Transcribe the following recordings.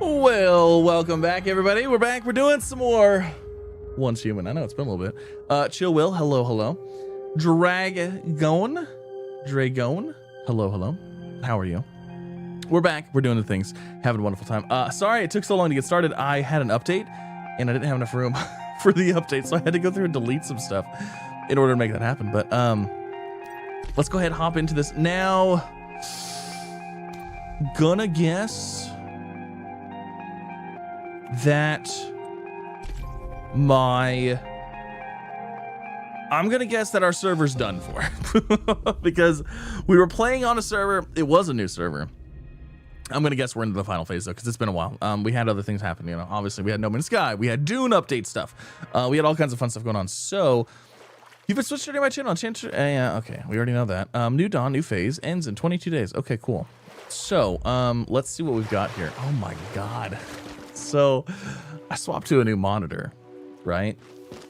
Well, welcome back, everybody. We're back. We're doing some more Once Human. I know it's been a little bit. Chill Will, hello, hello. Dragon, hello. How are you? We're back. We're doing the things. Having a wonderful time. Sorry it took so long to get started. I had an update, and I didn't have enough room for the update, so I had to go through and delete some stuff in order to make that happen. But let's go ahead and hop into this now. Gonna guess that I'm gonna guess that our server's done for because we were playing on a server. It was a new server. I'm gonna guess we're into the final phase though, because it's been a while. We had other things happen, you know. Obviously, we had No Man's Sky, we had Dune update stuff, we had all kinds of fun stuff going on. So you've been switched to my channel. Yeah, okay, we already know that. New dawn, new phase ends in 22 days. Okay, cool. So let's see what we've got here. Oh my god. So I swapped to a new monitor, right?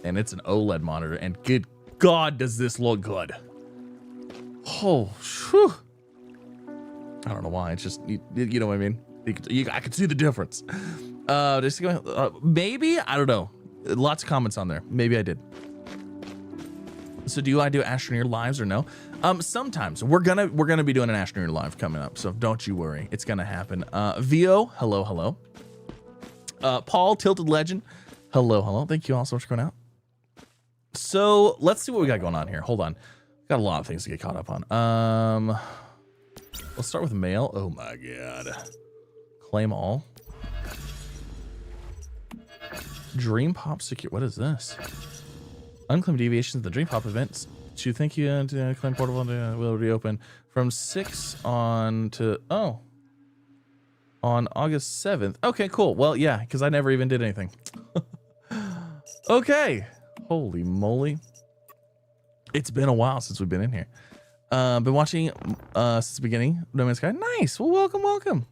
And it's an OLED monitor, and good god does this look good. Oh, whew. I don't know why. It's just, you know what I mean? I can see the difference. Just maybe, I don't know. Lots of comments on there. Maybe I did. So do I do Astroneer lives or no? Sometimes we're gonna be doing an Astroneer live coming up, so don't you worry, it's gonna happen. Vo, hello. Paul, Tilted Legend, hello. Thank you all so much for coming out. So let's see what we got going on here. Hold on, got a lot of things to get caught up on. Let's start with mail. Oh my god, claim all. Dream Pop secure. What is this? Unclaimed deviations of the Dream Pop events. Do you think you claim portable will reopen from 6 on to on August 7th? Okay, cool. Well, yeah, because I never even did anything. Okay, holy moly, it's been a while since we've been in here. Been watching since the beginning. No Man's Sky. Nice. Well, welcome.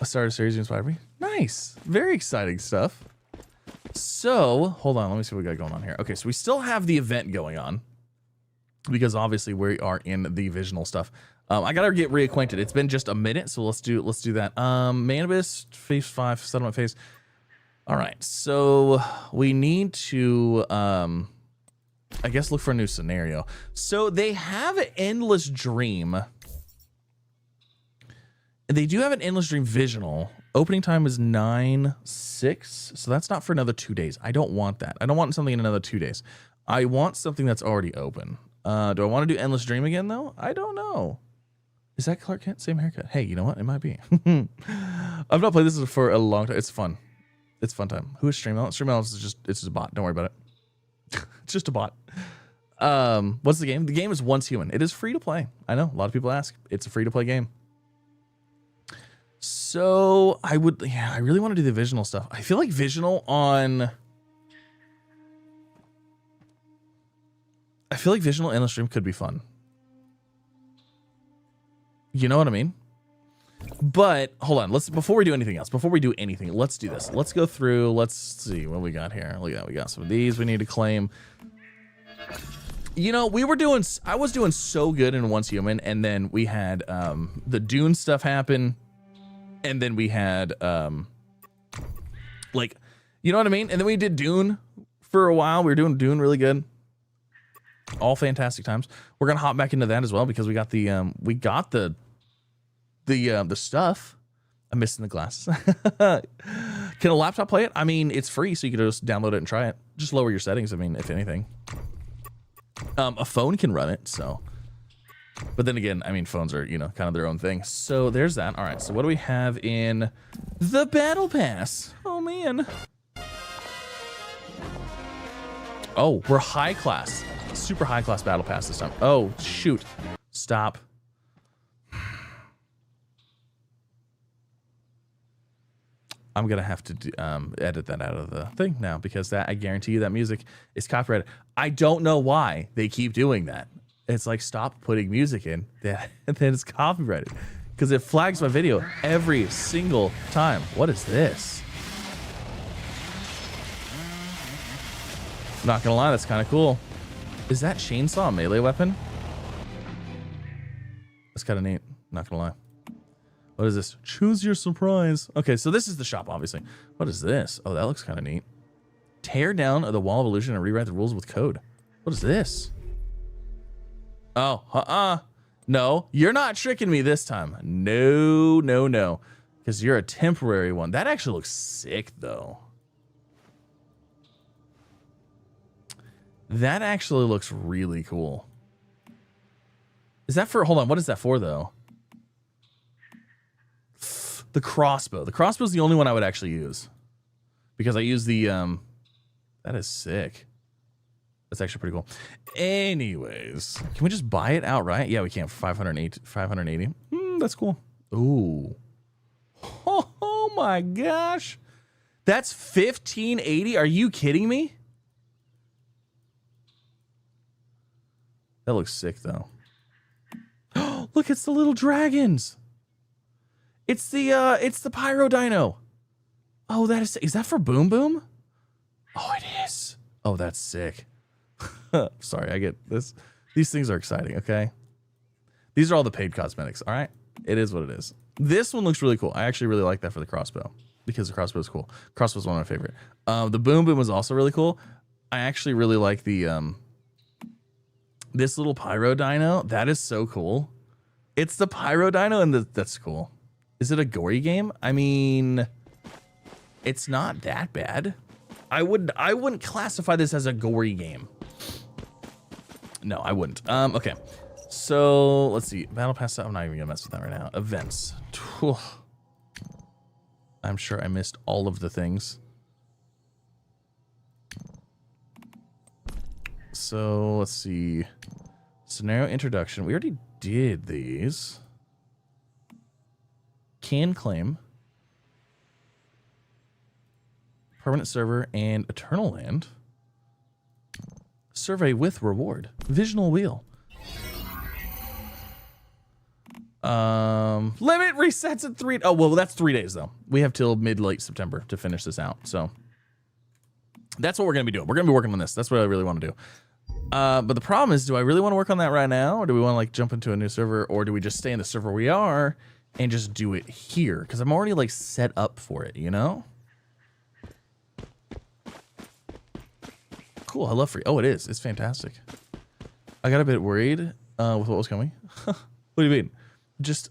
I started a series you inspired me. Nice. Very exciting stuff. So hold on, let me see what we got going on here. Okay, so we still have the event going on because obviously we are in the Visional stuff. I gotta get reacquainted. It's been just a minute, so let's do that. Manibus phase 5 settlement phase. All right, so we need to I guess look for a new scenario. So they have an Endless Dream. They do have an Endless Dream Visional. Opening time is 9/6, so that's not for another 2 days. I don't want that. I don't want something in another 2 days. I want something that's already open. Do I want to do Endless Dream again, though? I don't know. Is that Clark Kent? Same haircut. Hey, you know what? It might be. I've not played this for a long time. It's fun. It's fun time. Who is StreamElements? StreamElements is just a bot. Don't worry about it. It's just a bot. What's the game? The game is Once Human. It is free to play. I know. A lot of people ask. It's a free to play game. So I really want to do the Visional stuff. I feel like Visional Endless Stream could be fun. You know what I mean? But hold on, before we do anything else, let's do this. Let's go through, let's see what we got here. Look at that, we got some of these we need to claim. You know, I was doing so good in Once Human, and then we had the Dune stuff happen. And then we had, like, you know what I mean? And then we did Dune for a while. We were doing Dune really good. All fantastic times. We're gonna hop back into that as well because we got the stuff. I'm missing the glasses. Can a laptop play it? I mean, it's free, so you can just download it and try it. Just lower your settings. I mean, if anything, a phone can run it. So. But then again, I mean, phones are, you know, kind of their own thing. So there's that. All right, so what do we have in the Battle Pass? Oh, man. Oh, we're high class. Super high class Battle Pass this time. Oh, shoot. Stop. I'm going to have to edit that out of the thing now because I guarantee you that music is copyrighted. I don't know why they keep doing that. It's like, stop putting music in, and then it's copyrighted because it flags my video every single time. What is this? Not gonna lie, that's kind of cool. Is that chainsaw a melee weapon? That's kind of neat. Not gonna lie. What is this? Choose your surprise. Okay, so this is the shop, obviously. What is this? Oh, that looks kind of neat. Tear down the wall of illusion and rewrite the rules with code. What is this? Oh, no, you're not tricking me this time. No, no, no. Because you're a temporary one. That actually looks sick, though. That actually looks really cool. Is that for, hold on, what is that for, though? The crossbow. The crossbow is the only one I would actually use. Because I use the, that is sick. That's actually pretty cool. Anyways, can we just buy it outright? Yeah, we can for 580. That's cool. Ooh. Oh my gosh. That's 1580. Are you kidding me? That looks sick though. Look, it's the little dragons. It's the pyro dino. Oh, is that for Boom Boom? Oh, it is. Oh, that's sick. Sorry, I get this. These things are exciting, okay? These are all the paid cosmetics, all right? It is what it is. This one looks really cool. I actually really like that for the crossbow because the crossbow is cool. Crossbow's one of my favorite. The Boom Boom was also really cool. I actually really like the this little pyro dino. That is so cool. It's the pyro dino and that's cool. Is it a gory game? I mean, it's not that bad. I wouldn't classify this as a gory game. No, I wouldn't. Okay. So let's see. Battle Pass. I'm not even gonna mess with that right now. Events. I'm sure I missed all of the things. So let's see. Scenario introduction. We already did these. Can claim. Permanent server and Eternal Land. Survey with reward. Visional wheel. Limit resets at 3. Oh, well, that's 3 days though. We have till late September to finish this out. So that's what we're going to be doing. We're going to be working on this. That's what I really want to do. But the problem is, do I really want to work on that right now? Or do we want to like jump into a new server? Or do we just stay in the server we are and just do it here? Because I'm already like set up for it, you know? Cool, I love free. Oh, it is. It's fantastic. I got a bit worried with what was coming. What do you mean?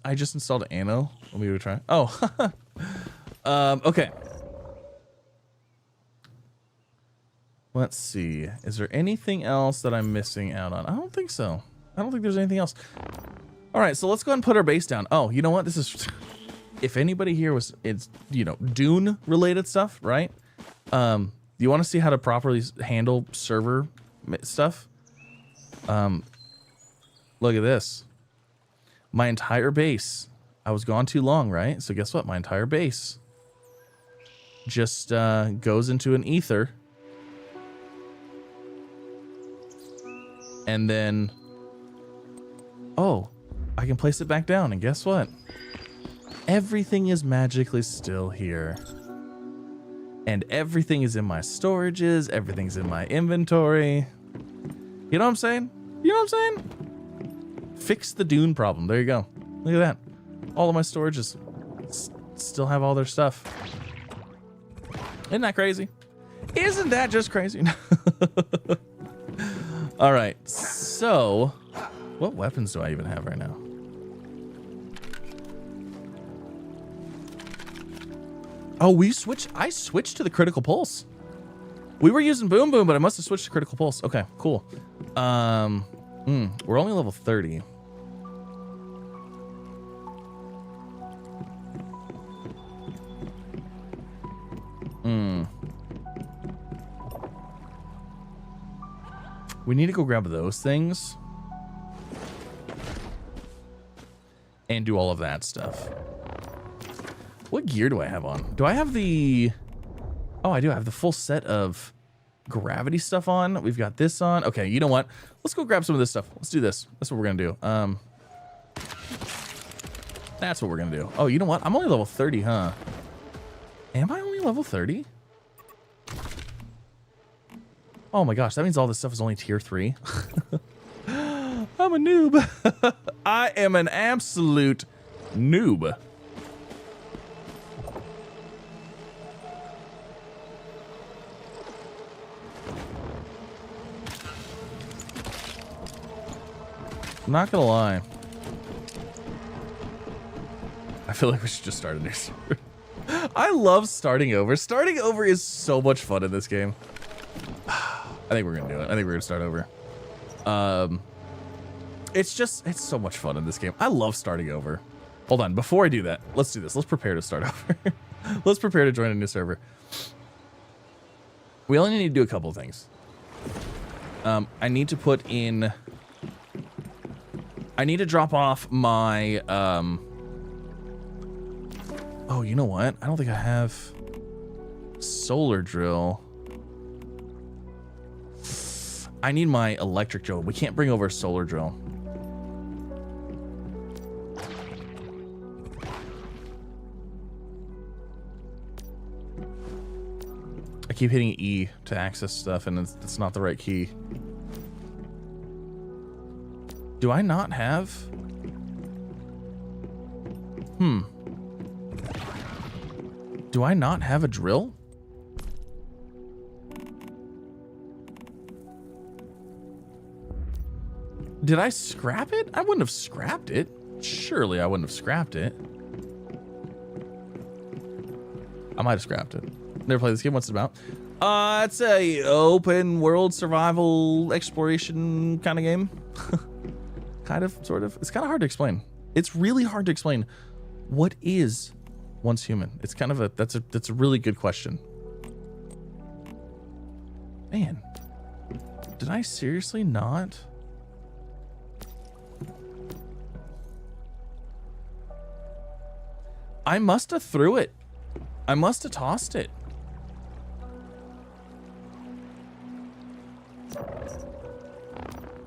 I just installed Anno. Let me try. Oh, okay. Let's see. Is there anything else that I'm missing out on? I don't think so. I don't think there's anything else. All right, so let's go ahead and put our base down. Oh, you know what? This is, if anybody here it's you know, Dune related stuff, right? You want to see how to properly handle server stuff? Look at this. My entire base. I was gone too long, right? So guess what? My entire base just goes into an ether. And then, oh, I can place it back down. And guess what? Everything is magically still here. And everything is in my storages. Everything's in my inventory. You know what I'm saying? You know what I'm saying? Fix the Dune problem. There you go. Look at that. All of my storages still have all their stuff. Isn't that crazy? Isn't that just crazy? All right. So, what weapons do I even have right now? Oh, I switched to the critical pulse. We were using Boom Boom, but I must have switched to critical pulse. Okay, cool. We're only level 30. We need to go grab those things and do all of that stuff. What gear do I have on? Do I have the... Oh, I do. I have the full set of gravity stuff on. We've got this on. Okay, you know what? Let's go grab some of this stuff. Let's do this. That's what we're going to do. That's what we're going to do. Oh, you know what? I'm only level 30, huh? Am I only level 30? Oh my gosh, that means all this stuff is only tier 3. I'm a noob. I am an absolute noob. Not gonna lie. I feel like we should just start a new server. I love starting over. Starting over is so much fun in this game. I think we're gonna do it. I think we're gonna start over. It's so much fun in this game. I love starting over. Hold on, before I do that, let's do this. Let's prepare to start over. Let's prepare to join a new server. We only need to do a couple of things. I need to put in... I need to drop off my... Oh, you know what? I don't think I have solar drill. I need my electric drill. We can't bring over a solar drill. I keep hitting E to access stuff, and it's not the right key. Do I not have? Do I not have a drill? Did I scrap it? I wouldn't have scrapped it. Surely I wouldn't have scrapped it. I might have scrapped it. Never played this game. What's it about? It's a open world survival exploration kind of game. Kind of, sort of. It's kind of hard to explain. It's really hard to explain. What is once human? It's kind of that's a really good question. Man, did I seriously not? I must have threw it. I must have tossed it.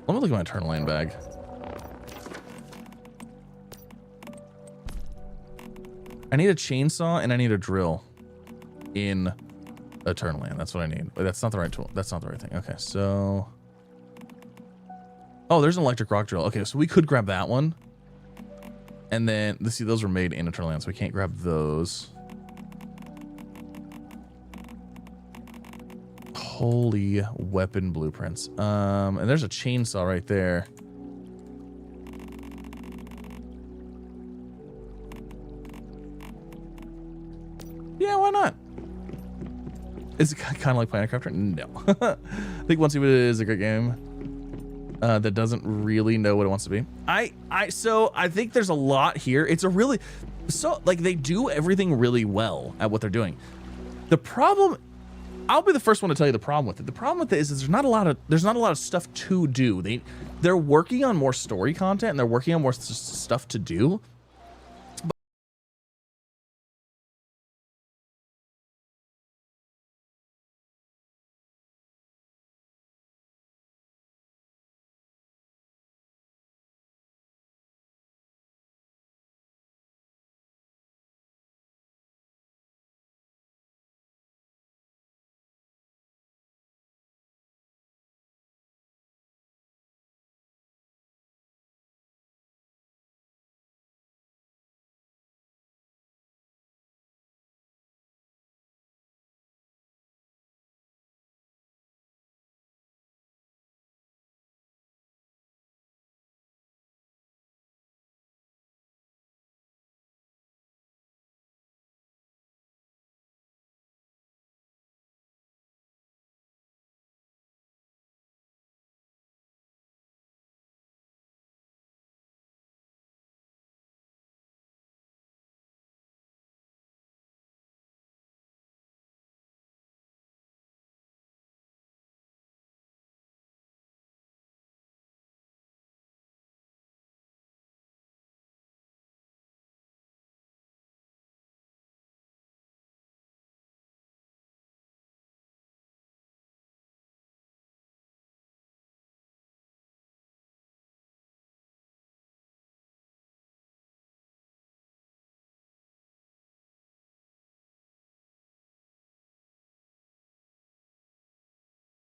Let me look at my turn lane bag. I need a chainsaw and I need a drill in a turn lane. That's what I need. Wait, that's not the right tool. That's not the right thing. Okay, so... Oh, there's an electric rock drill. Okay, so we could grab that one. And then, let's see, those were made in a turn lane, so we can't grab those. Holy weapon blueprints. And there's a chainsaw right there. Yeah, why not? Is it kind of like Planet Crafter? No. I think Once Human is a great game that doesn't really know what it wants to be. So I think there's a lot here. It's a really, like they do everything really well at what they're doing. The problem, I'll be the first one to tell you the problem with it. The problem with it is there's not a lot of stuff to do. They're working on more story content and they're working on more stuff to do.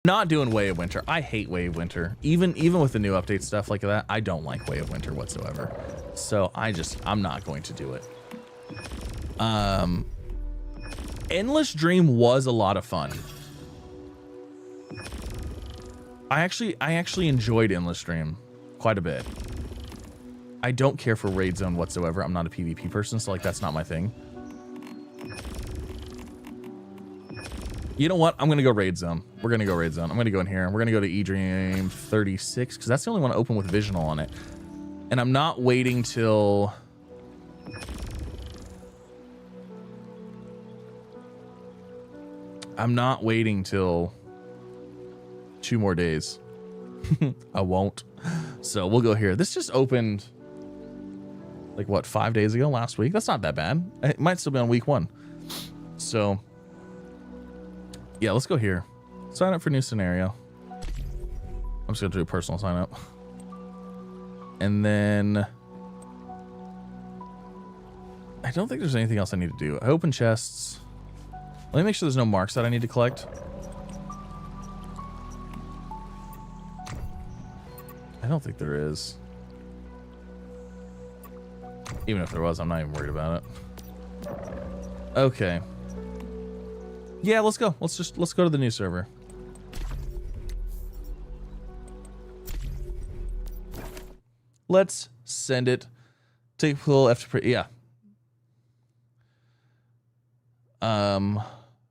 Not doing Way of Winter. I hate Way of Winter. Even with the new update stuff like that, I don't like Way of Winter whatsoever. So I'm not going to do it. Endless Dream was a lot of fun. I actually enjoyed Endless Dream quite a bit. I don't care for raid zone whatsoever. I'm not a PvP person, so like that's not my thing. You know what? I'm gonna go raid zone. We're gonna go raid zone. I'm gonna go in here. We're gonna go to eDream 36 because that's the only one open with Visional on it. And I'm not waiting till. I'm not waiting till 2 more days. I won't. So we'll go here. This just opened like what, 5 days ago, last week. That's not that bad. It might still be on week 1. So yeah, let's go here. Sign up for new scenario. I'm just gonna do a personal sign up. And then I don't think there's anything else I need to do. I open chests. Let me make sure there's no marks that I need to collect. I don't think there is. Even if there was, I'm not even worried about it. Okay. Yeah, let's go. Let's go to the new server. Let's send it. Take full F2. Yeah.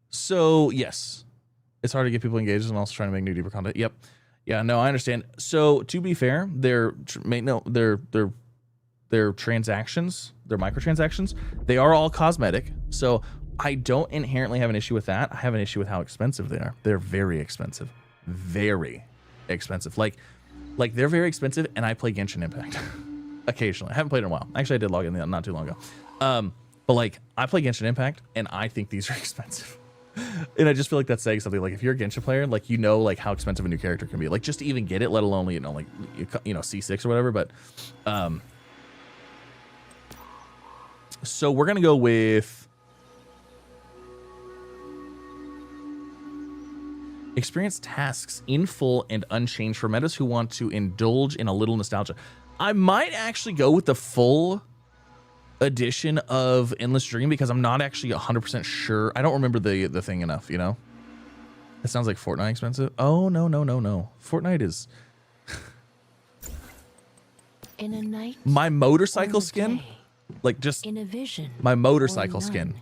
So yes, it's hard to get people engaged and also trying to make new, deeper content. Yep. Yeah, no, I understand. So to be fair, their transactions, their microtransactions, they are all cosmetic. So I don't inherently have an issue with that. I have an issue with how expensive they are. They're very expensive. Very expensive. Like they're very expensive, and I play Genshin Impact occasionally. I haven't played in a while. Actually, I did log in not too long ago. But like I play Genshin Impact, and I think these are expensive. And I just feel like that's saying something. Like if you're a Genshin player, like you know like how expensive a new character can be. Like just to even get it, let alone you know like C6 or whatever. But so we're gonna go with experience tasks in full and unchanged for metas who want to indulge in a little nostalgia. I might actually go with the full edition of Endless Dream because I'm not actually 100% sure. I don't remember the thing enough, you know? It sounds like Fortnite expensive. Oh, no. Fortnite is... In a night my motorcycle skin, like just in a vision, my motorcycle skin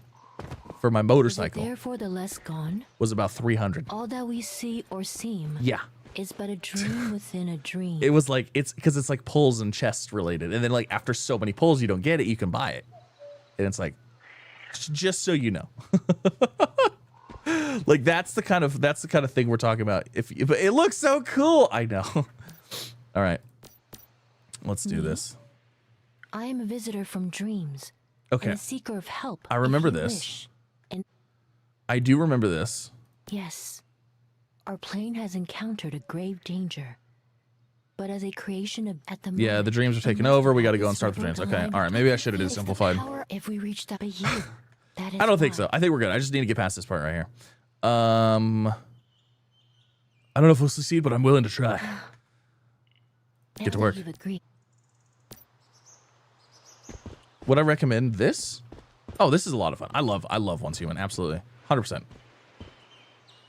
for my motorcycle therefore the less gone was about 300. All that we see or seem is but a dream within a dream. It was like, it's because it's like pulls and chests related. And then like after so many pulls, you don't get it, you can buy it. And it's like, just so you know. Like that's the kind of thing we're talking about. But it looks so cool. I know. All right. Let's do this. I am a visitor from dreams. Okay. And a seeker of help. I remember this. I do remember this. Yes. Our plane has encountered a grave danger. But as a creation of at the moment, yeah, the dreams are taking over. We got to go and start the dreams. Okay. All right. Maybe I should have did simplified. If we reached up a year, that is I don't think so. I think we're good. I just need to get past this part right here. I don't know if we'll succeed, but I'm willing to try. Get to work. Would I recommend this? Oh, this is a lot of fun. I love Once Human. Absolutely. 100%.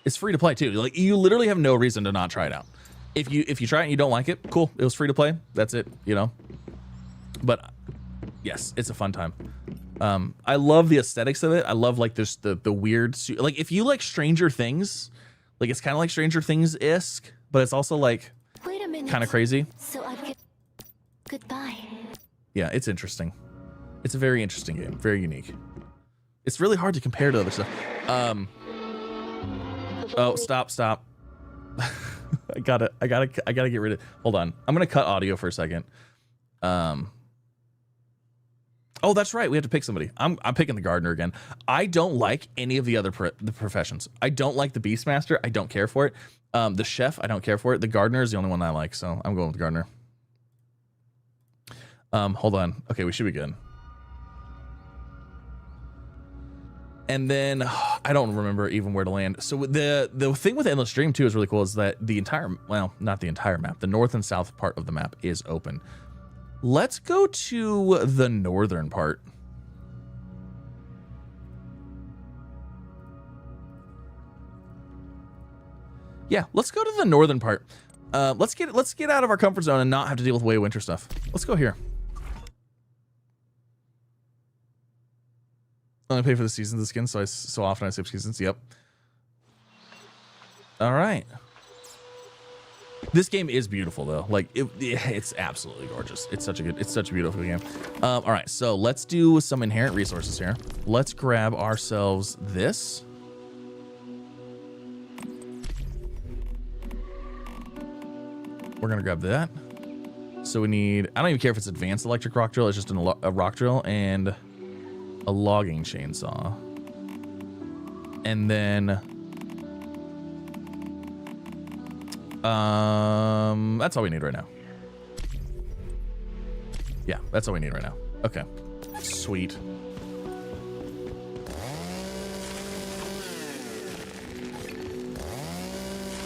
It's free to play too. Like you literally have no reason to not try it out. If you try it and you don't like it, cool. It was free to play. That's it, you know. But yes, it's a fun time. I love the aesthetics of it. I love like this the weird like if you like Stranger Things, like it's kind of like Stranger Things-esque, but it's also like kind of crazy. So I've get goodbye. Yeah, it's interesting. It's a very interesting game, very unique. It's really hard to compare to other stuff. Oh, stop. I gotta get rid of. Hold on, I'm gonna cut audio for a second. Oh, that's right. We have to pick somebody. I'm picking the gardener again. I don't like any of the other the professions. I don't like the Beastmaster. I don't care for it. The chef. I don't care for it. The gardener is the only one I like, so I'm going with the gardener. Hold on. Okay, we should be good. And then I don't remember even where to land. So the thing with Endless Dream too is really cool is that the entire, well, not the entire map, the north and south part of the map is open. Let's go to the northern part. Yeah, let's go to the northern part. Let's get out of our comfort zone and not have to deal with way winter stuff. Let's go here. Only pay for the seasons of skin, so often I skip seasons. Yep. All right. This game is beautiful though. Like it's absolutely gorgeous. It's such a beautiful game. All right, so let's do some inherent resources here. Let's grab ourselves this. We're gonna grab that. So we need, I don't even care if it's advanced electric rock drill. It's just a rock drill and a logging chainsaw. And then that's all we need right now. Yeah, that's all we need right now. Okay, sweet.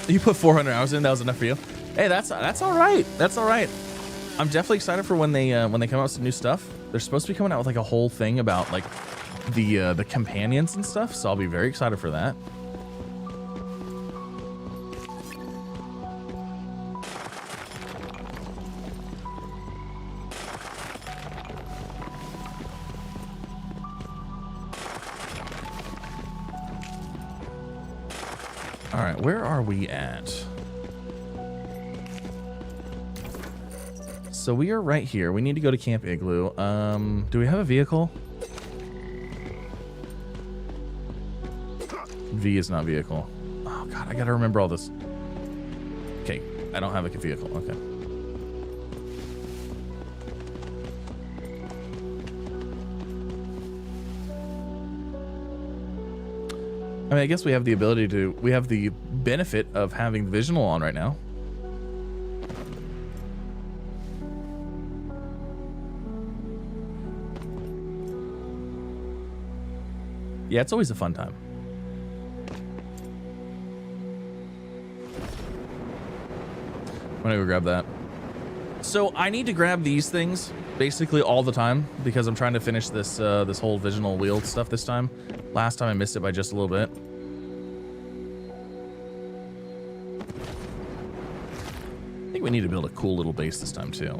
You put 400 hours in, that was enough for you? Hey, that's all right. That's all right. I'm definitely excited for when they come out with some new stuff. They're supposed to be coming out with like a whole thing about like the companions and stuff, so I'll be very excited for that. All right, where are we at? So we are right here. We need to go to Camp Igloo. Do we have a vehicle? V is not vehicle. Oh God, I gotta remember all this. Okay, I don't have a vehicle. Okay. I mean, I guess we have the ability to, we have the benefit of having Visional on right now. Yeah, it's always a fun time. I'm gonna go grab that. So I need to grab these things basically all the time because I'm trying to finish this this whole Visional wheel stuff this time. Last time I missed it by just a little bit. I think we need to build a cool little base this time too.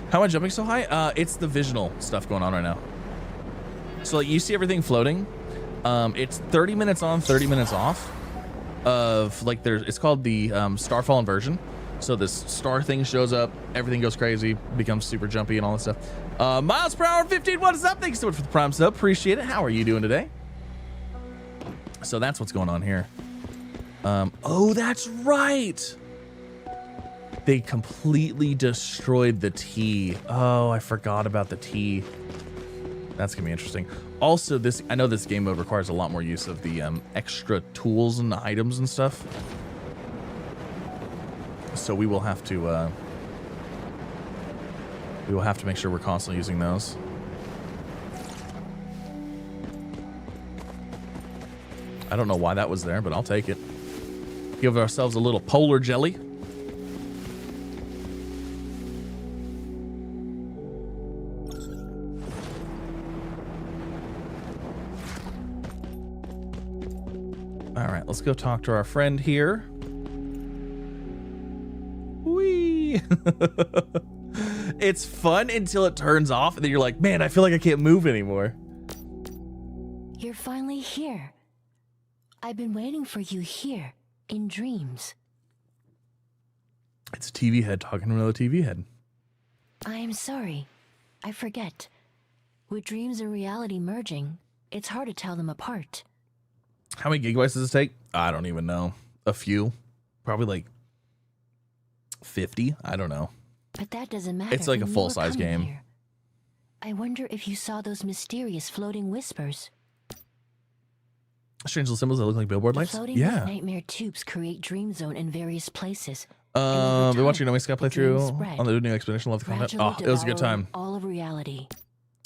How am I jumping so high? It's the Visional stuff going on right now. So like, you see everything floating. It's 30 minutes on, 30 minutes off. Of like, it's called the Starfall Inversion. So this star thing shows up, everything goes crazy, becomes super jumpy and all that stuff. Miles per hour 15, what is up? Thanks so much for the prime sub, appreciate it. How are you doing today? So that's what's going on here. Oh, that's right. They completely destroyed the T. Oh, I forgot about the T. That's gonna be interesting. Also, I know this game mode requires a lot more use of the extra tools and items and stuff. So we will have to make sure we're constantly using those. I don't know why that was there, but I'll take it. Give ourselves a little polar jelly. All right, let's go talk to our friend here. Whee! It's fun until it turns off, and then you're like, man, I feel like I can't move anymore. You're finally here. I've been waiting for you here, in dreams. It's a TV head talking to another TV head. I am sorry. I forget. With dreams and reality merging, it's hard to tell them apart. How many gigabytes does this take? I don't even know. A few. Probably like 50. I don't know. But that doesn't matter. It's like a full-size game. Here. I wonder if you saw those mysterious floating whispers. Strange little symbols that look like billboard lights? Floating Yeah. nightmare tubes create dream zone in various places. Been watching No Man's Sky playthrough on the new expedition. Love the content. Oh, it was a good time. All of reality.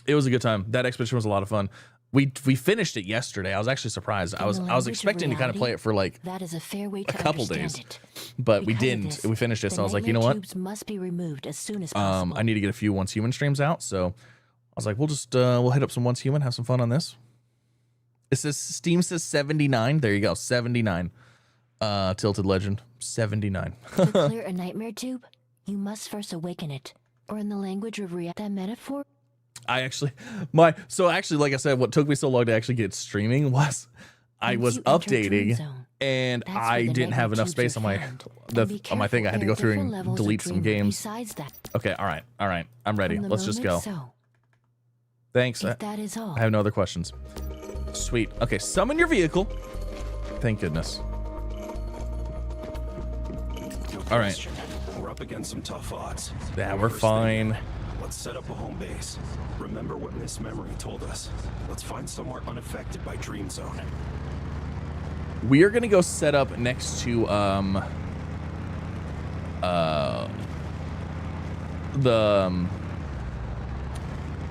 It was a good time. That expedition was a lot of fun. We finished it yesterday. I was actually surprised. I was expecting to kind of play it for like that is a fair way to couple days, but we didn't. We finished it, so I was like, you know what? Tubes must be removed as soon as possible. I need to get a few Once Human streams out, so I was like, we'll just we'll hit up some Once Human, have some fun on this. It says Steam says 79. There you go, 79. Tilted Legend 79. To clear a nightmare tube, You must first awaken it. Or in the language of that metaphor? So actually, like I said, what took me so long to actually get streaming was I Once was you enter Dream updating Zone, and that's where I the didn't have enough negative space tubes on are my found. And be on my thing. I had to careful, go through there are and different levels of delete some dreamer games. Besides that, Okay, all right. I'm ready. from the Let's just moment go. So, Thanks. if that is all, I have no other questions. Sweet. Okay, summon your vehicle. Thank goodness. All right. We're up against some tough odds. Yeah, we're First fine. thing, let's set up a home base. Remember what Miss Memory told us. Let's find somewhere unaffected by Dream Zone. We are gonna go set up next to the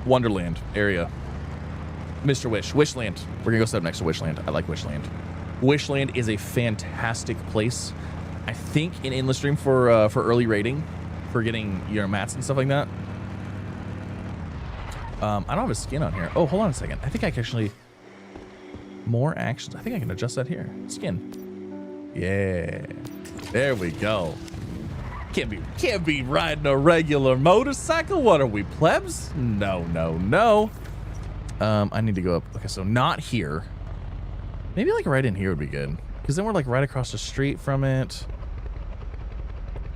Wonderland area. Mr. Wishland. We're gonna go set up next to Wishland. I like Wishland. Wishland is a fantastic place. I think in Endless Stream for early rating, for getting your mats and stuff like that. I don't have a skin on here. Oh, hold on a second. I think I can actually more actions. I think I can adjust that here. Skin. Yeah. There we go. Can't be riding a regular motorcycle. What are we, plebs? No. I need to go up. Okay, so not here. Maybe like right in here would be good. Because then we're like right across the street from it.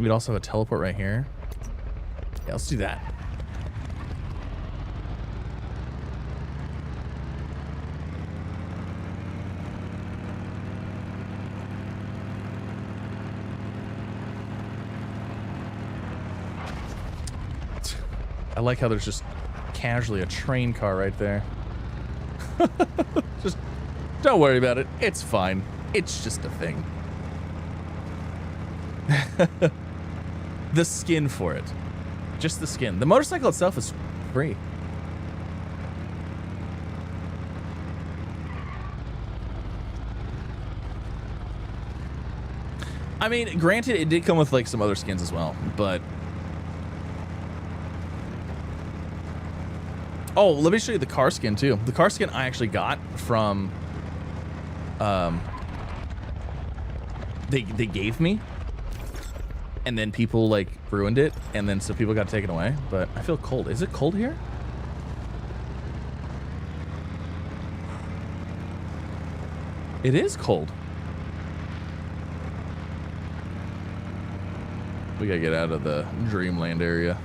We'd also have a teleport right here. Yeah, let's do that. I like how there's just casually a train car right there. Just don't worry about it. It's fine. It's just a thing. The skin for it. Just the skin. The motorcycle itself is free. I mean, granted, it did come with like some other skins as well, but oh, let me show you the car skin too. The car skin I actually got from they gave me, and then people like ruined it, and then so people got taken away. But I feel cold. Is it cold here? It is cold. We gotta get out of the Dreamland area.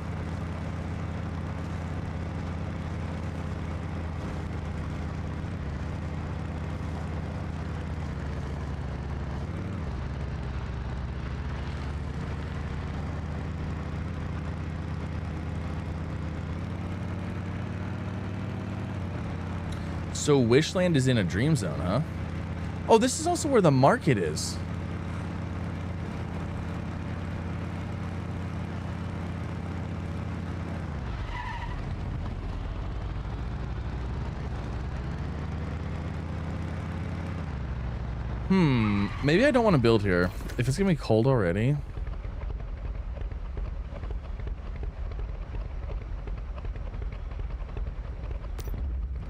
So Wishland is in a dream zone, huh? Oh, this is also where the market is. Maybe I don't want to build here. If it's gonna be cold already.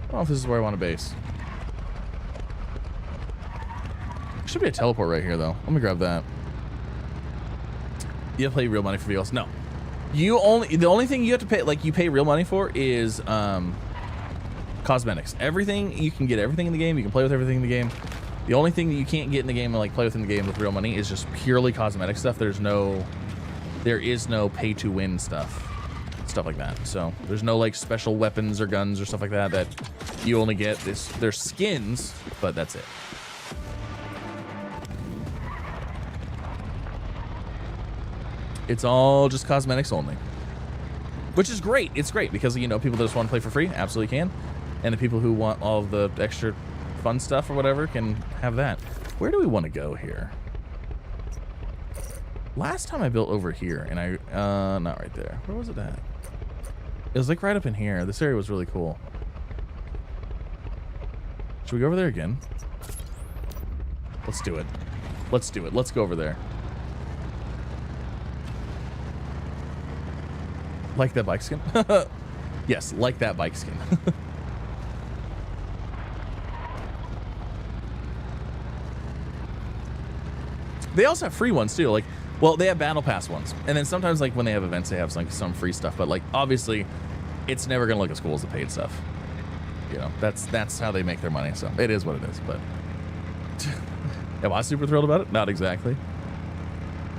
I don't know if this is where I want to base. Should be a teleport right here, though. Let me grab that. You have to pay real money for vehicles. No, the only thing you have to pay, like you pay real money for, is cosmetics. Everything you can get, everything in the game. You can play with everything in the game. The only thing that you can't get in the game and like play with in the game with real money is just purely cosmetic stuff. There is no pay to win stuff like that. So there's no like special weapons or guns or stuff like that that you only get. There's skins, but that's it. It's all just cosmetics only, which is great. It's great because, you know, people that just want to play for free absolutely can, and the people who want all of the extra fun stuff or whatever can have that. Where do we want to go here? Last time I built over here, and I not right there. Where was it at? It was like right up in here. This area was really cool. Should we go over there again? Let's do it. Let's do it. Let's go over there. Like that bike skin? Yes, like that bike skin. They also have free ones too. Like Well, they have battle pass ones, and then sometimes like when they have events, they have like some free stuff. But like obviously, it's never gonna look as cool as the paid stuff. You know, that's how they make their money. So it is what it is. But am I super thrilled about it? Not exactly.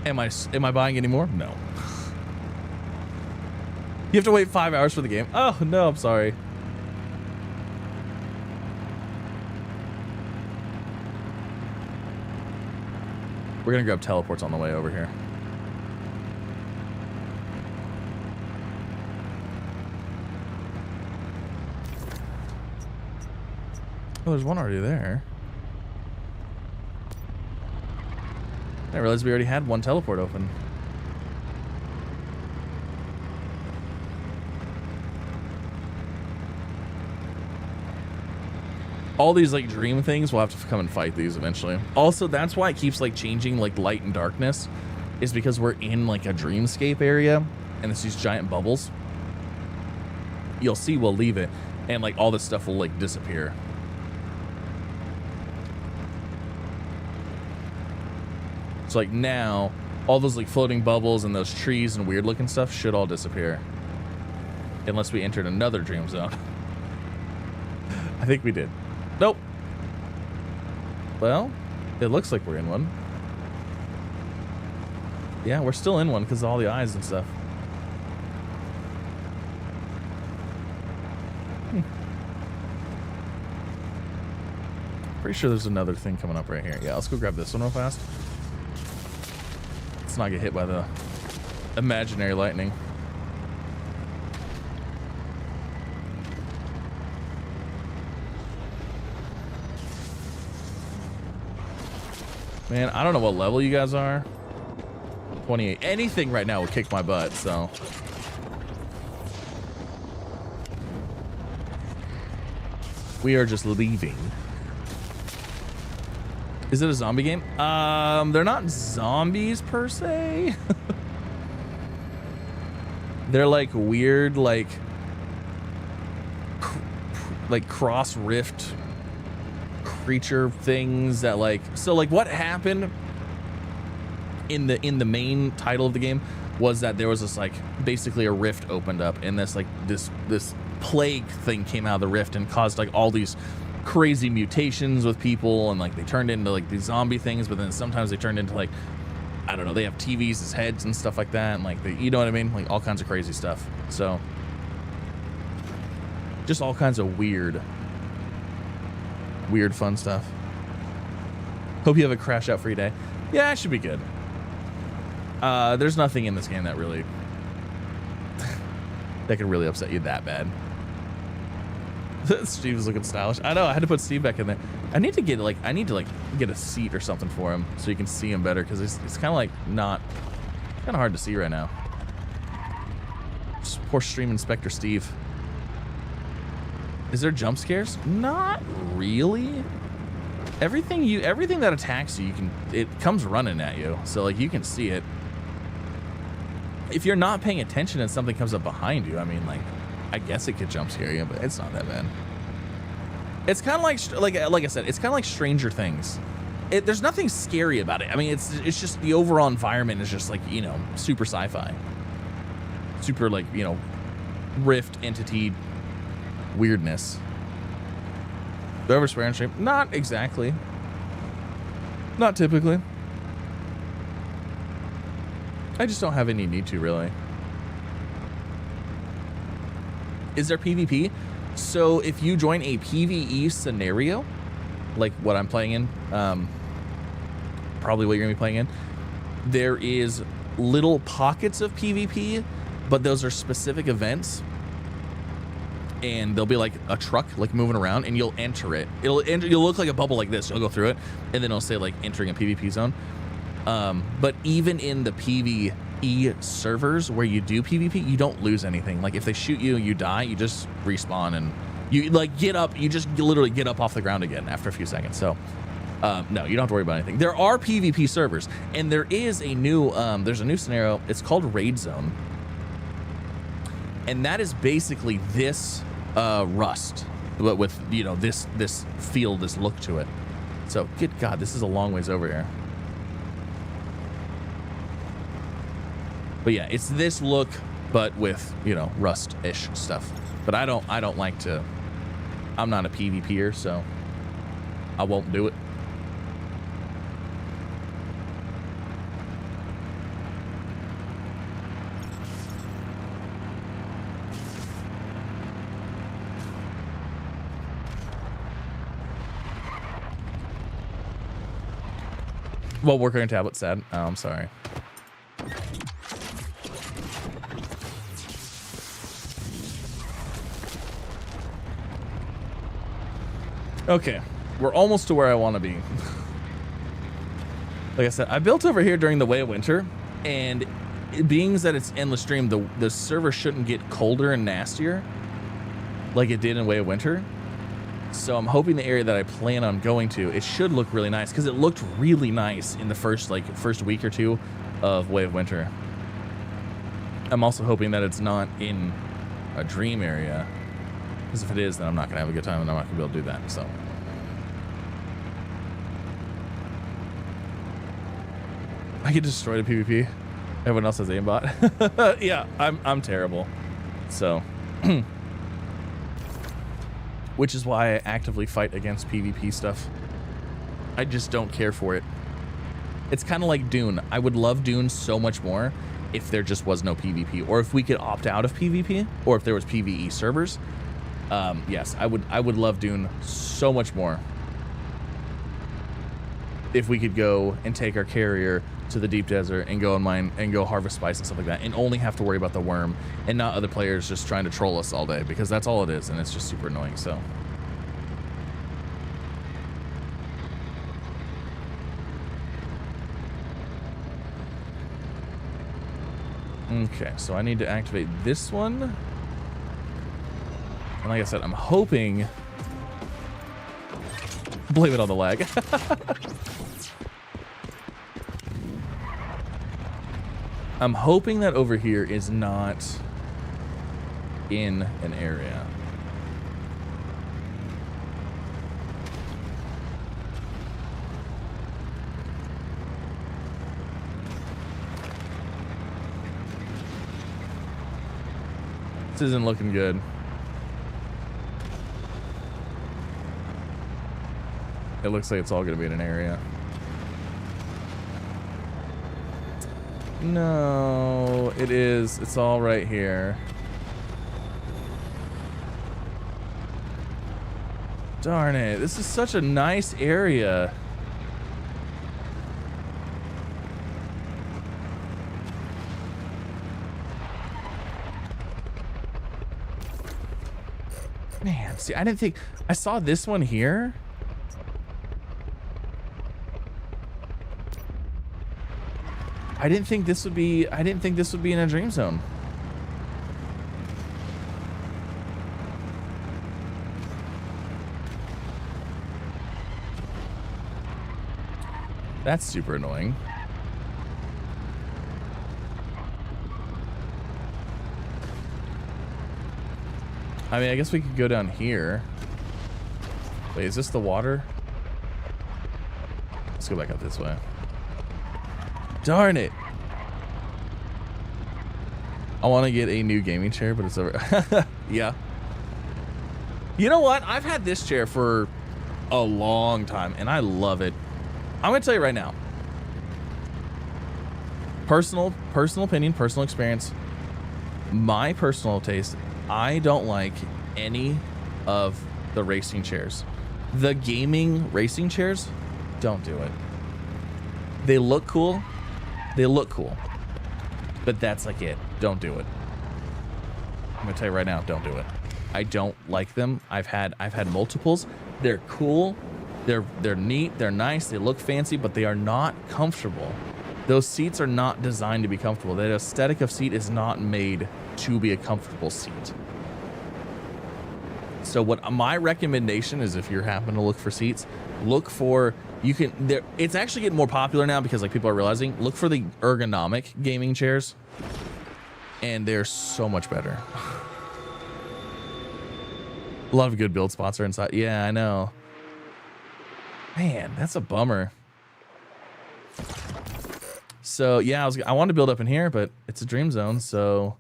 Am I buying any more? No. You have to wait 5 hours for the game. Oh no, I'm sorry. We're gonna grab teleports on the way over here. Oh, there's one already there. I realized we already had one teleport open. All these like dream things, we'll have to come and fight these eventually. Also, that's why it keeps like changing like light and darkness, is because we're in like a dreamscape area and it's these giant bubbles. You'll see we'll leave it and like all this stuff will like disappear. So like now, all those like floating bubbles and those trees and weird looking stuff should all disappear. Unless we entered another dream zone. I think we did. Nope. Well, it looks like we're in one. Yeah, we're still in one because of all the eyes and stuff. Pretty sure there's another thing coming up right here. Yeah, let's go grab this one real fast. Let's not get hit by the imaginary lightning. Man, I don't know what level you guys are. 28. Anything right now will kick my butt, so. We are just leaving. Is it a zombie game? They're not zombies per se. They're like weird, like cross rift creature things that like, so like what happened in the main title of the game was that there was this like basically a rift opened up and this like this plague thing came out of the rift and caused like all these crazy mutations with people, and like they turned into like these zombie things, but then sometimes they turned into like, I don't know, they have TVs as heads and stuff like that, and like they, you know what I mean, like all kinds of crazy stuff. So just all kinds of weird fun stuff. Hope you have a crash out free day. Yeah, it should be good. There's nothing in this game that really that can really upset you that bad. Steve is looking stylish. I know, I had to put Steve back in there. I need to get a seat or something for him so you can see him better, because it's kind of like not kind of hard to see right now. Just poor stream inspector Steve. Is there jump scares? Not really. Everything that attacks you, it comes running at you, so like you can see it. If you're not paying attention and something comes up behind you, I mean, like, I guess it could jump scare you, but it's not that bad. It's kind of like I said, it's kind of like Stranger Things. There's nothing scary about it. I mean, it's just the overall environment is just like, you know, super sci-fi, super like, you know, rift entity weirdness. Do I ever swear on stream? Not exactly. Not typically. I just don't have any need to, really. Is there PvP? So if you join a PvE scenario, like what I'm playing in, probably what you're gonna be playing in, there is little pockets of PvP, but those are specific events. And there'll be like a truck like moving around, and you'll enter it. You'll look like a bubble like this. You'll go through it, and then it'll say like entering a PvP zone. But even in the PvE servers where you do PvP, you don't lose anything. Like if they shoot you, you die. You just respawn and you like get up. You just literally get up off the ground again after a few seconds. So no, you don't have to worry about anything. There are PvP servers, and there is a new there's a new scenario. It's called Raid Zone, and that is basically this Rust, but with, you know, this feel, this look to it. So good God, this is a long ways over here. But yeah, it's this look, but with, you know, Rust-ish stuff. But I don't like to, I'm not a PvPer, so I won't do it. Well, working on tablet, sad. Oh, I'm sorry. Okay, we're almost to where I want to be. Like I said, I built over here during the Way of Winter, and being that it's endless stream, the server shouldn't get colder and nastier like it did in Way of Winter. So I'm hoping the area that I plan on going to, it should look really nice, because it looked really nice in the first week or two of Way of Winter. I'm also hoping that it's not in a dream area, because if it is, then I'm not gonna have a good time and I'm not gonna be able to do that. So I get destroyed at PvP. Everyone else has aimbot. Yeah, I'm terrible. So which is why I actively fight against PvP stuff. I just don't care for it. It's kind of like Dune. I would love Dune so much more if there just was no PvP, or if we could opt out of PvP, or if there was PvE servers. Yes, I would love Dune so much more if we could go and take our carrier to the deep desert and go and mine and go harvest spice and stuff like that, and only have to worry about the worm and not other players just trying to troll us all day, because that's all it is, and it's just super annoying. So okay, so I need to activate this one, and like I said, I'm hoping, blame it on the lag. I'm hoping that over here is not in an area. This isn't looking good. It looks like it's all going to be in an area. No, it is. It's all right here. Darn it. This is such a nice area. Man, see, I didn't think I saw this one here. I didn't think this would be in a dream zone. That's super annoying. I mean, I guess we could go down here. Wait, is this the water? Let's go back up this way. Darn it. I want to get a new gaming chair, but it's over. Yeah. You know what? I've had this chair for a long time, and I love it. I'm going to tell you right now. Personal opinion, personal experience. My personal taste, I don't like any of the racing chairs. The gaming racing chairs, don't do it. They look cool. They look cool, but that's like it. Don't do it. I'm gonna tell you right now, don't do it. I don't like them. I've had multiples. They're cool. They're neat. They're nice. They look fancy, but they are not comfortable. Those seats are not designed to be comfortable. That aesthetic of seat is not made to be a comfortable seat. So what my recommendation is, if you're having to look for seats, look for, it's actually getting more popular now because like people are realizing, look for the ergonomic gaming chairs, and they're so much better. A lot of good build spots are inside. Yeah, I know. Man, that's a bummer. So yeah, I wanted to build up in here, but it's a dream zone, so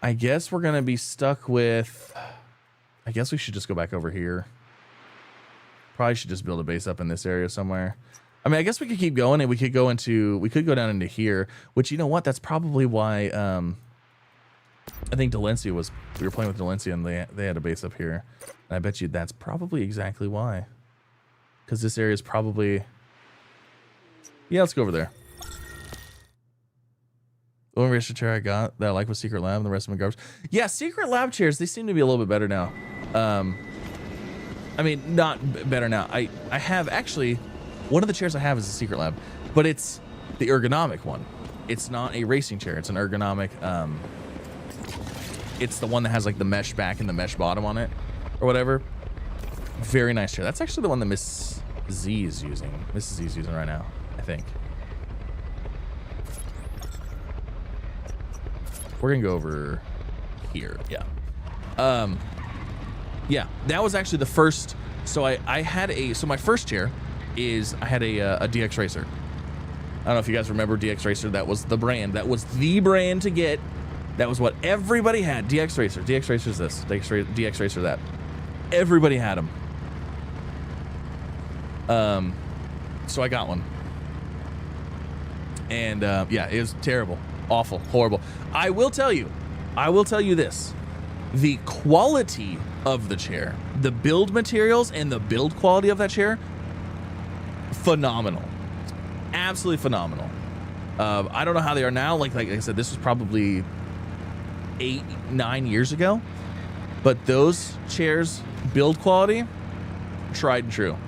I guess we're gonna be stuck with. I guess we should just go back over here. Probably should just build a base up in this area somewhere. I mean, I guess we could keep going, and we could go down into here. Which, you know what? That's probably why. I think Delencia was. We were playing with Delencia, and they had a base up here. And I bet you that's probably exactly why. Because this area is probably. Yeah, let's go over there. The only racial chair I got that I like was Secret Lab, and the rest of them garbage. Yeah, Secret Lab chairs, they seem to be a little bit better now. I mean, not better now. I have actually, one of the chairs I have is a Secret Lab, but it's the ergonomic one. It's not a racing chair. It's an ergonomic. It's the one that has like the mesh back and the mesh bottom on it, or whatever. Very nice chair. That's actually the one that Miss Z is using. Mrs. Z is using right now, I think. We're gonna go over here. Yeah. Yeah, that was actually the first. So I had a. So my first chair is I had a DX Racer. I don't know if you guys remember DX Racer. That was the brand. That was the brand to get. That was what everybody had. DX Racer. DX Racer's this. DX Racer that. Everybody had them. So I got one. And yeah, it was terrible, awful, horrible. I will tell you this. The quality of the chair, the build materials and the build quality of that chair, phenomenal. Absolutely phenomenal. I don't know how they are now. Like I said, this was probably 8-9 years ago, but those chairs, build quality, tried and true.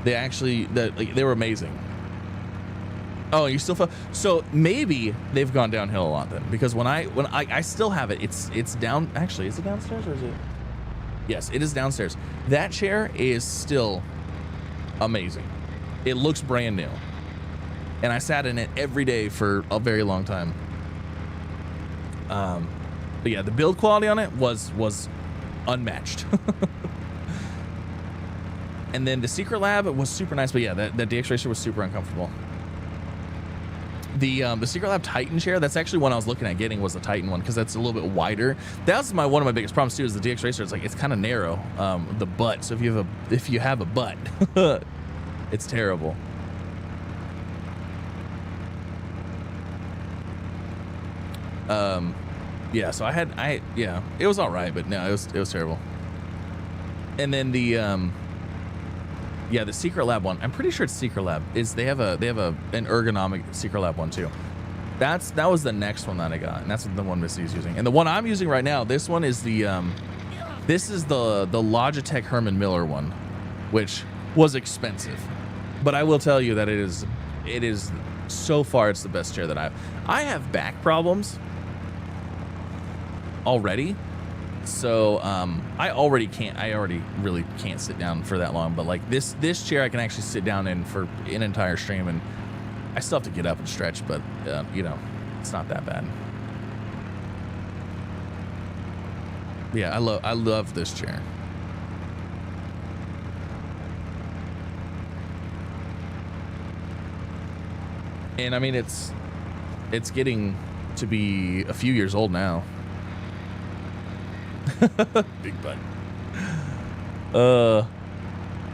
They actually, they were amazing. Oh, you still feel so maybe they've gone downhill a lot then, because when I still have it, it's down. Actually, is it downstairs or is it? Yes, it is downstairs. That chair is still amazing. It looks brand new, and I sat in it every day for a very long time. But yeah, the build quality on it was unmatched. And then the Secret Lab was super nice, but yeah, that DX Racer was super uncomfortable. The Secret Lab Titan chair, that's actually one I was looking at getting, was the Titan one, because that's a little bit wider. That's one of my biggest problems too, is the DX Racer. It's kind of narrow, the butt. So if you have a butt, it's terrible. Yeah, so yeah, it was all right, but no, it was terrible. And then yeah, the Secret Lab one, I'm pretty sure it's Secret Lab, is they have an ergonomic Secret Lab one too. That was the next one that I got, and that's the one Missy's using. And the one I'm using right now, this one is the Logitech Herman Miller one, which was expensive, but I will tell you that it is so far it's the best chair that I have back problems already. So I already really can't sit down for that long, but like this chair I can actually sit down in for an entire stream, and I still have to get up and stretch, but you know, it's not that bad. Yeah, I love this chair. And I mean, it's getting to be a few years old now. Big butt.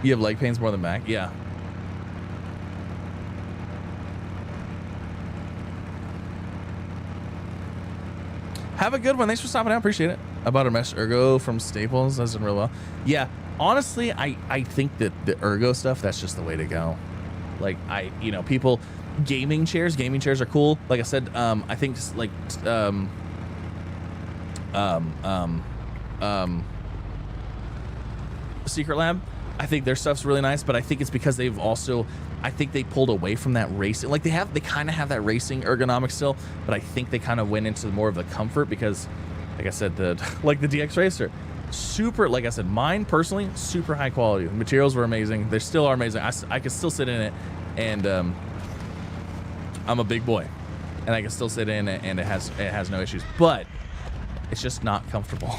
You have leg pains more than back? Yeah. Have a good one. Thanks for stopping out. Appreciate it. I bought a mesh ergo from Staples. That's done real well. Yeah. Honestly, I think that the ergo stuff, that's just the way to go. Like, you know, people, gaming chairs are cool. Like I said, I think like, Secret Lab, I think their stuff's really nice, but I think it's because they've also, I think they pulled away from that racing. Like they kind of have that racing ergonomics still, but I think they kind of went into more of the comfort because, like I said, like the DX Racer, super, like I said, mine personally, super high quality. The materials were amazing. They still are amazing. I could still sit in it, and I'm a big boy, and I can still sit in it, and it has no issues, but it's just not comfortable.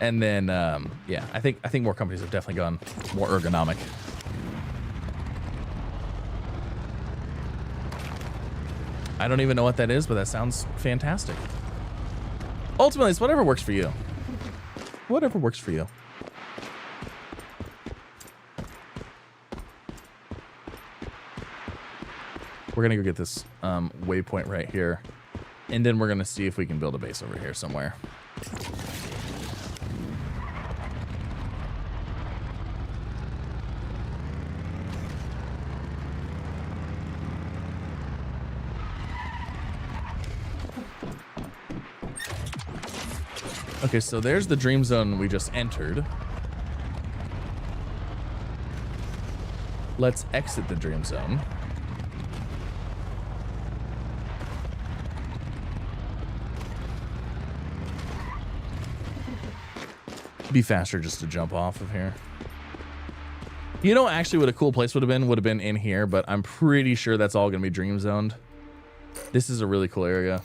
And then, yeah, I think more companies have definitely gone more ergonomic. I don't even know what that is, but that sounds fantastic. Ultimately, it's whatever works for you. Whatever works for you. We're gonna go get this waypoint right here, and then we're gonna see if we can build a base over here somewhere. Okay, so there's the dream zone we just entered. Let's exit the dream zone. Be faster just to jump off of here. You know, actually what a cool place would have been in here, but I'm pretty sure that's all gonna be dream zoned. This is a really cool area.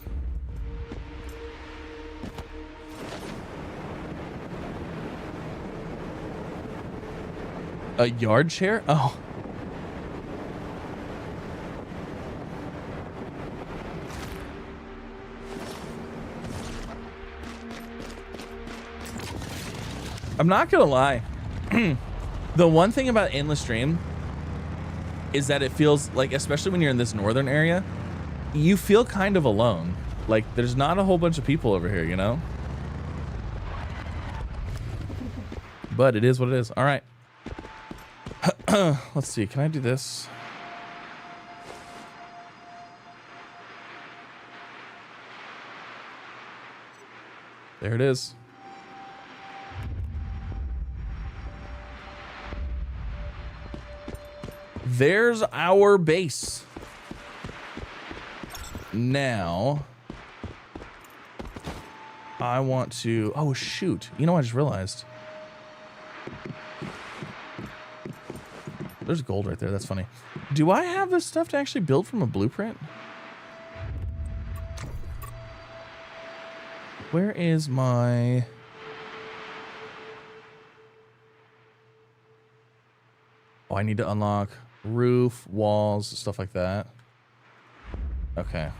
A yard chair? Oh. I'm not gonna lie. The one thing about Endless Stream is that it feels like, especially when you're in this northern area, you feel kind of alone. Like, there's not a whole bunch of people over here, you know? But it is what it is. All right. Let's see. Can I do this? There it is. There's our base. Now, I want to... Oh, shoot. You know what I just realized? There's gold right there. That's funny. Do I have this stuff to actually build from a blueprint? Where is my... Oh, I need to unlock roof, walls, stuff like that. Okay.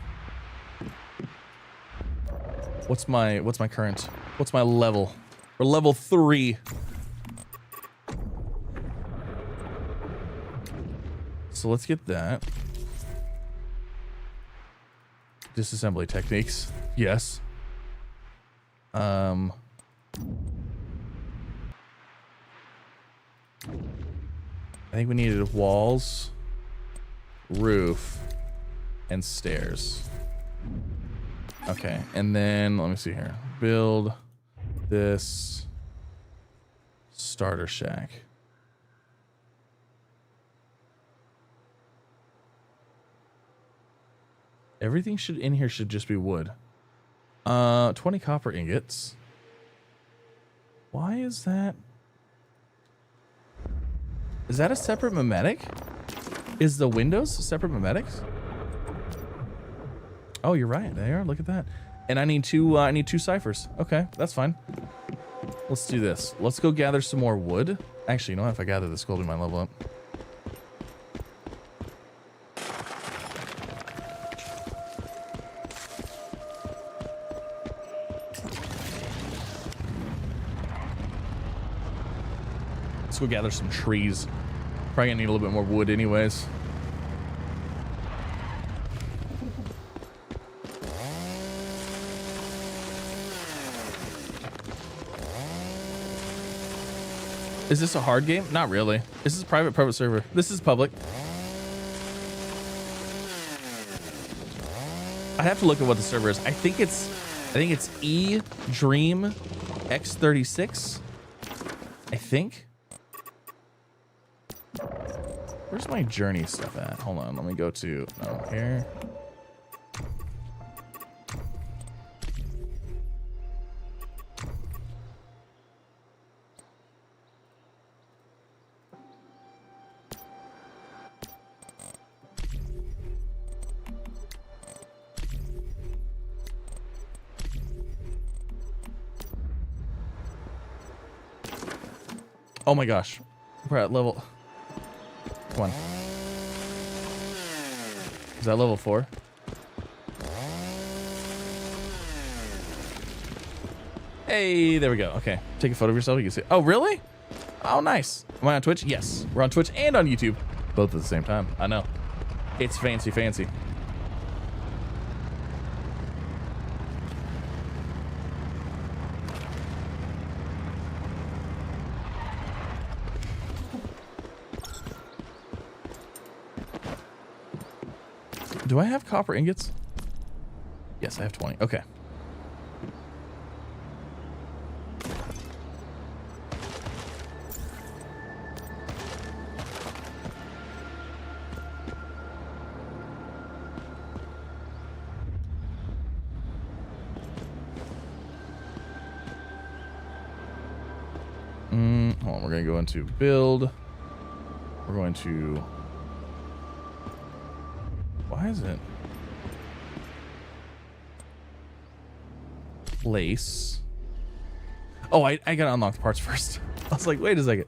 What's my current? What's my level? We're level 3. So let's get that. Disassembly techniques. Yes. I think we needed walls, roof, and stairs. Okay, and then let me see here. Build this starter shack. Everything in here should just be wood. 20 copper ingots. Why is that? Is that a separate mimetic? Is the windows separate mimetics? Oh, you're right. They are. Look at that. And I need two ciphers. Okay, that's fine. Let's do this. Let's go gather some more wood. Actually, you know what? If I gather this gold, we might level up. Let's go gather some trees. Probably gonna need a little bit more wood anyways. Is this a hard game? Not really. This is a private server. This is public. I have to look at what the server is. I think it's E Dream X36. I think. Where's my journey stuff at? Hold on, let me go to here. Oh my gosh. We're at level... Come on. Is that level 4? Hey, there we go. Okay, take a photo of yourself. You can see. Oh, really? Oh, nice. Am I on Twitch? Yes, we're on Twitch and on YouTube, both at the same time. I know. It's fancy, fancy. Do I have copper ingots? Yes, I have 20. Okay. Hold on, we're going to go into build. We're going to... Why is it? Place. Oh, I gotta unlock the parts first. I was like, wait a second.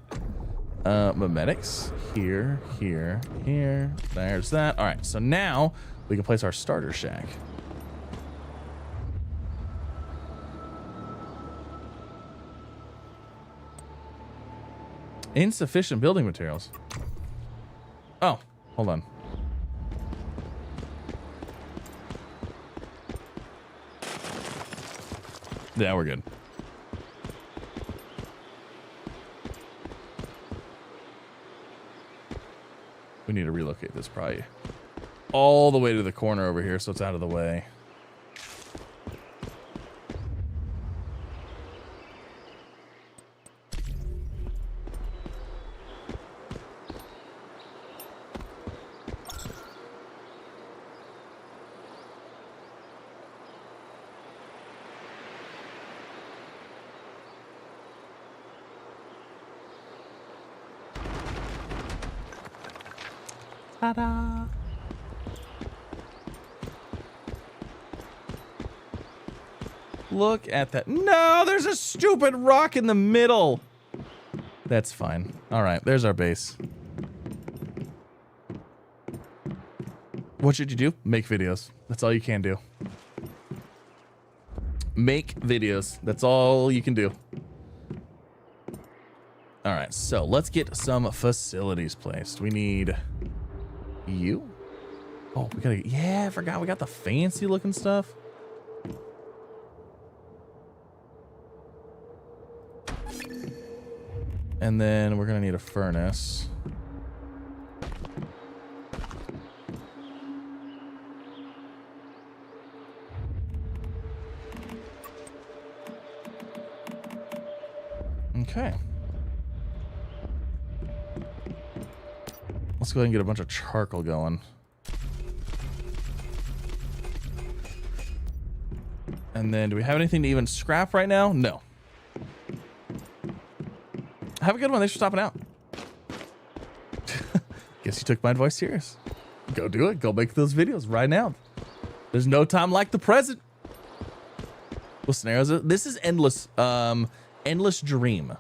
Memetics. Here, here, here. There's that. All right, so now we can place our starter shack. Insufficient building materials. Oh, hold on. Yeah, we're good. We need to relocate this probably all the way to the corner over here so it's out of the way. Ta-da! Look at that. No, there's a stupid rock in the middle. That's fine. All right, there's our base. What should you do? Make videos. That's all you can do. Make videos. That's all you can do. All right, so let's get some facilities placed. We need you. Oh, we gotta, yeah, I forgot we got the fancy looking stuff. And then we're gonna need a furnace. Okay. Let's go ahead and get a bunch of charcoal going. And then do we have anything to even scrap right now? No. Have a good one. Thanks for stopping out. Guess you took my advice serious. Go do it. Go make those videos right now. There's no time like the present. What scenarios? This is endless. Endless dream.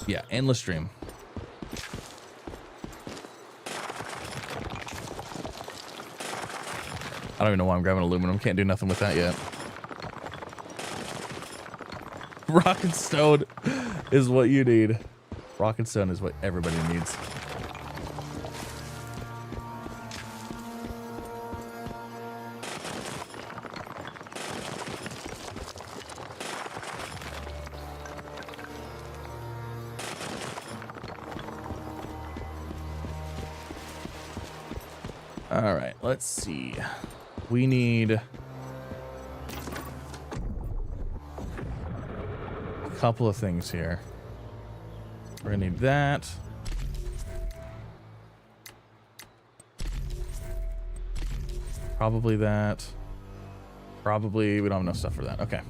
Yeah, endless dream. I don't even know why I'm grabbing aluminum. Can't do nothing with that yet. Rock and stone is what you need. Rock and stone is what everybody needs. All right, let's see. We need a couple of things here. We're gonna need that. Probably that. Probably, we don't have enough stuff for that. Okay.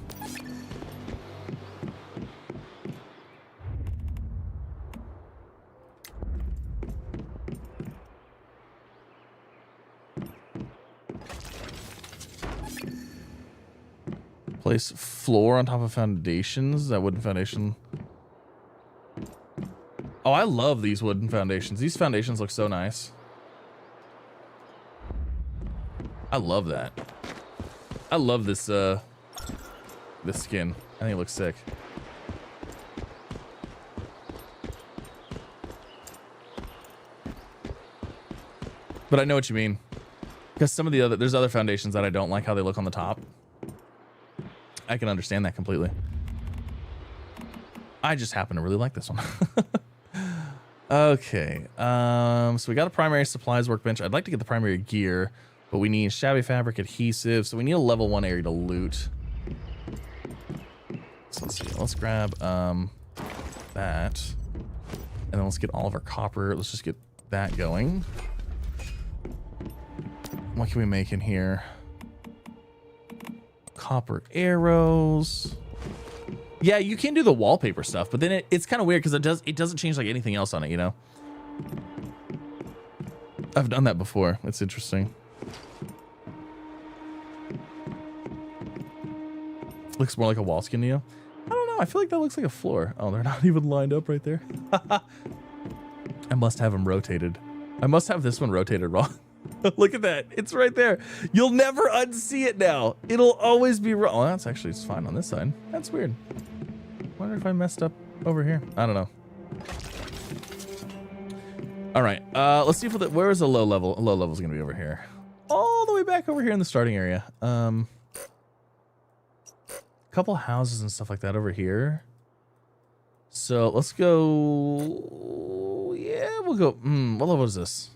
Place floor on top of foundations. That wooden foundation. Oh, I love these wooden foundations. These foundations look so nice. I love that. I love this this skin. I think it looks sick. But I know what you mean. Because some of the other, there's other foundations that I don't like how they look on the top. I can understand that completely. I just happen to really like this one. Okay. So we got a primary supplies workbench. I'd like to get the primary gear, but we need shabby fabric adhesive. So we need a level 1 area to loot. So let's see. Let's grab that. And then let's get all of our copper. Let's just get that going. What can we make in here? Copper arrows. Yeah, you can do the wallpaper stuff, but then it's kind of weird because it doesn't change like anything else on it, you know? I've done that before. It's interesting. Looks more like a wall skin to you. I don't know. I feel like that looks like a floor. Oh, they're not even lined up right there. I must have them rotated. I must have this one rotated wrong. Look at that. It's right there. You'll never unsee it now. It'll always be wrong. Oh, that's actually it's fine on this side. That's weird. Wonder if I messed up over here. I don't know. All right. Let's see if where is the low level? Low level is going to be over here. All the way back over here in the starting area. Couple houses and stuff like that over here. So let's go. Yeah, we'll go. What level is this?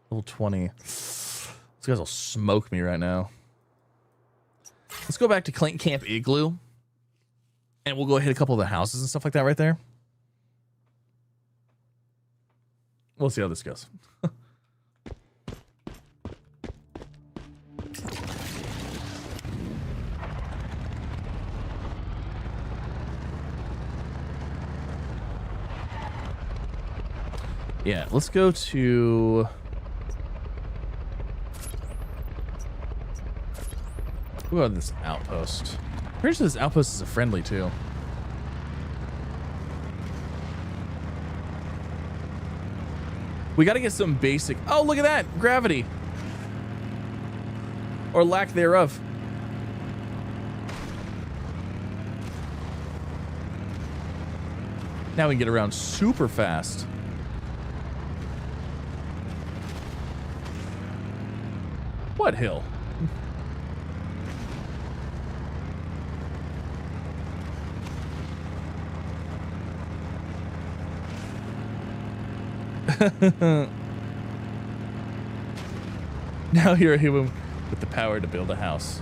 Level 20. These guys will smoke me right now. Let's go back to Clayton Camp Igloo. And we'll go hit a couple of the houses and stuff like that right there. We'll see how this goes. Yeah, let's go to... We'll go to this outpost. Pretty sure this outpost is a friendly too. We got to get some basic... Oh, look at that! Gravity! Or lack thereof. Now we can get around super fast. What hill? Now you're a human with the power to build a house.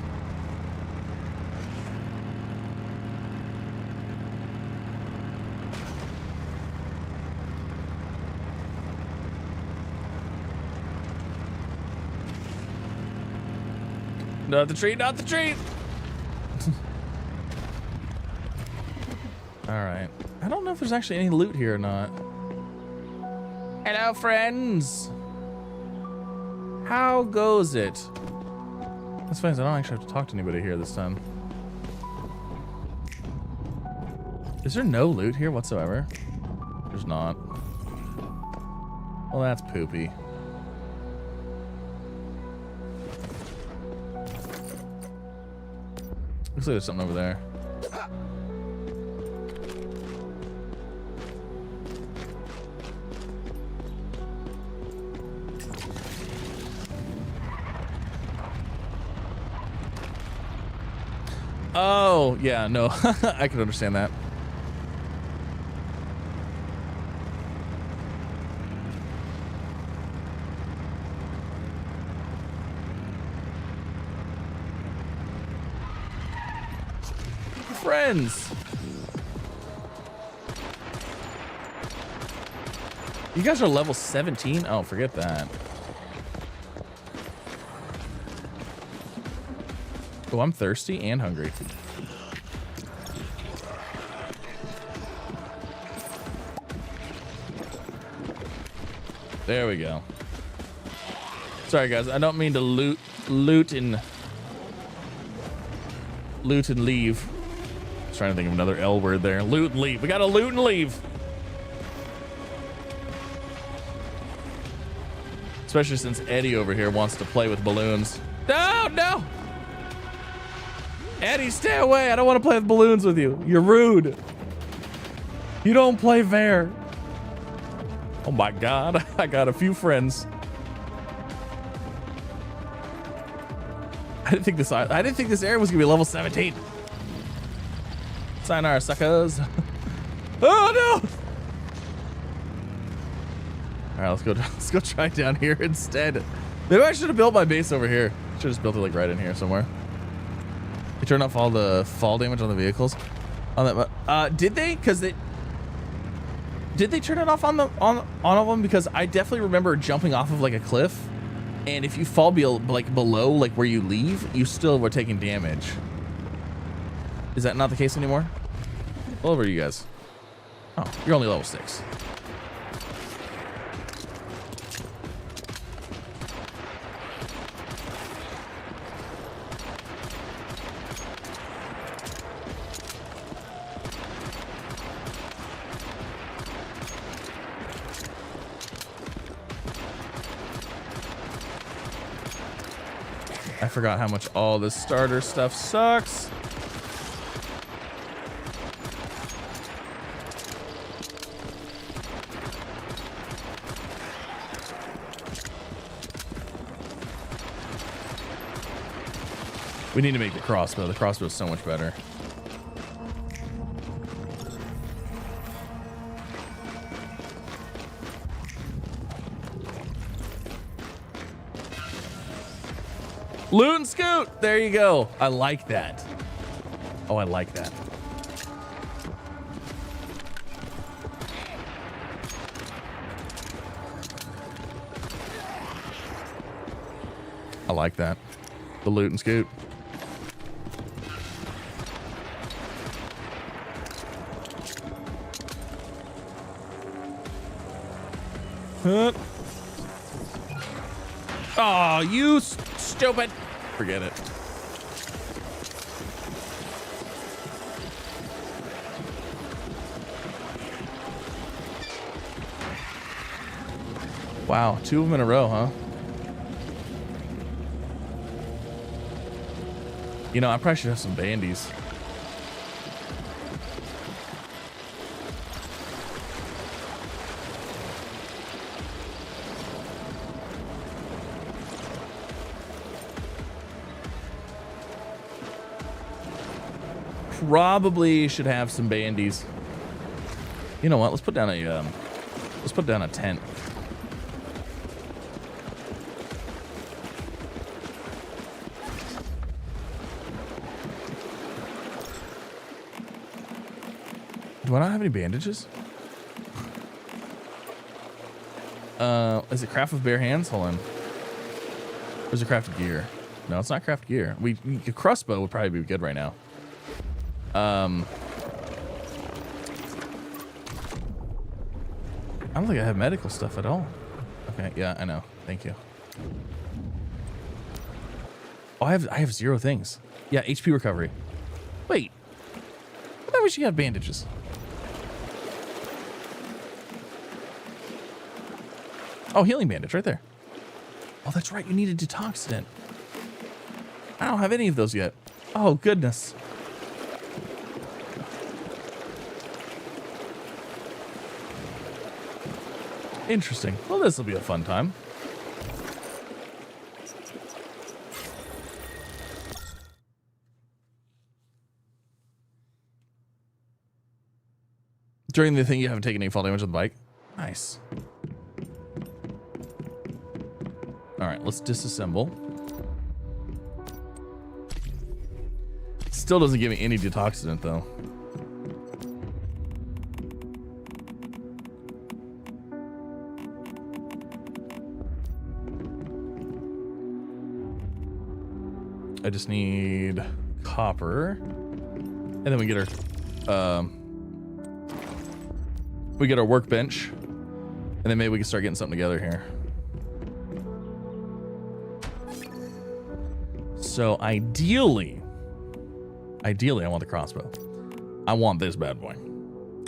Not the tree, not the tree! Alright. I don't know if there's actually any loot here or not. Hello, friends. How goes it? That's funny, I don't actually have to talk to anybody here this time. Is there no loot here whatsoever? There's not. Well, that's poopy. Looks like there's something over there. Oh, yeah, no, I can understand that. Friends. You guys are level 17? Oh, forget that. Oh, I'm thirsty and hungry. There we go. Sorry guys, I don't mean to loot and leave. I was trying to think of another L word there. Loot and leave. We gotta loot and leave. Especially since Eddie over here wants to play with balloons. No, no. Eddie, stay away. I don't want to play with balloons with you. You're rude. You don't play fair. Oh my God, I got a few friends. I didn't think this area was gonna be level 17. Sayonara, suckers. Oh no! All right, let's go try down here instead. Maybe I should have built my base over here. Should have just built it like right in here somewhere. They turned off all the fall damage on the vehicles. On that, did they? Did they turn it off on all of them? Because I definitely remember jumping off of like a cliff, and if you fall below like where you leave, you still were taking damage. Is that not the case anymore? Well, over you guys. Oh, you're only level 6. I forgot how much all this starter stuff sucks. We need to make the crossbow. The crossbow is so much better. Loot and scoot. There you go. I like that. Oh, I like that. I like that. The loot and scoot. Oh, you stupid. Forget it. Wow, 2 of them in a row, huh? You know, I probably should have some bandies. Probably should have some bandies. You know what? Let's put down a tent. Do I not have any bandages? Is it craft with bare hands? Hold on. Or is it crafted gear? No, it's not crafted gear. A crossbow would probably be good right now. I don't think I have medical stuff at all. Okay, yeah, I know. Thank you. Oh, I have 0 things. Yeah, HP recovery. Wait. I thought we should have bandages. Oh, healing bandage right there. Oh, that's right. You need a detoxidant. I don't have any of those yet. Oh, goodness. Interesting. Well, this will be a fun time. During the thing, you haven't taken any fall damage on the bike. Nice. All right, let's disassemble. Still doesn't give me any detoxidant, though. I just need copper, and then we get our workbench, and then maybe we can start getting something together here. So ideally, I want the crossbow. I want this bad boy.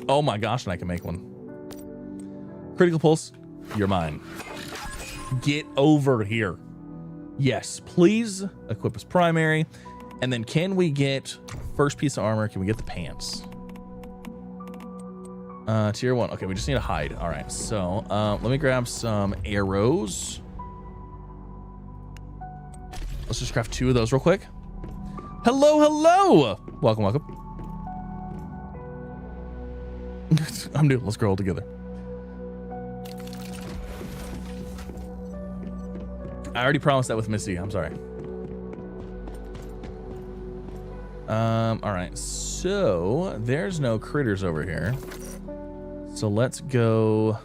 Oh my gosh, and I can make one. Critical pulse, you're mine. Get over here. Yes, please equip as primary. And then can we get first piece of armor? Can we get the pants? Tier 1. Okay, we just need a hide. All right, so let me grab some arrows. Let's just craft 2 of those real quick. Hello, hello. Welcome, welcome. I'm new. Let's grow all together. I already promised that with Missy. I'm sorry. All right. So there's no critters over here. So let's go.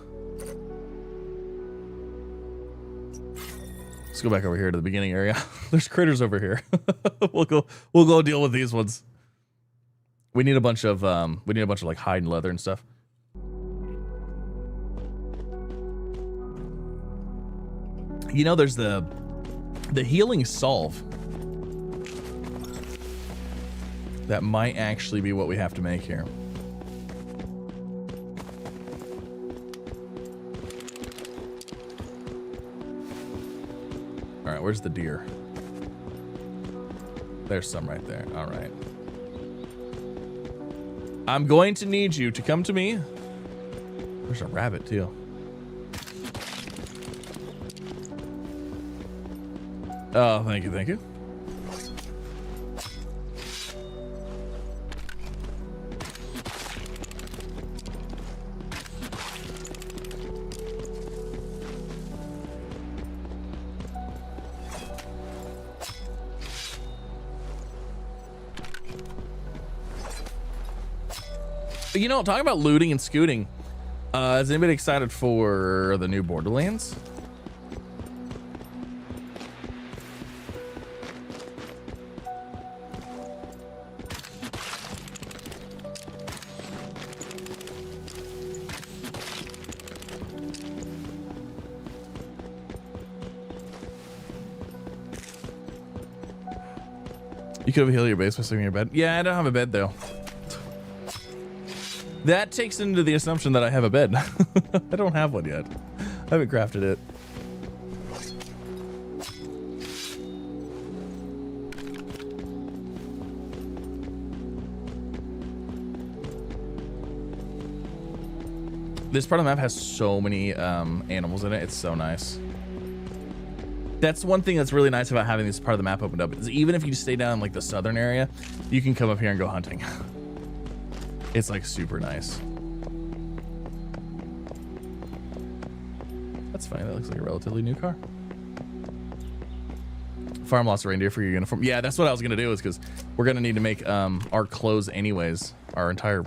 Let's go back over here to the beginning area. There's critters over here. We'll go deal with these ones. We need a bunch of like hide and leather and stuff. You know, there's the healing salve. That might actually be what we have to make here. All right, where's the deer? There's some right there. All right. I'm going to need you to come to me. There's a rabbit too. Oh, thank you, thank you. You know, talking about looting and scooting, is anybody excited for the new Borderlands? You could have healed your base by sleeping in your bed. Yeah, I don't have a bed though. That takes into the assumption that I have a bed. I don't have one yet. I haven't crafted it. This part of the map has so many animals in it. It's so nice. That's one thing that's really nice about having this part of the map opened up, is even if you stay down in like the southern area, you can come up here and go hunting. It's like super nice. That's fine. That looks like a relatively new car. Farm lots of reindeer for your uniform. Yeah, that's what I was gonna do, is because we're gonna need to make our clothes anyways. Our entire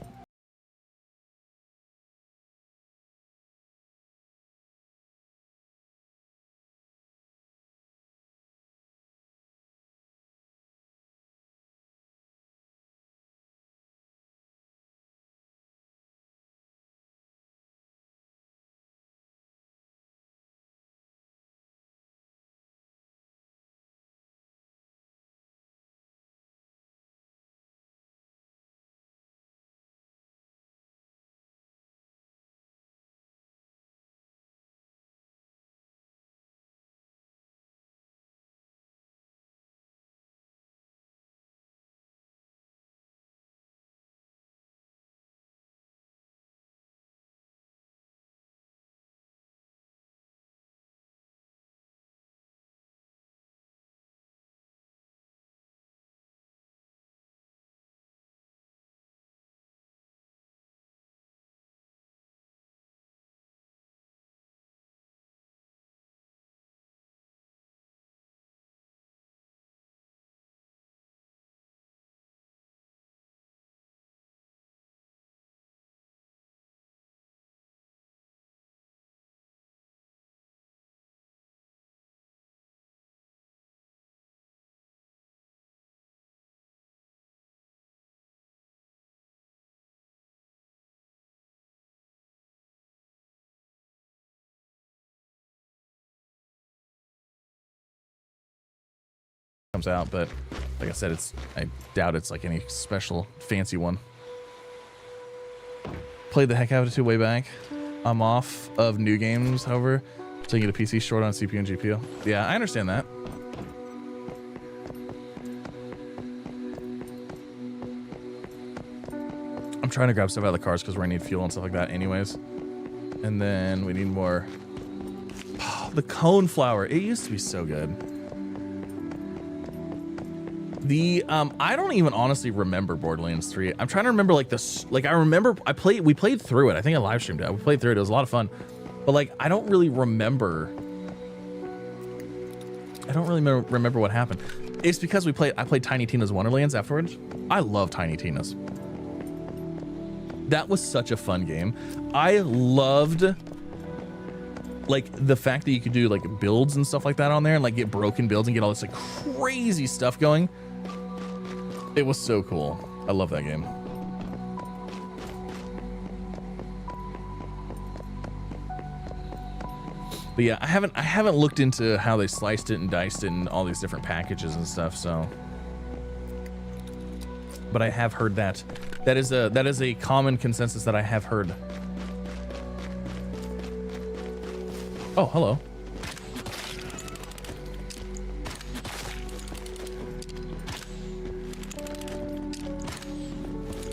comes out, but like I said, I doubt it's like any special fancy one. Played the heck out of it too way back. I'm off of new games, however, so you get a PC short on CPU and GPU. Yeah, I understand that. I'm trying to grab stuff out of the cars because we're gonna need fuel and stuff like that anyways. And then we need more. Oh, the cone flower. It used to be so good. The I don't even honestly remember Borderlands 3. I'm trying to remember like this. Like I remember we played through it. I think I live streamed it. We played through it. It was a lot of fun. But like I don't really remember. I don't really remember what happened. It's because I played Tiny Tina's Wonderlands afterwards. I love Tiny Tina's. That was such a fun game. I loved like the fact that you could do like builds and stuff like that on there and like get broken builds and get all this like crazy stuff going. It was so cool. I love that game. But yeah, I haven't looked into how they sliced it and diced it and all these different packages and stuff, so. But I have heard that. That is a common consensus that I have heard. Oh, hello.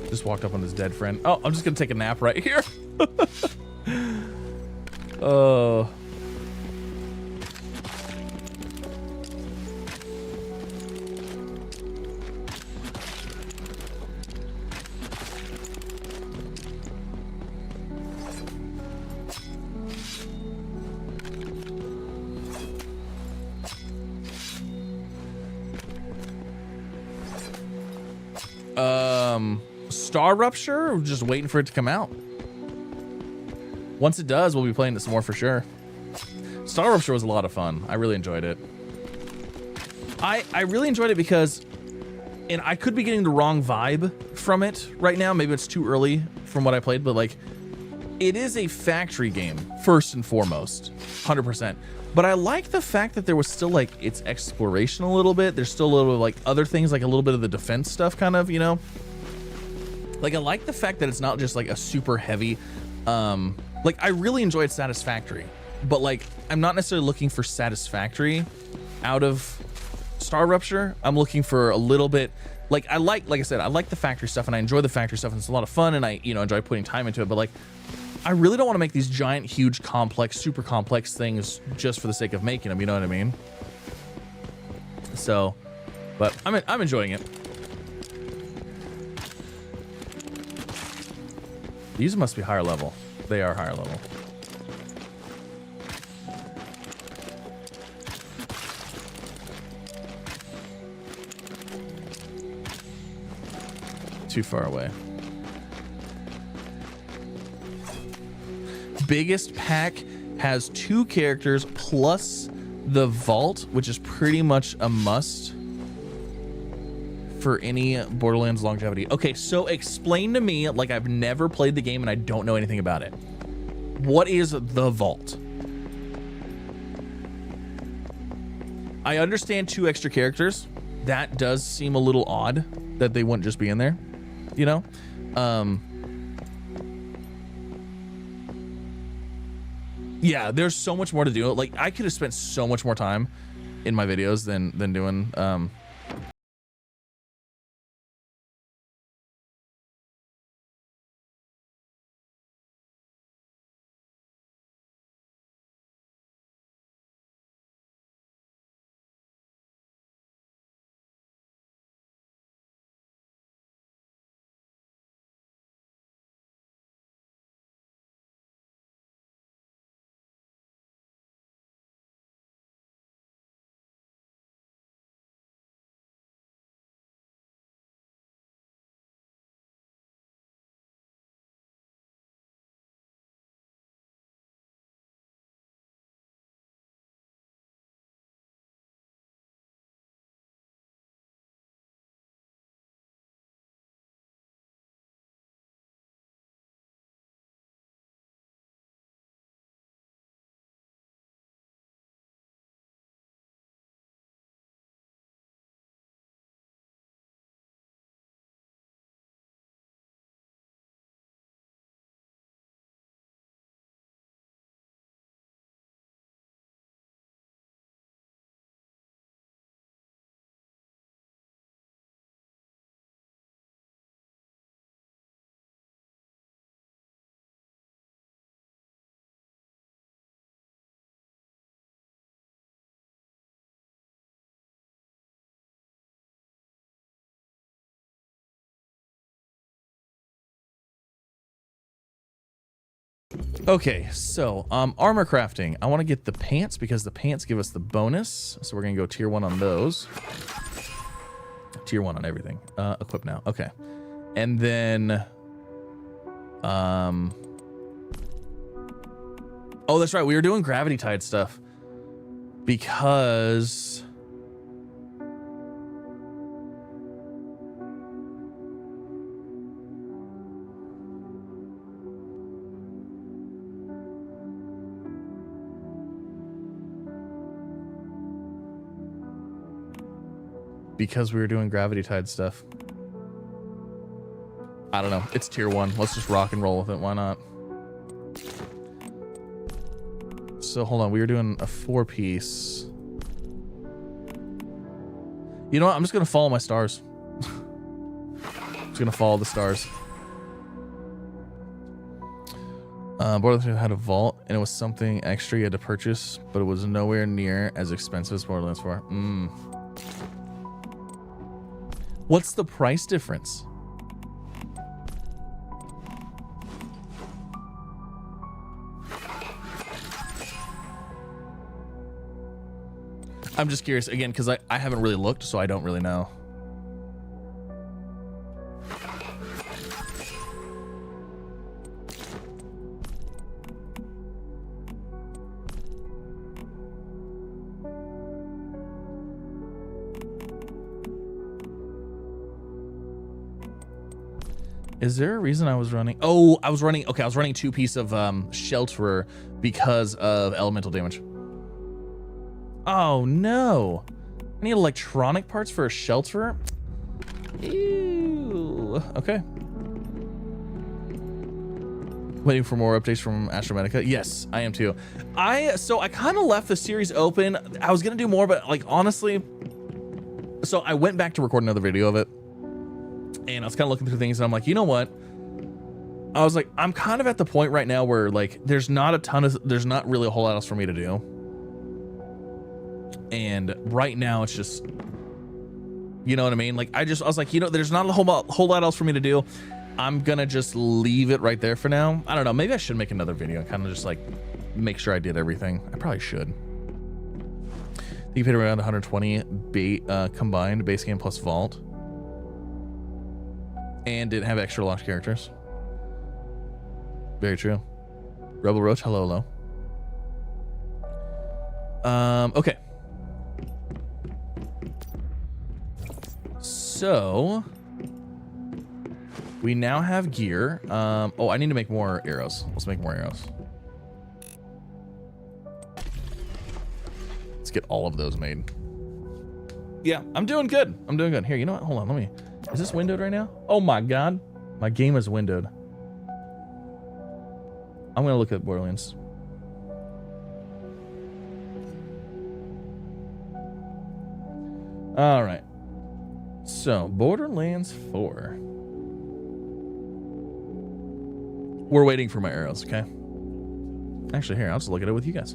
Just walked up on his dead friend. Oh, I'm just gonna take a nap right here. Oh. Star Rupture, we're just waiting for it to come out. Once it does, we'll be playing it some more for sure. Star Rupture was a lot of fun. I really enjoyed it. I really enjoyed it because, and I could be getting the wrong vibe from it right now. Maybe it's too early from what I played, but like, it is a factory game first and foremost, 100%. But I like the fact that there was still like its exploration a little bit. There's still a little like other things, like a little bit of the defense stuff, kind of, you know. Like I like the fact that it's not just like a super heavy. Like I really enjoyed Satisfactory, but like I'm not necessarily looking for Satisfactory out of Star Rupture. I'm looking for a little bit. Like I said, I like the factory stuff and I enjoy the factory stuff and it's a lot of fun and I enjoy putting time into it. But like, I really don't want to make these giant, huge, complex, super complex things just for the sake of making them. You know what I mean? So, but I'm enjoying it. These must be higher level. They are higher level. Too far away. Biggest pack has 2 characters plus the vault, which is pretty much a must for any Borderlands longevity. Okay, so explain to me, like I've never played the game and I don't know anything about it. What is the vault? I understand 2 extra characters. That does seem a little odd that they wouldn't just be in there, you know? Yeah, there's so much more to do. Like I could have spent so much more time in my videos than doing Okay, so armor crafting. I want to get the pants because the pants give us the bonus. So we're gonna go tier 1 on those. Tier 1 on everything. Equip now. Okay, and then oh, that's right. We were doing gravity tide stuff because we were doing gravity tide stuff. I don't know. It's tier 1. Let's just rock and roll with it. Why not? So hold on. We were doing a 4-piece. You know what? I'm just going to follow my stars. Just going to follow the stars. Borderlands had a vault, and it was something extra you had to purchase, but it was nowhere near as expensive as Borderlands 4. What's the price difference? I'm just curious again because I haven't really looked, so I don't really know. Is there a reason I was running? Oh, I was running. Okay, I was running 2-piece of shelterer because of elemental damage. Oh no! I need electronic parts for a shelterer. Ew. Okay. Waiting for more updates from Astromedica. Yes, I am too. So I kind of left the series open. I was gonna do more, but like honestly, so I went back to record another video of it. And I was kind of looking through things and I'm like, you know what? I was like, I'm kind of at the point right now where like, there's not really a whole lot else for me to do. And right now it's just, you know what I mean? Like, I was like, you know, there's not a whole lot else for me to do. I'm gonna just leave it right there for now. I don't know. Maybe I should make another video, kind of just like make sure I did everything. I probably should. You paid around 120 combined base game plus vault. And didn't have extra launch characters. Very true. Rebel Roach, hello. Okay. So we now have gear. Oh, I need to make more arrows. Let's make more arrows. Let's get all of those made. Yeah, I'm doing good. Here, you know what? Hold on, let me. Is this windowed right now? Oh my god. My game is windowed. I'm gonna look at Borderlands. Alright. So, Borderlands 4. We're waiting for my arrows, okay? Actually, here, I'll just look at it with you guys.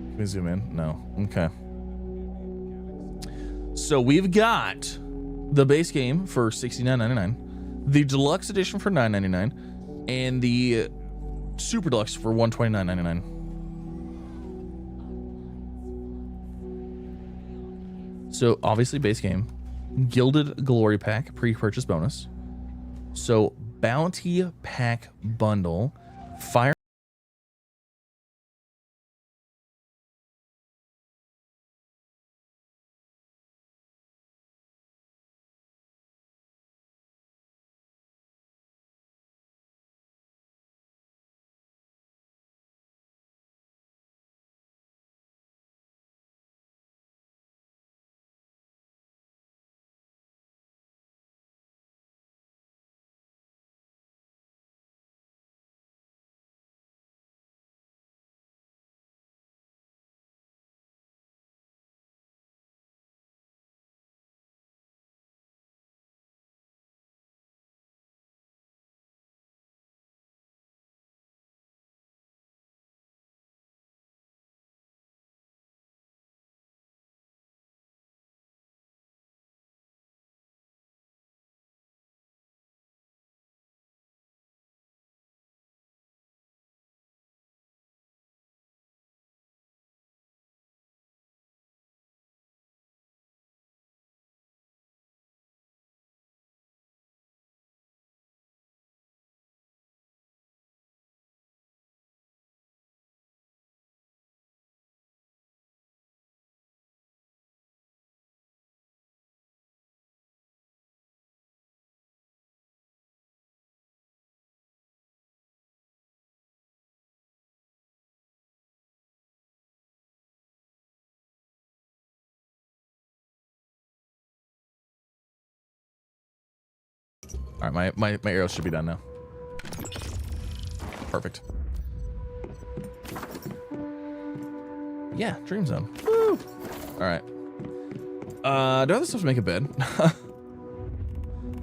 Can we zoom in? No. Okay. So we've got the base game for $69.99, the deluxe edition for $9.99, and the super deluxe for $129.99. So obviously base game, gilded glory pack, pre-purchase bonus. So bounty pack bundle, fire All right, my arrows should be done now. Perfect. Yeah, Dream Zone. Woo! All right. Do I have stuff to make a bed?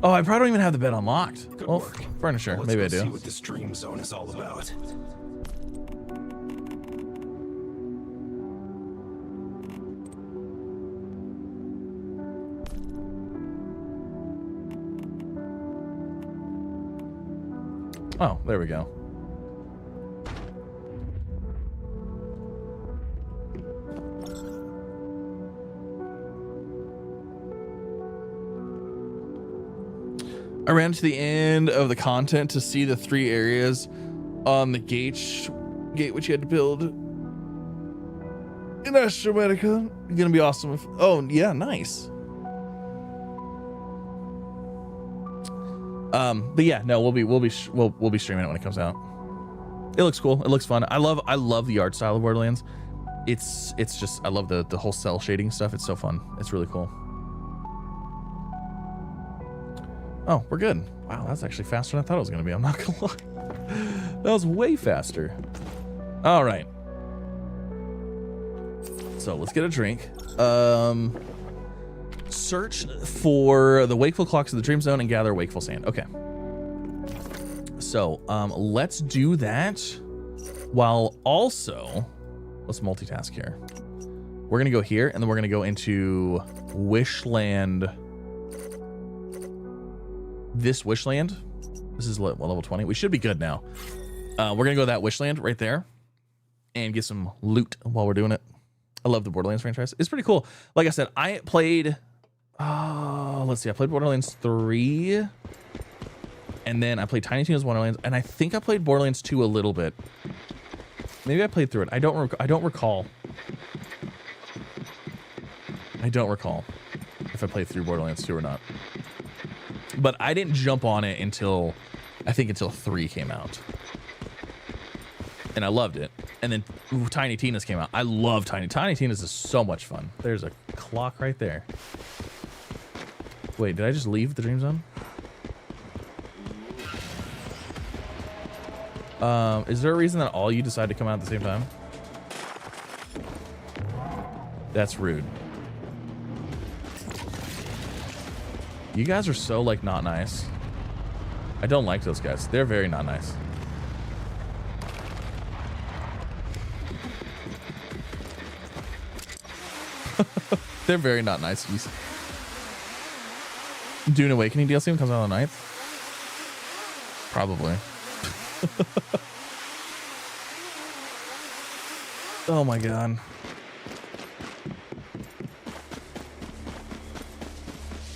Oh, I probably don't even have the bed unlocked. Good Well, work. furniture. Let's Maybe go I see do. what this Dream Zone is all about. Oh, there we go. I ran to the end of the content to see the 3 areas on the gate which you had to build in Astromedica. It's gonna be awesome. Oh yeah, nice. But yeah, no, we'll be streaming it when it comes out. It looks cool. It looks fun. I love the art style of Borderlands. It's just, I love the whole cell shading stuff. It's so fun. It's really cool. Oh, we're good. Wow, that's actually faster than I thought it was gonna be. I'm not gonna lie. That was way faster. All right. So let's get a drink. Search for the wakeful clocks of the Dream Zone and gather wakeful sand. Okay. So let's do that while also, let's multitask here. We're gonna go here and then we're gonna go into Wishland. This Wishland. This is level 20. We should be good now. We're gonna go to that Wishland right there and get some loot while we're doing it. I love the Borderlands franchise. It's pretty cool. Like I said, I played, let's see, I played Borderlands 3 and then I played Tiny Tina's Wonderlands and I think I played Borderlands 2 a little bit. Maybe I played through it. I don't recall. I don't recall if I played through Borderlands 2 or not. But I didn't jump on it until, I think until 3 came out. And I loved it. And then Tiny Tina's came out. I love Tiny Tina's is so much fun. There's a clock right there. Wait, did I just leave the Dream Zone? Is there a reason that all you decide to come out at the same time? That's rude. You guys are so, like, not nice. I don't like those guys. They're very not nice. They're very not nice. Dune Awakening DLC comes out on the 9th? Probably. Oh my god.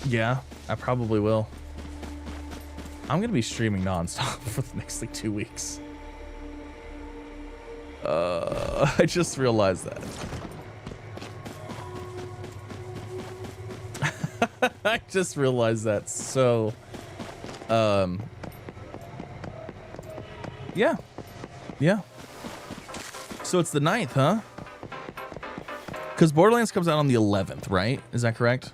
Yeah, I probably will. I'm gonna be streaming nonstop for the next like 2 weeks. I just realized that. I just realized that. So, yeah. So it's the 9th, huh? Because Borderlands comes out on the 11th, right? Is that correct?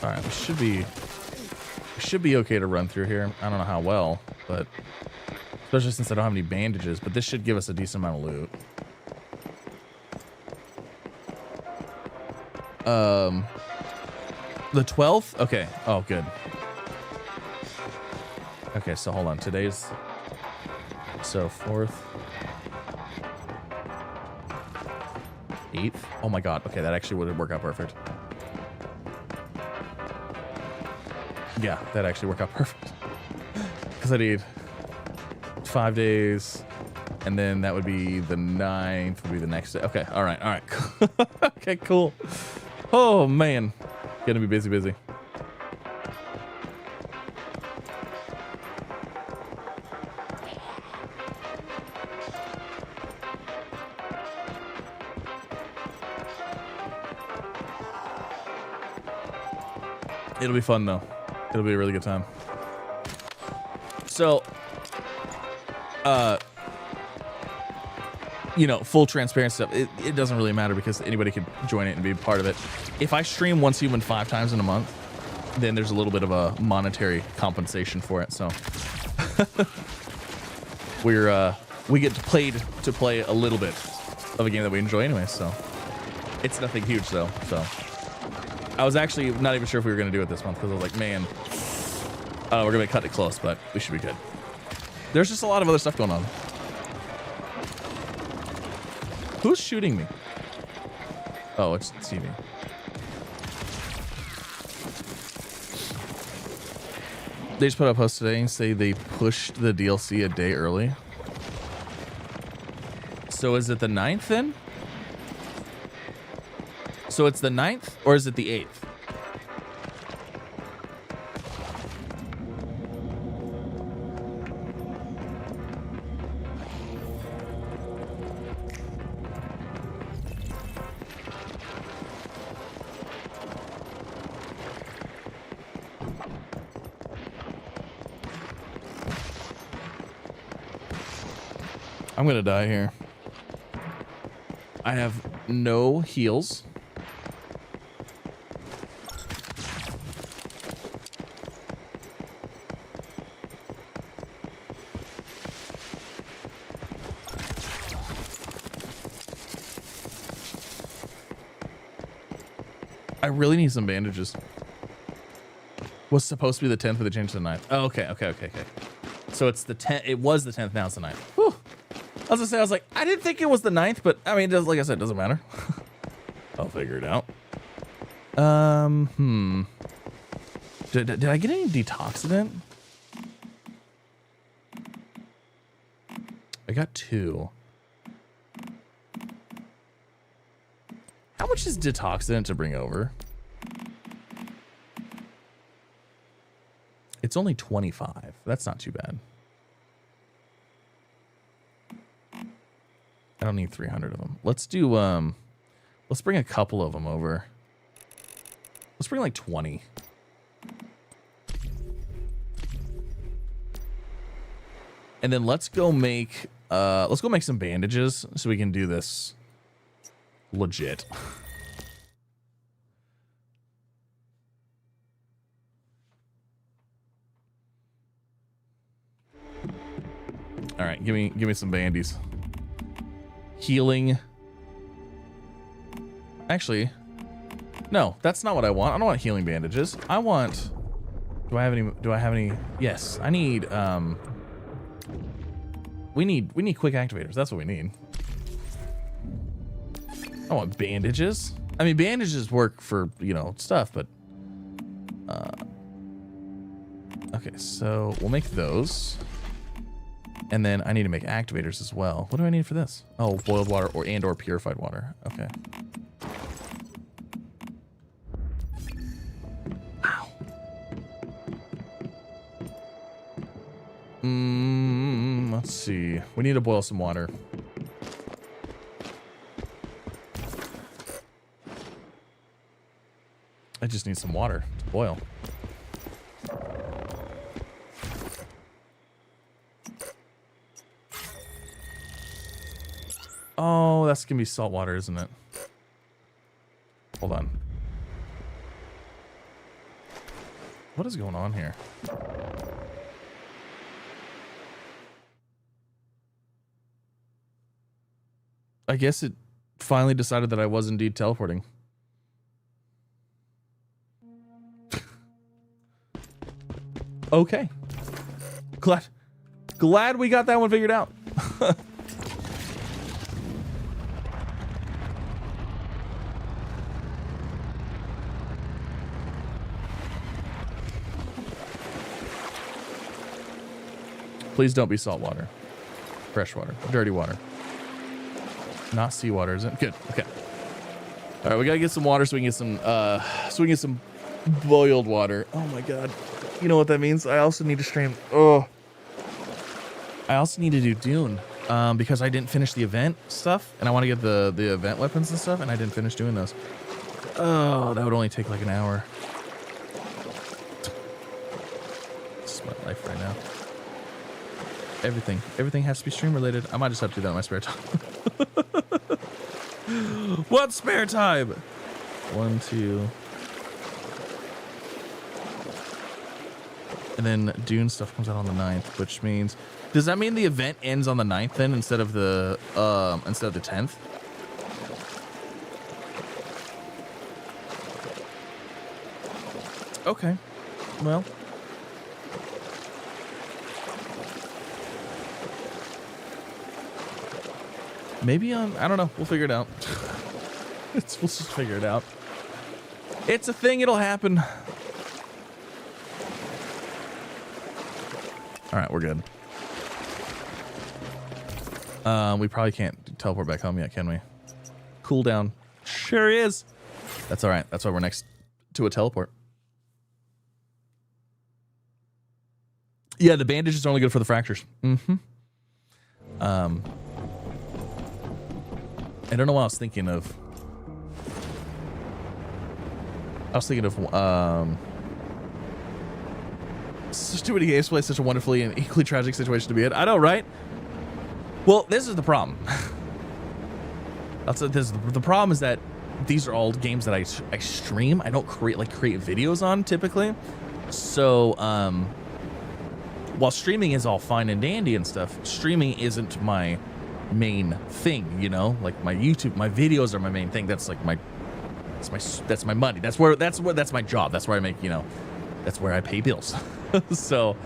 All right, we should be okay to run through here. I don't know how well, but especially since I don't have any bandages, but this should give us a decent amount of loot. The 12th? Okay. Oh, good. Okay, so hold on. Today's so 4th, 8th. Oh my god. Okay, that actually would work out perfect. Yeah, that actually worked out perfect. Because I need 5 days, and then that would be the 9th, would be the next day. Okay, all right. Okay, cool. Oh, man. Gonna be busy. It'll be fun, though. It'll be a really good time. So, you know, full transparent stuff, it doesn't really matter because anybody could join it and be part of it. If I stream Once Human 5 times in a month, then there's a little bit of a monetary compensation for it. So we get to play a little bit of a game that we enjoy anyway. So it's nothing huge though. So I was actually not even sure if we were going to do it this month because I was like, man, we're going to cut it close, but we should be good. There's just a lot of other stuff going on. Who's shooting me? Oh, it's TV. They just put up a post today and say they pushed the DLC a day early. So is it the 9th then? So it's the 9th or is it the 8th? I'm gonna die here. I have no heals. I really need some bandages. Was supposed to be the 10th, but they changed to the 9th. Oh, okay. So it's the 10th. It was the 10th. Now it's the 9th. Whew. I was gonna say, I was like, I didn't think it was the 9th, but I mean, like I said, it doesn't matter. I'll figure it out. Did I get any detoxidant? I got 2. How much is detoxidant to bring over? It's only 25. That's not too bad. I don't need 300 of them. Let's do, let's bring a couple of them over. Let's bring like 20. And then let's go make some bandages so we can do this legit. All right, give me some bandies. Healing. Actually, no, that's not what I want. I don't want healing bandages. I want, do I have any? Yes, I need, we need quick activators. That's what we need. I want bandages. I mean, bandages work for, you know, stuff, but, okay, so we'll make those. And then I need to make activators as well. What do I need for this? Oh, boiled water or purified water. Okay. Wow. Let's see. We need to boil some water. I just need some water to boil. Oh, that's gonna be salt water, isn't it? Hold on. What is going on here? I guess it finally decided that I was indeed teleporting. Okay. Glad we got that one figured out. Please don't be salt water. Fresh water. Dirty water. Not seawater, is it? Good. Okay. All right, we gotta get some water so we can get some boiled water. Oh my god. You know what that means? I also need to stream. Oh. I also need to do Dune. Because I didn't finish the event stuff, and I want to get the event weapons and stuff, and I didn't finish doing those. Oh, that would only take like an hour. This is my life right now. Everything has to be stream related. I might just have to do that in my spare time. What spare time? 1, 2. And then Dune stuff comes out on the 9th, which means, does that mean the event ends on the 9th then instead of the 10th? Okay. Well. Maybe I don't know. We'll figure it out. We'll just figure it out. It's a thing. It'll happen. All right, we're good. We probably can't teleport back home yet, can we? Cooldown. Sure is. That's all right. That's why we're next to a teleport. Yeah, the bandages are only good for the fractures. Mm-hmm. I don't know what I was thinking of. Such too many games play, such a wonderfully and equally tragic situation to be in. I know, right? Well, this is the problem. The problem is that these are all games that I stream. I don't create videos on typically. So, while streaming is all fine and dandy and stuff, streaming isn't my main thing, you know? Like my YouTube, my videos are my main thing. That's like that's my money. That's my job. That's where I make, you know, that's where I pay bills. So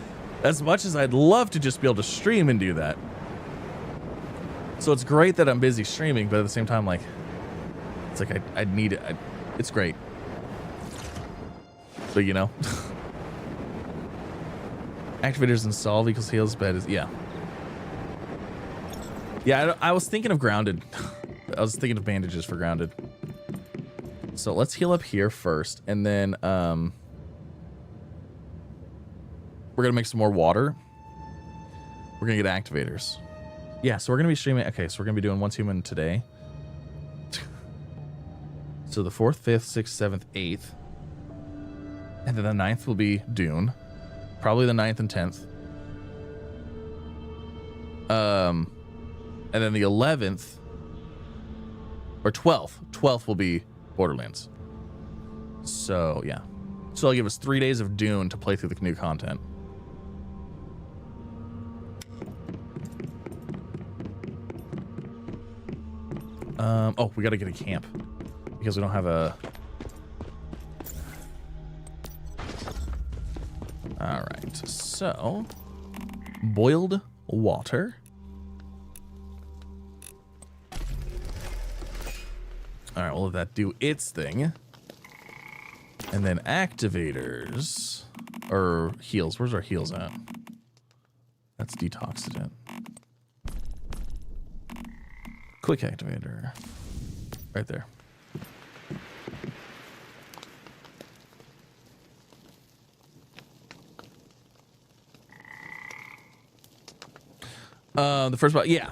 as much as I'd love to just be able to stream and do that. So it's great that I'm busy streaming, but at the same time, like, it's like I need it. It's great. But you know, activators installed equals heals bed is, yeah. Yeah, I was thinking of grounded. I was thinking of bandages for grounded. So let's heal up here first, and then we're gonna make some more water. We're gonna get activators. Yeah, so we're gonna be streaming. Okay, so we're gonna be doing Once Human today. So the 4th, 5th, 6th, 7th, 8th, and then the 9th will be Dune. Probably the 9th and 10th. And then the 11th or 12th will be Borderlands. So yeah, so it'll give us 3 days of Dune to play through the new content. Oh, we got to get a camp because we don't have a. All right, so boiled water. All right, we'll let that do its thing. And then activators or heals. Where's our heals at? That's detoxidant. Quick activator. Right there. The first part, yeah.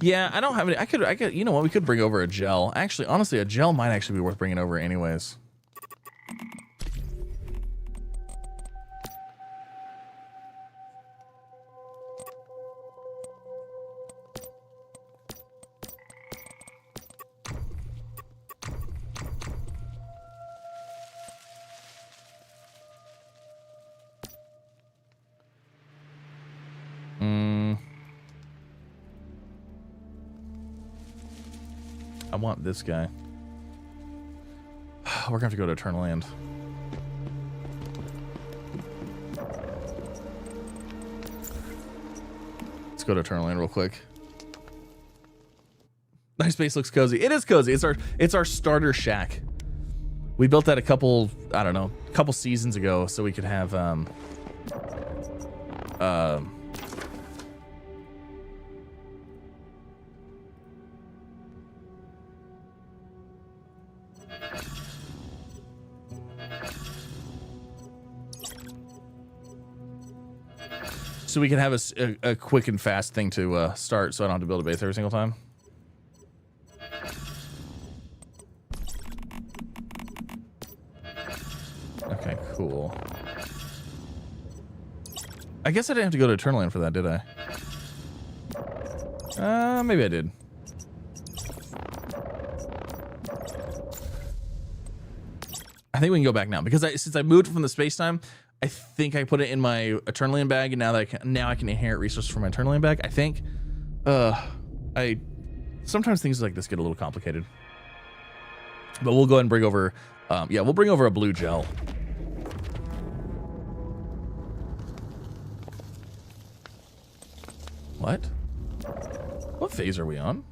Yeah, I don't have any. I could, you know what? We could bring over a gel. Actually, honestly, a gel might actually be worth bringing over anyways. I want this guy. We're gonna have to go to Eternal Land. Let's go to Eternal Land real quick. Nice base, looks cozy. It is cozy. It's our starter shack. We built that a couple seasons ago so we could have so we can have a quick and fast thing to start, so I don't have to build a base every single time. Okay, cool. I guess I didn't have to go to Eternalland for that, did I? Maybe I did. I think we can go back now because since I moved from the space-time, I think I put it in my Eternalland bag, and now I can inherit resources from my Eternalland bag. I think. Sometimes things like this get a little complicated. But we'll go ahead and bring over. Yeah, we'll bring over a blue gel. What? What phase are we on?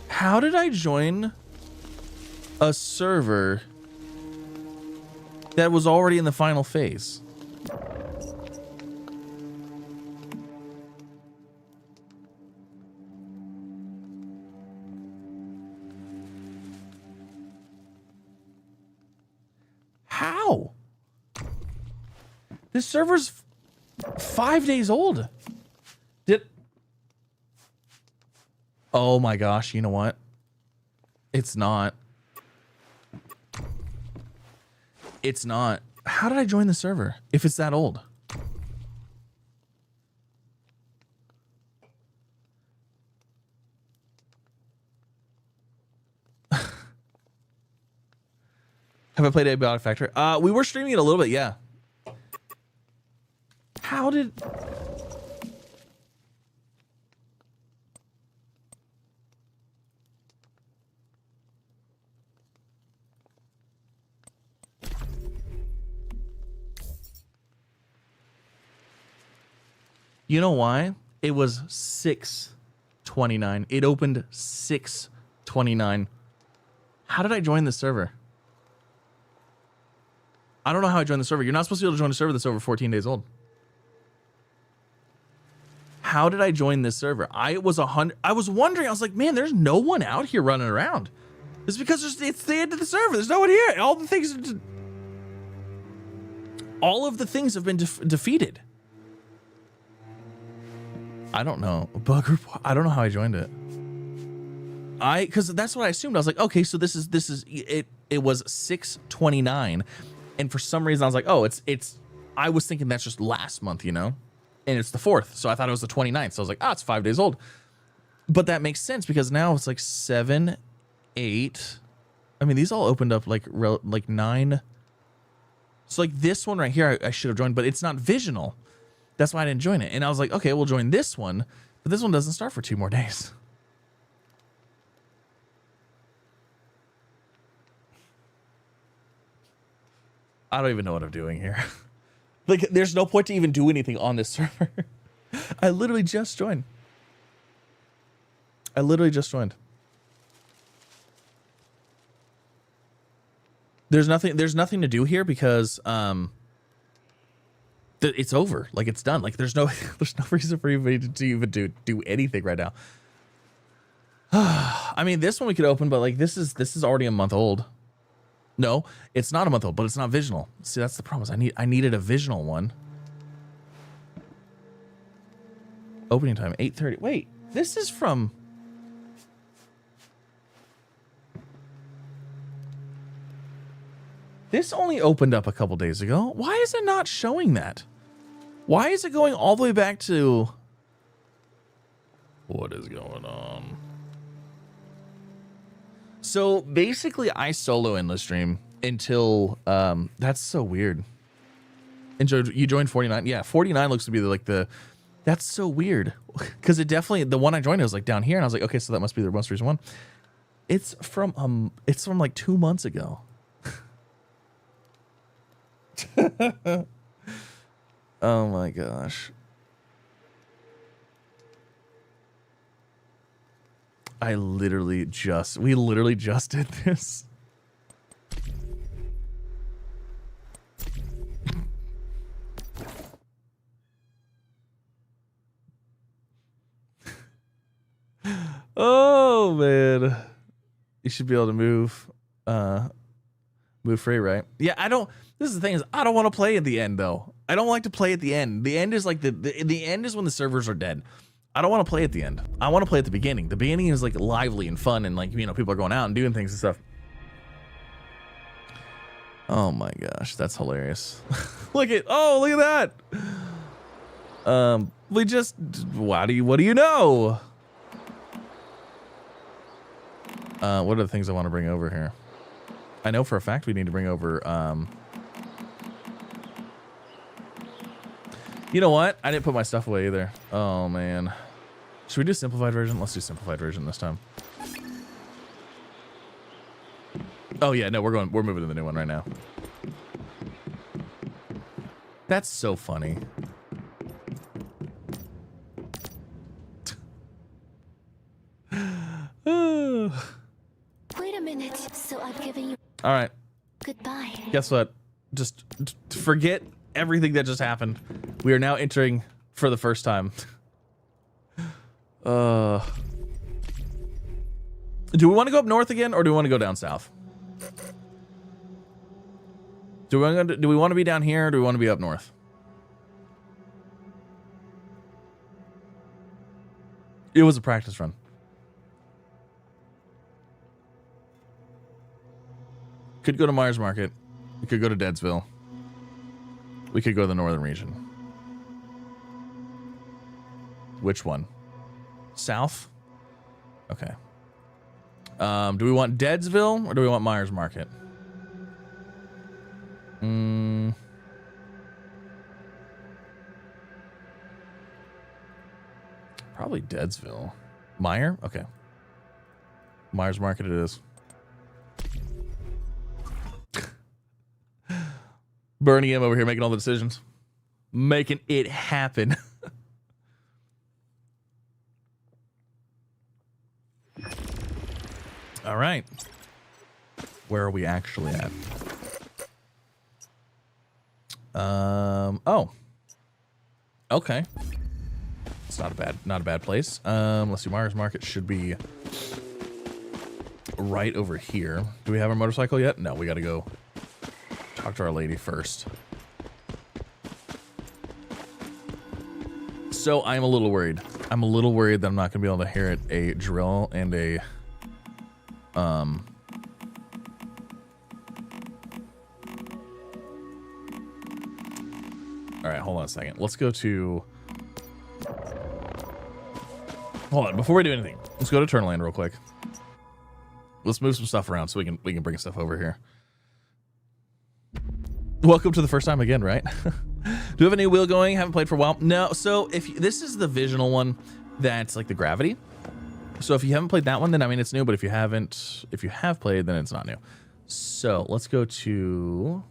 How did I join a server that was already in the final phase? How? This server's 5 days old. Oh my gosh, you know what? It's not. It's not. How did I join the server if it's that old? Have I played Abiotic Factory? We were streaming it a little bit, yeah. How did... You know why? It was 6:29. It opened 6:29. How did I join the server? I don't know how I joined the server. You're not supposed to be able to join a server that's over 14 days old. How did I join this server? I was wondering. I was like, man, there's no one out here running around. It's because it's the end of the server. There's no one here. All of the things have been defeated. I don't know. Bug report. I don't know how I joined it. Because that's what I assumed. I was like, okay, so this is it. It was 6:29, and for some reason I was like, oh, it's. I was thinking that's just last month, you know, and it's the 4th, so I thought it was the 29th. So I was like, it's 5 days old. But that makes sense because now it's like 7, 8. I mean, these all opened up like 9. So like this one right here, I should have joined, but it's not Visional. That's why I didn't join it. And I was like, okay, we'll join this one. But this one doesn't start for 2 more days. I don't even know what I'm doing here. Like, there's no point to even do anything on this server. I literally just joined. There's nothing to do here because it's over. Like, it's done. Like, there's no reason for anybody to even do anything right now. I mean, this one we could open, but like this is already a month old. No, it's not a month old, but it's not Visional. See, that's the problem. I needed a Visional one. Opening time 8:30. Wait, this is from. This only opened up a couple days ago. Why is it not showing that? Why is it going all the way back to... What is going on? So basically I solo endless stream until... that's so weird. You joined 49? Yeah, 49 looks to be like the... That's so weird. Because it definitely... The one I joined was like down here, and I was like, okay, so that must be the most recent one. It's from like 2 months ago. Oh my gosh. We literally just did this. Oh man, you should be able to move free, right? Yeah, I don't. This is the thing, is I don't want to play at the end though. I don't like to play at the end. The end is like the end is when the servers are dead. I don't want to play at the end. I want to play at the beginning. The beginning is like lively and fun, and like, you know, people are going out and doing things and stuff. Oh my gosh, that's hilarious. Look at that. We just, what do you know? What are the things I want to bring over here? I know for a fact we need to bring over, you know what? I didn't put my stuff away either. Oh man. Should we do simplified version? Let's do simplified version this time. Oh yeah, no, we're moving to the new one right now. That's so funny. Wait a minute. So I've given you. All right. Goodbye. Guess what? Just forget everything that just happened. We are now entering for the first time. Do we want to go up north again, or do we want to go down south? Do we want to be down here, or do we want to be up north? It was a practice run. Could go to Myers Market. We could go to Deadsville. We could go to the northern region. Which one? South? Okay. Do we want Deadsville or do we want Myers Market? Probably Deadsville. Meyer? Okay. Myers Market it is. Bernie M over here making all the decisions. Making it happen. All right. Where are we actually at? Oh. Okay. It's not a bad place. Let's see. Myers Market should be right over here. Do we have our motorcycle yet? No, we got to go talk to our lady first. So I'm a little worried. I'm a little worried that I'm not going to be able to inherit a drill and a all right, hold on a second. Let's go to, hold on, before we do anything, let's go to Eternal real quick. Let's move some stuff around so we can bring stuff over here. Welcome to the first time again, right? Do we have a new wheel going? Haven't played for a while. No, so if this is the Visional one, that's like the gravity. So if you haven't played that one, then I mean it's new, but if you have played, then it's not new. So let's go to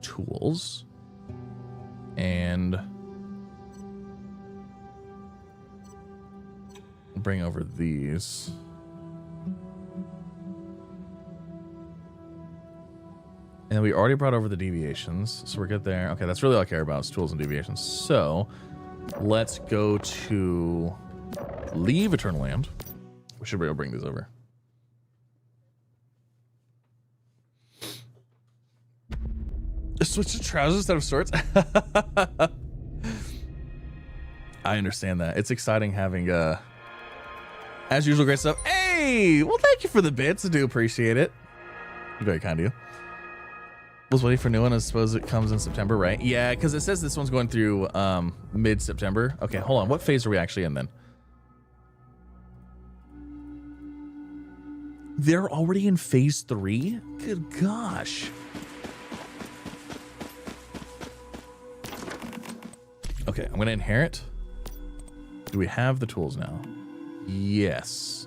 tools and bring over these. And we already brought over the deviations, so we're good there. Okay, that's really all I care about is tools and deviations. So let's go to leave Eternal Land. We should be able to bring these over. Switch to trousers instead of shorts. I understand that. It's exciting having, as usual, great stuff. Hey, well, thank you for the bits. I do appreciate it. Very kind of you. Was waiting for a new one. I suppose it comes in September, right? Yeah, because it says this one's going through mid-September. Okay, hold on. What phase are we actually in then? They're already in phase 3? Good gosh. Okay, I'm going to inherit. Do we have the tools now? Yes.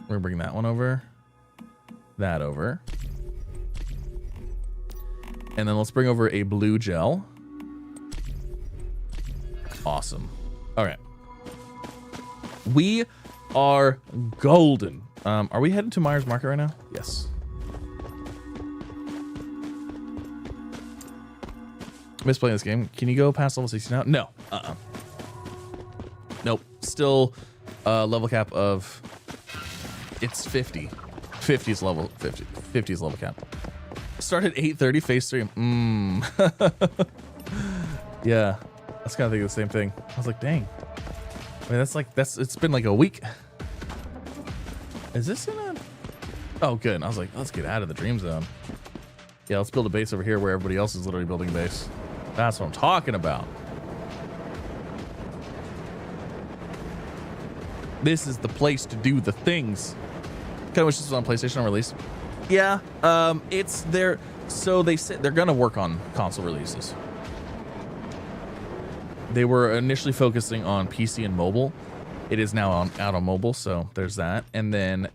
We're going to bring that one over. That over. And then let's bring over a blue gel. Awesome. All right. We are golden. Are we heading to Myers Market right now? Yes. Miss playing this game. Can you go past level 60 now? No. Nope. Still level cap of... It's 50. 50 is level 50. 50 is level cap. Start at 8:30, phase 3. Yeah. I was kind of thinking the same thing. I was like, dang. I mean, it's been like a week. Is this gonna... Oh, good. I was like, let's get out of the dream zone. Yeah, let's build a base over here where everybody else is literally building a base. That's what I'm talking about. This is the place to do the things. Kind of wish this was on PlayStation on release. Yeah, it's there. So they said they're gonna work on console releases. They were initially focusing on PC and mobile. It is now out on mobile, so there's that. And then,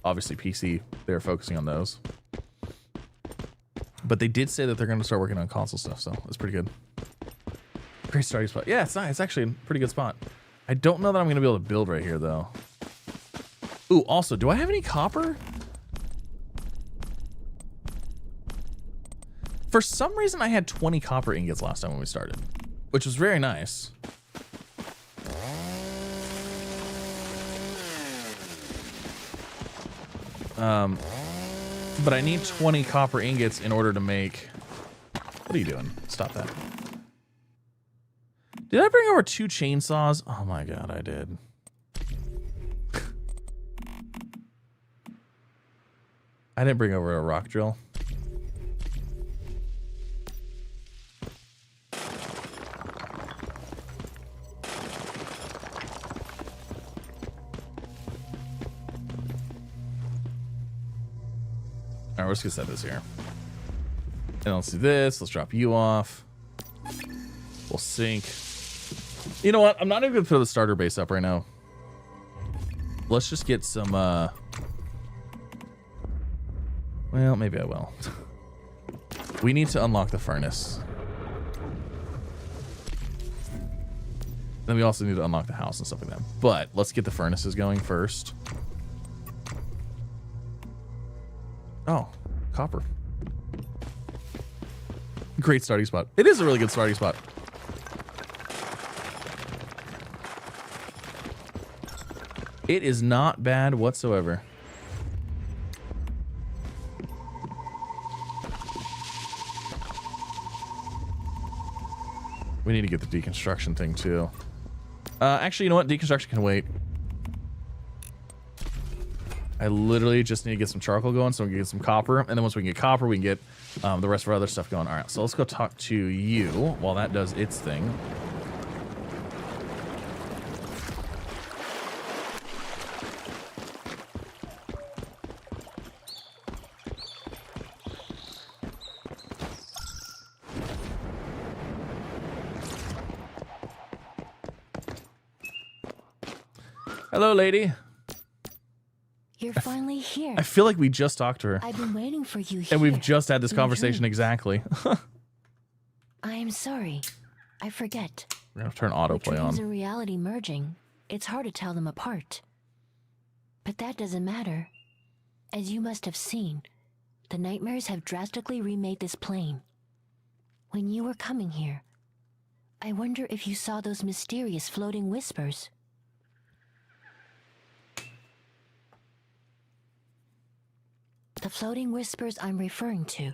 obviously PC, they're focusing on those. But they did say that they're going to start working on console stuff, so it's pretty good. Great starting spot. Yeah, it's nice. It's actually a pretty good spot. I don't know that I'm going to be able to build right here, though. Ooh, also, do I have any copper? For some reason, I had 20 copper ingots last time when we started, which was very nice. But I need 20 copper ingots in order to make... What are you doing? Stop that. Did I bring over 2 chainsaws? Oh my god, I did. I didn't bring over a rock drill. Alright, we're just gonna set this here. And let's do this. Let's drop you off. We'll sink. You know what? I'm not even gonna put the starter base up right now. Let's just get some, well, maybe I will. We need to unlock the furnace. Then we also need to unlock the house and stuff like that. But let's get the furnaces going first. Oh, copper. Great starting spot. It is a really good starting spot. It is not bad whatsoever. We need to get the deconstruction thing too. Actually, you know what? Deconstruction can wait. I literally just need to get some charcoal going so we can get some copper. And then once we can get copper, we can get the rest of our other stuff going. All right, so let's go talk to you while that does its thing. Hello, lady. You're finally here. I feel like we just talked to her. I've been waiting for you here. And we've just had this in conversation dreams. exactly. I am sorry. I forget. We're gonna turn autoplay With dreams on. and reality merging, it's hard to tell them apart. But that doesn't matter. As you must have seen, the nightmares have drastically remade this plane. When you were coming here, I wonder if you saw those mysterious floating whispers. The floating whispers I'm referring to,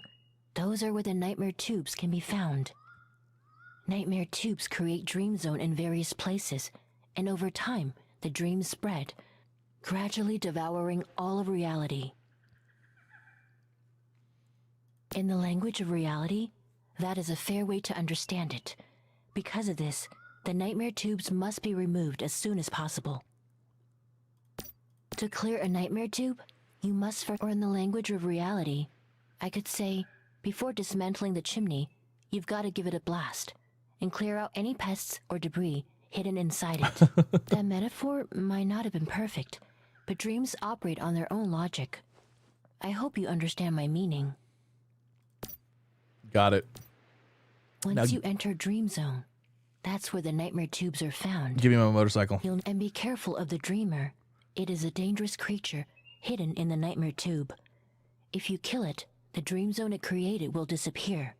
those are where the nightmare tubes can be found. Nightmare tubes create dream zone in various places, and over time, the dreams spread, gradually devouring all of reality. In the language of reality, that is a fair way to understand it. Because of this, the nightmare tubes must be removed as soon as possible. To clear a nightmare tube, you must first, or in the language of reality, I could say, before dismantling the chimney, you've got to give it a blast and clear out any pests or debris hidden inside it. That metaphor might not have been perfect, but dreams operate on their own logic. I hope you understand my meaning. Got it. Once you enter Dream Zone, that's where the nightmare tubes are found. Give me my motorcycle. And be careful of the dreamer. It is a dangerous creature hidden in the nightmare tube. If you kill it, the dream zone it created will disappear.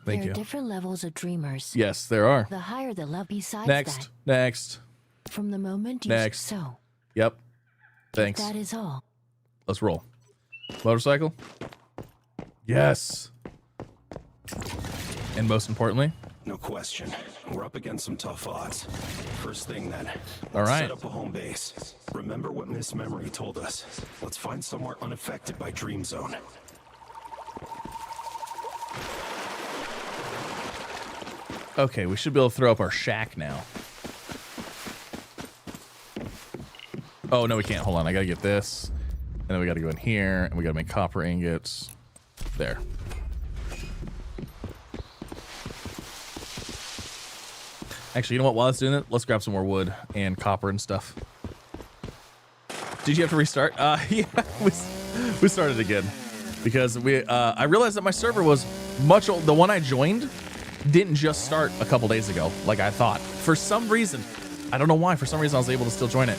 Thank there you. are different levels of dreamers. Yes, there are. The higher the level. Besides Next. Next. that, from the moment you Next. so Yep. Thanks. that is all. Let's roll. Motorcycle. Yes. And most importantly, No question. We're up against some tough odds. First thing then. All Let's right. set up a home base. Remember what Miss Memory told us. Let's find somewhere unaffected by Dream Zone. okay, we should be able to throw up our shack now. Oh, no, we can't. Hold on. I got to get this. And then we got to go in here, and we got to make copper ingots. There. Actually, you know what? While it's doing it, let's grab some more wood and copper and stuff. Did you have to restart? Yeah, we started again. Because I realized that my server was much old. The one I joined didn't just start a couple days ago, like I thought. For some reason, I don't know why, for some reason I was able to still join it.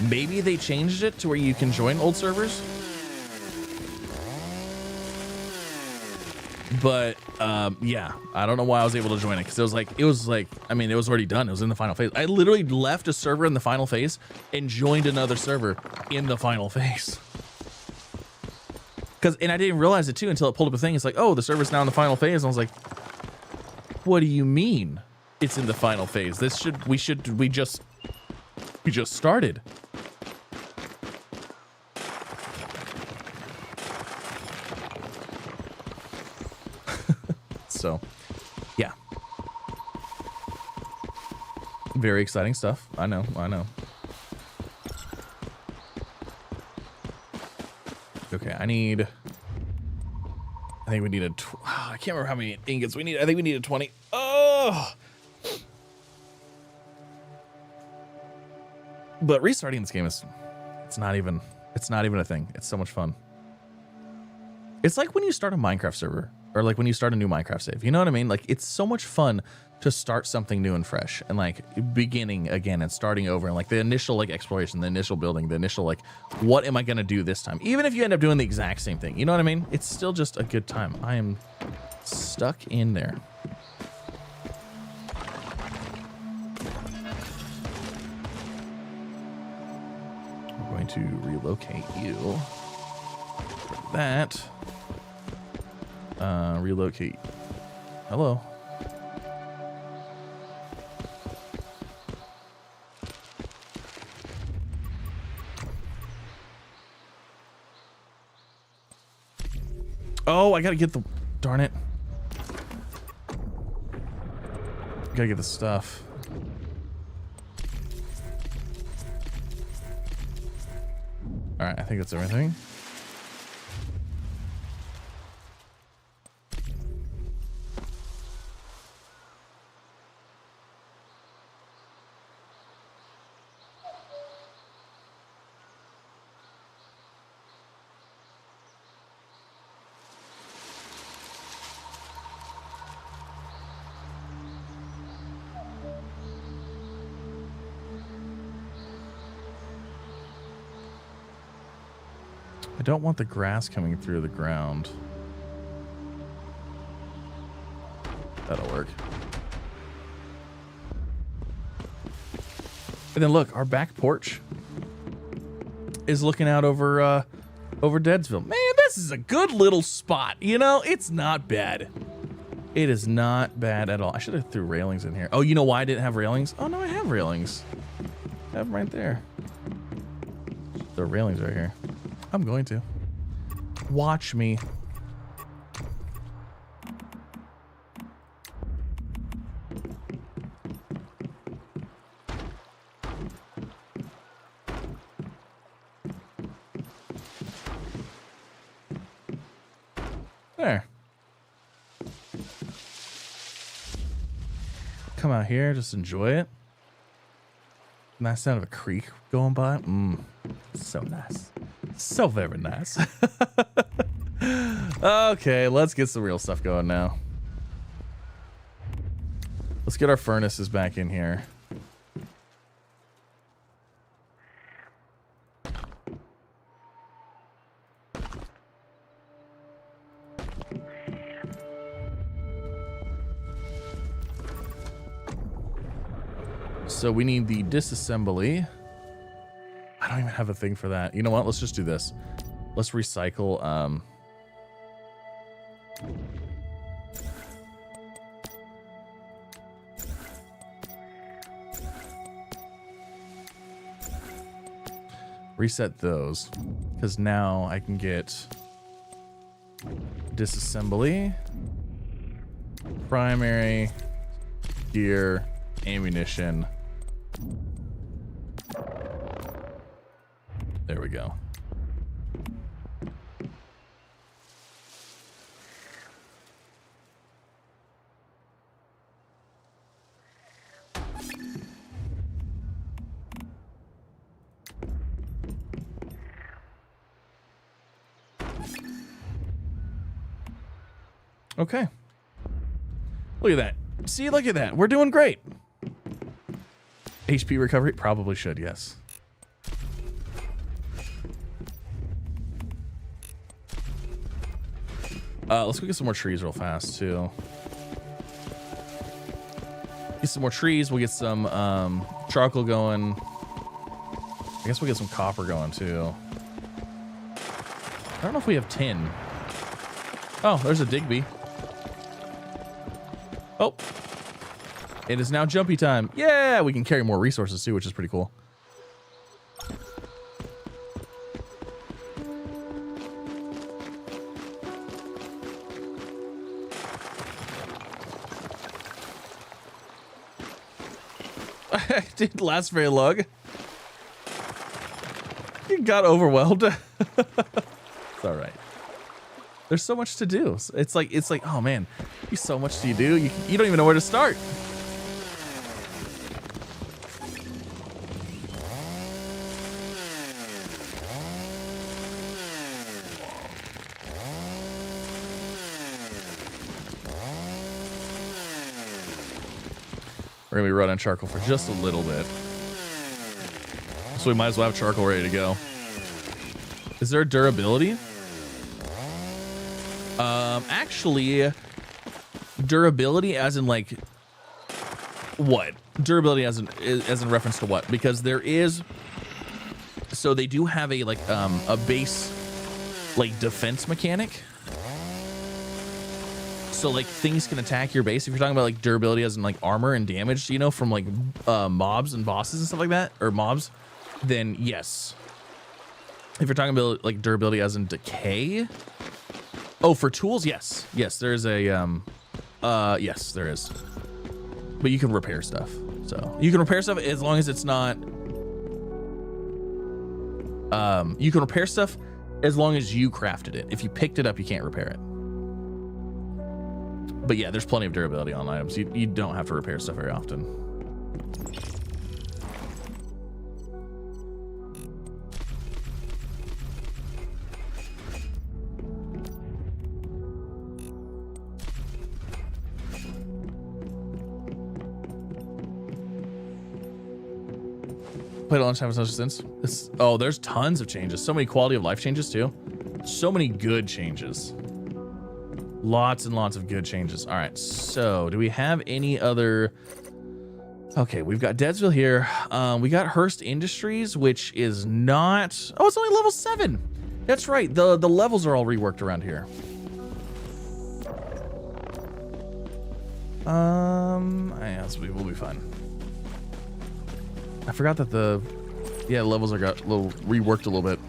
Maybe they changed it to where you can join old servers. But yeah, I don't know why I was able to join it, because it was like, I mean, it was already done. It was in the final phase. I literally left a server in the final phase and joined another server in the final phase. And I didn't realize it too until it pulled up a thing. It's like, oh, the server's now in the final phase. And I was like, what do you mean it's in the final phase? We just started. So, yeah. Very exciting stuff. I know. Okay, I think we need I can't remember how many ingots we need. I think we needed 20. Oh! But restarting this game it's not even a thing. It's so much fun. It's like when you start a Minecraft server, or like when you start a new Minecraft save. You know what I mean? Like, it's so much fun to start something new and fresh, and like beginning again and starting over, and like the initial like exploration, the initial building, the initial like, what am I gonna do this time? Even if you end up doing the exact same thing, you know what I mean? It's still just a good time. I am stuck in there. I'm going to relocate you. That. Relocate. Hello. Oh, I gotta get the... Darn it. Gotta get the stuff. Alright, I think that's everything. I don't want the grass coming through the ground. That'll work. And then look, our back porch is looking out over Deadsville. Man, this is a good little spot. You know, it's not bad. It is not bad at all. I should have threw railings in here. Oh, you know why I didn't have railings? Oh, no, I have railings. I have them right there. The railings right here. I'm going to. Watch me. There. Come out here, just enjoy it. Nice sound of a creek going by. So nice. So very nice. Okay, let's get some real stuff going now. Let's get our furnaces back in here. So we need the disassembly. I don't even have a thing for that. You know what? Let's just do this. Let's recycle. Reset those, because now I can get disassembly, primary, gear, ammunition. There we go. Okay. Look at that. See, look at that. We're doing great. HP recovery? Probably should, yes. Let's go get some more trees real fast, too. Get some more trees. We'll get some charcoal going. I guess we'll get some copper going, too. I don't know if we have tin. Oh, there's a Digby. Oh, it is now jumpy time. Yeah, we can carry more resources too, which is pretty cool. It didn't last very long. It got overwhelmed. It's all right. There's so much to do. It's like, oh man, there's so much to do. You don't even know where to start. We're gonna be running charcoal for just a little bit. So we might as well have charcoal ready to go. Is there durability? Actually, durability as in like what? Durability as in reference to what? Because there is, so they do have a like a base like defense mechanic. So like things can attack your base. If you're talking about like durability as in like armor and damage, you know, from like mobs and bosses and stuff like that, or mobs, then yes. If you're talking about like durability as in decay. Oh, for tools, yes. Yes, there's a yes, there is. But you can repair stuff. So you can repair stuff as long as it's not you can repair stuff as long as you crafted it. If you picked it up, you can't repair it. But yeah, there's plenty of durability on items. You don't have to repair stuff very often. Played a long time since. Oh, there's tons of changes. So many quality of life changes too. So many good changes. Lots and lots of good changes. All right, so do we have any other? Okay, we've got Deadsville here. We got Hearst Industries, which is not. Oh, it's only level 7. That's right. The levels are all reworked around here. Yeah, so we'll be fine. I forgot that the levels are got a little reworked a little bit.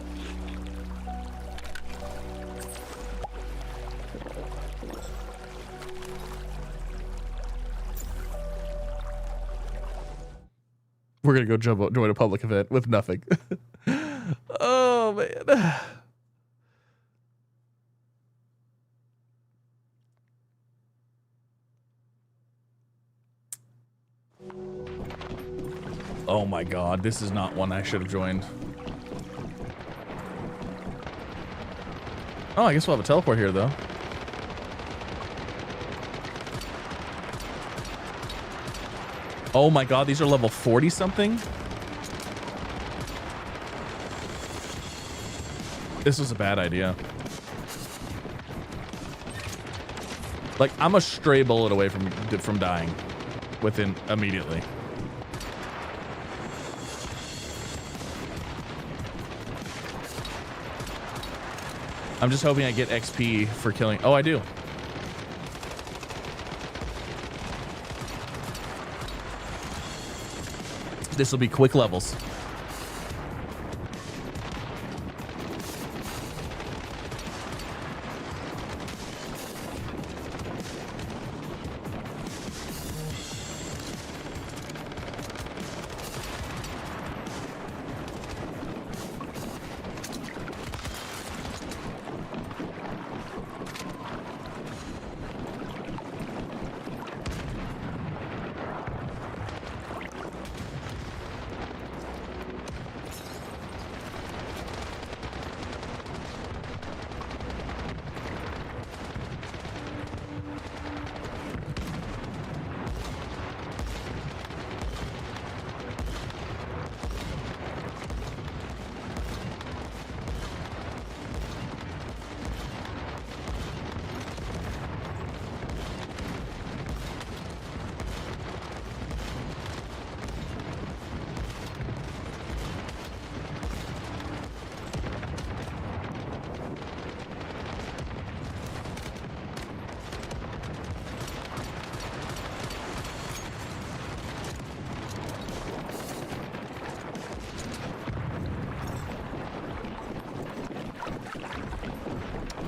We're gonna go join a public event with nothing. Oh man. Oh my god, this is not one I should have joined. Oh, I guess we'll have a teleport here though. Oh my god, these are level 40 something. This was a bad idea. Like, I'm a stray bullet away from dying within immediately. I'm just hoping I get XP for killing. Oh, I do. This will be quick levels.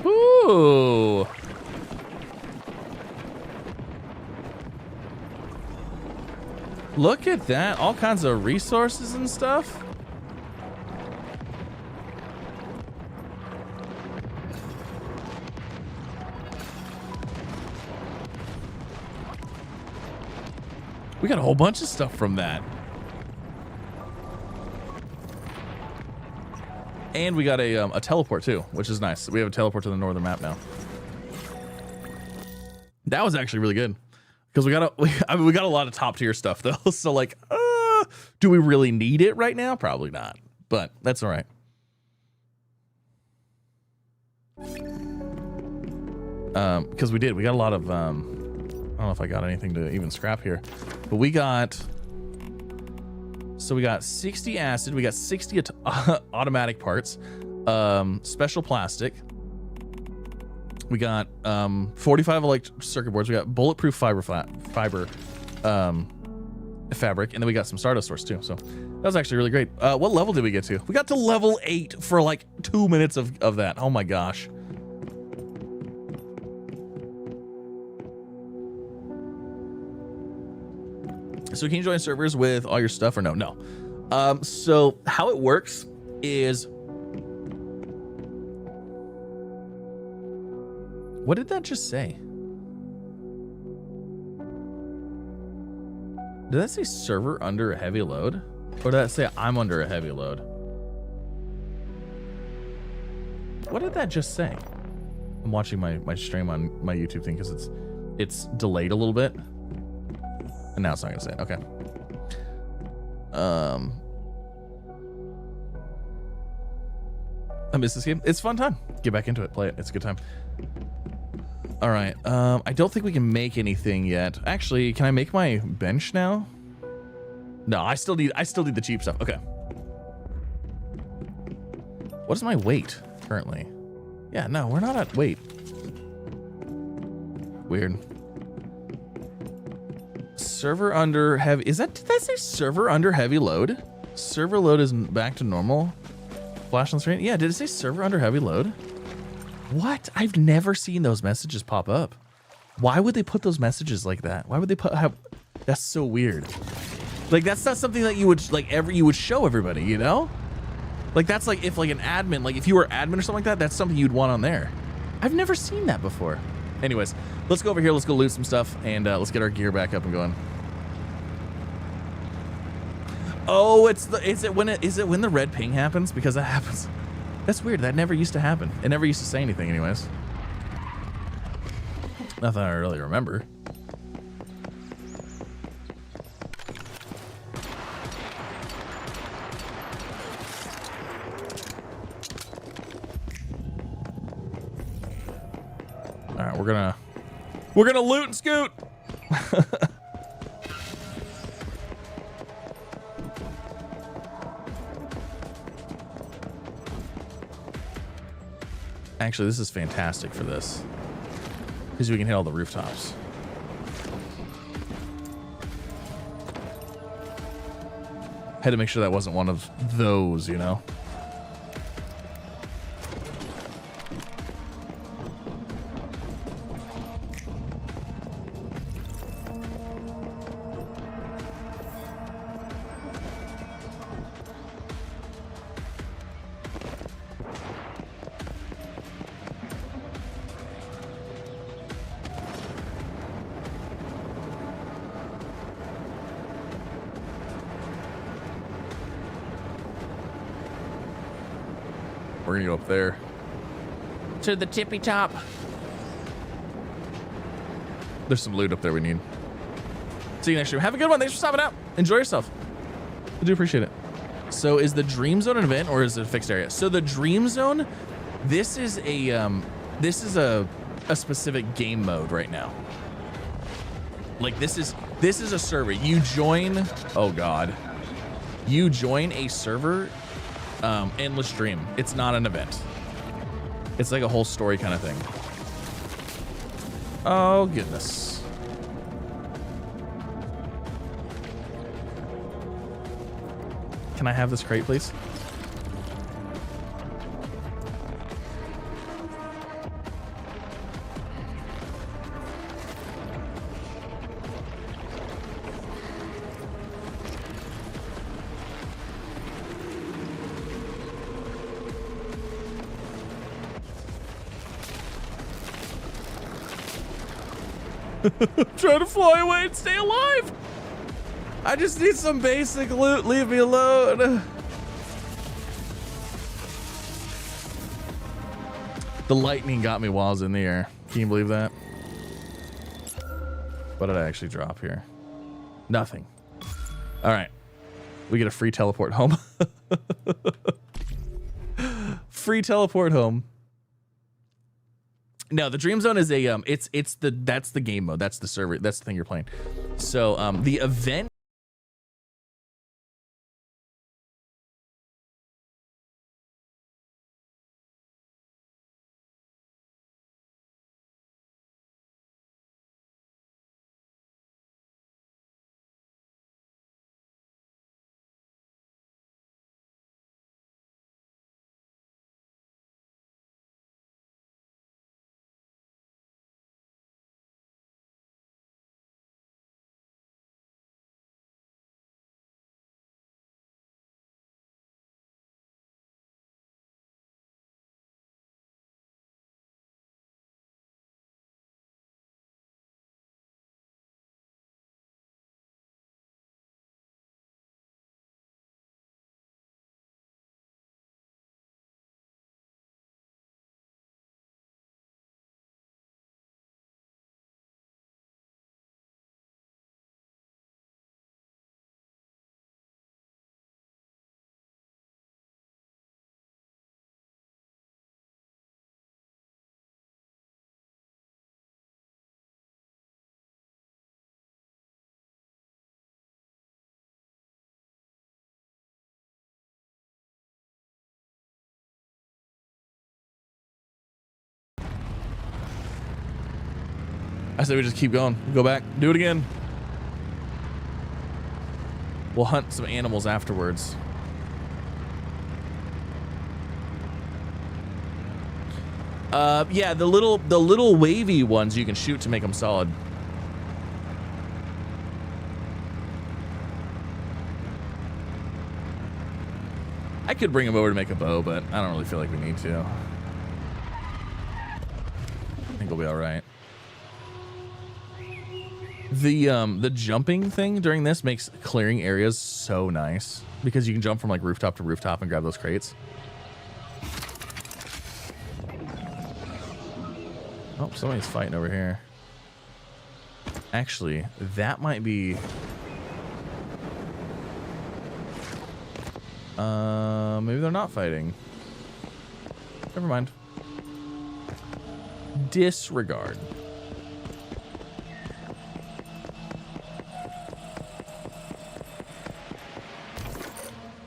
Ooh. Look at that. All kinds of resources and stuff. We got a whole bunch of stuff from that. And we got a teleport too, which is nice. We have a teleport to the northern map now. That was actually really good because we got a lot of top tier stuff though. So like, do we really need it right now? Probably not, but that's all right. Because we got a lot of I don't know if I got anything to even scrap here, but we got 60 acid, we got 60 automatic parts, special plastic, we got 45 electric circuit boards, we got bulletproof fiber fabric, and then we got some Stardust source too. So that was actually really great. What level did we get to? We got to level 8 for like 2 minutes of that. Oh my gosh. So can you join servers with all your stuff or no? No. So how it works is, what did that just say? Did that say server under a heavy load? Or did that say I'm under a heavy load? What did that just say? I'm watching my stream on my YouTube thing because it's delayed a little bit. And now it's not gonna say it. Okay. I miss this game. It's a fun time. Get back into it. Play it. It's a good time. All right. I don't think we can make anything yet. Actually, can I make my bench now? No, I still need the cheap stuff. Okay. What is my weight currently? Yeah, no, we're not at weight. Weird. Server under heavy. Did that say server under heavy load? Server load is back to normal. Flash on screen. Yeah, did it say server under heavy load? What? I've never seen those messages pop up. Why would they put those messages like that? Why would they that's so weird. Like that's not something that you would show everybody, you know? Like that's like if like an admin, like if you were admin or something like that, that's something you'd want on there. I've never seen that before. Anyways, let's go over here. Let's go loot some stuff and let's get our gear back up and going. Oh, is it when the red ping happens? Because that happens. That's weird. That never used to happen. It never used to say anything anyways. Nothing I really remember. All right, we're gonna loot and scoot. Actually, this is fantastic for this. Because we can hit all the rooftops. Had to make sure that wasn't one of those, you know? We're gonna go up there. To the tippy top. There's some loot up there we need. See you next year. Have a good one. Thanks for stopping out. Enjoy yourself. I do appreciate it. So is the Dream Zone an event or is it a fixed area? So the Dream Zone, this is a specific game mode right now. Like this is a server. You join, oh God. You join a server, Endless Dream. It's not an event. It's like a whole story kind of thing. Oh goodness. Can I have this crate, please? Trying to fly away and stay alive. I just need some basic loot. Leave me alone. The lightning got me while I was in the air. Can you believe that? What did I actually drop here? Nothing. All right. We get a free teleport home. Free teleport home. No, the Dream Zone is a that's the game mode. That's the server. That's the thing you're playing. So the event. I say we just keep going. Go back. Do it again. We'll hunt some animals afterwards. Yeah, the little wavy ones you can shoot to make them solid. I could bring them over to make a bow, but I don't really feel like we need to. I think we'll be all right. The jumping thing during this makes clearing areas so nice because you can jump from like rooftop to rooftop and grab those crates. Oh, somebody's fighting over here. Actually, that might be... maybe they're not fighting. Never mind. Disregard.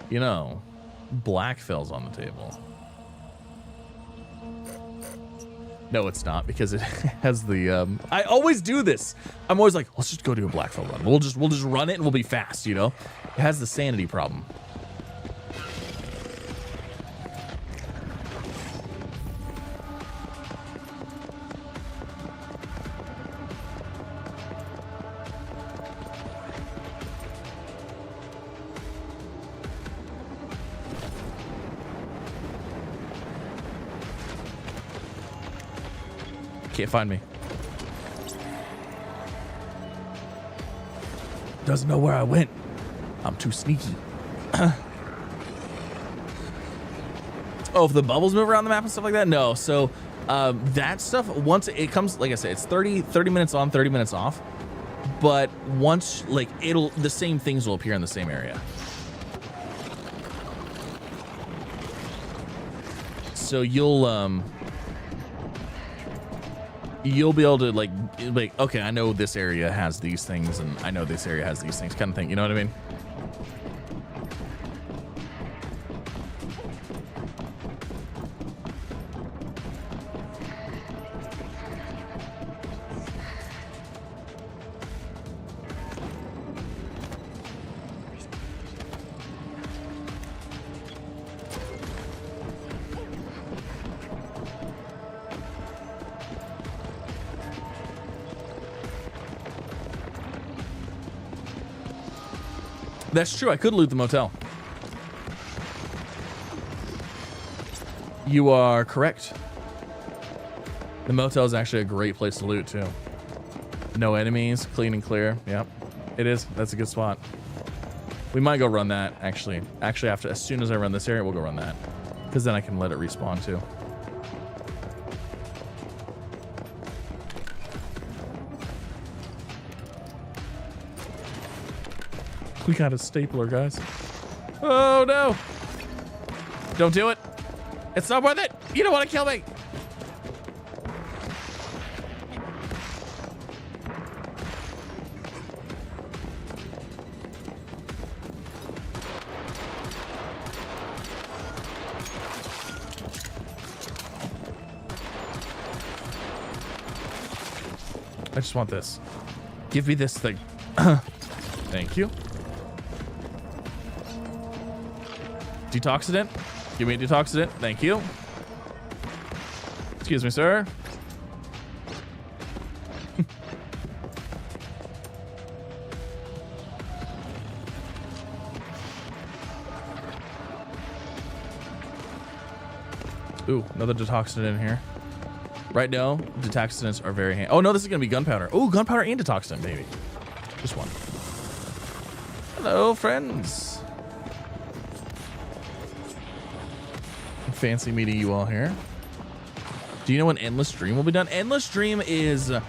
You know, black fell's on the table. No, it's not, because it has the I always do this. I'm always like, let's just go do a Blackfell run. We'll just run it and we'll be fast, you know? It has the sanity problem. Can't find me. Doesn't know where I went. I'm too sneaky. Oh, if the bubbles move around the map and stuff like that? No. So that stuff, once it comes, like I said, it's 30 minutes on, 30 minutes off. But once, like, the same things will appear in the same area. So you'll be able to like, okay, I know this area has these things and I know this area has these things, kind of thing. You know what I mean? That's true. I could loot the motel. You are correct. The motel is actually a great place to loot too. No enemies, clean and clear. Yep, it is. That's a good spot. We might go run that actually. After, as soon as I run this area, we'll go run that, because then I can let it respawn too. We got a stapler, guys. Oh no! Don't do it. It's not worth it. You don't want to kill me. I just want this. Give me this thing. Thank you. Detoxidant. Give me a detoxidant. Thank you. Excuse me, sir. Ooh, another detoxidant in here. Right now, detoxidants are very handy. Oh no, this is gonna be gunpowder. Oh, gunpowder and detoxidant, baby. Just one. Hello, friends. Fancy meeting you all here. Do you know when Endless Dream will be done? Endless Dream is a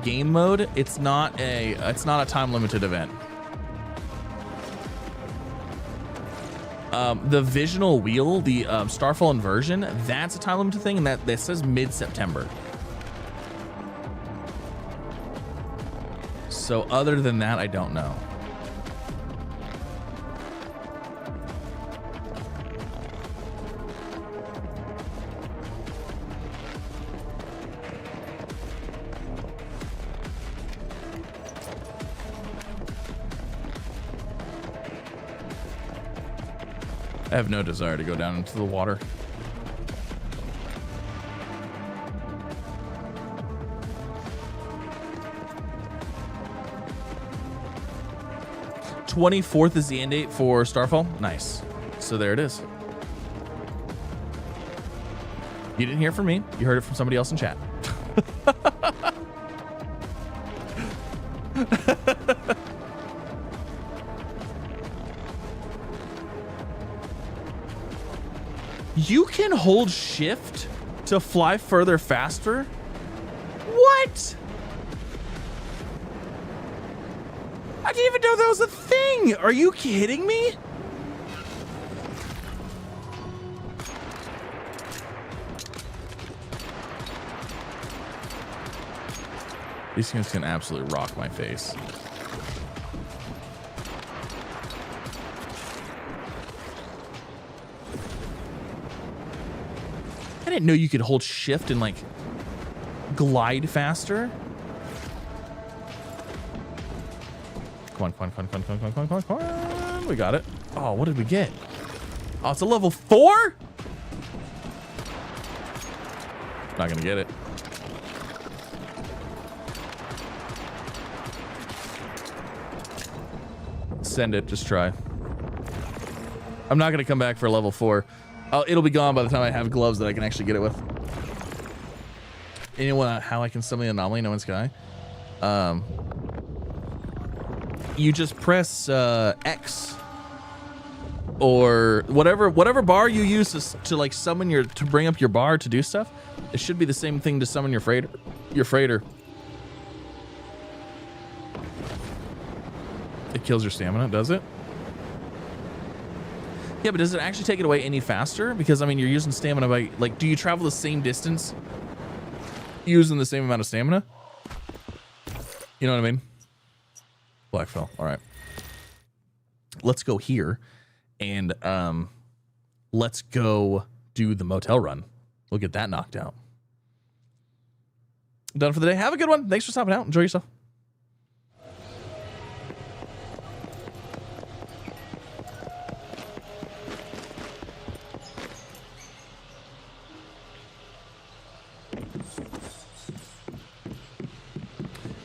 game mode. It's not a time limited event. The Visional wheel, the Starfall Inversion, that's a time limited thing, and that says mid-September. So other than that, I don't know. I have no desire to go down into the water. '24th is the end date for Starfall. Nice. So there it is. You didn't hear it from me. You heard it from somebody else in chat. You can hold shift to fly further faster? What? I didn't even know that was a thing. Are you kidding me? These things can absolutely rock my face. I didn't know you could hold shift and like glide faster. Come on. We got it. Oh, what did we get? Oh, it's a level 4? Not gonna get it. Send it, just try. I'm not gonna come back for a level 4. Oh, it'll be gone by the time I have gloves that I can actually get it with. And you know how I can summon the anomaly in No Man's Sky? You just press X or whatever bar you use to like summon to bring up your bar to do stuff. It should be the same thing to summon your freighter. It kills your stamina, does it? Yeah, but does it actually take it away any faster? Because I mean, you're using stamina by like, do you travel the same distance using the same amount of stamina? You know what I mean? Blackfell. All right. Let's go here and let's go do the motel run. We'll get that knocked out. Done for the day. Have a good one. Thanks for stopping out. Enjoy yourself.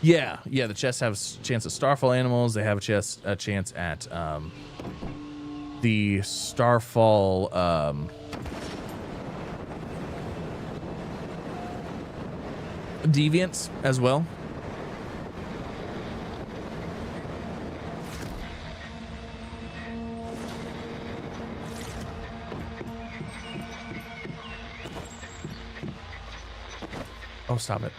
Yeah, the chests have a chance at Starfall animals. They have a chance at the Starfall deviants as well. Oh, stop it.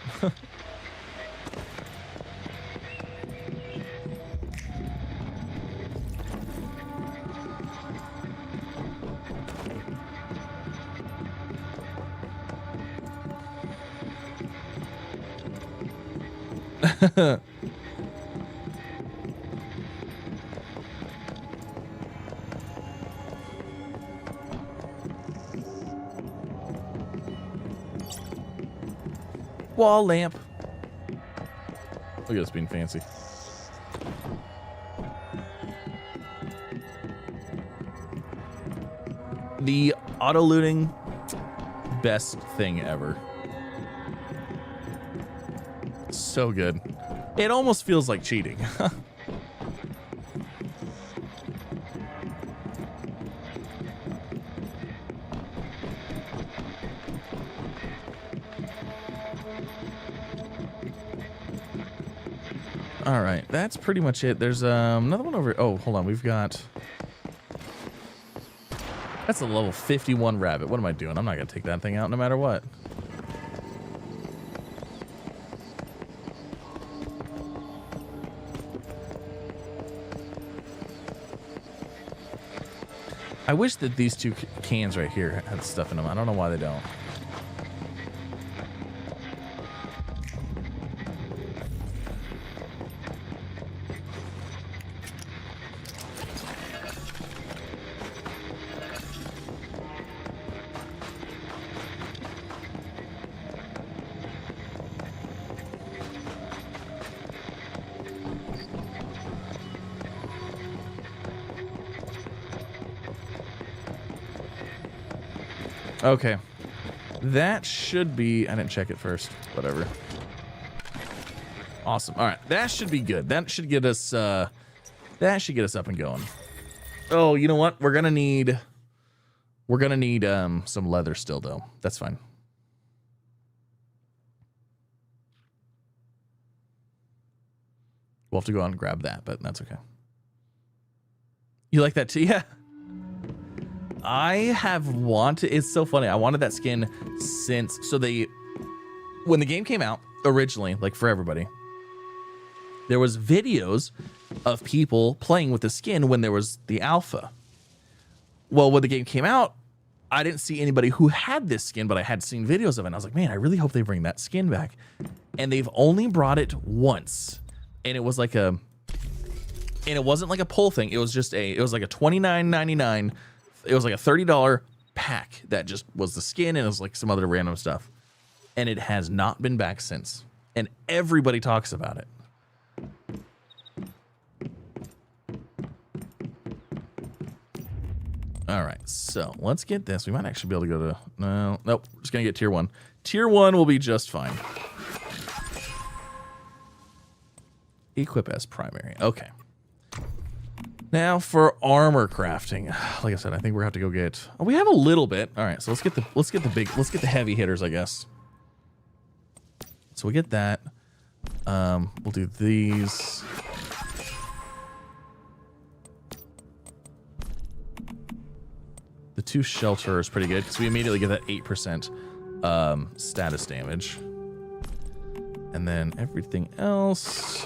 Wall lamp. Look at us being fancy. The auto looting, best thing ever. So good. It almost feels like cheating. All right, that's pretty much it. There's another one over. Oh, hold on. We've got. That's a level 51 rabbit. What am I doing? I'm not gonna take that thing out no matter what. I wish that these two cans right here had stuff in them. I don't know why they don't. Okay, that should be, I didn't check it first, whatever. Awesome. All right, that should be good. That should get us up and going. Oh, you know what? We're gonna need some leather still though. That's fine. We'll have to go out and grab that, but that's okay. You like that too? Yeah. I have wanted, it's so funny. I wanted that skin since, when the game came out originally, like for everybody, there was videos of people playing with the skin when there was the alpha. Well, when the game came out, I didn't see anybody who had this skin, but I had seen videos of it. And I was like, man, I really hope they bring that skin back. And they've only brought it once. And it was like it wasn't like a pull thing. It was just it was like a $29.99. It was like a $30 pack that just was the skin and it was like some other random stuff. and it has not been back since. And everybody talks about it. All right, so let's get this. We might actually be able to go to... No, nope. We're just going to get tier 1. Tier 1 will be just fine. Equip as primary. Okay. Now for armor crafting. Like I said, I think we're going to have to go get... Oh, we have a little bit. All right, so let's get the heavy hitters, I guess. So we get that. We'll do these. The 2 shelter is pretty good because we immediately get that 8% status damage. And then everything else.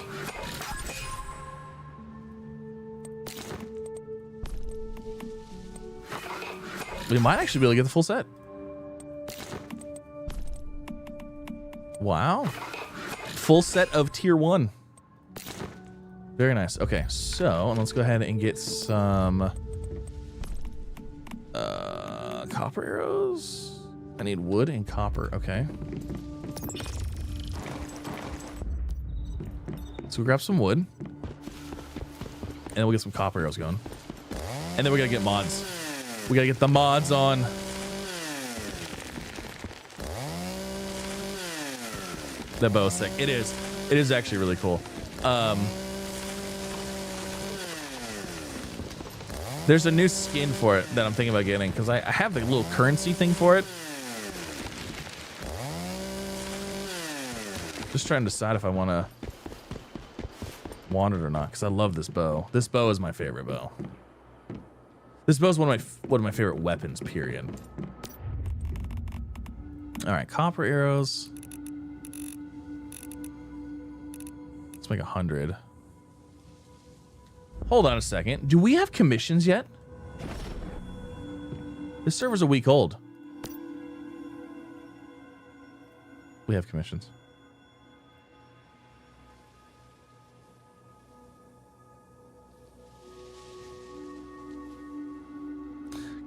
We might actually be able to get the full set. Wow. Full set of tier 1. Very nice. Okay, so let's go ahead and get some copper arrows. I need wood and copper. Okay. So we grab some wood. And then we'll get some copper arrows going. And then we're going to get mods. We got to get the mods on. That bow is sick. It is. It is actually really cool. There's a new skin for it that I'm thinking about getting because I have the little currency thing for it. Just trying to decide if I want to want it or not because I love this bow. This bow is my favorite bow. This bow is one of my favorite weapons, period. All right, copper arrows. Let's make 100. Hold on a second. Do we have commissions yet? This server's a week old. We have commissions.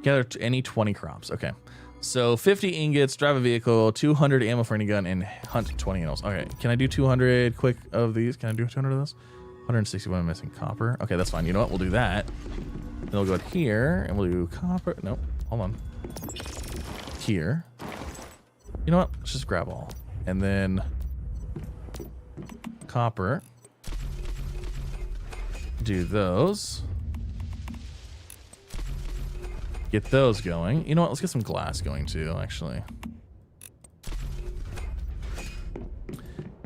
Gather any 20 crops. Okay. So 50 ingots, drive a vehicle, 200 ammo for any gun, and hunt 20 animals. Okay. Can I do 200 quick of these? Can I do 200 of those? 161 missing copper. Okay, that's fine. You know what? We'll do that. Then we'll go here and we'll do copper. Nope. Hold on. Here. You know what? Let's just grab all. And then copper. Do those. Get those going. You know what? Let's get some glass going too, actually.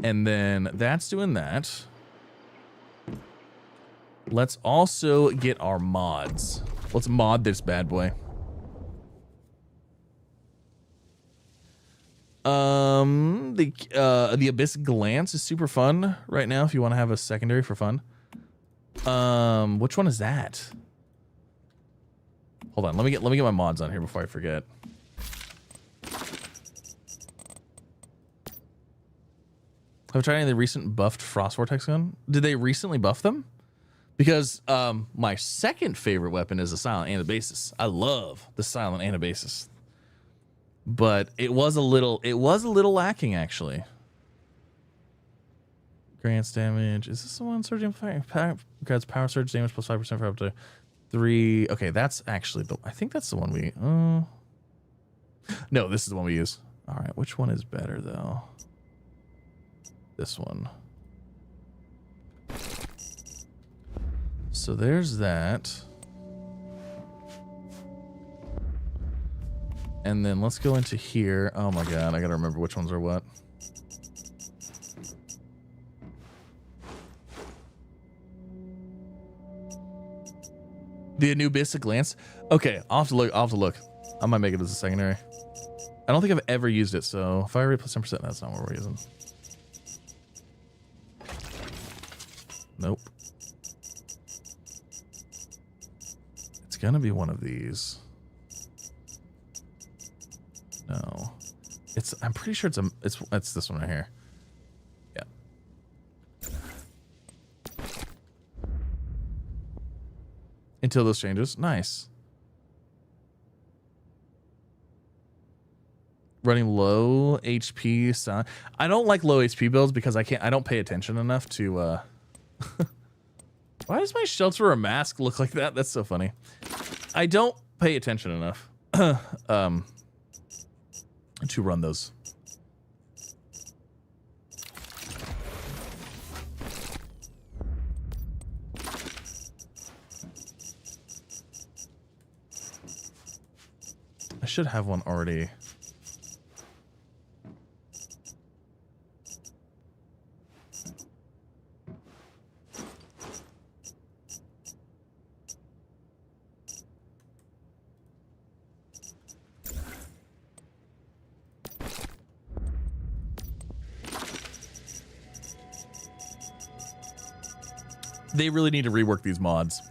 And then that's doing that. Let's also get our mods. Let's mod this bad boy. The Abyss Glance is super fun right now if you want to have a secondary for fun. Which one is that? Hold on, let me get my mods on here before I forget. Have I tried any of the recent buffed Frost Vortex gun? Did they recently buff them? Because my second favorite weapon is the Silent Anabasis. I love the Silent Anabasis. But it was a little lacking actually. Grants damage. Is this the one surge amplifier? Grants power surge damage plus 5% for up to 3. Okay, that's actually I think that's the one we no, this is the one we use. All right, which one is better though? This one. So there's that. And then let's go into here. Oh my god, I gotta remember which ones are what. The Anubis Glance. Okay, I'll have to look. I might make it as a secondary. I don't think I've ever used it, so fire rate plus 10%, that's not what we're using. Nope. It's gonna be one of these. No. I'm pretty sure it's this one right here. Yeah. Until those changes. Nice. Running low HP sound. I don't like low HP builds because I don't pay attention enough to why does my shelter or mask look like that? That's so funny. I don't pay attention enough to run those. I should have one already. They really need to rework these mods.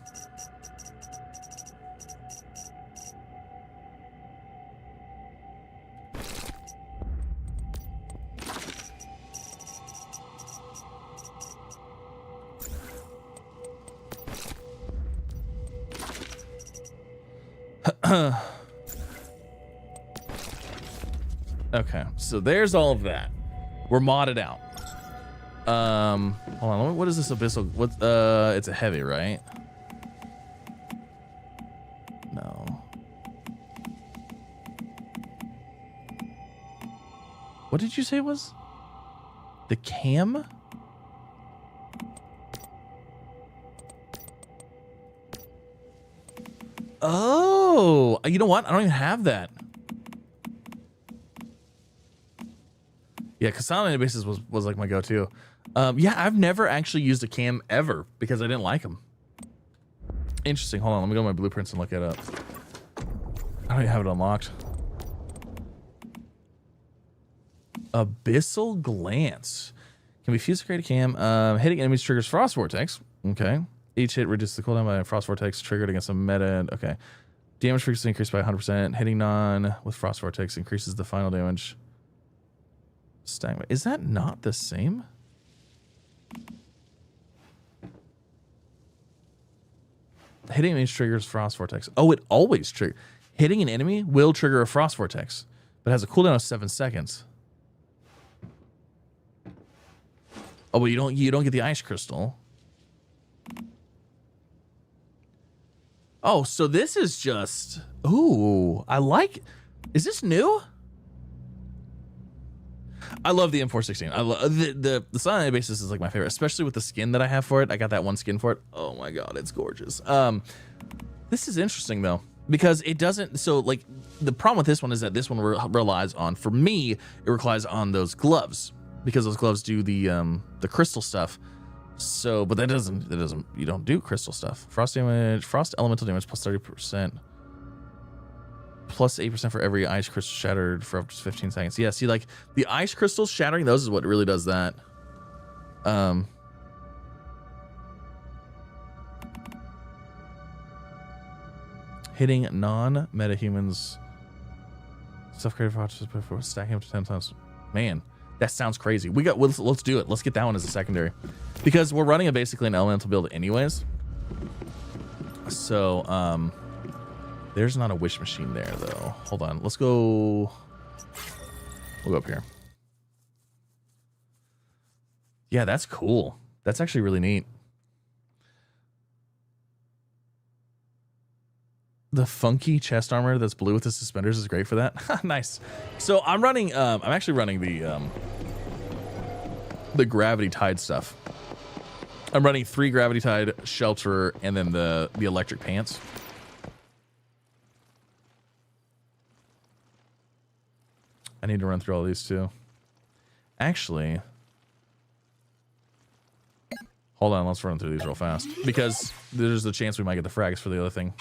Okay, so there's all of that. We're modded out. Hold on, what is this abyssal? What, it's a heavy, right? No. What did you say it was? The cam? Oh, you know what? I don't even have that. Yeah, because silent bases was like my go-to. Yeah, I've never actually used a cam ever because I didn't like them. Interesting. Hold on, let me go to my blueprints and look it up. I don't even have it unlocked. Abyssal glance can be fused to create a cam. Hitting enemies triggers frost vortex. Okay. Each hit reduces the cooldown by a frost vortex triggered against a meta. Okay. Damage frequency increased by 100%. Hitting none with frost vortex increases the final damage. Stagnant. Is that not the same? Hitting enemies triggers frost vortex. Oh, it always triggers. Hitting an enemy will trigger a frost vortex, but has a cooldown of 7 seconds. Oh, but you don't get the ice crystal. Oh, so this is just... Ooh, I like... Is this new? I love the M416. I love the silent basis is like my favorite, especially with the skin that I have for it. I got that one skin for it. Oh my god, it's gorgeous. This is interesting though, because it doesn't. So like the problem with this one is that this one relies on, for me, it relies on those gloves, because those gloves do the crystal stuff. So, but that doesn't. You don't do crystal stuff. Frost damage, frost elemental damage plus 30%. Plus 8% for every ice crystal shattered for up to 15 seconds. Yeah, see, like the ice crystals shattering those is what really does that. Hitting non-metahumans. Stuff created for stacking up to 10 times. Man, that sounds crazy. Let's do it. Let's get that one as a secondary, because we're running basically an elemental build anyways. So, there's not a wish machine there, though. Hold on. Let's go. We'll go up here. Yeah, that's cool. That's actually really neat. The funky chest armor that's blue with the suspenders is great for that. Nice. So I'm running. I'm actually running the gravity tide stuff. I'm running 3 gravity tide, shelter, and then the electric pants. I need to run through all these too. Actually, hold on, let's run through these real fast, because there's a chance we might get the frags for the other thing.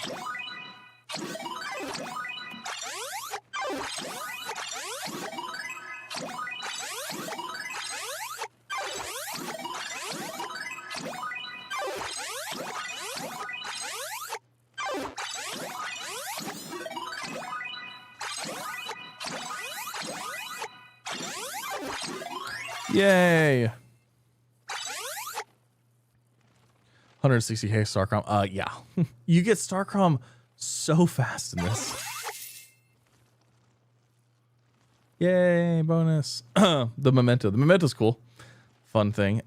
Yay! 160k Starcrom. Yeah. You get Starcrom so fast in this. Yay, bonus. The memento. The memento's cool. Fun thing.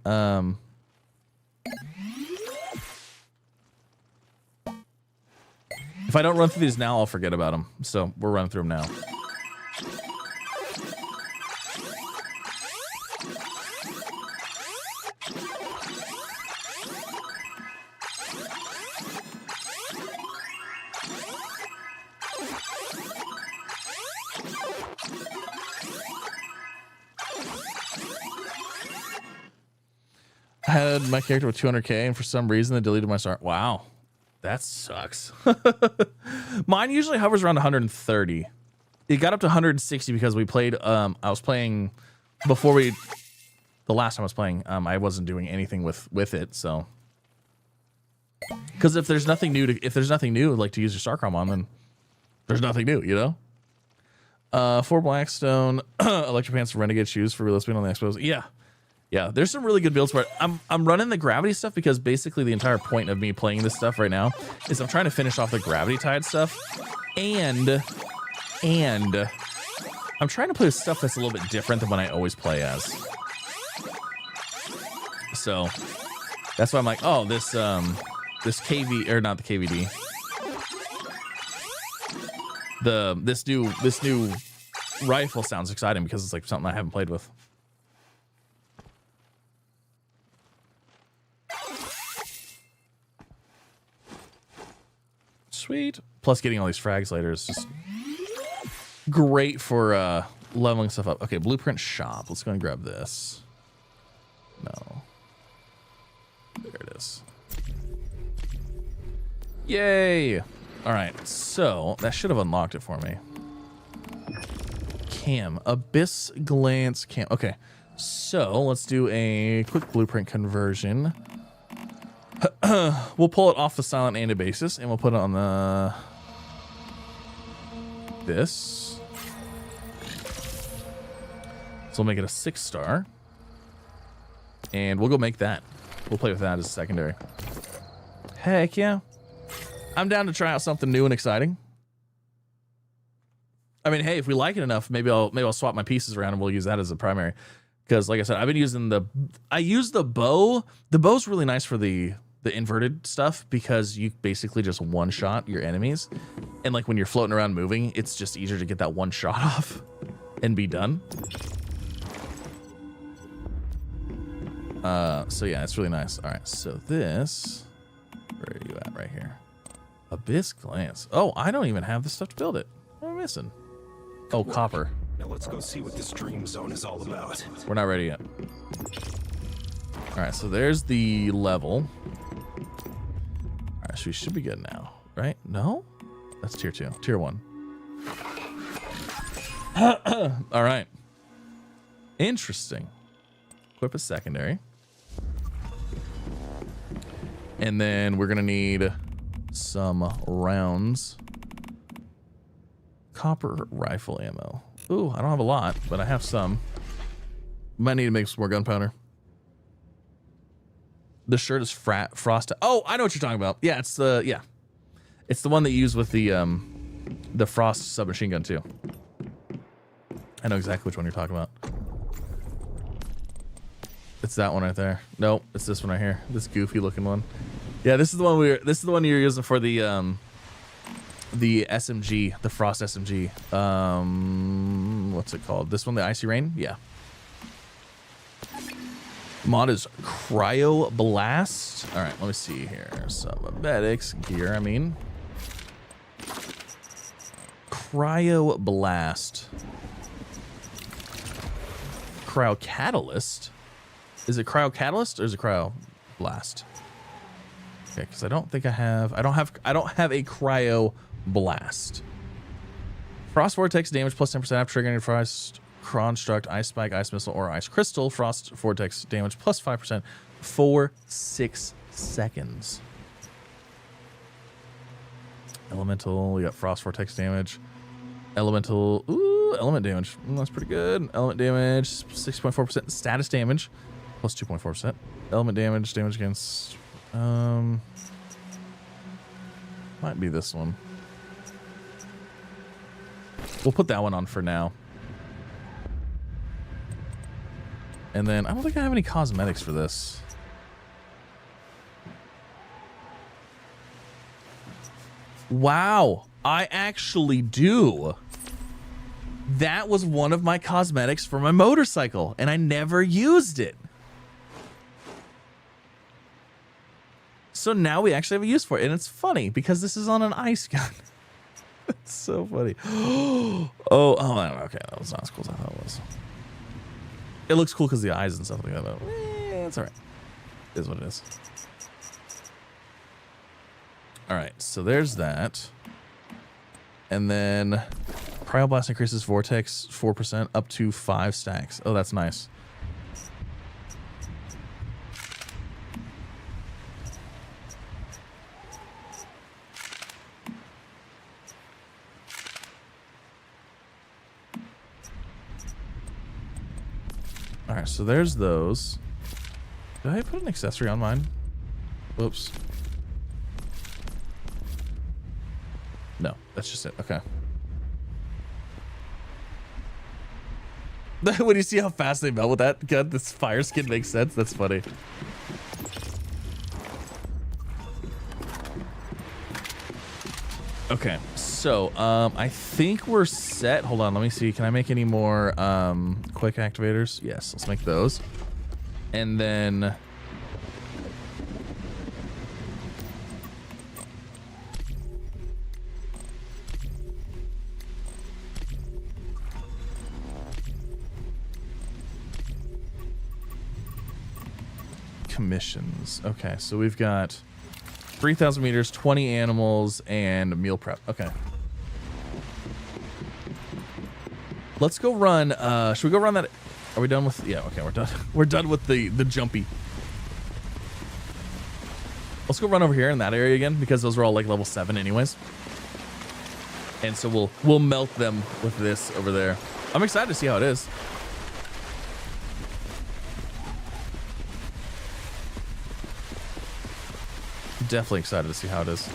If I don't run through these now, I'll forget about them. So we're running through them now. I had my character with 200k, and for some reason they deleted my start. Wow, that sucks. Mine usually hovers around 130. It got up to 160 because we played. I was playing before the last time I was playing. I wasn't doing anything with it, so. Because if there's nothing new like to use your Starcrom on, then there's nothing new, you know. 4 Blackstone, Electro Pants, Renegade shoes for realistic on the expos. Yeah, there's some really good builds for it. I'm running the gravity stuff because basically the entire point of me playing this stuff right now is I'm trying to finish off the gravity tide stuff, and I'm trying to play with stuff that's a little bit different than what I always play as. So that's why I'm like, oh, this KV, or not the KVD, this new rifle sounds exciting because it's like something I haven't played with. Sweet. Plus getting all these frags later is just great for leveling stuff up. Okay, blueprint shop. Let's go and grab this. No. There it is. Yay! Alright, so that should have unlocked it for me. Cam. Abyss glance cam. Okay, so let's do a quick blueprint conversion. We'll pull it off the silent antibasis and we'll put it on the this. So we'll make it a 6-star. And we'll go make that. We'll play with that as a secondary. Heck yeah. I'm down to try out something new and exciting. I mean, hey, if we like it enough, maybe I'll swap my pieces around and we'll use that as a primary. Because like I said, I've been using I use the bow. The bow's really nice for the inverted stuff because you basically just one-shot your enemies. And like when you're floating around moving, it's just easier to get that one shot off and be done. So yeah, it's really nice. All right, so this, where are you at right here? Abyss glance. Oh, I don't even have the stuff to build it. What am I missing? Oh, copper. Now let's go see what this dream zone is all about. We're not ready yet. All right, so there's the level. All right, so we should be good now, right? No? That's tier 2. Tier 1. All right. Interesting. Equip a secondary. And then we're going to need some rounds. Copper rifle ammo. Ooh, I don't have a lot, but I have some. Might need to make some more gunpowder. The shirt is frost. Oh, I know what you're talking about. Yeah, it's the it's the one that you use with the frost submachine gun too. I know exactly which one you're talking about. It's that one right there. Nope, it's this one right here. This goofy looking one. Yeah, this is the one you're using for the SMG, the frost SMG. What's it called? This one, the Icy Rain? Yeah. Mod is Cryo Blast. All right, let me see here. Some medics gear, I mean. Cryo Blast. Cryo Catalyst. Is it Cryo Catalyst or is it Cryo Blast? Okay, because I don't think I have a Cryo Blast. Frost Vortex damage plus 10% after triggering Frost Construct, Ice Spike, Ice Missile, or Ice Crystal. Frost Vortex damage plus 5% for 6 seconds. Elemental, we got Frost Vortex damage. Elemental, ooh, element damage. That's pretty good. Element damage, 6.4%. Status damage, plus 2.4%. Element damage, damage against, might be this one. We'll put that one on for now. And then I don't think I have any cosmetics for this. Wow, I actually do. That was one of my cosmetics for my motorcycle, and I never used it. So now we actually have a use for it, and it's funny because this is on an ice gun. It's so funny. Oh, okay, that was not as cool as I thought it was. It looks cool because the eyes and stuff like that, but it's all right. It is what it is. All right, so there's that. And then Cryoblast increases Vortex 4% up to 5 stacks. Oh, that's nice. All right, so there's those. Did I put an accessory on mine? Whoops. No, that's just it. Okay. When you see how fast they melt with that gun, this fire skin makes sense. That's funny. Okay, so I think we're set. Hold on, let me see. Can I make any more quick activators? Yes, let's make those. And then commissions. Okay, so we've got 3,000 meters, 20 animals, and meal prep. Okay. Let's go run. Should we go run that? Are we done with? Yeah. Okay, we're done. We're done with the jumpy. Let's go run over here in that area again because those are all like level 7 anyways. And so we'll melt them with this over there. I'm excited to see how it is. Definitely excited to see how it is.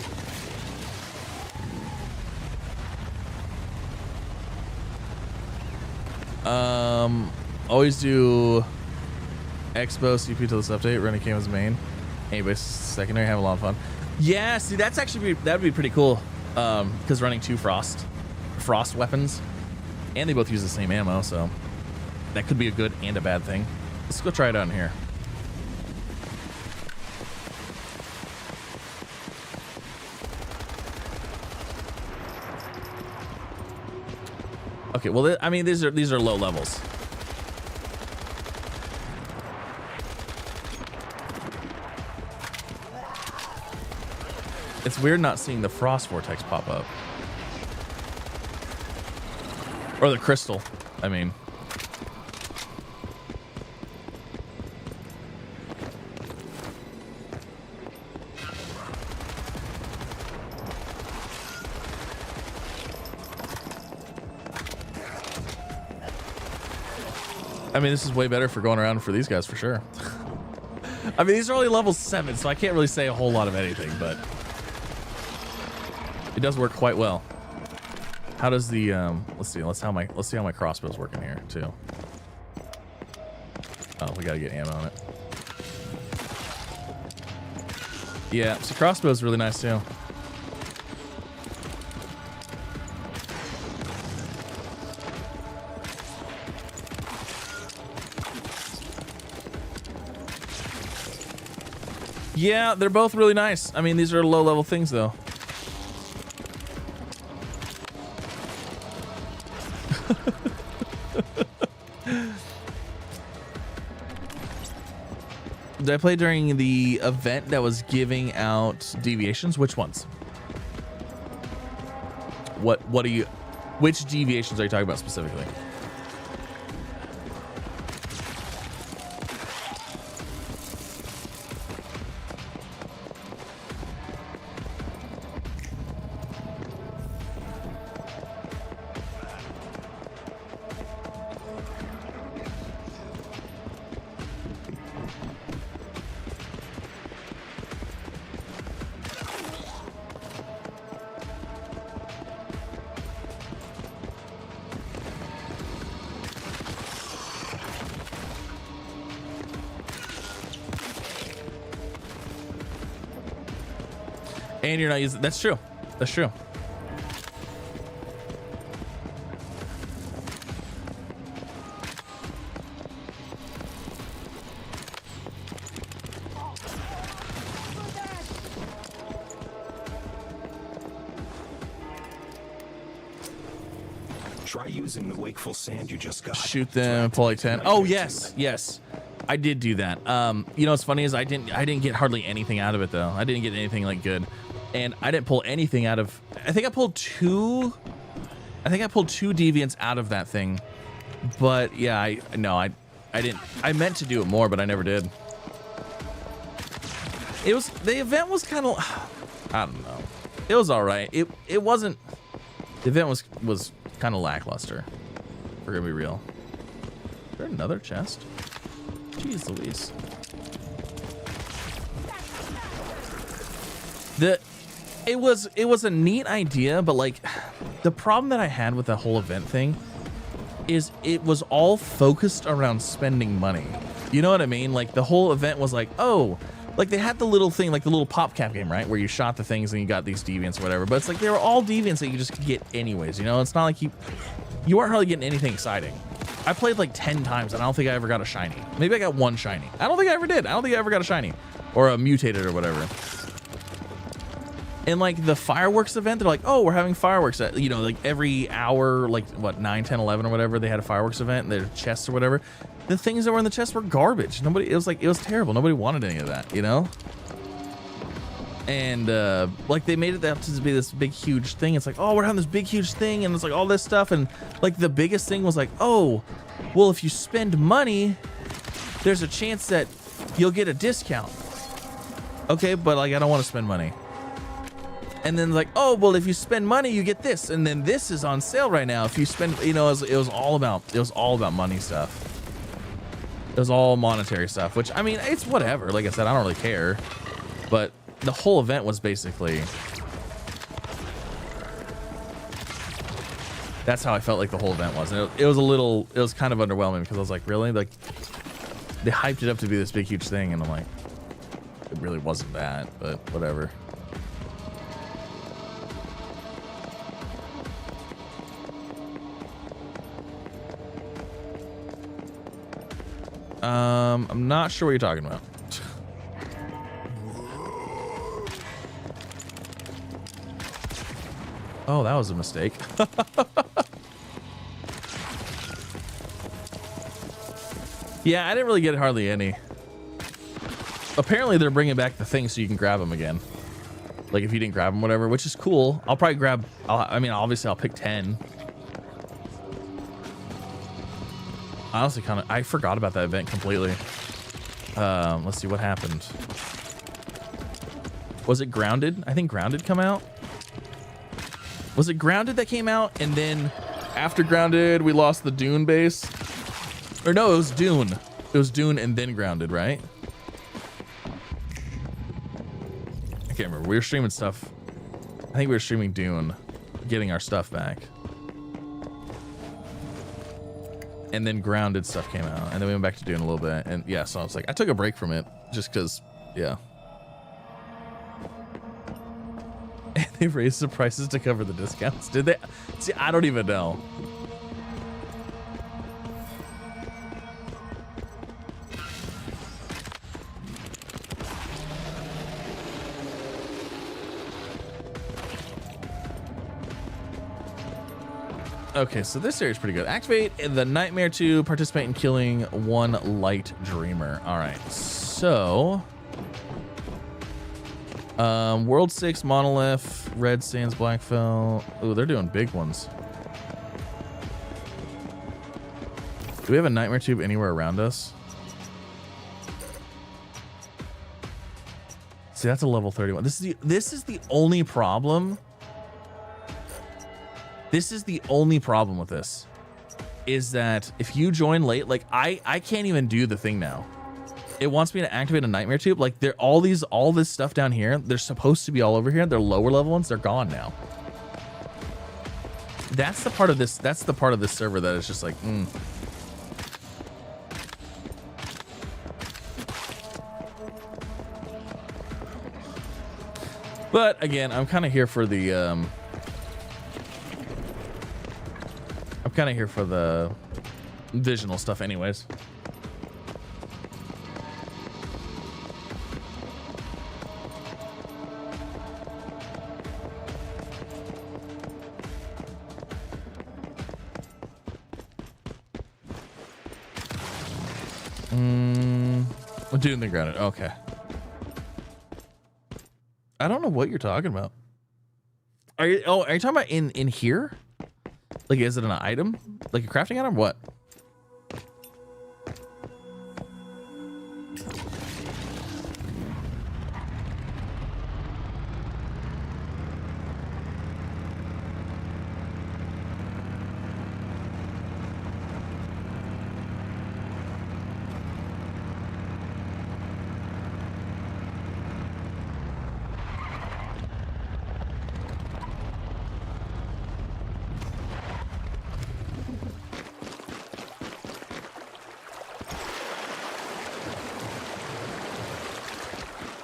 Always do Expo CP to this update. Running came as main. Anyway, secondary, have a lot of fun. Yeah, see, that's actually that'd be pretty cool. Because running 2 frost weapons, and they both use the same ammo, so that could be a good and a bad thing. Let's go try it out in here. Okay, well, I mean, these are low levels. It's weird not seeing the frost vortex pop up. Or the crystal, I mean. I mean, this is way better for going around for these guys for sure. I mean, these are only level 7, so I can't really say a whole lot of anything, but it does work quite well. How does the let's see how my crossbow's working here too. Oh, we gotta get ammo on it. Yeah, so crossbow's really nice too. Yeah, they're both really nice. I mean, these are low level things though. Did I play during the event that was giving out deviations? Which ones? Which deviations are you talking about specifically? And you're not using. That's true. That's true. Try using the wakeful sand you just got. Shoot them, pull like 10. Oh yes, yes. I did do that. You know what's funny is I didn't get hardly anything out of it though. I didn't get anything like good. And I didn't pull anything out of, I think I pulled two deviants out of that thing. But yeah, I didn't, I meant to do it more, but I never did. The event was kind of, I don't know. It was all right. It wasn't, the event was kind of lackluster. We're gonna be real. Is there another chest? Jeez Louise. It was a neat idea, but like the problem that I had with the whole event thing is it was all focused around spending money. You know what I mean? Like the whole event was like, oh, like they had the little thing, like the little pop cap game, right? Where you shot the things and you got these deviants or whatever. But it's like they were all deviants that you just could get anyways. You know, it's not like you weren't really getting anything exciting. I played like 10 times and I don't think I ever got a shiny. Maybe I got one shiny. I don't think I ever did. I don't think I ever got a shiny or a mutated or whatever. And like the fireworks event, they're like, oh, we're having fireworks at, you know, like every hour, like what, 9, 10, 11 or whatever, they had a fireworks event and their chests or whatever. The things that were in the chests were garbage. It was terrible. Nobody wanted any of that, you know? And like they made it out to be this big, huge thing. It's like, oh, we're having this big, huge thing. And it's like all this stuff. And like the biggest thing was like, oh, well, if you spend money, there's a chance that you'll get a discount. Okay, but like, I don't want to spend money. And then like, oh, well, if you spend money, you get this. And then this is on sale right now. If you spend, you know, it was all about money stuff. It was all monetary stuff, which I mean, it's whatever. Like I said, I don't really care. But the whole event was basically, that's how I felt like the whole event was. And it was kind of underwhelming because I was like, really? Like they hyped it up to be this big, huge thing. And I'm like, it really wasn't that, but whatever. I'm not sure what you're talking about. Oh, that was a mistake. Yeah, I didn't really get hardly any. Apparently they're bringing back the thing so you can grab them again. Like if you didn't grab them, whatever, which is cool. I'll probably grab, I mean, obviously I'll pick 10. Honestly, I forgot about that event completely. Let's see what happened. Was it Grounded? I think Grounded come out. Was it Grounded that came out? And then after Grounded, we lost the Dune base. Or no, it was Dune. It was Dune and then Grounded, right? I can't remember. We were streaming stuff. I think we were streaming Dune, getting our stuff back. And then Grounded stuff came out, and then we went back to Dune a little bit, and yeah, so I was like, I took a break from it just because, yeah. And they raised the prices to cover the discounts. Did they? See, I don't even know. Okay, so this area is pretty good. Activate the nightmare to participate in killing one light dreamer. All right, so World 6, Monolith, Red Sands, Blackfell. Ooh, they're doing big ones. Do we have a nightmare tube anywhere around us? See, that's a level 31. This is the only problem. This is the only problem with this, is that if you join late, like I can't even do the thing now. It wants me to activate a nightmare tube. Like all this stuff down here, they're supposed to be all over here. They're lower level ones. They're gone now. That's the part of this. That's the part of this server that is just like, But again, I'm kind of here for the Visional stuff anyways. Doing the grounded. Okay. I don't know what you're talking about. Are you talking about in here? Like, is it an item? Like a crafting item? What?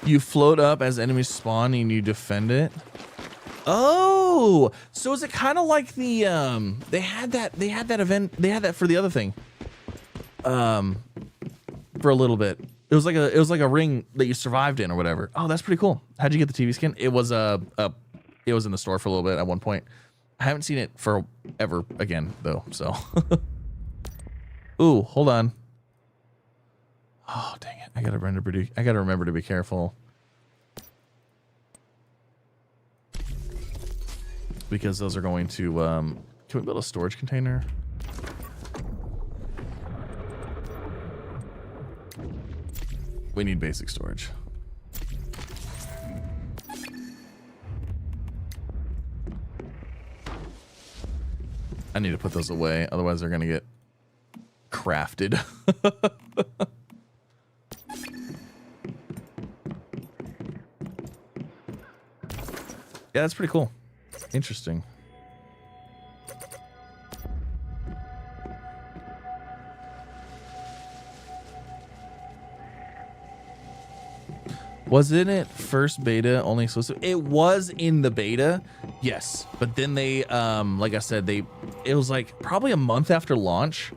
You float up as enemies spawn and you defend it. Oh, so is it kind of like the they had that event, they had that for the other thing. For a little bit. It was like a ring that you survived in or whatever. Oh, that's pretty cool. How'd you get the TV skin? It was it was in the store for a little bit at one point. I haven't seen it for ever again though, so. Ooh, hold on. Oh, dang it. I gotta remember to be careful. Because those are going to, can we build a storage container? We need basic storage. I need to put those away, otherwise they're gonna get crafted. Yeah, that's pretty cool. Interesting. Wasn't it first beta only exclusive? It was in the beta, yes. But then they, like I said, it was like probably a month after launch.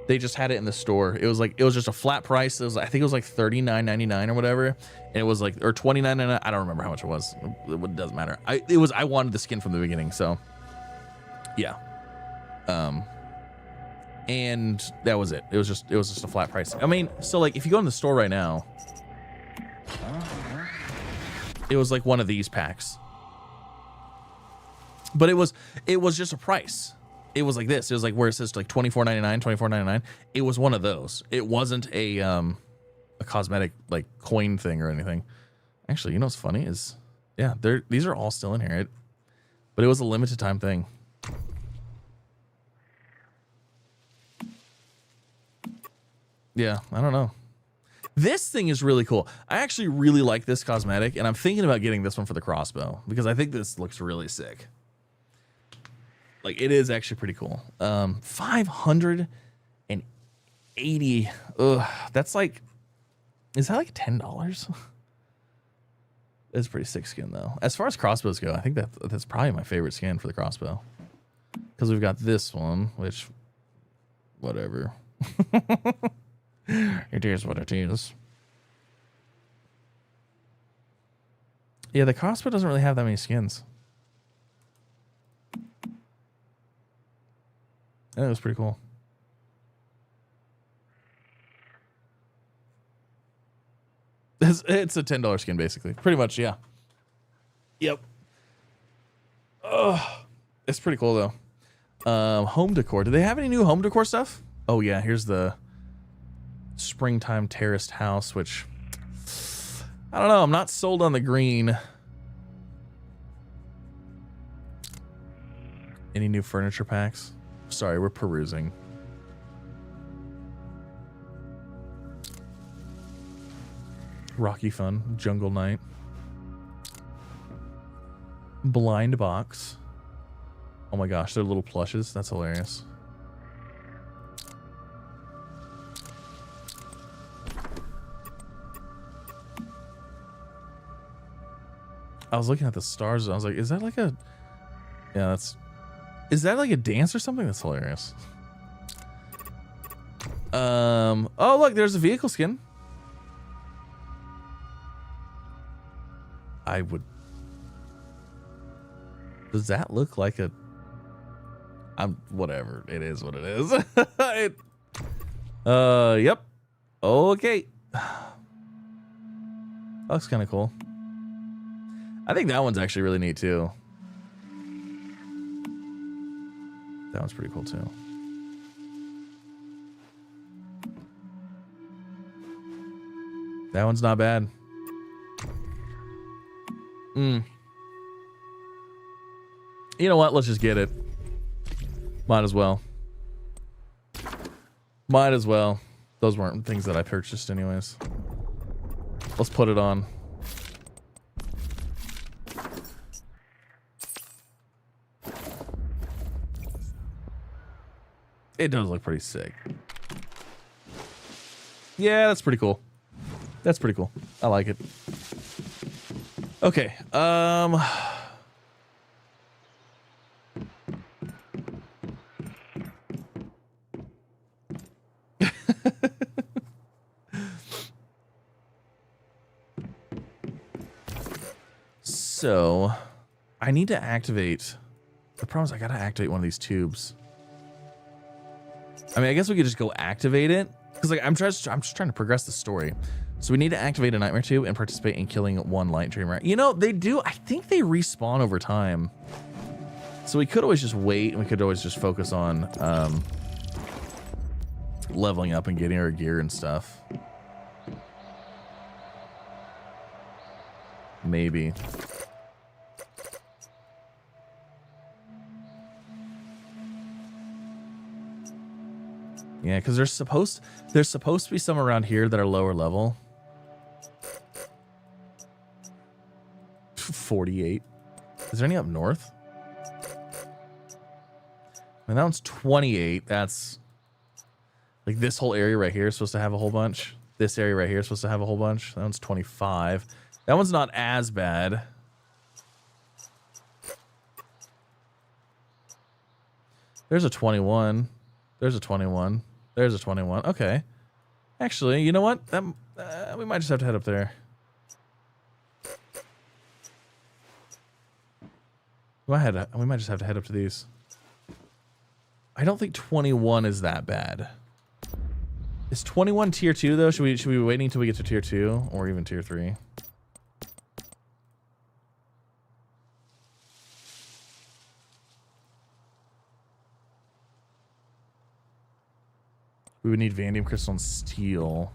They just had it in the store. It was just a flat price. I think it was like $39.99 or whatever. And it was like, or $29.99. I don't remember how much it was. It doesn't matter. I wanted the skin from the beginning. So yeah. And that was it. It was just a flat price. I mean, so like if you go in the store right now, it was like one of these packs, but it was just a price. It was like this. It was like where it says like $24.99. It was one of those. It wasn't a cosmetic like coin thing or anything. Actually, you know what's funny is, yeah, these are all still in here. But it was a limited time thing. Yeah, I don't know. This thing is really cool. I actually really like this cosmetic, and I'm thinking about getting this one for the crossbow because I think this looks really sick. Like, it is actually pretty cool. 580. Ugh, that's like, is that like $10? It's pretty sick skin though. As far as crossbows go, I think that's probably my favorite skin for the crossbow. Because we've got this one, which, whatever. It is what it is. Yeah, the crossbow doesn't really have that many skins. That was pretty cool. It's a $10 skin, basically. Pretty much, yeah. Yep. Oh, it's pretty cool, though. Home decor. Do they have any new home decor stuff? Oh, yeah. Here's the springtime terraced house, which I don't know. I'm not sold on the green. Any new furniture packs? Sorry, we're perusing. Rocky Fun, Jungle Night. Blind Box. Oh my gosh, they're little plushes. That's hilarious. I was looking at the stars and I was like, is that like a, yeah, is that like a dance or something? That's hilarious. Oh look, there's a vehicle skin. Does that look like a, whatever, it is what it is. Yep. Okay. That looks kind of cool. I think that one's actually really neat too. That one's pretty cool too. That one's not bad. You know what? Let's just get it. Might as well. Might as well. Those weren't things that I purchased anyways. Let's put it on. It does look pretty sick. Yeah, that's pretty cool. That's pretty cool. I like it. Okay. So, I need to activate. The problem is I gotta activate one of these tubes. I mean, I guess we could just go activate it because, like, I'm just trying to progress the story. So we need to activate a nightmare tube and participate in killing one light dreamer. You know, they do. I think they respawn over time. So we could always just wait, and we could always just focus on leveling up and getting our gear and stuff. Maybe. Yeah, because there's supposed to be some around here that are lower level. 48. Is there any up north? I mean, that one's 28. That's like this whole area right here is supposed to have a whole bunch. This area right here is supposed to have a whole bunch. That one's 25. That one's not as bad. There's a 21. There's a 21. There's a 21. Okay. Actually, you know what? We might just have to head up there. We might just have to head up to these. I don't think 21 is that bad. Is 21 tier 2 though? Should we be waiting until we get to tier 2 or even tier 3? We would need Vanadium Crystal and Steel.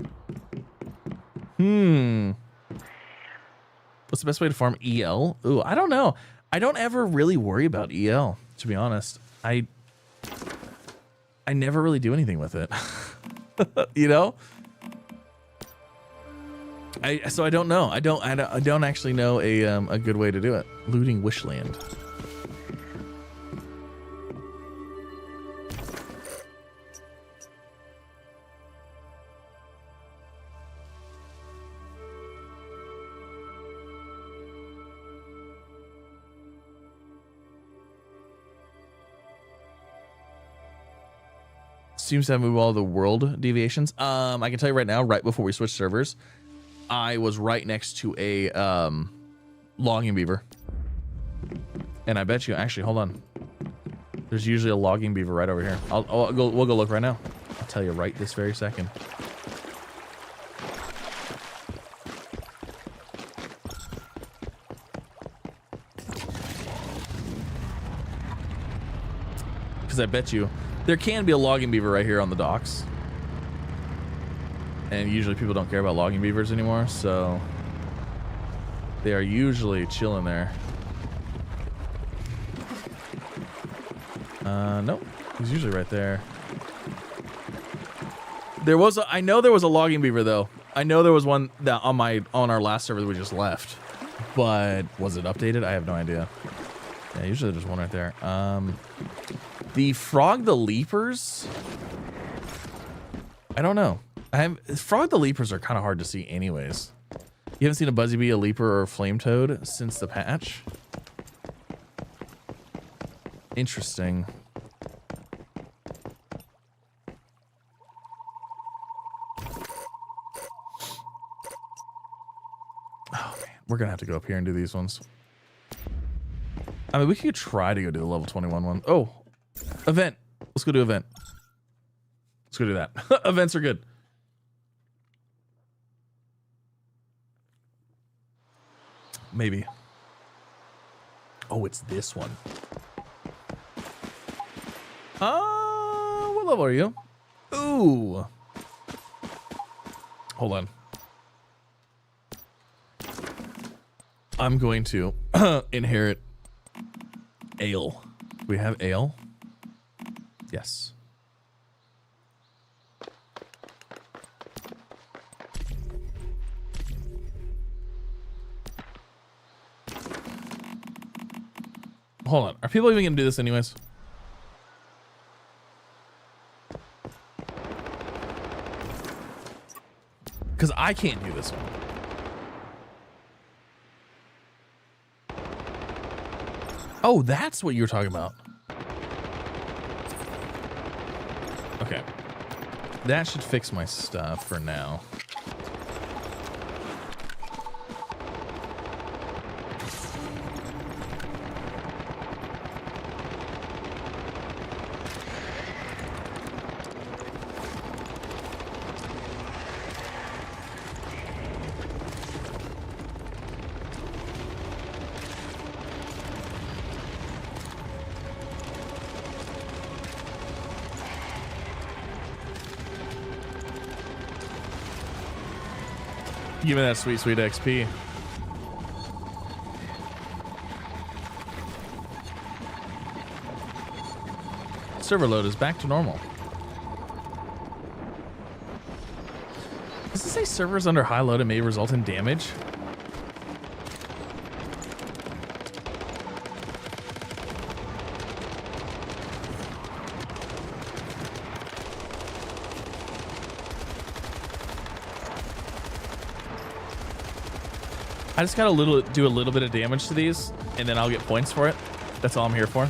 What's the best way to farm EL? Ooh, I don't know. I don't ever really worry about EL, to be honest. I never really do anything with it. You know? So I don't know. I don't actually know a good way to do it. Looting Wishland. Seems to have moved all the world deviations. I can tell you right now, right before we switched servers, I was right next to a logging beaver. And I bet you, actually, hold on. There's usually a logging beaver right over here. We'll go look right now. I'll tell you right this very second. Because I bet you there can be a logging beaver right here on the docks. And usually people don't care about logging beavers anymore, so they are usually chilling there. Nope. He's usually right there. I know there was a logging beaver though. I know there was one that on our last server that we just left. But was it updated? I have no idea. Yeah, usually there's one right there. The Frog the Leapers? I don't know. Frog the Leapers are kind of hard to see anyways. You haven't seen a Buzzy Bee, a Leaper, or a Flame Toad since the patch? Interesting. Oh man, we're gonna have to go up here and do these ones. I mean, we could try to go do the level 21 one. Oh, event. Let's go do event. Let's go do that. Events are good. Maybe. Oh, it's this one. What level are you? Ooh. Hold on. I'm going to inherit ale. Do we have ale? Yes. Hold on. Are people even going to do this anyways? Because I can't do this one. Oh, that's what you were talking about. Okay. That should fix my stuff for now. Give me that sweet, sweet XP. Server load is back to normal. Does it say servers under high load and may result in damage? I just gotta do a little bit of damage to these, and then I'll get points for it. That's all I'm here for.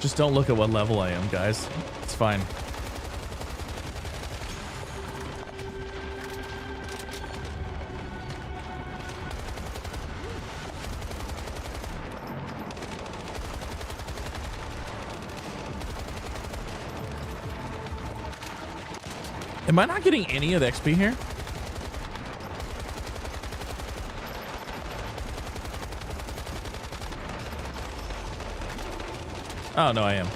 Just don't look at what level I am, guys. It's fine. Am I not getting any of the XP here? Oh, no, I am.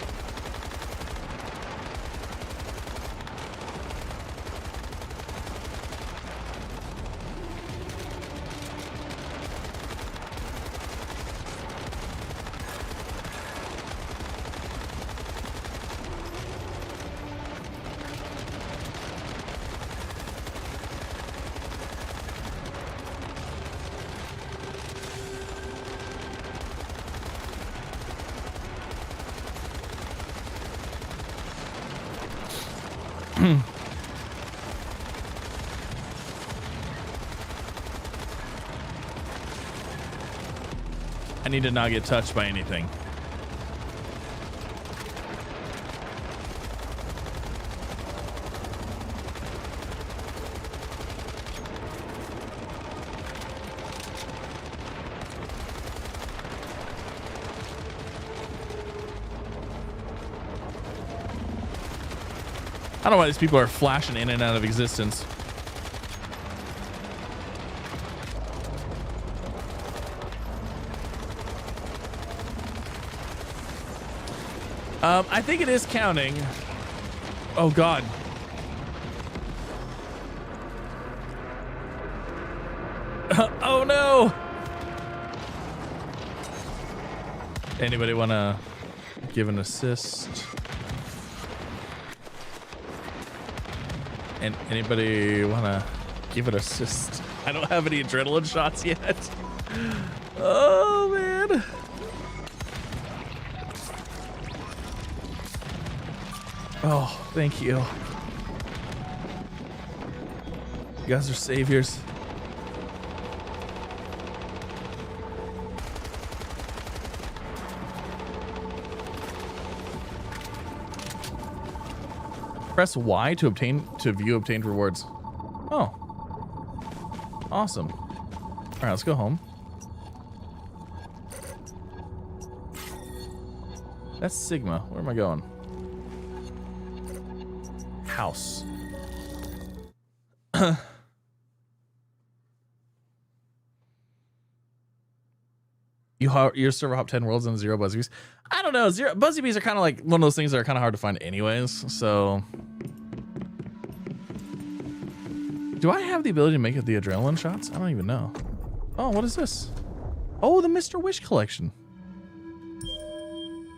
I need to not get touched by anything. I don't know why these people are flashing in and out of existence. I think it is counting. Oh God. Oh no. Anybody want to give an assist? And anybody want to give an assist? I don't have any adrenaline shots yet. Oh man. Oh, thank you. You guys are saviors. Press Y to view obtained rewards. Oh. Awesome. All right, let's go home. That's Sigma. Where am I going? House. Your server hop 10 worlds and 0 buzzy bees. I don't know. Buzzy bees are kind of like one of those things that are kind of hard to find anyways. So, do I have the ability to make it the adrenaline shots? I don't even know. Oh, what is this? Oh, the Mr. Wish collection.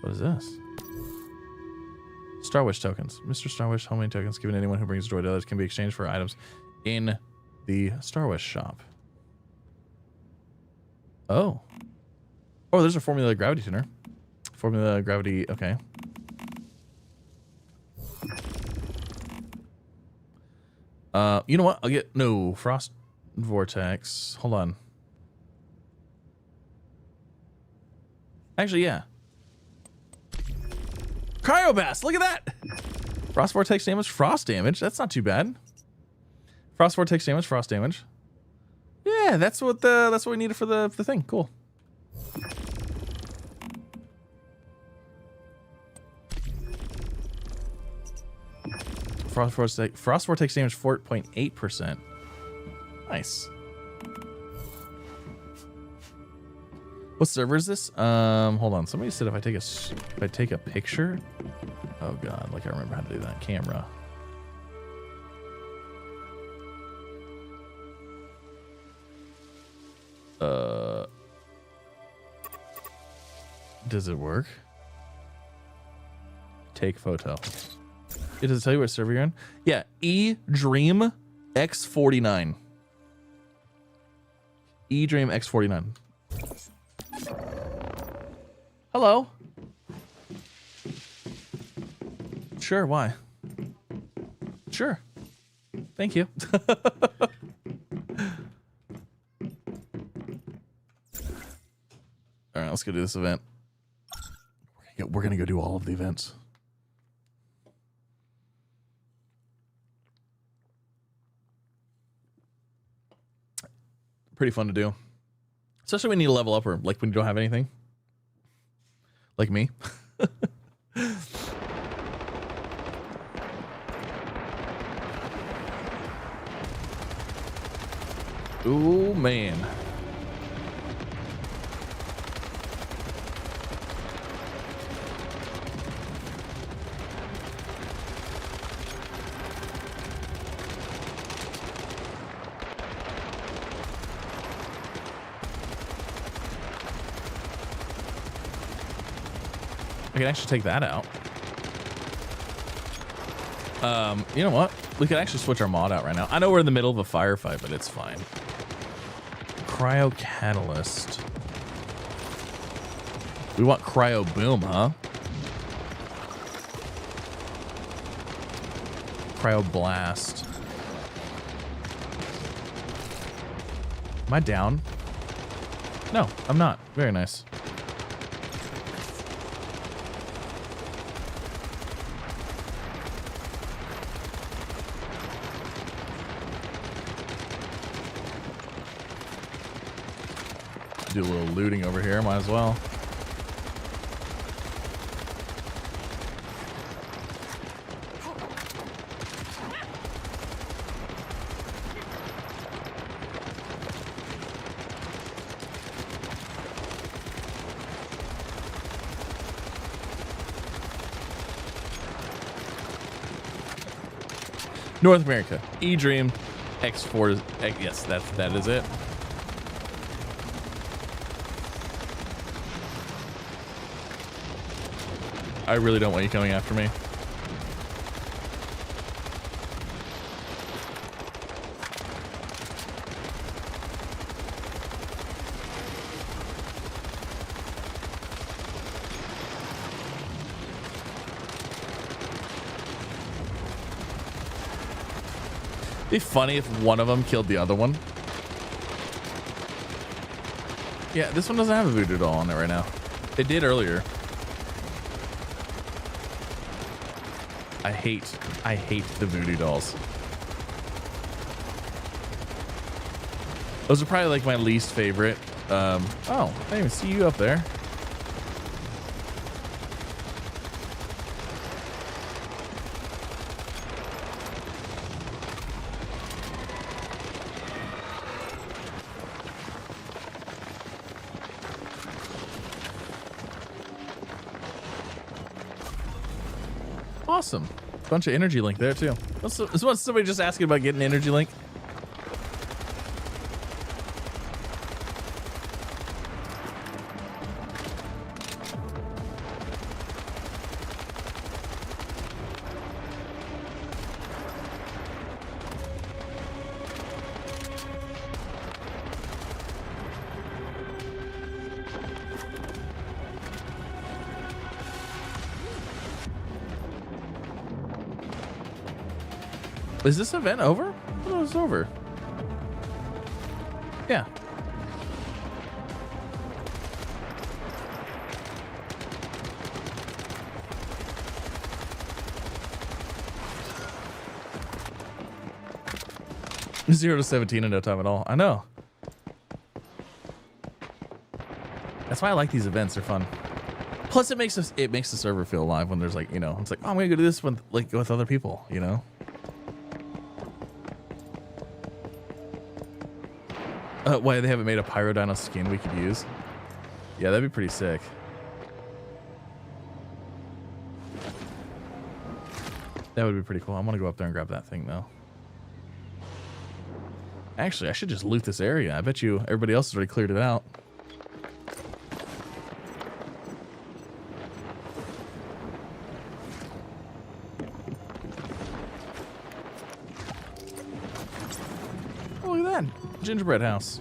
What is this? Star Wish tokens. Mr. Star Wish homemade tokens given to anyone who brings joy to others can be exchanged for items in the Star Wish shop. Oh. Oh, there's a Formula Gravity tuner. Formula Gravity, okay. You know what? I'll get, no, Frost Vortex. Hold on. Actually, yeah. Cryobass, look at that! Frost Vortex damage, frost damage. That's not too bad. Frost Vortex damage, frost damage. Yeah, that's what we needed for the thing. Cool. Frost Vortex damage 4.8%. Nice. What server is this? Hold on. Somebody said if I take a picture. Oh god, like I remember how to do that. Camera. Does it work? Take photo. Does it tell you what server you're in? Yeah, eDream X49. eDream X49. Hello. Sure, why? Sure. Thank you. All right, let's go do this event. We're gonna go do all of the events. Pretty fun to do. Especially when you level up or like when you don't have anything. Like me. Ooh, man. I can actually take that out. You know what? We could actually switch our mod out right now. I know we're in the middle of a firefight, but it's fine. Cryo Catalyst. We want Cryo Boom, huh? Cryo Blast. Am I down? No, I'm not. Very nice. Do a little looting over here, might as well. North America, eDream X4, yes, that is it. I really don't want you coming after me. It'd be funny if one of them killed the other one. Yeah, this one doesn't have a voodoo doll on it right now. It did earlier. I hate the voodoo dolls. Those are probably like my least favorite. Oh, I didn't even see you up there. Awesome. Bunch of energy link there too. Was somebody just asking about getting energy link? Is this event over? I thought it was over. Yeah. Zero to 17 in no time at all. I know. That's why I like these events. They're fun. Plus, it makes the server feel alive when there's like, you know, it's like, oh, I'm gonna go do this with other people, you know. Why they haven't made a Pyrodino skin we could use? Yeah, that'd be pretty sick. That would be pretty cool. I'm gonna go up there and grab that thing though. Actually, I should just loot this area. I bet you everybody else has already cleared it out. Oh, look at that. Gingerbread house.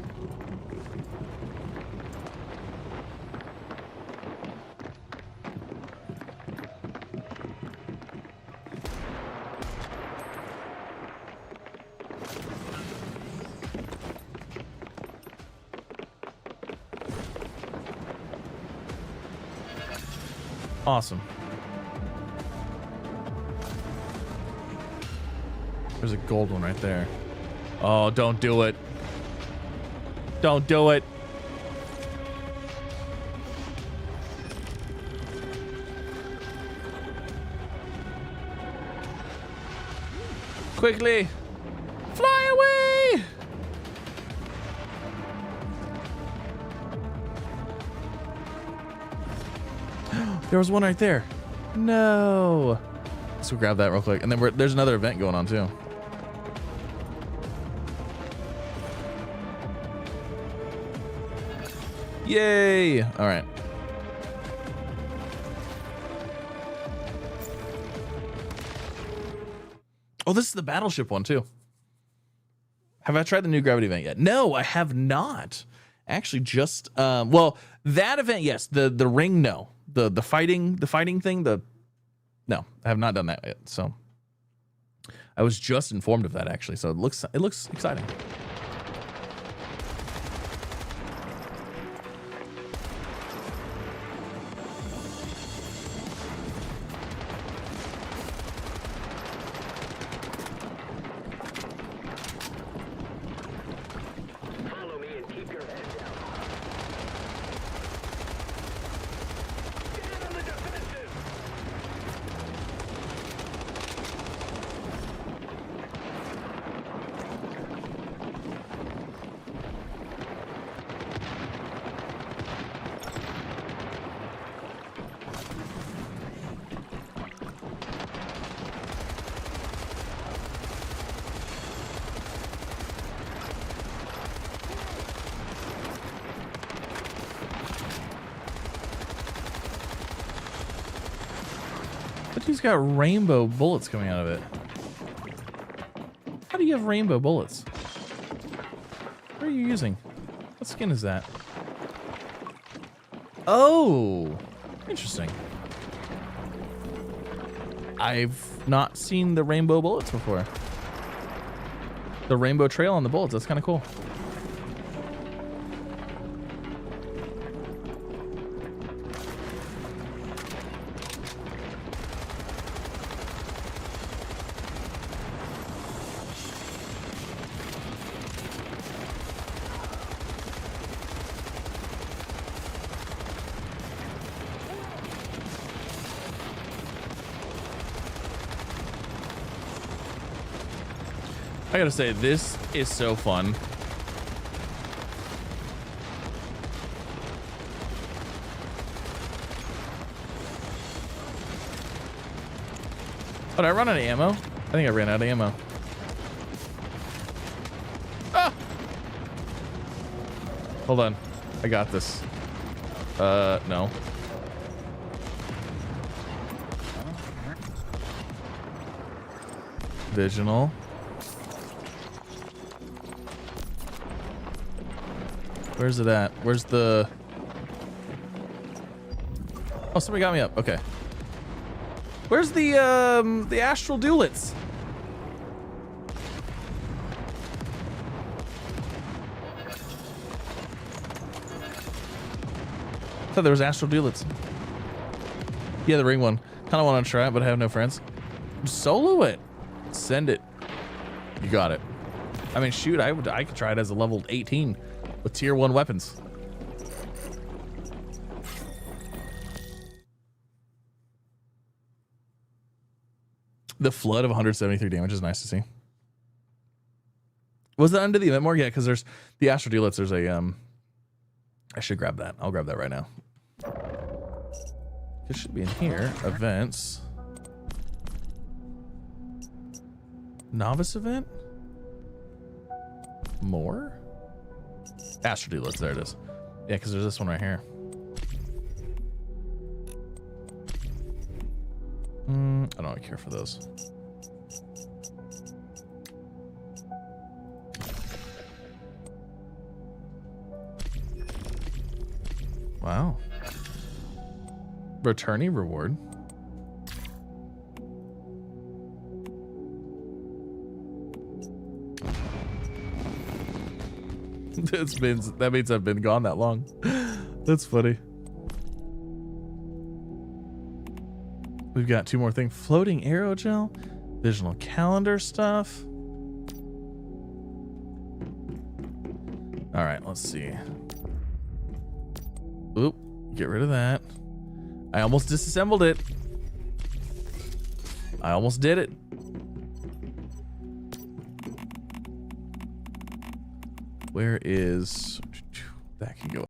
Awesome. There's a gold one right there. Oh, don't do it. Don't do it. Quickly. Fly away. There was one right there. No. Let's go grab that real quick. And then there's another event going on too. Yay! All right. Oh, this is the battleship one too. Have I tried the new gravity event yet? No, I have not. Actually, just well, that event, yes. The ring, no. The fighting thing, no, I have not done that yet. So I was just informed of that actually. So it looks exciting. He's got rainbow bullets coming out of it. How do you have rainbow bullets? What are you using? What skin is that? Oh, interesting. I've not seen the rainbow bullets before. the rainbow trail on the bullets. That's kind of cool. I gotta say, this is so fun. Oh, did I run out of ammo? I think I ran out of ammo. Ah! Hold on. I got this. No. Visional. Where's it at? Where's the... Oh, somebody got me up. Okay. Where's the astral duelets? I thought there was astral duelets. Yeah, the ring one. Kind of want to try it, but I have no friends. Solo it. Send it. You got it. I mean, shoot, I could try it as a level 18 with tier 1 weapons. The flood of 173 damage is nice to see. Was that under the event more? Yeah, because there's the astral duelets. There's a I should grab that. I'll grab that right now. It should be in here. Events. Novice event? More? Astral duelets. There it is. Yeah, because there's this one right here. I don't care for those. Wow. Returnee reward. That means I've been gone that long. That's funny. We've got 2 more things. Floating aerogel, Visional calendar stuff. All right, let's see. Oop, get rid of that. I almost disassembled it. I almost did it. Where is that? Can go.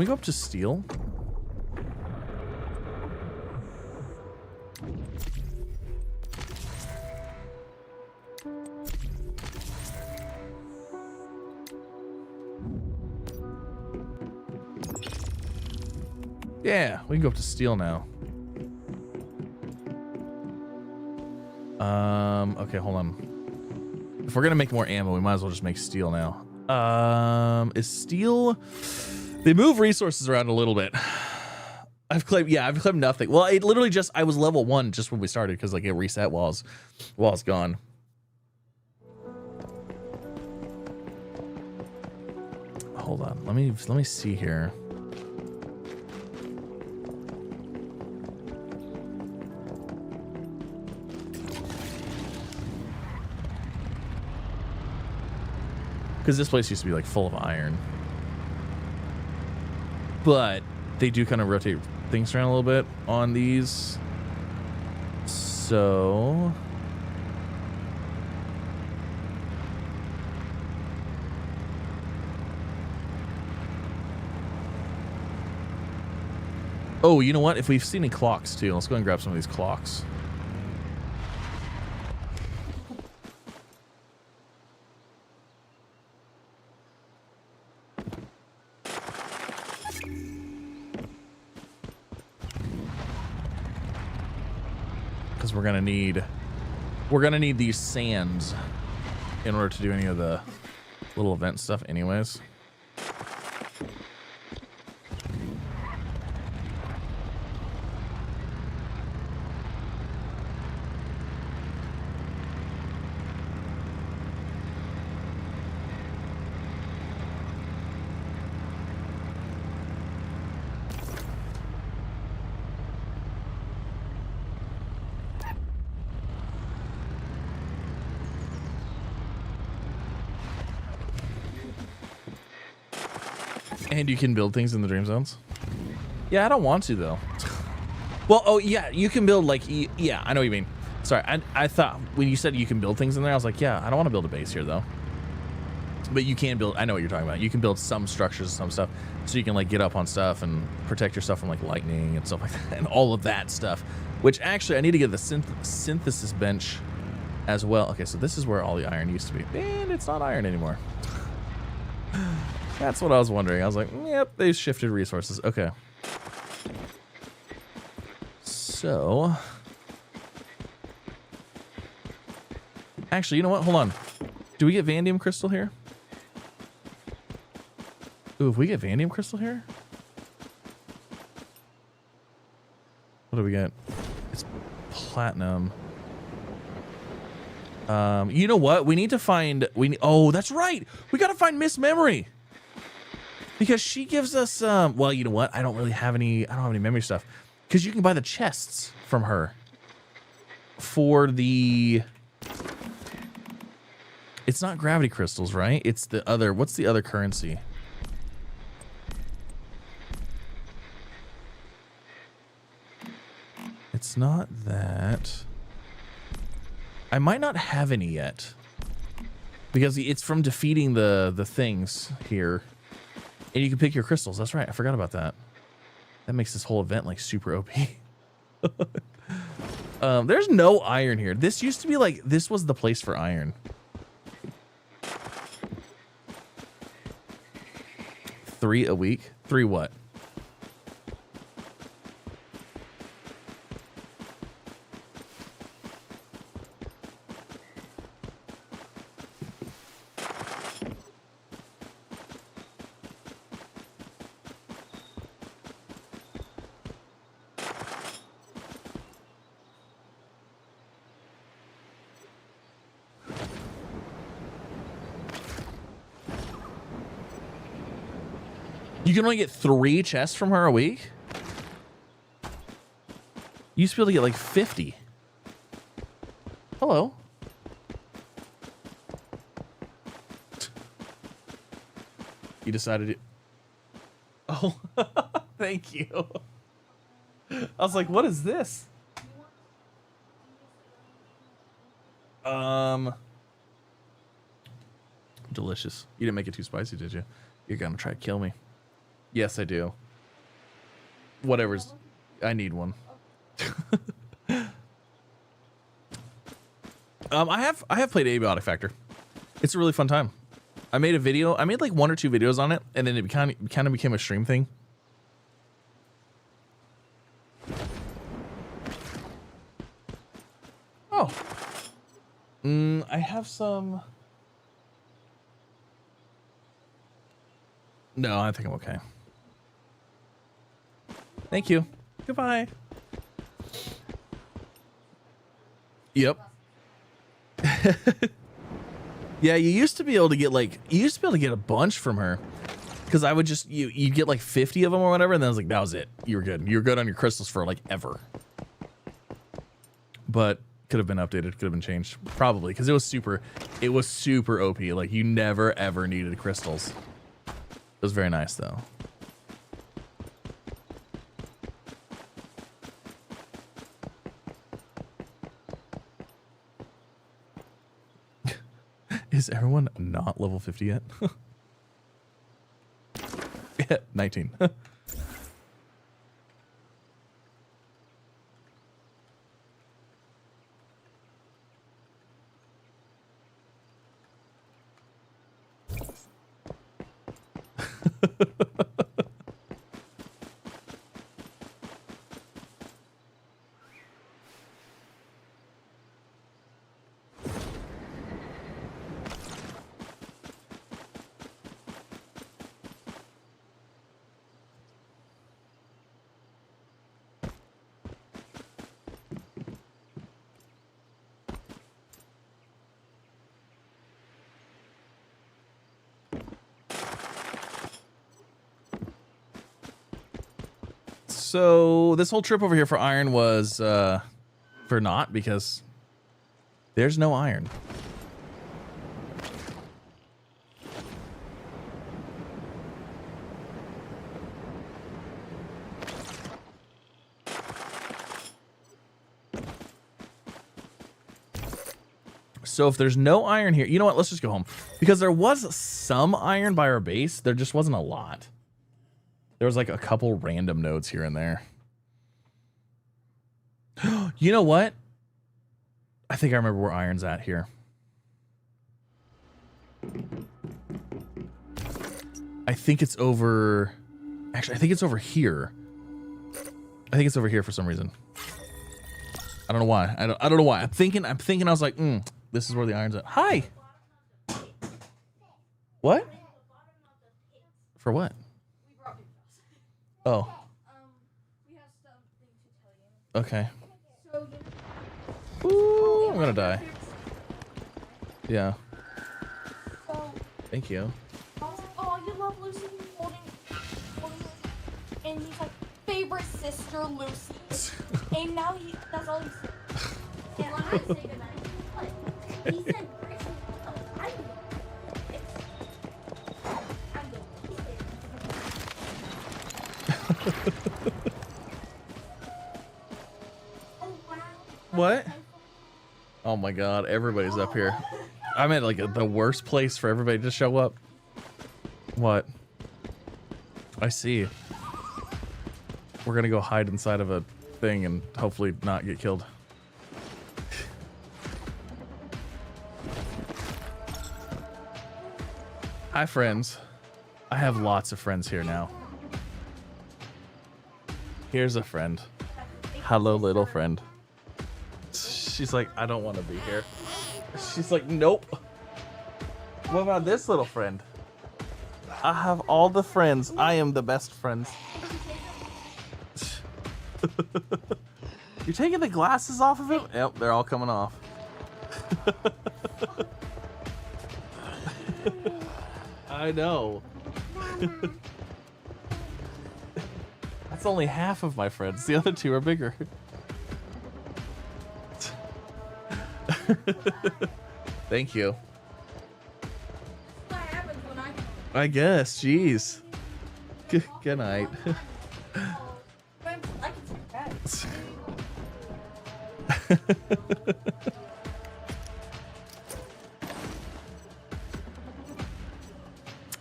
Can we go up to steel? Yeah, we can go up to steel now. Okay, hold on. If we're gonna make more ammo, we might as well just make steel now. Is steel... They move resources around a little bit. I've claimed nothing. Well, it literally just, I was level 1 just when we started because like it reset while it's gone. Hold on, let me see here. Because this place used to be like full of iron. But they do kind of rotate things around a little bit on these. So... Oh, you know what? If we've seen any clocks too, let's go and grab some of these clocks. Because we're gonna need these sands in order to do any of the little event stuff anyways. And you can build things in the dream zones? Yeah, I don't want to though. Well, oh yeah, you can build like, yeah, I know what you mean. Sorry, I thought when you said you can build things in there, I was like, yeah, I don't want to build a base here though. But you can build, I know what you're talking about. You can build some structures and some stuff so you can like get up on stuff and protect yourself from like lightning and stuff like that and all of that stuff. Which actually, I need to get the synthesis bench as well. Okay, so this is where all the iron used to be. And it's not iron anymore. That's what I was wondering. I was like, yep, they shifted resources. Okay. So. Actually, you know what? Hold on. Do we get Vanadium crystal here? Ooh, if we get Vanadium crystal here? What do we get? It's platinum. You know what? We need to find... Oh, that's right! We gotta find Miss Memory! Because she gives us, well, you know what? I don't have any memory stuff. Because you can buy the chests from her. For the... It's not gravity crystals, right? It's the other, what's the other currency? It's not that. I might not have any yet. Because it's from defeating the things here. And you can pick your crystals. That's right. I forgot about that. That makes this whole event like super OP. There's no iron here. This used to be like, this was the place for iron. 3 a week? 3 what? You can only get 3 chests from her a week? You used to be able to get like 50. Hello. You decided to... Oh, thank you. I was like, what is this? Delicious. You didn't make it too spicy, did you? You're gonna try to kill me. Yes, I do. Whatever's... I need one. I have played Abiotic Factor. It's a really fun time. I made a video. I made like 1 or 2 videos on it, and then it kind of became a stream thing. Oh. I have some. No, I think I'm okay. Thank you. Goodbye. Yep. Yeah, you used to be able to get a bunch from her. Because I would just, you'd get like 50 of them or whatever, and then I was like, that was it. You were good. You were good on your crystals for like ever. But could have been updated, could have been changed. Probably, because it was super OP. Like, you never ever needed crystals. It was very nice, though. Is everyone not level 50 yet? 19. So this whole trip over here for iron was for naught because there's no iron. So if there's no iron here, you know what? Let's just go home because there was some iron by our base. There just wasn't a lot. There was like a couple random nodes here and there. You know what? I think I remember where iron's at here. I think it's over... Actually, I think it's over here. I think it's over here for some reason. I don't know why. I don't know why. I'm thinking I was like, this is where the iron's at. Hi! What? For what? Oh. We have something to tell you. Okay. Ooh, I'm gonna die. Yeah. So, Thank you. oh, you love Lucy holding and he's like, favorite sister Lucy. And now that's all he said. And when I say goodnight, what? He said, What? Oh my god, everybody's up here. I'm at like the worst place for everybody to show up. What? I see. We're gonna go hide inside of a thing and hopefully not get killed. Hi, friends. I have lots of friends here now. Here's a friend. Hello, little friend. She's like, I don't want to be here. She's like, nope. What about this little friend? I have all the friends. I am the best friends. You're taking the glasses off of him? Yep, they're all coming off. I know. That's only half of my friends. The other two are bigger. Thank you. what happens when I guess. Jeez. Good night. I can take that.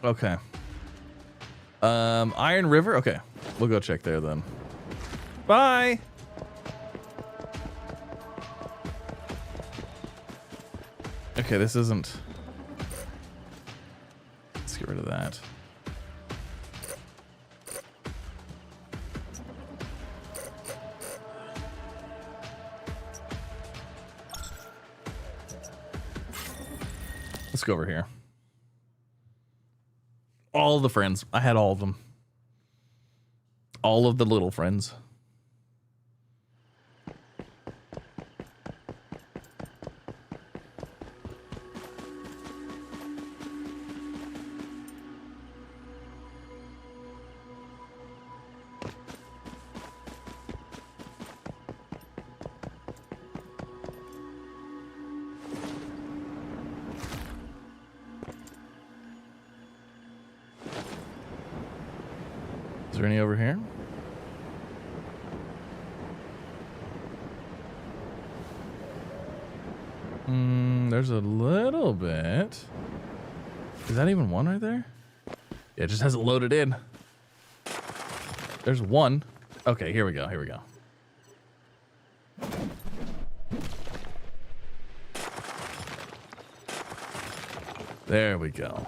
Okay. Iron River? Okay. We'll go check there then. Bye! Okay, this isn't... Let's get rid of that. Let's go over here. All the friends. I had all of them. All of the little friends. Is there any over here? There's a little bit. Is that even one right there? Yeah, it just hasn't loaded in. There's one. Okay, here we go. Here we go. There we go.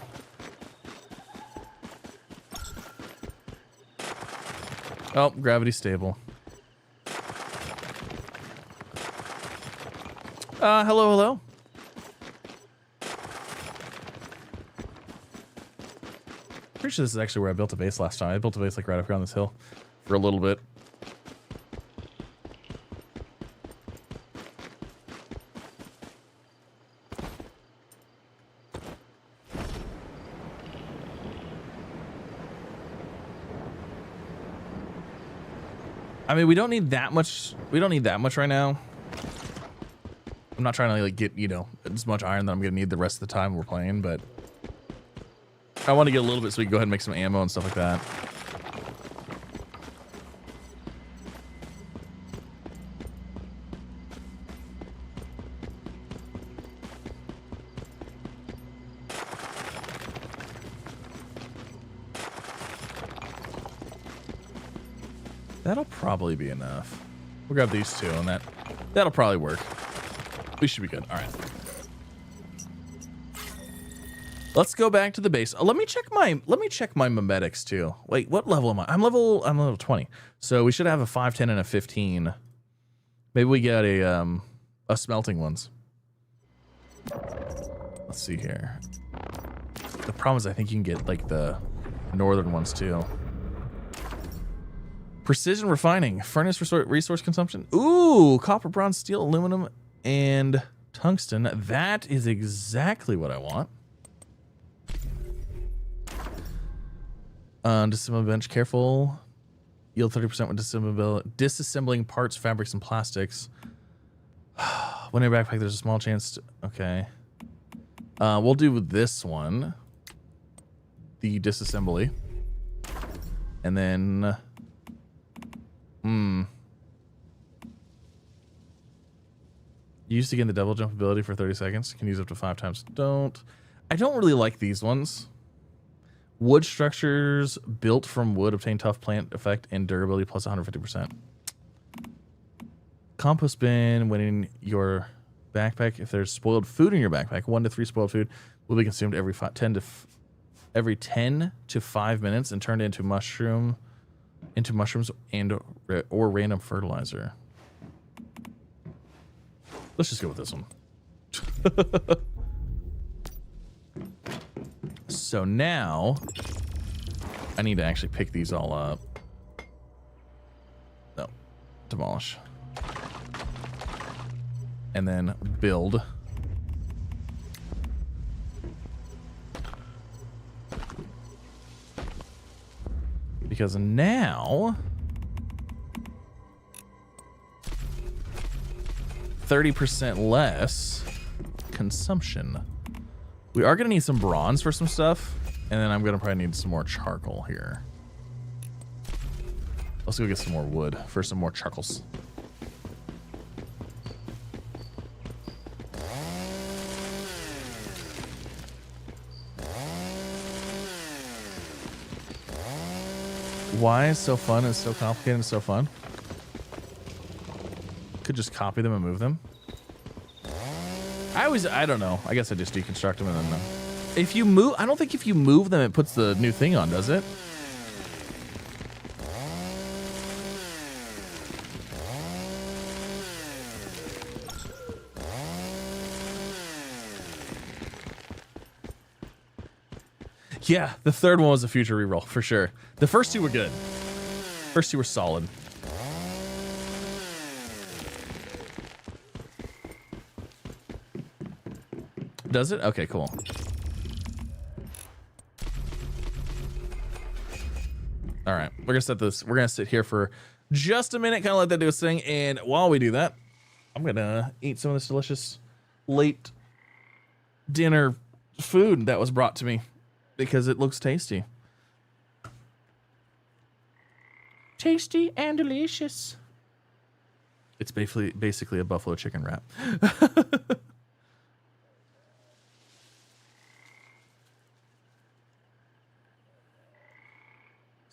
Oh, gravity stable. Hello, hello. Pretty sure this is actually where I built a base last time. I built a base like right up here on this hill for a little bit. I mean, we don't need that much. We don't need that much right now. I'm not trying to like get, you know, as much iron that I'm gonna need the rest of the time we're playing, but I want to get a little bit so we can go ahead and make some ammo and stuff like that. That'll probably be enough. We'll grab these two and that'll probably work. We should be good. All right. Let's go back to the base. Let me check my memetics too. Wait, what level am I? I'm level 20. So we should have a 5, 10, and a 15. Maybe we get a smelting ones. Let's see here. The problem is I think you can get like the northern ones too. Precision refining, furnace resource consumption. Ooh, copper, bronze, steel, aluminum, and tungsten. That is exactly what I want. Disassembly bench, careful. Yield 30% when disassembling parts, fabrics, and plastics. When in your backpack, there's a small chance to, okay. We'll do this one. The disassembly. And then... Use to gain the double jump ability for 30 seconds. Can use up to 5 times. I don't really like these ones. Wood structures built from wood obtain tough plant effect and durability plus 150%. Compost bin when in your backpack. If there's spoiled food in your backpack, 1 to 3 spoiled food will be consumed every 10 to 5 minutes and turned into mushrooms and or random fertilizer. Let's just go with this one. So now I need to actually pick these all up. No, demolish. And then build. Because now 30% less consumption. We are going to need some bronze for some stuff, and then I'm going to probably need some more charcoal here. Let's go get some more wood for some more charcoals. Why is so fun and so complicated and so fun? Could just copy them and move them. I don't know. I guess I just deconstruct them and then if you move, I don't think if you move them it puts the new thing on, does it? Yeah, the third one was a future reroll for sure. The first two were good. First two were solid. Does it? Okay, cool. All right, we're gonna set this. We're gonna sit here for just a minute, kind of let that do its thing. And while we do that, I'm gonna eat some of this delicious late dinner food that was brought to me because it looks tasty. Tasty and delicious. It's basically a buffalo chicken wrap.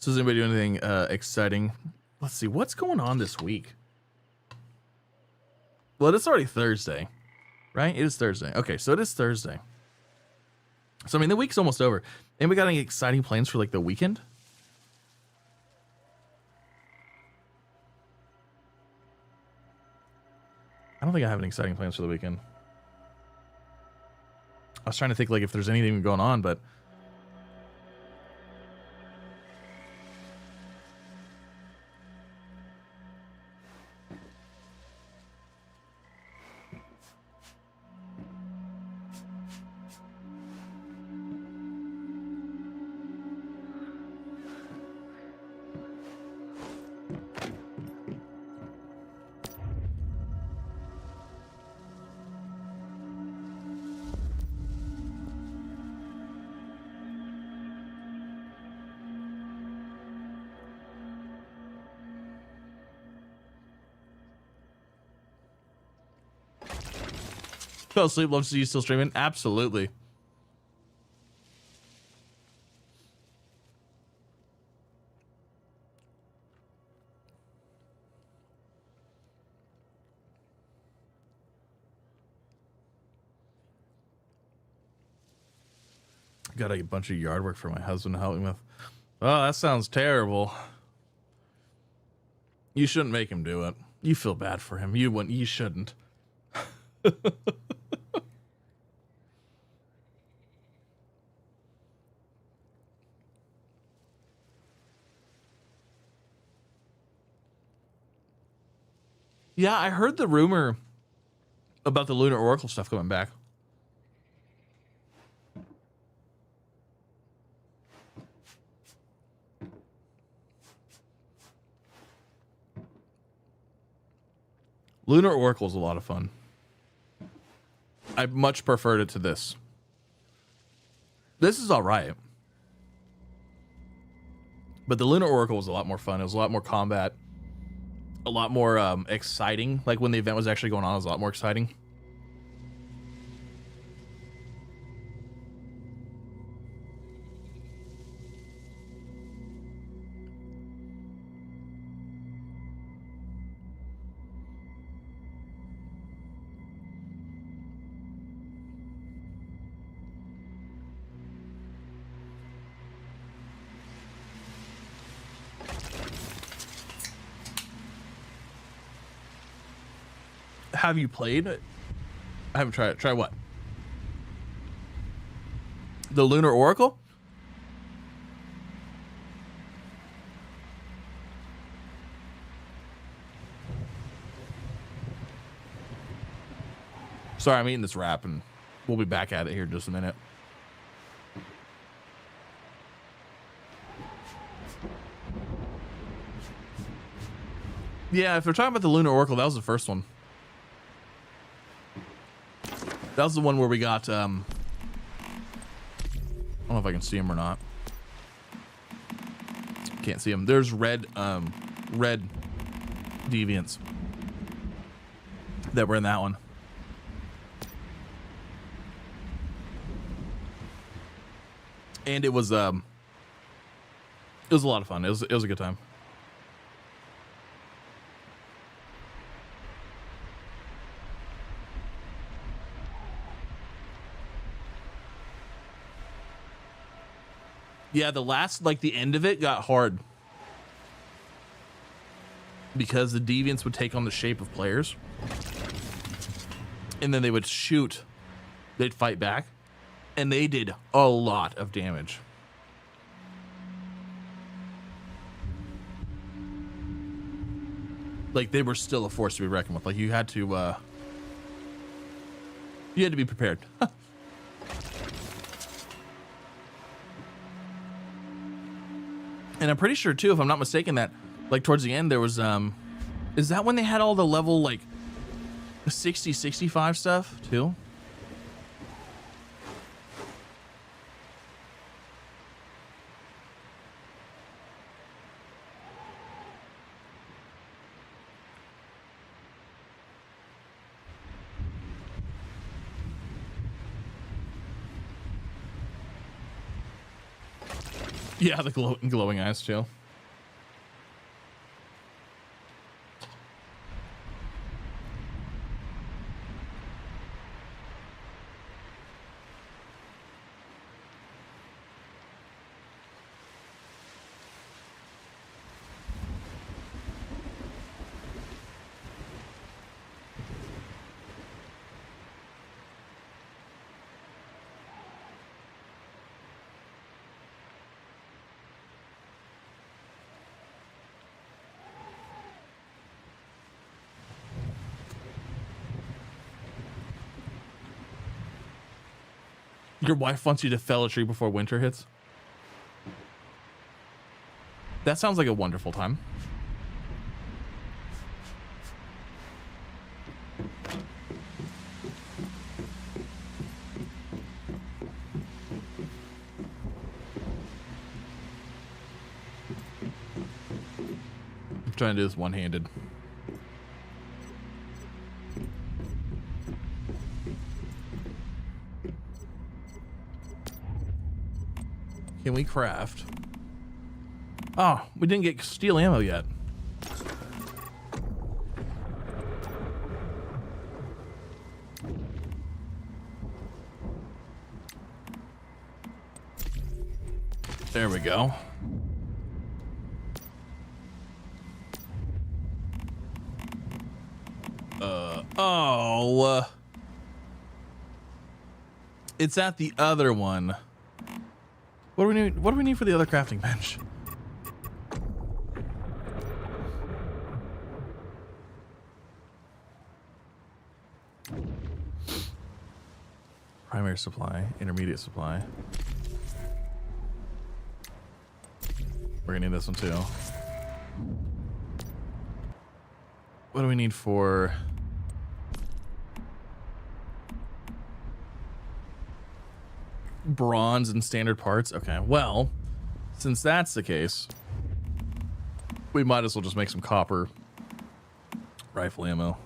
So does anybody do anything exciting? Let's see, what's going on this week? Well, it's already Thursday, right? It is Thursday. Okay, so it is Thursday. So, I mean, the week's almost over. Anybody got any exciting plans for, like, the weekend? I don't think I have any exciting plans for the weekend. I was trying to think, like, if there's anything going on, but... Fell asleep, love to see you still streaming. Absolutely. Got a bunch of yard work for my husband to help me with. Oh, that sounds terrible. You shouldn't make him do it. You feel bad for him. You wouldn't. You shouldn't. Yeah, I heard the rumor about the Lunar Oracle stuff coming back. Lunar Oracle is a lot of fun. I much preferred it to this. This is all right. But the Lunar Oracle was a lot more fun. It was a lot more combat. A lot more exciting. Like when the event was actually going on, it was a lot more exciting. Have you played it? I haven't tried it. Try what? The Lunar Oracle? Sorry, I'm eating this wrap and we'll be back at it here in just a minute. Yeah, if they're talking about the Lunar Oracle, that was the first one. That was the one where we got, I don't know if I can see him or not. Can't see him. There's red deviants that were in that one. And it was a lot of fun. It was a good time. Yeah, the end of it got hard. Because the deviants would take on the shape of players. And then they would shoot. They'd fight back. And they did a lot of damage. like they were still a force to be reckoned with. Like you had to be prepared. And I'm pretty sure too, if I'm not mistaken, that like towards the end there was is that when they had all the level like 60, 65 stuff too? Yeah, the glowing eyes too. Your wife wants you to fell a tree before winter hits. That sounds like a wonderful time. I'm trying to do this one-handed. Can we craft? Oh, we didn't get steel ammo yet. There we go. It's at the other one. What do we need? What do we need for the other crafting bench? Primary supply, intermediate supply. We're gonna need this one too. What do we need for? Bronze and standard parts. Okay, well, since that's the case, we might as well just make some copper rifle ammo.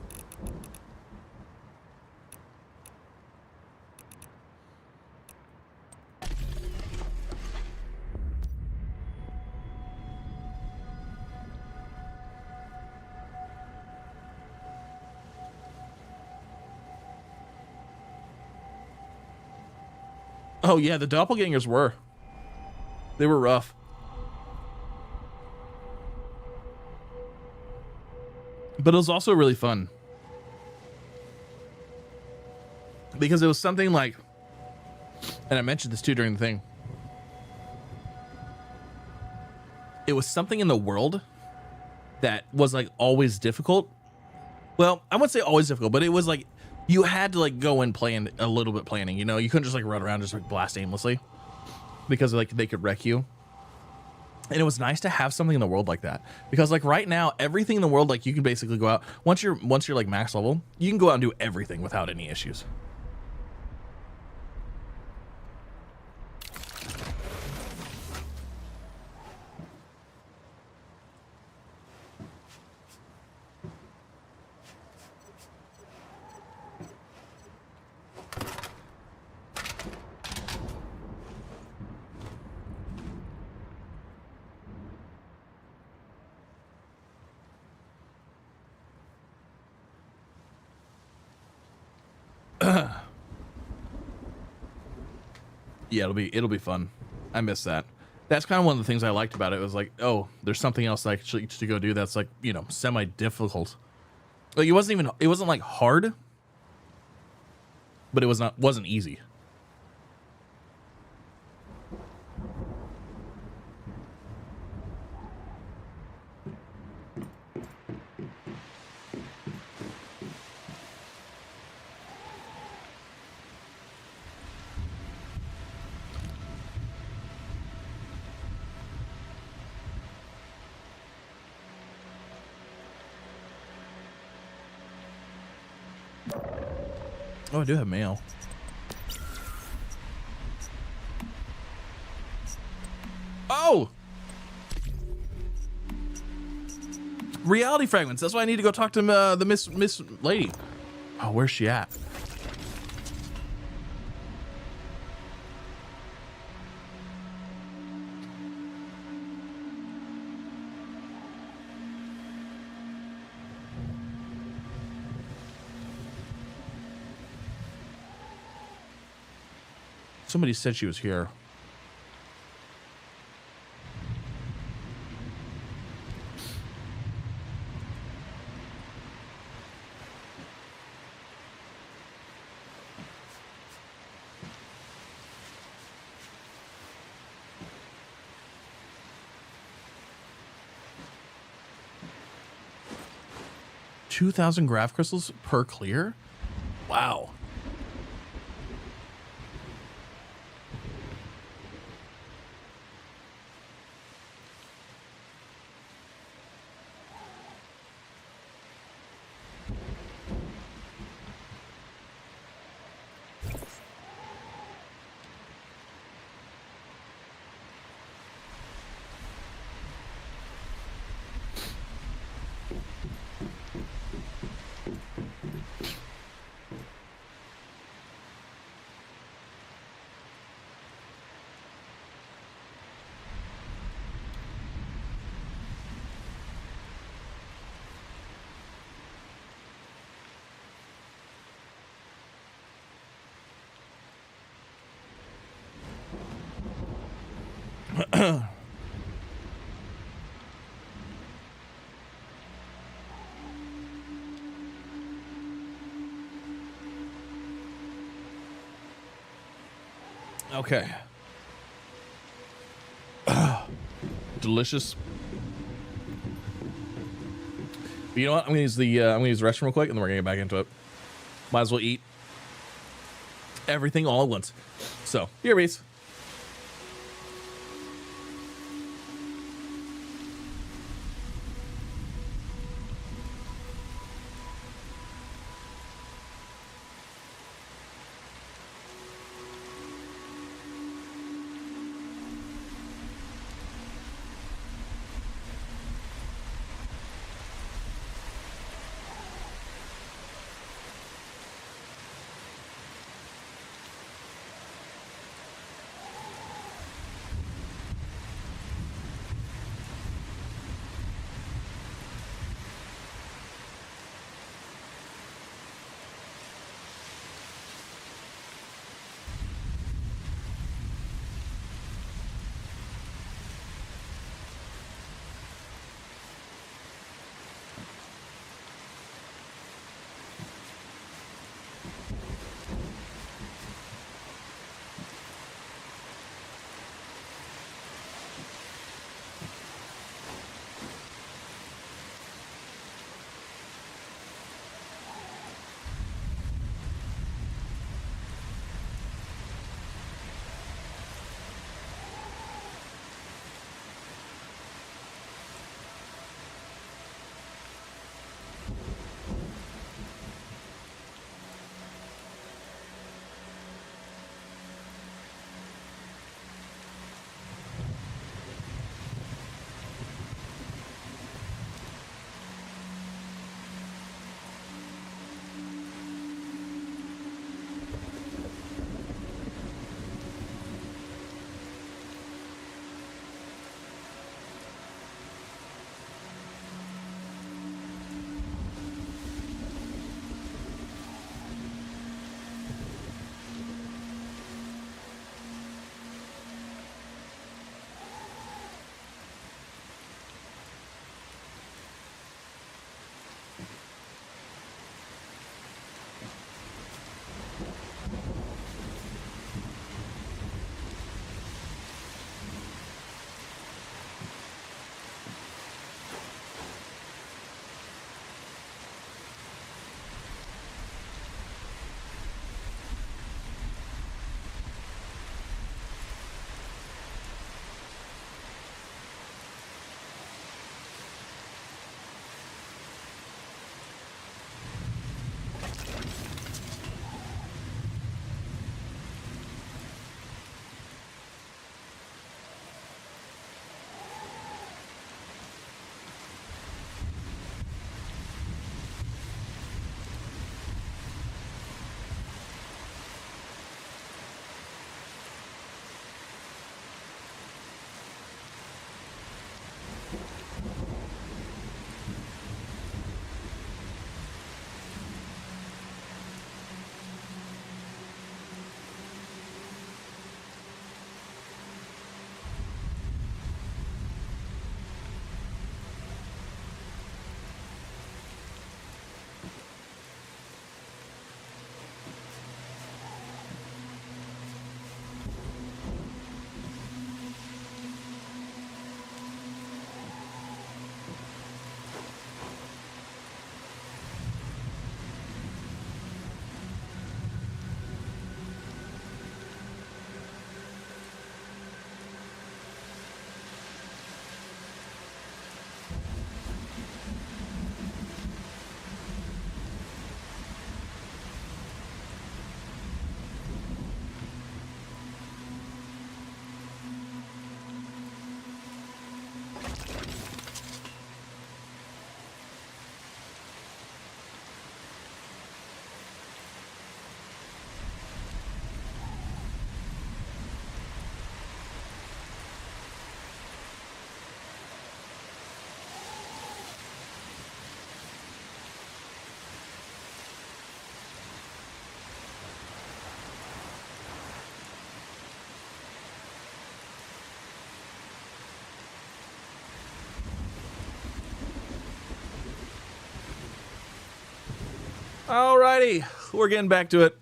Oh yeah, the doppelgangers were. They were rough. But it was also really fun. Because it was something like, and I mentioned this too during the thing. It was something in the world that was like always difficult. Well, I wouldn't say always difficult, but it was like, you had to like go and plan a little bit planning, you know, you couldn't just like run around, just like blast aimlessly because like they could wreck you. And it was nice to have something in the world like that, because like right now, everything in the world, like you can basically go out once you're like max level, you can go out and do everything without any issues. Yeah, it'll be fun. I miss that. That's kind of one of the things I liked about it. It was like, oh, there's something else actually to go do that's like, you know, semi-difficult. Like it wasn't like hard, but it wasn't easy. Oh, I do have mail. Oh! Reality fragments. That's why I need to go talk to the Miss Lady. Oh, where's she at? Somebody said she was here. $2,000 graph crystals per clear? Wow. Okay. Delicious. But you know what? I'm gonna use the restroom real quick, and then we're gonna get back into it. Might as well eat everything all at once. So here, Reese. Alrighty, we're getting back to it.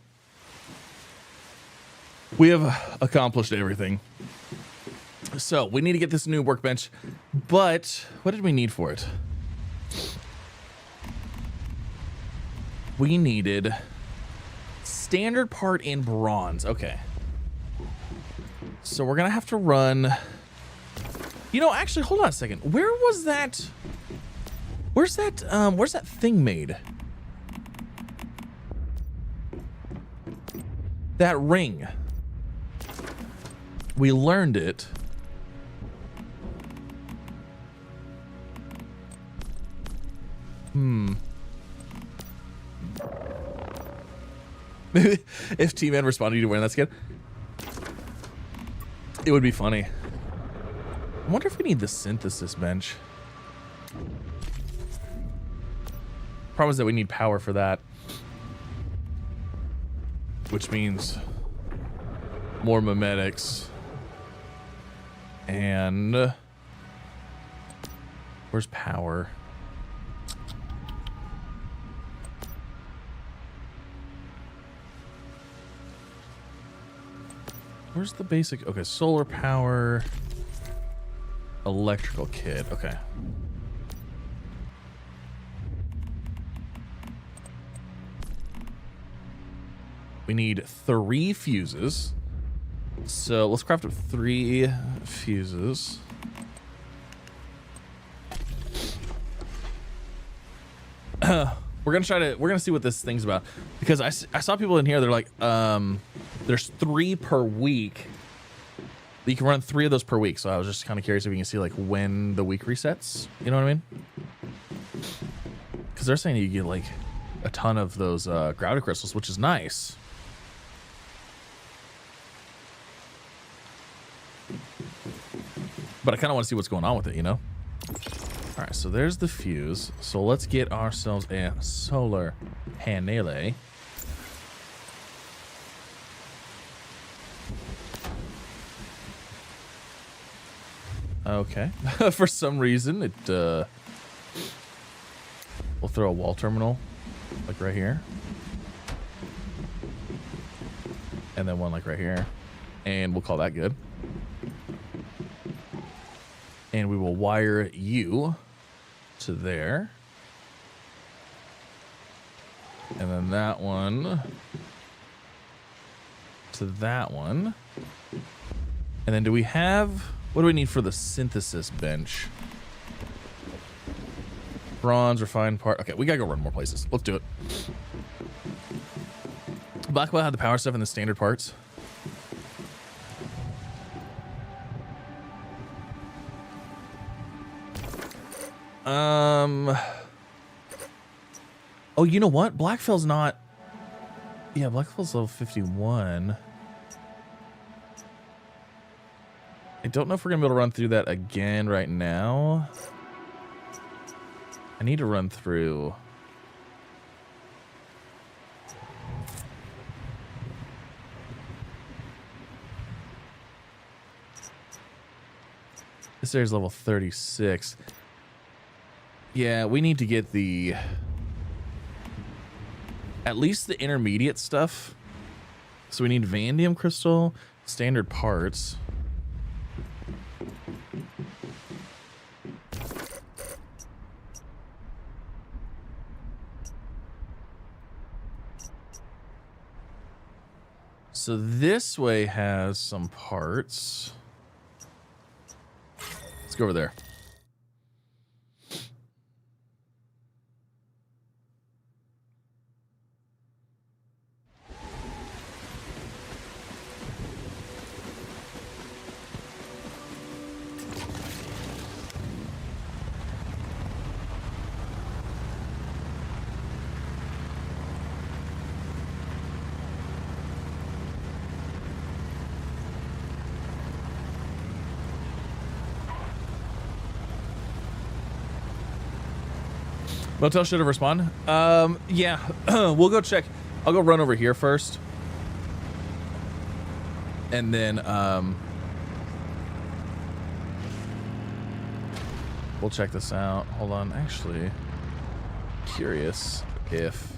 We have accomplished everything. So we need to get this new workbench, but what did we need for it? We needed standard part in bronze. Okay. So we're gonna have to run. You know, actually, hold on a second. Where was that? Where's that thing made? That ring. We learned it. If T-Man responded to you wearing that skin, it would be funny. I wonder if we need the synthesis bench. Problem is that we need power for that. Which means more memetics. And where's power? Where's the basic? Okay, solar power, electrical kit. Okay. We need 3 fuses. So let's craft up 3 fuses. We're gonna see what this thing's about, because I saw people in here, they're like, there's 3 per week. You can run 3 of those per week. So I was just kind of curious if you can see like when the week resets. You know what I mean? Because they're saying you get like a ton of those gravity crystals, which is nice. But I kind of want to see what's going on with it, you know? All right, so there's the fuse. So let's get ourselves a solar panel. Okay. For some reason, it we'll throw a wall terminal like right here. And then one like right here. And we'll call that good. And we will wire you to there. And then that one to that one. And then do we have, what do we need for the synthesis bench? Bronze, refined part. Okay, we gotta go run more places. Let's do it. Blackwell had the power stuff in the standard parts. Oh, you know what? Blackfell's not. Yeah, Blackfell's level 51. I don't know if we're gonna be able to run through that again right now. I need to run through. This area's level 36. Yeah, we need to get the, at least the intermediate stuff. So we need vanadium crystal, standard parts. So this way has some parts. Let's go over there. Motel should have responded. Yeah, we'll go check. I'll go run over here first. And then, we'll check this out. Hold on, actually, curious if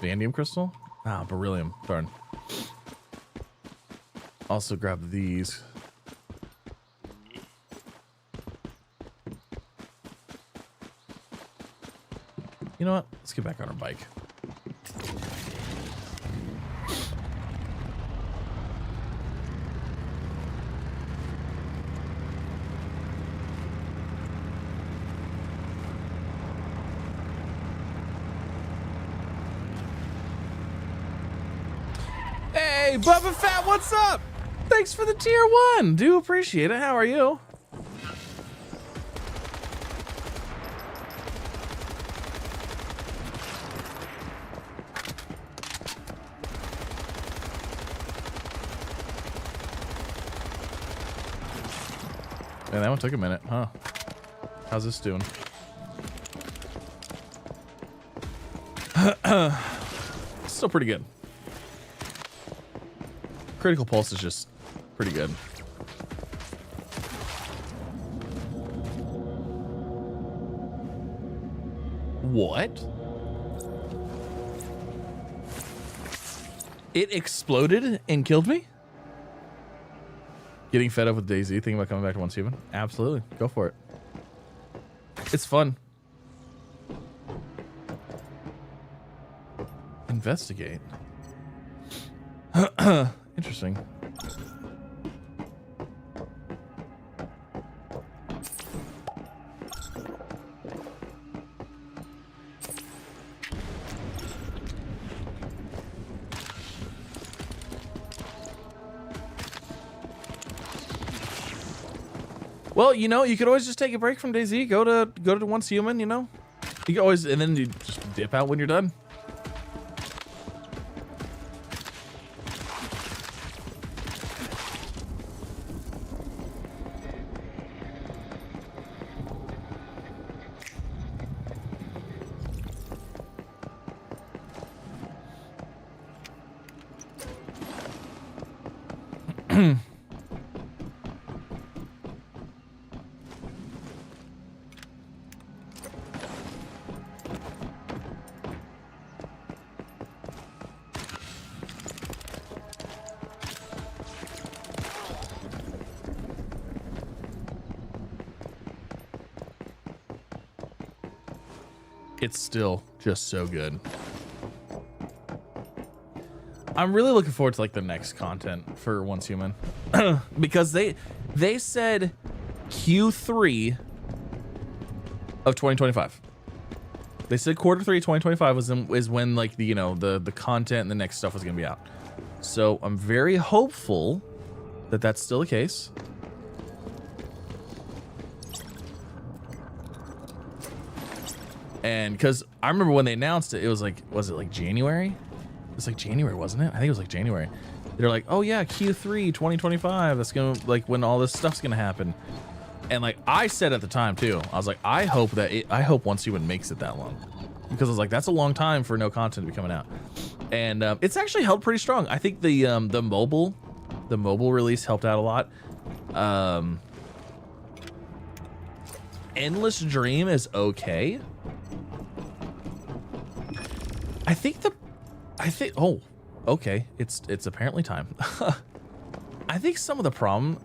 Vanadium crystal? Ah, beryllium. Darn. Also grab these. You know what? Let's get back on our bike. Hey, Bubba Fat, what's up? Thanks for the tier 1. Do appreciate it. How are you? Yeah, that one took a minute, huh? How's this doing? Still pretty good. Critical pulse is just pretty good. What? It exploded and killed me? Getting fed up with DayZ, thinking about coming back to Once Human? Absolutely. Go for it. It's fun. Investigate. Interesting. Well, you know, you could always just take a break from DayZ, go to Once Human, you know? You can always, and then you just dip out when you're done. It's still just so good. I'm really looking forward to like the next content for Once Human because they said Q3 of 2025. They said quarter 3 2025 is when like the, you know, the content and the next stuff was gonna be out. So I'm very hopeful that that's still the case. And because I remember when they announced it, it was like, was it like January? It was like January, wasn't it? I think it was like January. They're like, oh yeah, Q3 2025. That's gonna, like, when all this stuff's gonna happen. And like I said at the time too, I was like, I hope Once Human makes it that long, because I was like, that's a long time for no content to be coming out. And it's actually held pretty strong. I think the mobile release helped out a lot. Endless Dream is okay. I think oh, okay, it's apparently time. I think some of the problem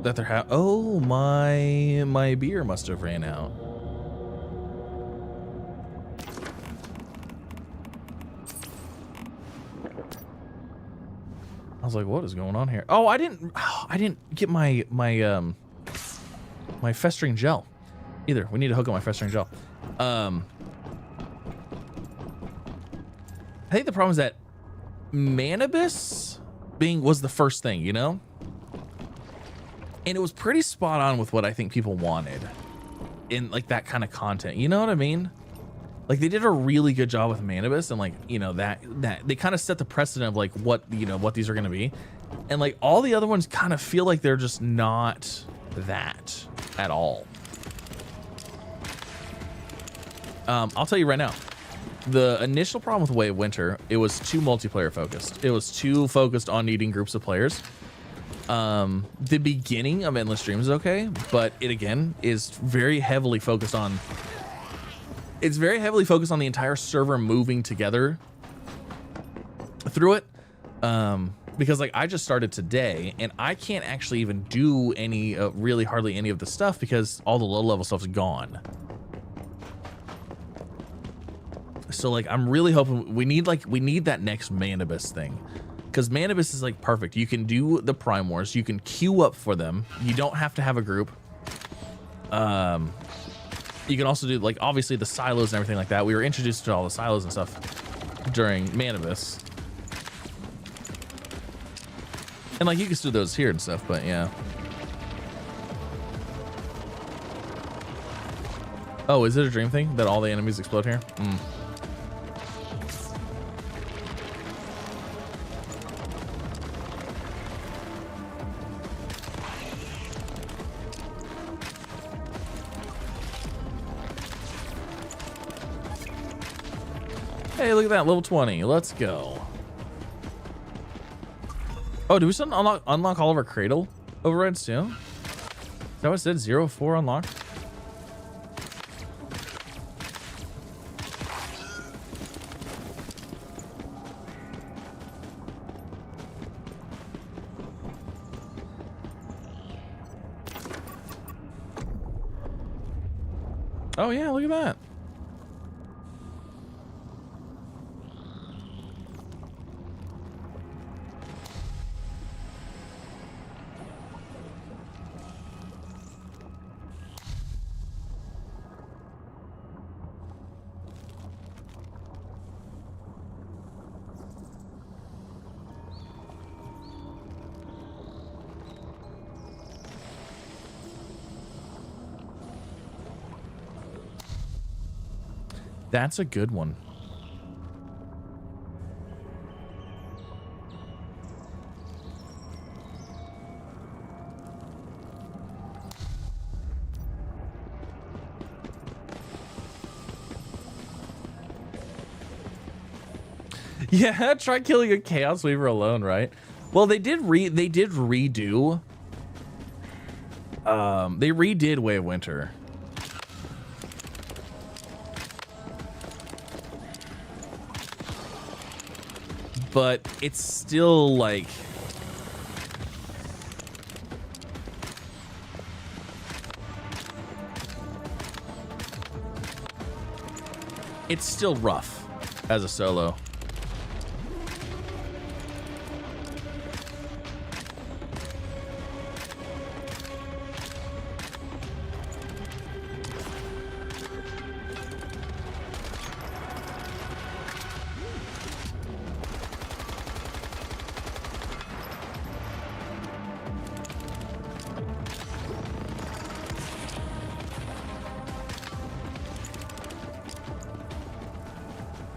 that they're oh, my beer must have ran out. I was like, what is going on here? Oh, I didn't get my festering gel either. We need to hook up my festering gel. I think the problem is that Manibus was the first thing, you know? And it was pretty spot on with what I think people wanted in like that kind of content. You know what I mean? Like they did a really good job with Manibus, and like, you know, that they kind of set the precedent of like what, you know, what these are going to be. And like all the other ones kind of feel like they're just not that at all. I'll tell you right now, the initial problem with Way of Winter, it was too multiplayer focused. It was too focused on needing groups of players. The beginning of Endless Dream is okay, but it again is very heavily focused on it's very heavily focused on the entire server moving together through it. Because like I just started today and I can't actually even do any really hardly any of the stuff because all the low level stuff's gone. So like I'm really hoping we need that next Manibus thing, because Manibus is like perfect. You can do the Prime Wars, you can queue up for them, you don't have to have a group. You can also do like obviously the silos and everything like that. We were introduced to all the silos and stuff during Manibus. And like you can do those here and stuff, but yeah. Oh, is it a dream thing that all the enemies explode here? Hey, look at that, level 20. Let's go. Oh, do we still unlock all of our cradle overrides too? Is that what it said? 0-4 unlocked? Oh yeah, look at that. That's a good one. Yeah, try killing a Chaos Weaver alone, right? Well, they did redo. They redid Way of Winter. But it's still like it's still rough as a solo.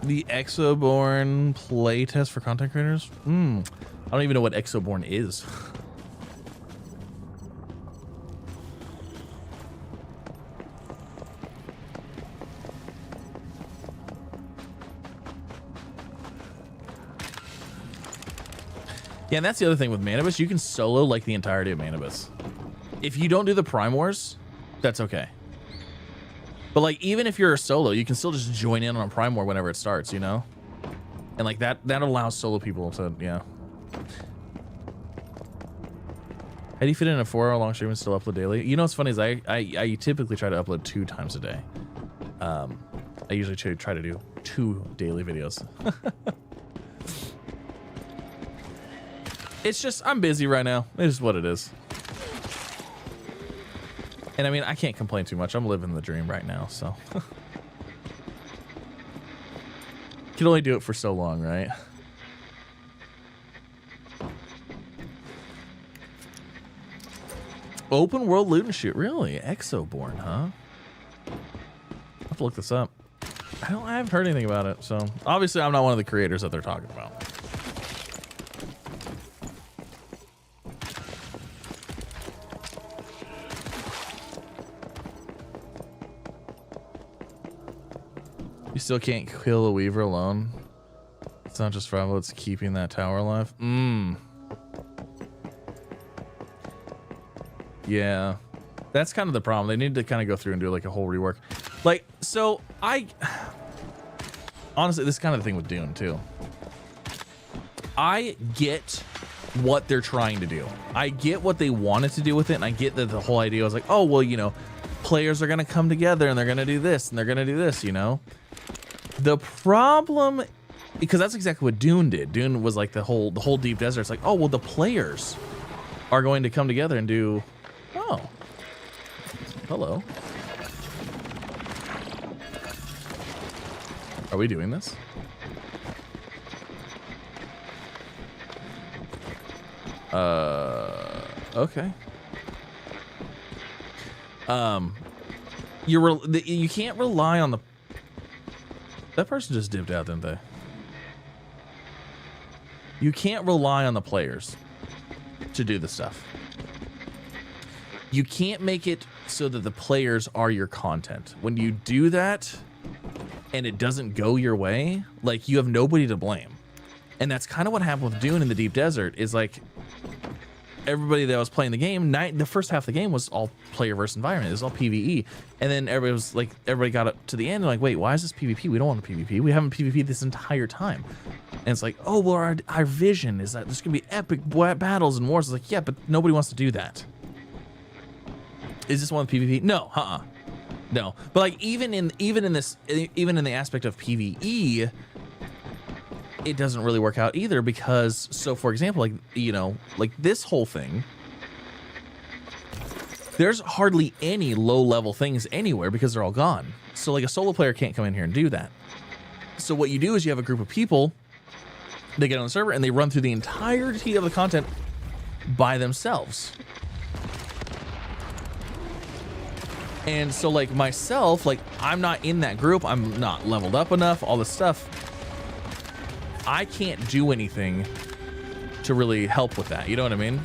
The Exoborn playtest for content creators? I don't even know what Exoborn is. Yeah, and that's the other thing with Manibus. You can solo like the entirety of Manibus. If you don't do the Prime Wars, that's okay. But like, even if you're a solo, you can still just join in on a Prime War whenever it starts, you know? And like that allows solo people to, yeah. How do you fit in a 4-hour long stream and still upload daily? You know what's funny is I typically try to upload 2 times a day. I usually try to do 2 daily videos. It's just, I'm busy right now. It is what it is. And I mean, I can't complain too much. I'm living the dream right now, so. Can only do it for so long, right? Open world loot and shoot, really? Exoborn, huh? I'll have to look this up. I haven't heard anything about it, so obviously I'm not one of the creators that they're talking about. You still can't kill a Weaver alone. It's not just survival, it's keeping that tower alive. Yeah. That's kind of the problem. They need to kind of go through and do like a whole rework. Like, so honestly, this is kind of the thing with Dune too. I get what they're trying to do. I get what they wanted to do with it, and I get that the whole idea was like, oh, well, you know, players are going to come together and they're going to do this and they're going to do this, you know. The problem, because that's exactly what Dune did. Dune was like the whole deep desert. It's like, oh, well, the players are going to come together and do, oh, hello. Are we doing this? Okay. You can't rely on the... That person just dipped out, didn't they? You can't rely on the players to do the stuff. You can't make it so that the players are your content. When you do that and it doesn't go your way, like, you have nobody to blame. And that's kind of what happened with Dune in the Deep Desert, is like, everybody that was playing the game, the first half of the game was all player versus environment. It was all PvE. And then everybody got up to the end and like, wait, why is this PvP? We don't want a PvP. We haven't PvP this entire time. And it's like, oh, well, our vision is that there's going to be epic battles and wars. It's like, yeah, but nobody wants to do that. Is this one with PvP? No, no. But like, even in the aspect of PvE, it doesn't really work out either, because, so for example, like, you know, like this whole thing, there's hardly any low level things anywhere because they're all gone. So like a solo player can't come in here and do that. So what you do is you have a group of people, they get on the server and they run through the entirety of the content by themselves. And so like myself, like, I'm not in that group. I'm not leveled up enough, all this stuff. I can't do anything to really help with that. You know what I mean?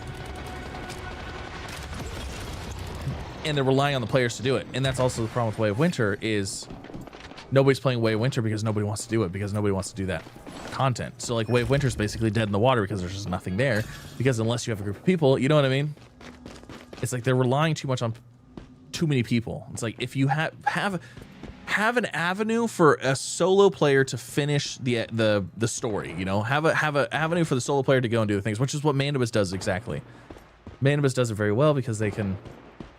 And they're relying on the players to do it. And that's also the problem with Way of Winter, is nobody's playing Way of Winter because nobody wants to do it, because nobody wants to do that content. So like Way of Winter is basically dead in the water because there's just nothing there, because unless you have a group of people, you know what I mean? It's like they're relying too much on too many people. It's like, if you have an avenue for a solo player to finish the story, you know, have an avenue for the solo player to go and do the things, which is what Mandibus does exactly. Mandibus does it very well, because they can,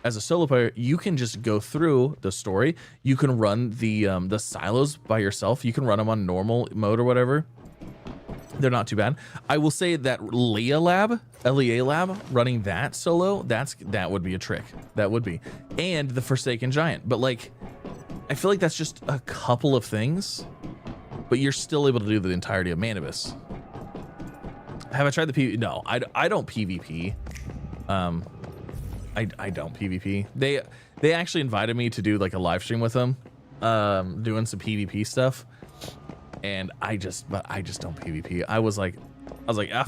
as a solo player, you can just go through the story. You can run the silos by yourself. You can run them on normal mode or whatever. They're not too bad. I will say that LEA Lab, running that solo, that would be a trick. That would be. And the Forsaken Giant. But like, I feel like that's just a couple of things, but you're still able to do the entirety of Mandibus. Have I tried the PvP? No, I don't PvP. I don't PvP. They actually invited me to do like a live stream with them, doing some PvP stuff, and I just don't PvP. I was like,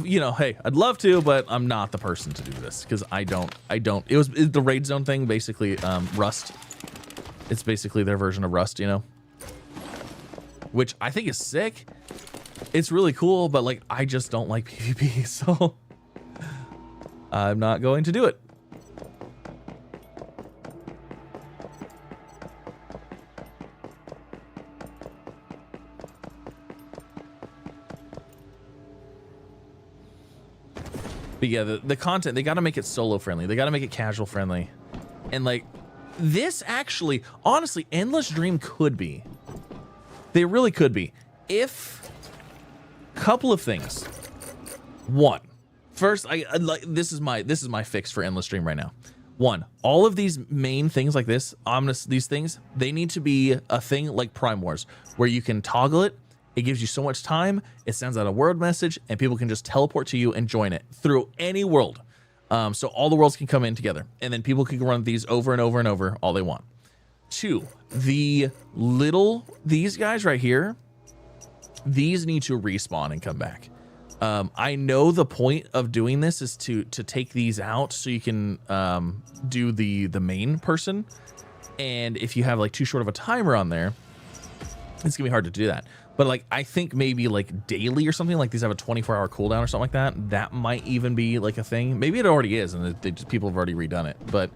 you know, hey, I'd love to, but I'm not the person to do this, because I don't. It was the raid zone thing, basically. Rust. It's basically their version of Rust, you know, which I think is sick. It's really cool, but like, I just don't like PvP, so I'm not going to do it. But yeah, the content, they got to make it solo friendly. They got to make it casual friendly. And like, this actually, honestly, Endless Dream could be. They really could be. If, couple of things. One, first, this is my fix for Endless Dream right now. One, all of these main things like this, ominous, these things, they need to be a thing like Prime Wars, where you can toggle it. It gives you so much time. It sends out a word message, and people can just teleport to you and join it through any world. So all the worlds can come in together, and then people can run these over and over and over all they want. Two, these guys right here, these need to respawn and come back. I know the point of doing this is to take these out so you can do the main person, and if you have like too short of a timer on there, it's gonna be hard to do that. But like, I think maybe like daily or something, like these have a 24-hour cooldown or something like that. That might even be like a thing. Maybe it already is, and people have already redone it. But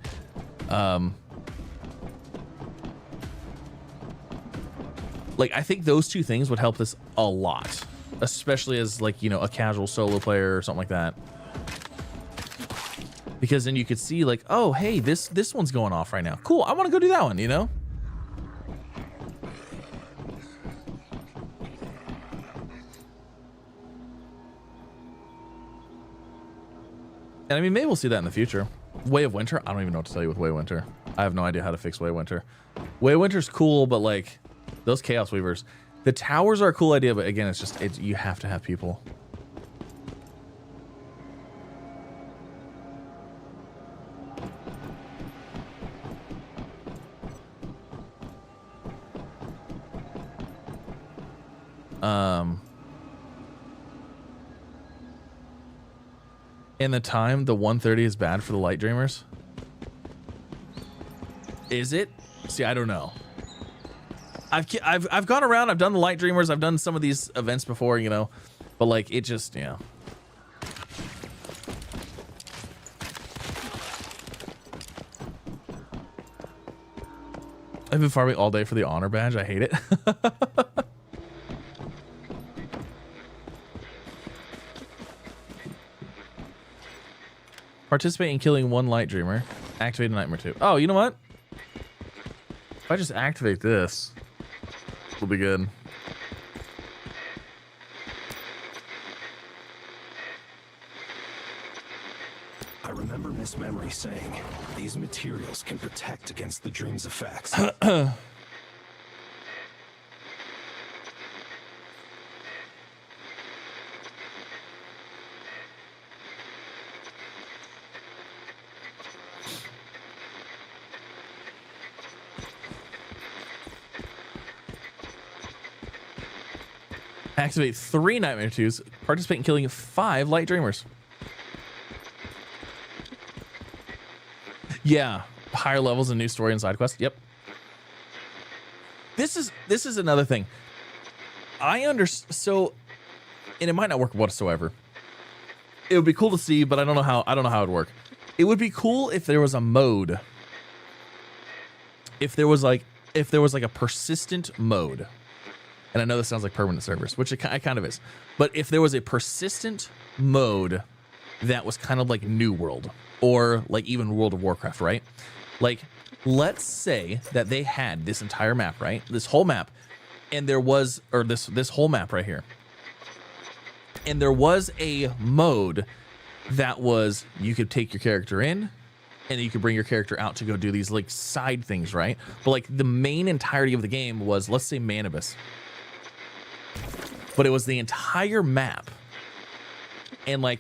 Like, I think those two things would help this a lot, especially as like, you know, a casual solo player or something like that. Because then you could see like, oh, hey, this one's going off right now. Cool, I want to go do that one, you know? And I mean, maybe we'll see that in the future. Way of Winter, I don't even know what to tell you with Way of Winter. I have no idea how to fix Way of Winter. Way of Winter's cool, but like those Chaos Weavers, the towers are a cool idea, but again, it's just, you have to have people. In the time, the 130 is bad for the Light Dreamers. Is it? See, I don't know. I've gone around. I've done the Light Dreamers. I've done some of these events before, you know, but like it just, yeah. I've been farming all day for the honor badge. I hate it. Participate in killing one Light Dreamer. Activate a Nightmare Tube. Oh, you know what? If I just activate this, it'll be good. I remember Miss Memory saying, these materials can protect against the dream's effects. Activate 3 Nightmare Tubes. Participate in killing 5 Light Dreamers. Yeah, higher levels and new story and side quest. Yep. This is another thing. So, and it might not work whatsoever. It would be cool to see, but I don't know how it'd work. It would be cool if there was a mode. If there was like a persistent mode. And I know this sounds like permanent servers, which it kind of is. But if there was a persistent mode that was kind of like New World or like even World of Warcraft, right? Like, let's say that they had this entire map, right? This whole map, and there was, or this whole map right here. And there was a mode that was, you could take your character in, and you could bring your character out to go do these like side things, right? But like the main entirety of the game was, let's say, Manibus. But it was the entire map, and like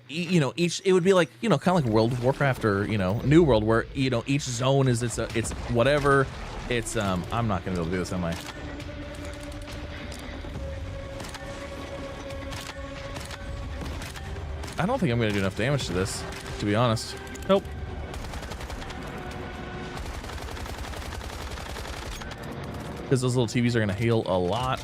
you know, it would be like, you know, kind of like World of Warcraft or, you know, New World, where, you know, each zone is it's whatever. It's I'm not gonna be able to do this, am I? I don't think I'm gonna do enough damage to this, to be honest. Nope. Because those little TVs are gonna heal a lot.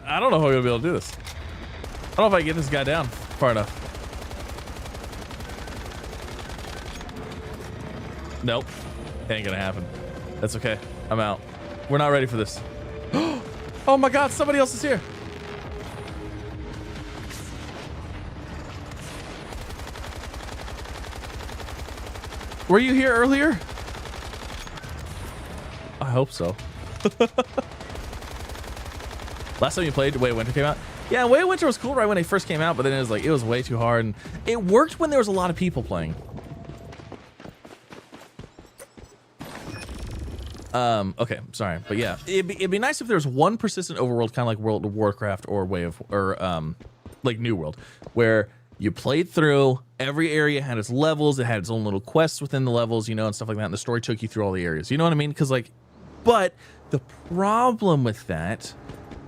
I don't know how I'm gonna be able to do this. I don't know if I can get this guy down far enough. Nope. Ain't gonna happen. That's okay. I'm out. We're not ready for this. Oh my god, somebody else is here. Were you here earlier? I hope so. Last time you played, Way of Winter came out? Yeah, Way of Winter was cool right when it first came out, but then it was like, it was way too hard. And it worked when there was a lot of people playing. Okay, sorry, but yeah, it'd be nice if there was one persistent overworld, kind of like World of Warcraft or like New World, where you played through every area, had its levels, it had its own little quests within the levels, you know, and stuff like that. And the story took you through all the areas. You know what I mean? Because like, but the problem with that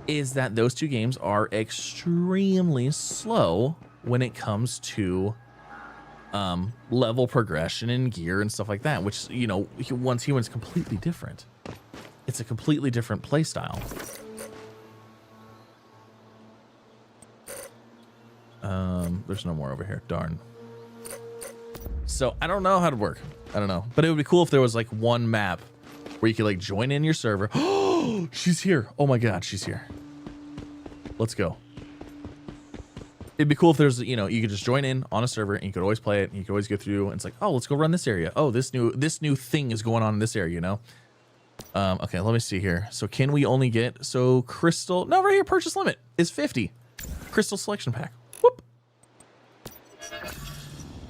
is that those two games are extremely slow when it comes to level progression and gear and stuff like that, which, you know, once humans completely different. It's a completely different play style. There's no more over here. Darn. So I don't know how to work. I don't know, but it would be cool if there was like one map where you could like join in your server. Oh, she's here. Oh my God, she's here. Let's go. It'd be cool if there's, you know, you could just join in on a server and you could always play it and you could always go through and it's like, oh, let's go run this area. Oh, this new thing is going on in this area, you know? Okay, let me see here. So can we only get, so crystal, no, right here, purchase limit is 50. Crystal selection pack. Whoop.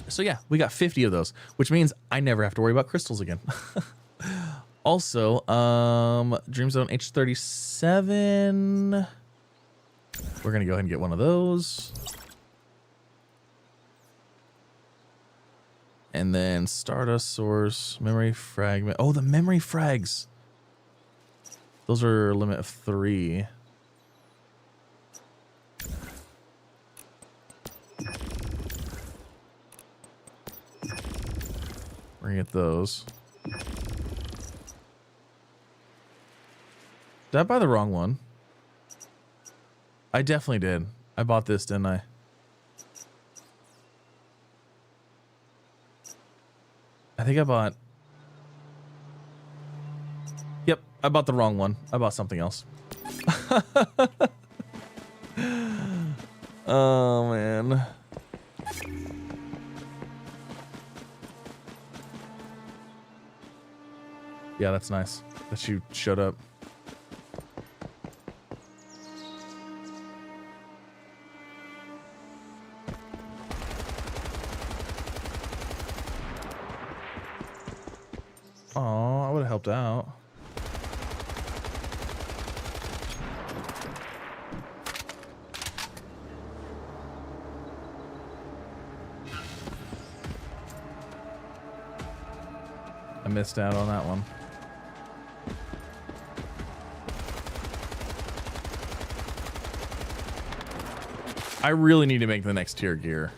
So yeah, we got 50 of those, which means I never have to worry about crystals again. Also, Dream Zone H37. We're gonna go ahead and get one of those. And then Stardust Source, Memory Fragment. Oh, the Memory Frags. Those are a limit of 3. We're gonna get those. Did I buy the wrong one? I definitely did. I bought this, didn't I? I think I bought... Yep, I bought the wrong one. I bought something else. Oh, man. Yeah, that's nice that you showed up. Oh, I would have helped out. I missed out on that one. I really need to make the next tier gear.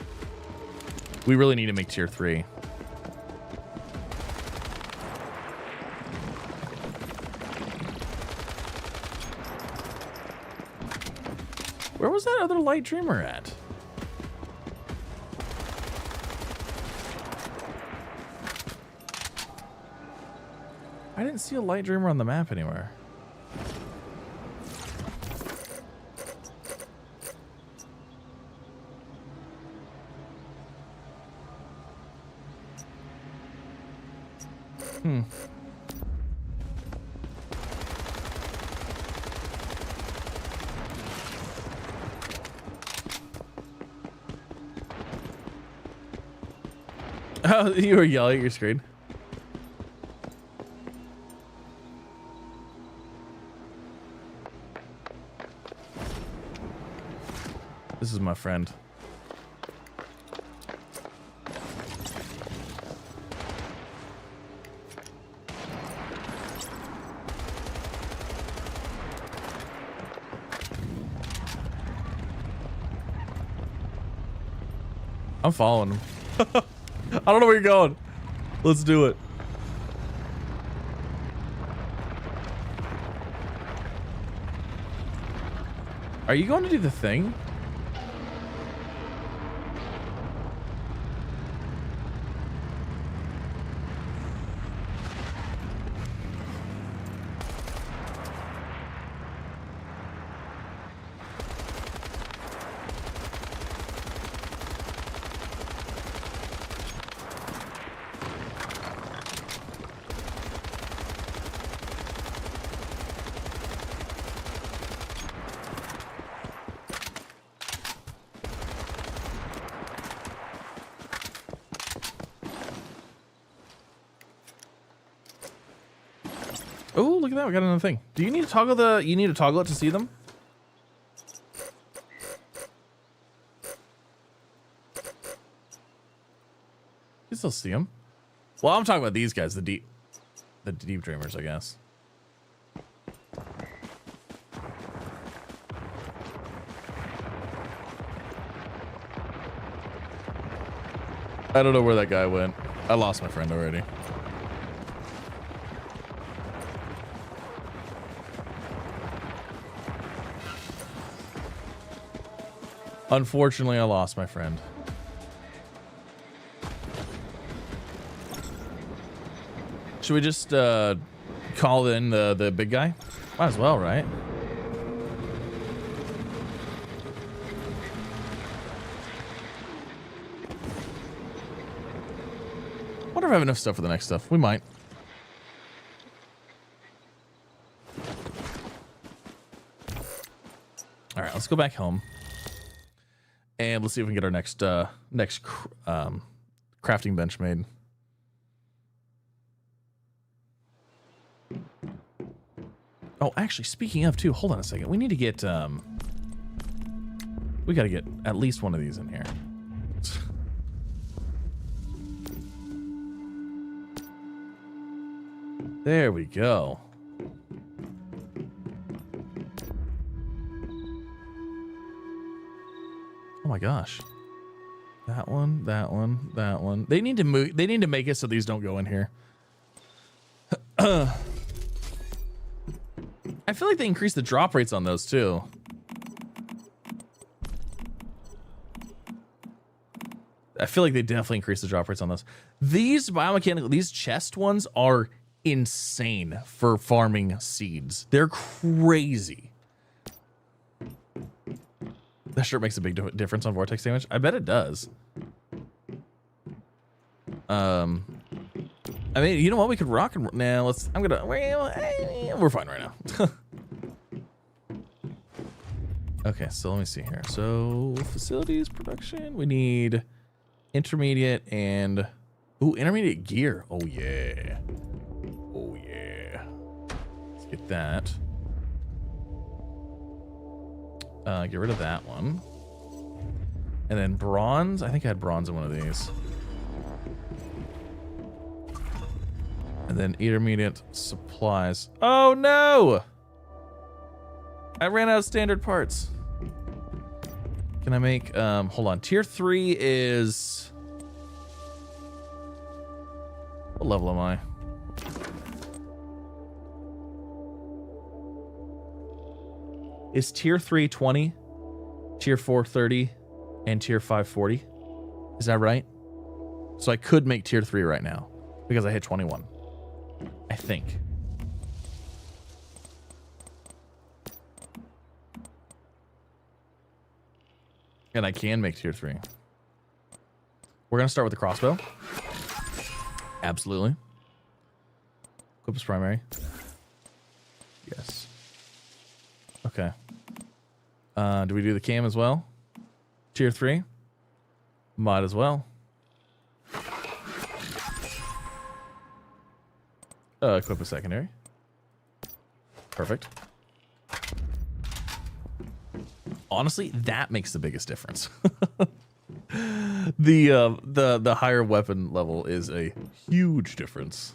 We really need to make tier 3. Where was that other light dreamer at? I didn't see a light dreamer on the map anywhere. Oh, you were yelling at your screen. This is my friend. I'm following him. I don't know where you're going. Let's do it. Are you going to do the thing? Oh, look at that. We got another thing. Do you need to toggle the... You need to toggle it to see them? You still see them. Well, I'm talking about these guys, the deep dreamers, I guess. I don't know where that guy went. I lost my friend already. Unfortunately, I lost my friend. Should we just call in the big guy? Might as well, right? Wonder if I have enough stuff for the next stuff. We might. All right, let's go back home. And let's see if we can get our next crafting bench made. Oh, actually, speaking of too, hold on a second. We need to get we got to get at least one of these in here. There we go. Oh my gosh. That one, that one, that one. They need to move. They need to make it so these don't go in here. I feel like they increased the drop rates on those too. I feel like they definitely increased the drop rates on those. These biomechanical, these chest ones are insane for farming seeds. They're crazy. That shirt makes a big difference on vortex damage. I bet it does. I mean, you know what? We could rock and now. Let's. I'm gonna. We're fine right now. Okay, so let me see here. So facilities production. We need intermediate and intermediate gear. Oh yeah. Oh yeah. Let's get that. Get rid of that one. And then bronze. I think I had bronze in one of these. And then intermediate supplies. Oh no! I ran out of standard parts. Can I make, hold on. Tier 3 is... What level am I? Is tier 3 20, tier 4 30, and tier 5 40? Is that right? So I could make tier 3 right now because I hit 21. I think. And I can make tier 3. We're going to start with the crossbow. Absolutely. Equip as primary. Yes. Okay. Do we do the cam as well? Tier 3? Might as well. Equip a secondary. Perfect. Honestly, that makes the biggest difference. The higher weapon level is a huge difference.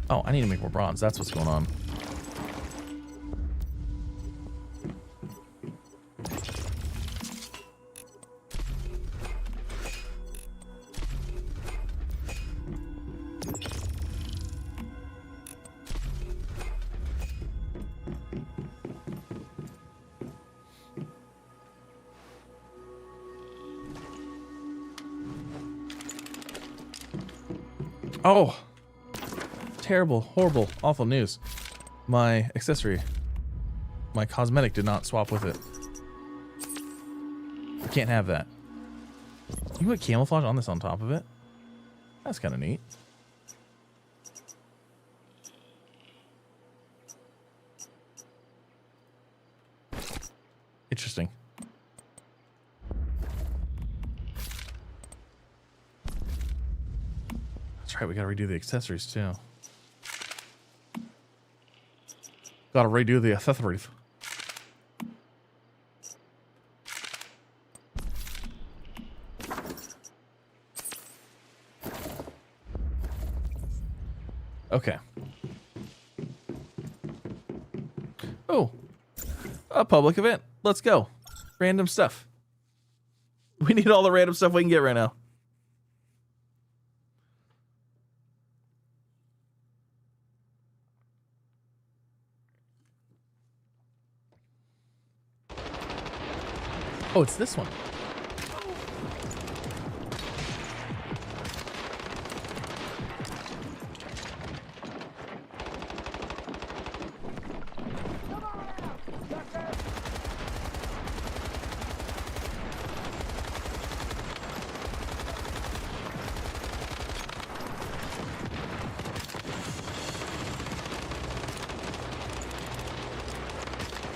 Oh, I need to make more bronze. That's what's going on. Oh, terrible, horrible, awful news. My accessory, my cosmetic did not swap with it. I can't have that. You put camouflage on this on top of it? That's kind of neat. Interesting. That's right. We gotta redo the accessories too. Gotta redo the accessories. Okay. Oh, a public event. Let's go. Random stuff. We need all the random stuff we can get right now. Oh, it's this one.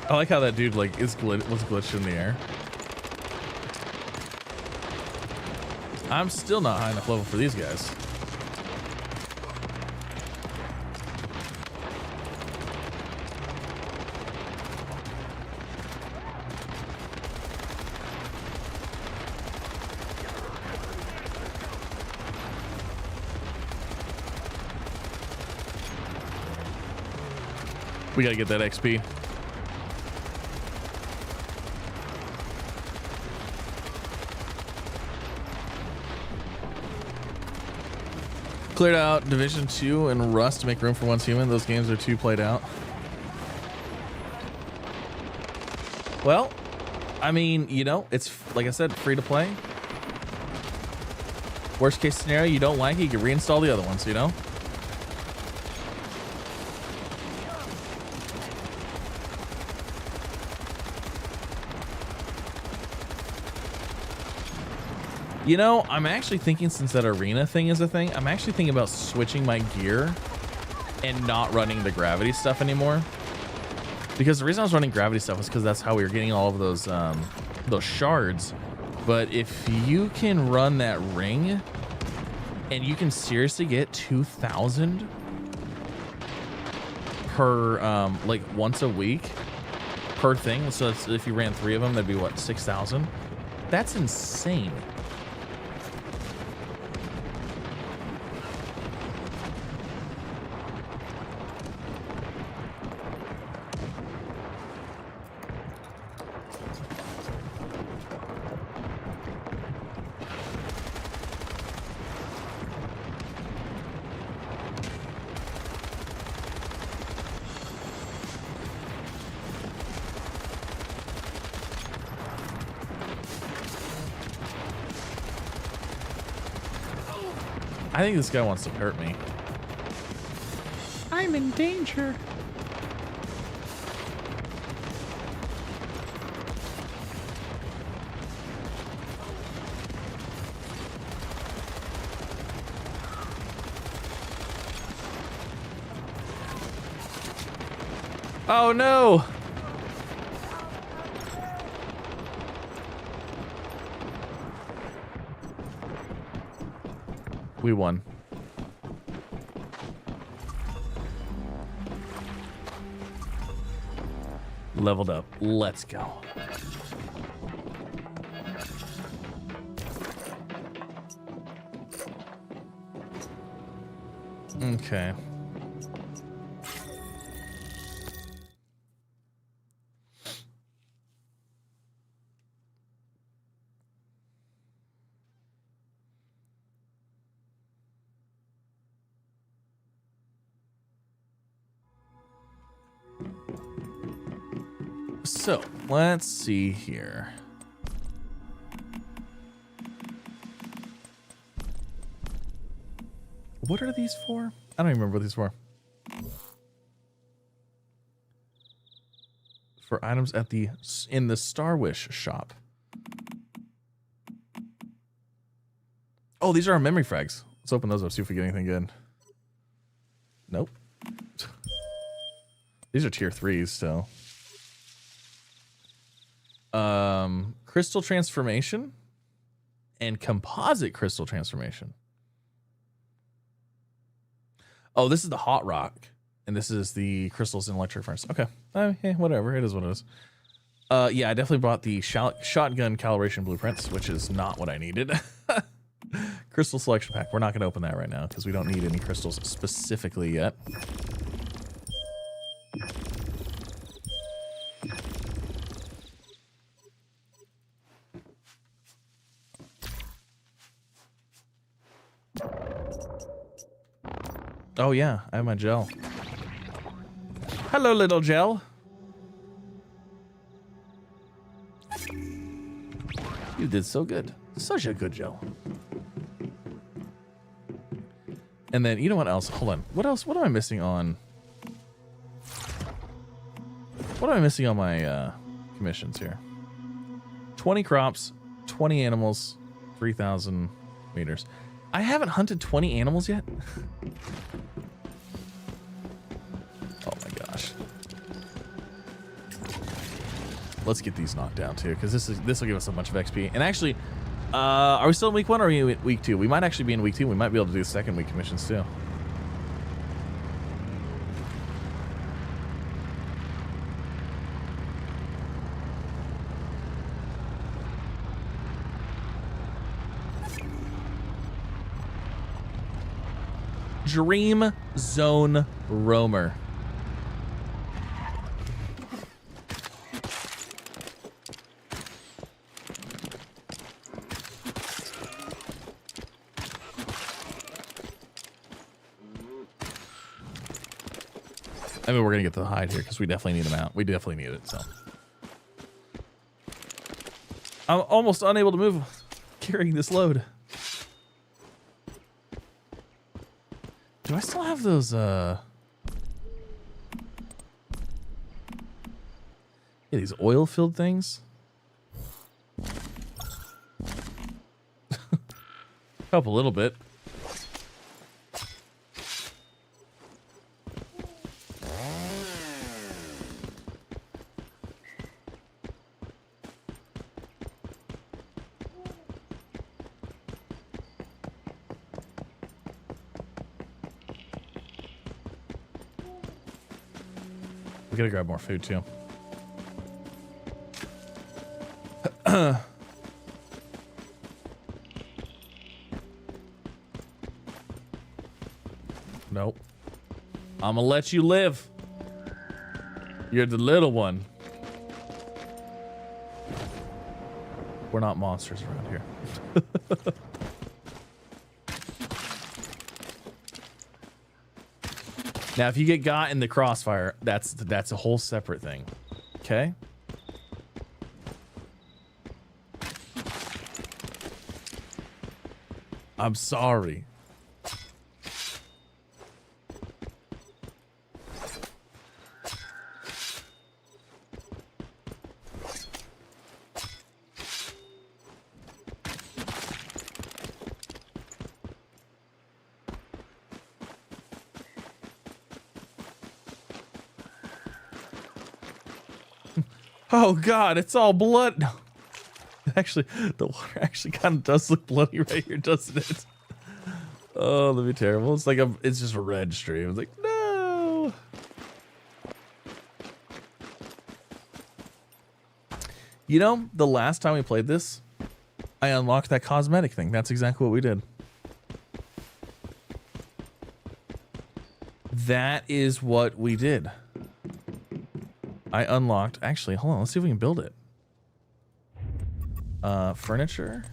I like how that dude like was glitched in the air. I'm still not high enough level for these guys. We gotta get that XP. Cleared out Division 2 and Rust to make room for Once Human. Those games are too played out. Well, I mean, you know, it's, like I said, free to play. Worst case scenario, you don't like it, you can reinstall the other ones, you know? You know, I'm actually thinking, since that arena thing is a thing, I'm actually thinking about switching my gear and not running the gravity stuff anymore. Because the reason I was running gravity stuff was because that's how we were getting all of those shards. But if you can run that ring and you can seriously get 2,000 per, like once a week per thing. So that's, if you ran 3 of them, that'd be what, 6,000? That's insane. I think this guy wants to hurt me. I'm in danger. Oh no! We won. Leveled up. Let's go. Okay. So, let's see here. What are these for? I don't even remember what these were. For items at in the Star Wish shop. Oh, these are our memory frags. Let's open those up, see if we get anything good. Nope. These are tier 3s still. Crystal transformation and composite crystal transformation. Oh, this is the hot rock, and this is the crystals and electric furnace. Okay, whatever. It is what it is. Yeah, I definitely bought the shotgun calibration blueprints, which is not what I needed. Crystal selection pack. We're not going to open that right now because we don't need any crystals specifically yet. Oh yeah, I have my gel. Hello, little gel. You did so good. Such a good gel. And then, you know what else? Hold on. What else? What am I missing on? What am I missing on my commissions here? 20 crops, 20 animals, 3,000 meters. I haven't hunted 20 animals yet. Oh my gosh. Let's get these knocked down too, because this will give us a bunch of XP. And actually, are we still in week 1 or are we in week 2? We might actually be in week 2. We might be able to do the second week commissions too. Dream Zone Roamer. I mean, we're gonna get the hide here because we definitely need them out. We definitely need it, so. I'm almost unable to move carrying this load. Do I still have those, yeah, these oil-filled things? Help a little bit. We gotta grab more food too. Nope. I'm gonna let you live. You're the little one. We're not monsters around here. Now, if you get got in the crossfire, that's a whole separate thing. Okay? I'm sorry. Oh God, it's all blood. No. Actually, the water actually kind of does look bloody right here, doesn't it? Oh, that'd be terrible. It's like it's just a red stream. It's like, no. You know, the last time we played this, I unlocked that cosmetic thing. That's exactly what we did. That is what we did. I unlocked, actually, hold on, let's see if we can build it. Furniture,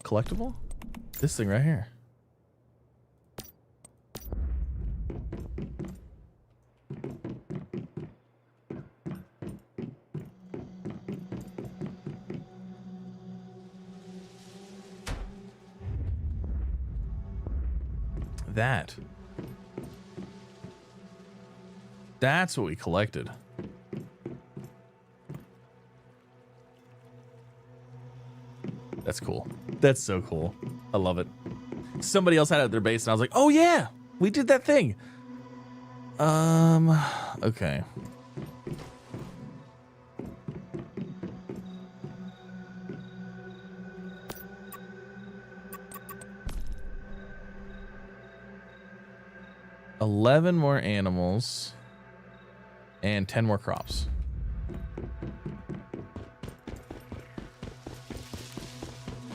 collectible, this thing right here. That's what we collected. That's cool. That's so cool. I love it. Somebody else had it at their base and I was like, oh yeah, we did that thing. Okay. 11 more animals and 10 more crops.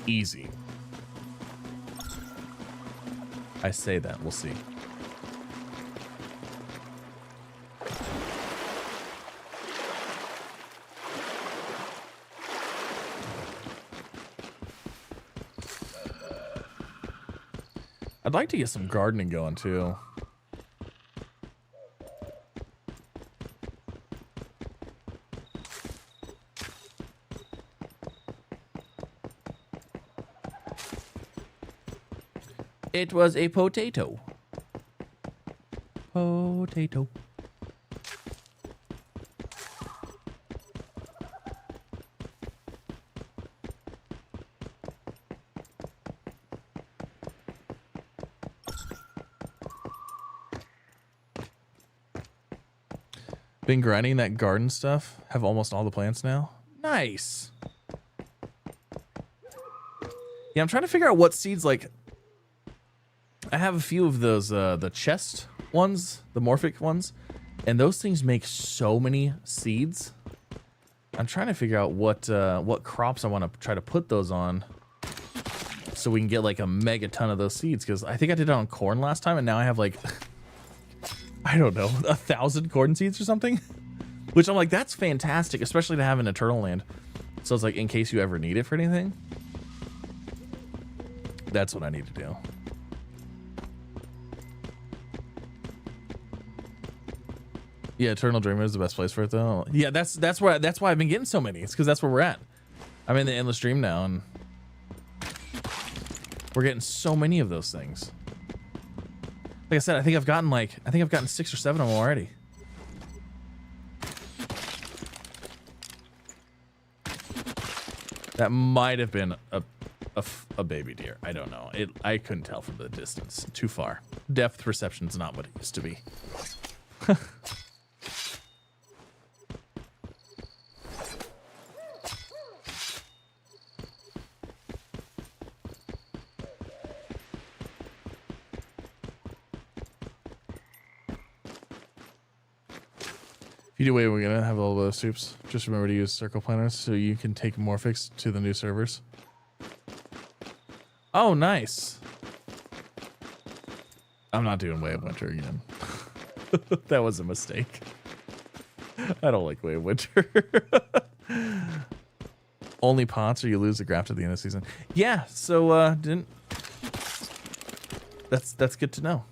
Easy. I say that. We'll see. I'd like to get some gardening going too. It was a potato. Potato. Been grinding that garden stuff. Have almost all the plants now. Nice. Yeah, I'm trying to figure out what seeds, like, I have a few of those, the chest ones, the morphic ones, and those things make so many seeds. I'm trying to figure out what crops I want to try to put those on so we can get like a mega ton of those seeds, because I think I did it on corn last time, and now I have like, I don't know, 1,000 corn seeds or something, which I'm like, that's fantastic, especially to have in Eternal Land. So it's like, in case you ever need it for anything, that's what I need to do. Yeah, Eternal Dreamer is the best place for it though. Yeah, that's why I've been getting so many. It's because that's where we're at. I'm in the endless dream now, and we're getting so many of those things. Like I said, I think I've gotten 6 or 7 of them already. That might have been a baby deer. I don't know. I couldn't tell from the distance. Too far. Depth perception's not what it used to be. Either way, we're gonna have all those soups. Just remember to use circle planners so you can take morphics to the new servers. Oh, nice. I'm not doing Way of Winter again. That was a mistake. I don't like Way of Winter. Only pots or you lose the graft at the end of the season. Yeah, so didn't. That's good to know.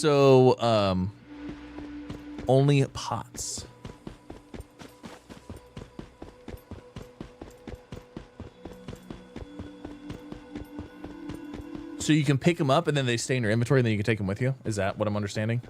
So, only pots. So you can pick them up and then they stay in your inventory and then you can take them with you? Is that what I'm understanding?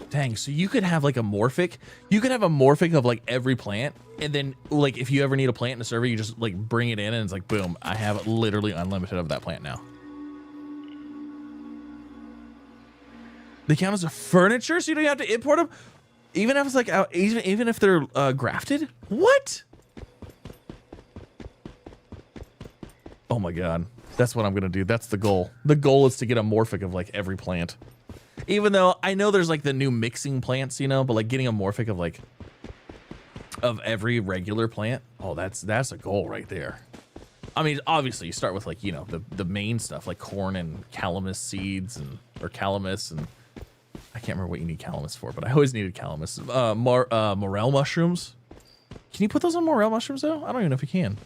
Dang, so you could have like a morphic. You could have a morphic of like every plant, and then like if you ever need a plant in a server, you just like bring it in and it's like boom, I have literally unlimited of that plant now. They count as a furniture, so you don't have to import them, even if it's like even if they're grafted. What? Oh my god, that's what I'm gonna do. That's the goal. The goal is to get a morphic of like every plant. Even though I know there's like the new mixing plants, you know, but like getting a morphic of like of every regular plant. Oh, that's a goal right there. I mean, obviously you start with like, you know, the main stuff like corn and calamus seeds and or calamus, and I can't remember what you need calamus for, but I always needed calamus. Morel mushrooms. Can you put those on morel mushrooms though? I don't even know if you can.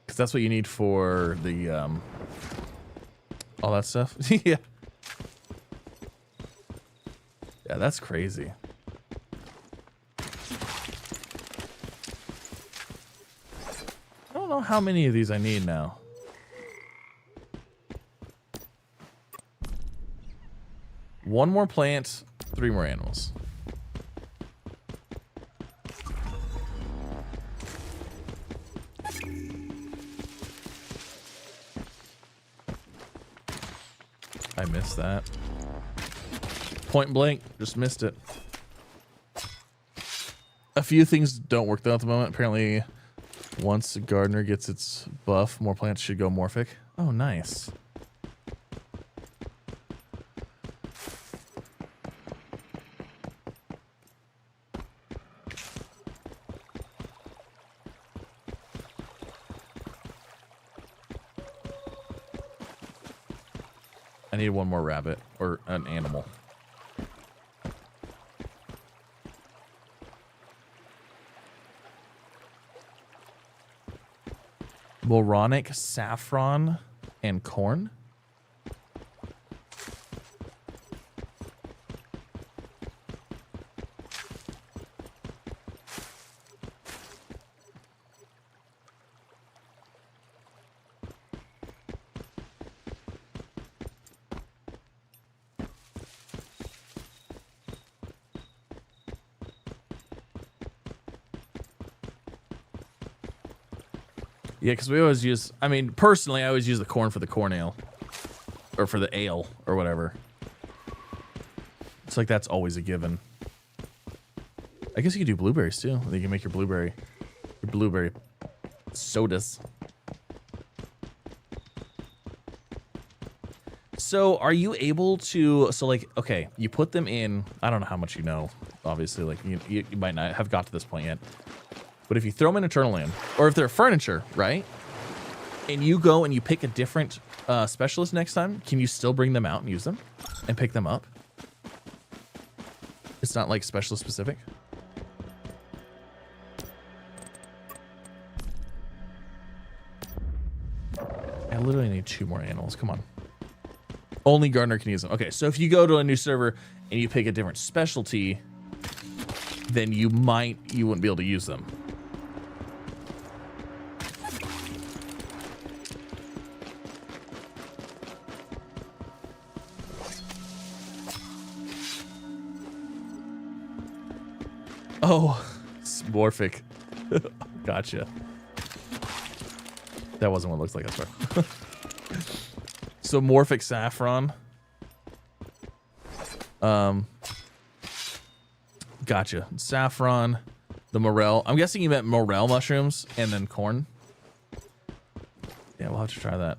Cuz that's what you need for the all that stuff. Yeah. Yeah, that's crazy. I don't know how many of these I need now. One more plant, 3 more animals. I missed that. Point blank, just missed it. A few things don't work though at the moment. Apparently, once a gardener gets its buff, more plants should go morphic. Oh, nice. I need one more rabbit or an animal. Moronic, saffron, and corn. Yeah, because we always use, I mean, personally, I always use the corn for the corn ale. Or for the ale, or whatever. It's like that's always a given. I guess you could do blueberries, too. You can make your blueberry sodas. So, are you able to, so like, okay, you put them in, I don't know how much you know, obviously, like, you might not have got to this point yet. But if you throw them in Eternal Land, or if they're furniture, right? And you go and you pick a different specialist next time, can you still bring them out and use them? And pick them up? It's not like specialist specific? I literally need 2 more animals, come on. Only gardener can use them. Okay, so if you go to a new server and you pick a different specialty, then you wouldn't be able to use them. Oh, it's morphic. Gotcha. That wasn't what it looks like, I swear. So morphic saffron. Gotcha. Saffron, the morel. I'm guessing you meant morel mushrooms and then corn. Yeah, we'll have to try that.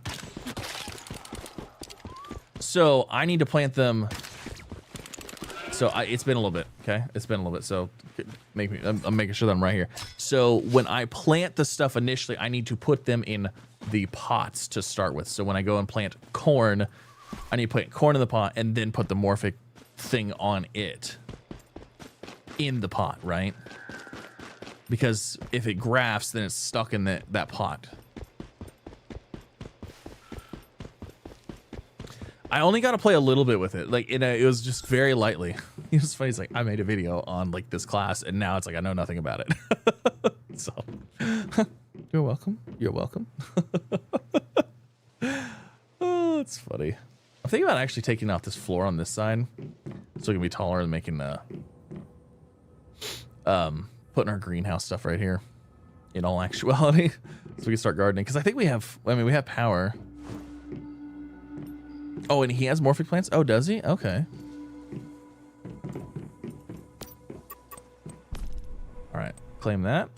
So I need to plant them. So it's been a little bit, okay? It's been a little bit. So I'm making sure that I'm right here. So when I plant the stuff initially, I need to put them in the pots to start with. So when I go and plant corn, I need to plant corn in the pot and then put the morphic thing on it in the pot, right? Because if it grafts, then it's stuck in that pot. I only got to play a little bit with it. Like, it was just very lightly. It was funny. It's like, I made a video on like this class and now it's like, I know nothing about it. So you're welcome. You're welcome. Oh, it's funny. I'm thinking about actually taking out this floor on this side so it can be taller and making putting our greenhouse stuff right here in all actuality so we can start gardening. Because I think we have power. Oh, and he has morphic plants? Oh, does he? Okay. All right, claim that.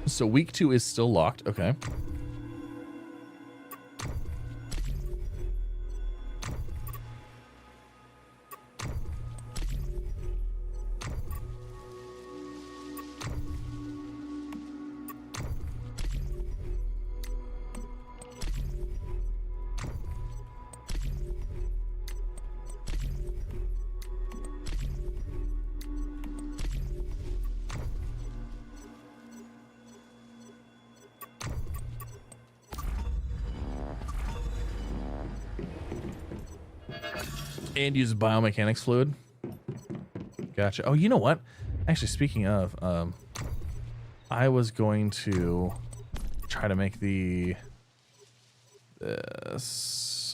So week 2 is still locked. Okay. And use biomechanics fluid. Gotcha. Oh, you know what? Actually, speaking of, I was going to try to make this.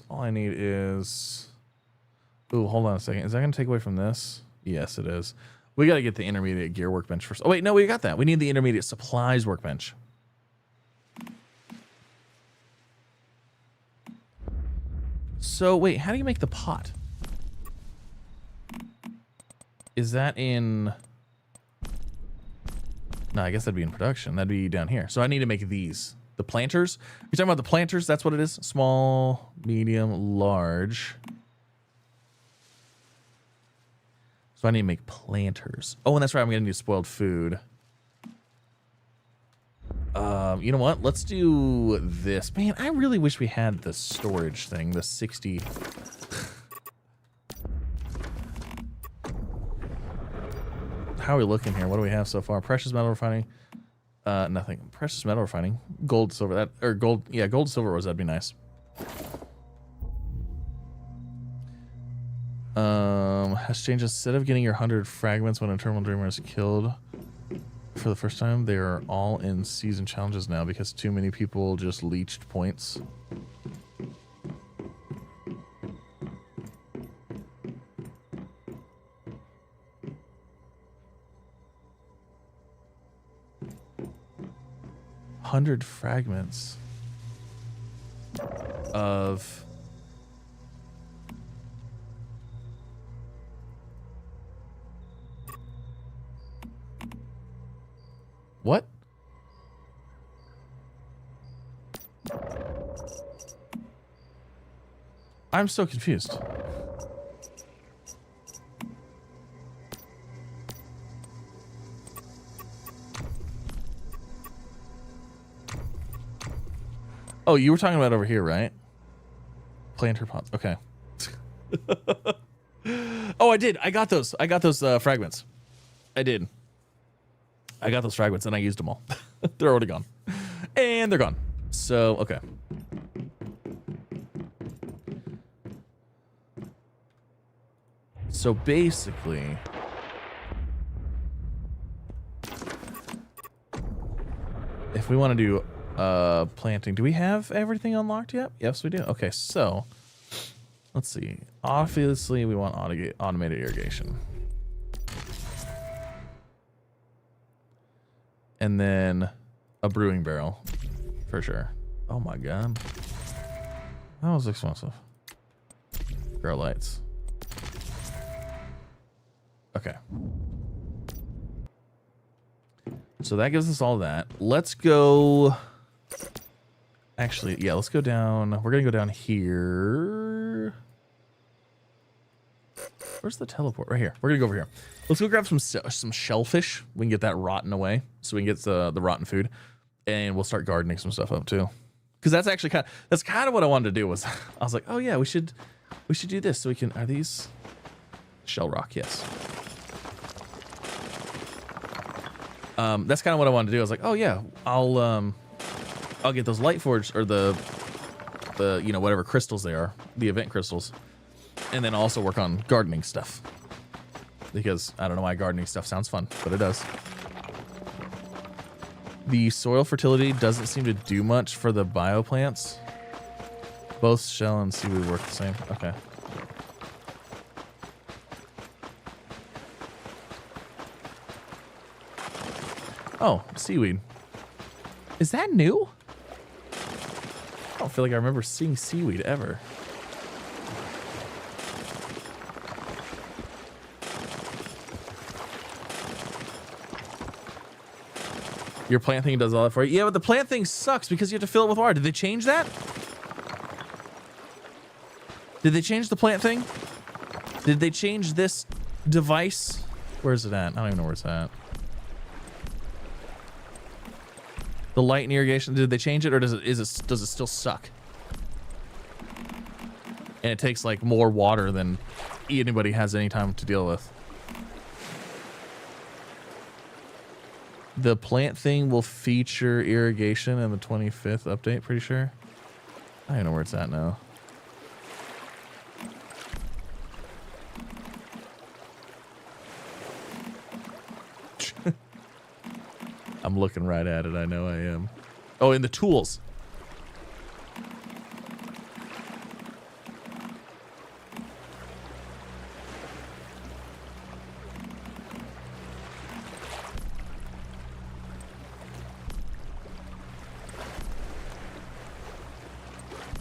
All I need is. Ooh, hold on a second. Is that going to take away from this? Yes, it is. We got to get the intermediate gear workbench first. Oh, wait, no, we got that. We need the intermediate supplies workbench. So, wait, how do you make the pot? Is that in... No, I guess that'd be in production. That'd be down here. So I need to make these. The planters? You're talking about the planters? That's what it is? Small, medium, large. So I need to make planters. Oh, and that's right. I'm going to need spoiled food. You know what? Let's do this. Man, I really wish we had the storage thing. The 60... How are we looking here? What do we have so far? Precious metal refining. Nothing. Precious metal refining. Gold, silver. That or gold. Yeah, gold, silver ores. That'd be nice. Has changed. Instead of getting your 100 fragments when a terminal dreamer is killed for the first time, they are all in season challenges now because too many people just leached points. Hundred fragments of what? I'm so confused. Oh, you were talking about over here, right? Planter pots. Okay. Oh, I did. I got those. I got those fragments. I did. I got those fragments and I used them all. They're already gone. And they're gone. So, okay. So basically... if we want to do planting, do we have everything unlocked yet? Yes, we do. Okay, so let's see. Obviously, we want automated irrigation. And then a brewing barrel for sure. Oh my god. That was expensive. Grow lights. Okay. So that gives us all that. Let's go... Actually, yeah, let's go down. We're going to go down here. Where's the teleport? Right here. We're going to go over here. Let's go grab some shellfish. We can get that rotten away. So we can get the rotten food. And we'll start gardening some stuff up too. Because that's actually kind of what I wanted to do was... I was like, oh yeah, we should do this. So we can... Are these... Shell rock, yes. That's kind of what I wanted to do. I was like, oh yeah, I'll get those light forge or the you know, whatever crystals they are, the event crystals, and then also work on gardening stuff because I don't know why gardening stuff sounds fun, but it does. The soil fertility doesn't seem to do much for the bioplants. Both shell and seaweed work the same. Okay. Oh, seaweed. Is that new? I don't feel like I remember seeing seaweed ever. Your plant thing does all that for you? Yeah, but the plant thing sucks because you have to fill it with water. Did they change that? Did they change the plant thing? Did they change this device? Where is it at? I don't even know where it's at. The light and irrigation, did they change it or does it still suck? And it takes like more water than anybody has any time to deal with. The plant thing will feature irrigation in the 25th update, pretty sure. I don't know where it's at now. I'm looking right at it. I know I am. Oh, in the tools.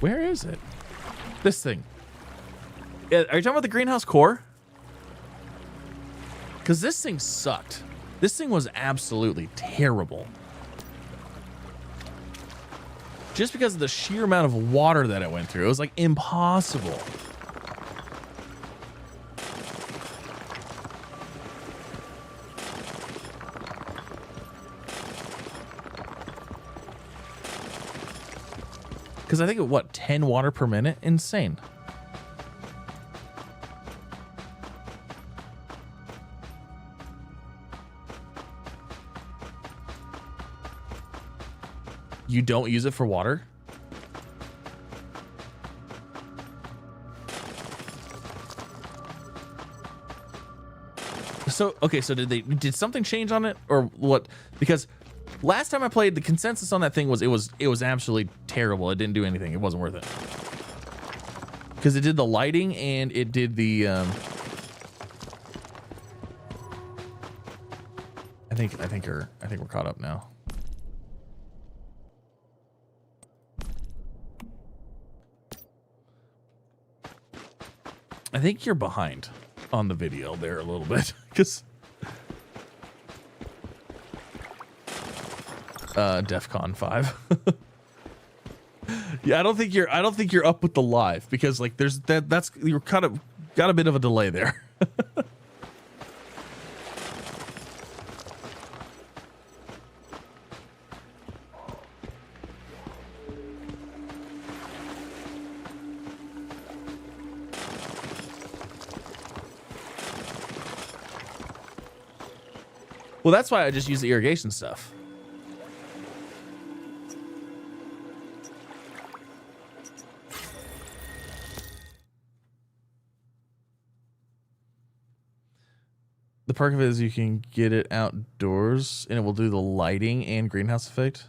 Where is it? This thing. Are you talking about the greenhouse core? Because this thing sucked. This thing was absolutely terrible. Just because of the sheer amount of water that it went through. It was like impossible. Because I think it, what, 10 water per minute? Insane. You don't use it for water? So, okay, so did something change on it or what? Because last time I played, the consensus on that thing was it was absolutely terrible. It didn't do anything. It wasn't worth it. Because it did the lighting and it did the I think we're caught up now. I think you're behind on the video there a little bit because DEFCON 5. Yeah, I don't think you're up with the live because like there's that's you're kind of got a bit of a delay there. Well, that's why I just use the irrigation stuff. The perk of it is you can get it outdoors and it will do the lighting and greenhouse effect.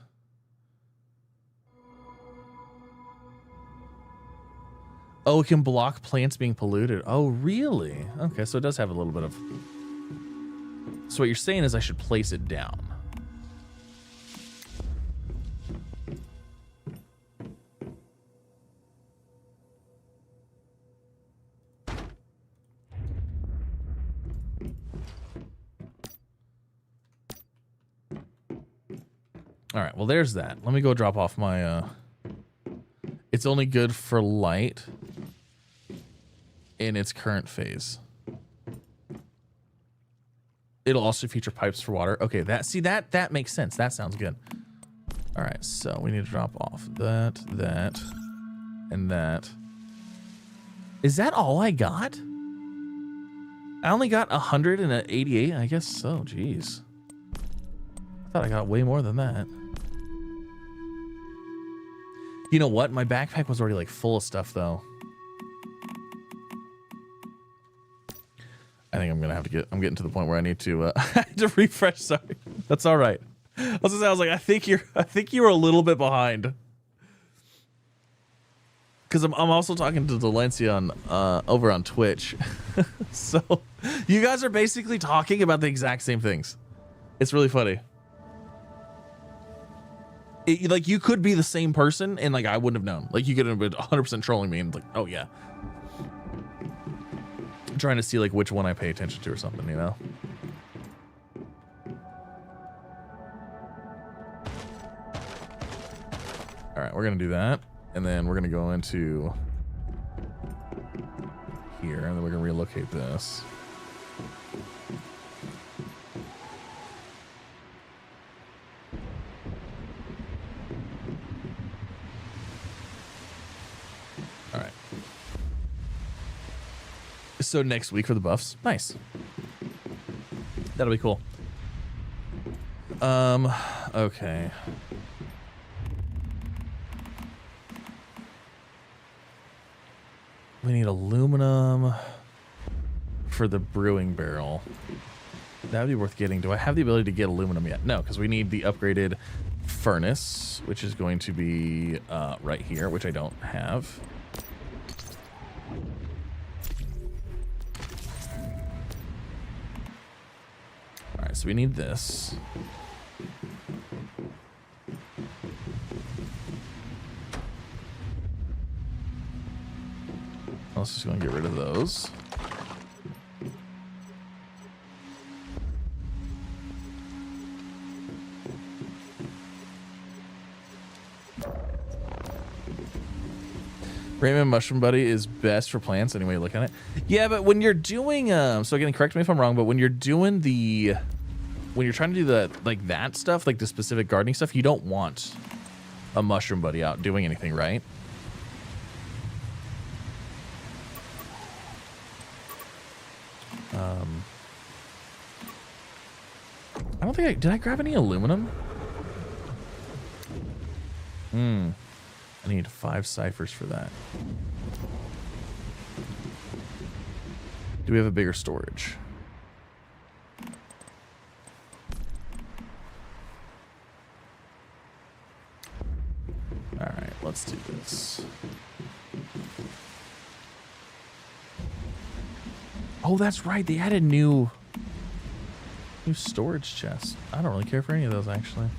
Oh, it can block plants being polluted. Oh, really? Okay, so it does have a little bit of... So what you're saying is I should place it down. All right, well, there's that. Let me go drop off my... It's only good for light in its current phase. It'll also feature pipes for water. Okay, that makes sense. That sounds good. All right, so we need to drop off that, and that. Is that all I got? I only got 188. I guess so. Jeez. I thought I got way more than that. You know what? My backpack was already like full of stuff though. I think I'm gonna have to I'm getting to the point where I need to to refresh. Sorry, that's all right. I was like, I think you're a little bit behind. Because I'm also talking to Delencia on over on Twitch, so you guys are basically talking about the exact same things. It's really funny. Like you could be the same person, and like I wouldn't have known. Like you could have been 100% trolling me, and like, oh yeah. I'm trying to see like which one I pay attention to or something, you know. All right, we're gonna do that, and then we're gonna go into here, and then we're gonna relocate this. All right. So next week for the buffs. Nice. That'll be cool. Okay. We need aluminum for the brewing barrel. That'd be worth getting. Do I have the ability to get aluminum yet? No, because we need the upgraded furnace, which is going to be right here, which I don't have. All right, so we need this. Let's just go and get rid of those. Raymond Mushroom Buddy is best for plants anyway, look at it. Yeah, but when you're doing so again, correct me if I'm wrong, but when you're doing when you're trying to do the like that stuff, like the specific gardening stuff, you don't want a Mushroom Buddy out doing anything, right? I don't think did I grab any aluminum? I need 5 ciphers for that. Do we have a bigger storage? All right, let's do this. Oh, that's right. They added new storage chests. I don't really care for any of those, actually.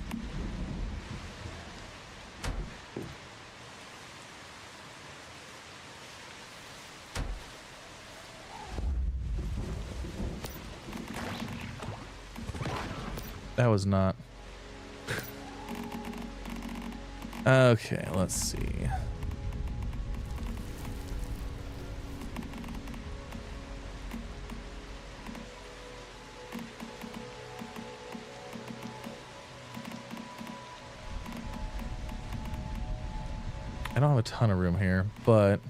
That was not. Okay, let's see. I don't have a ton of room here, but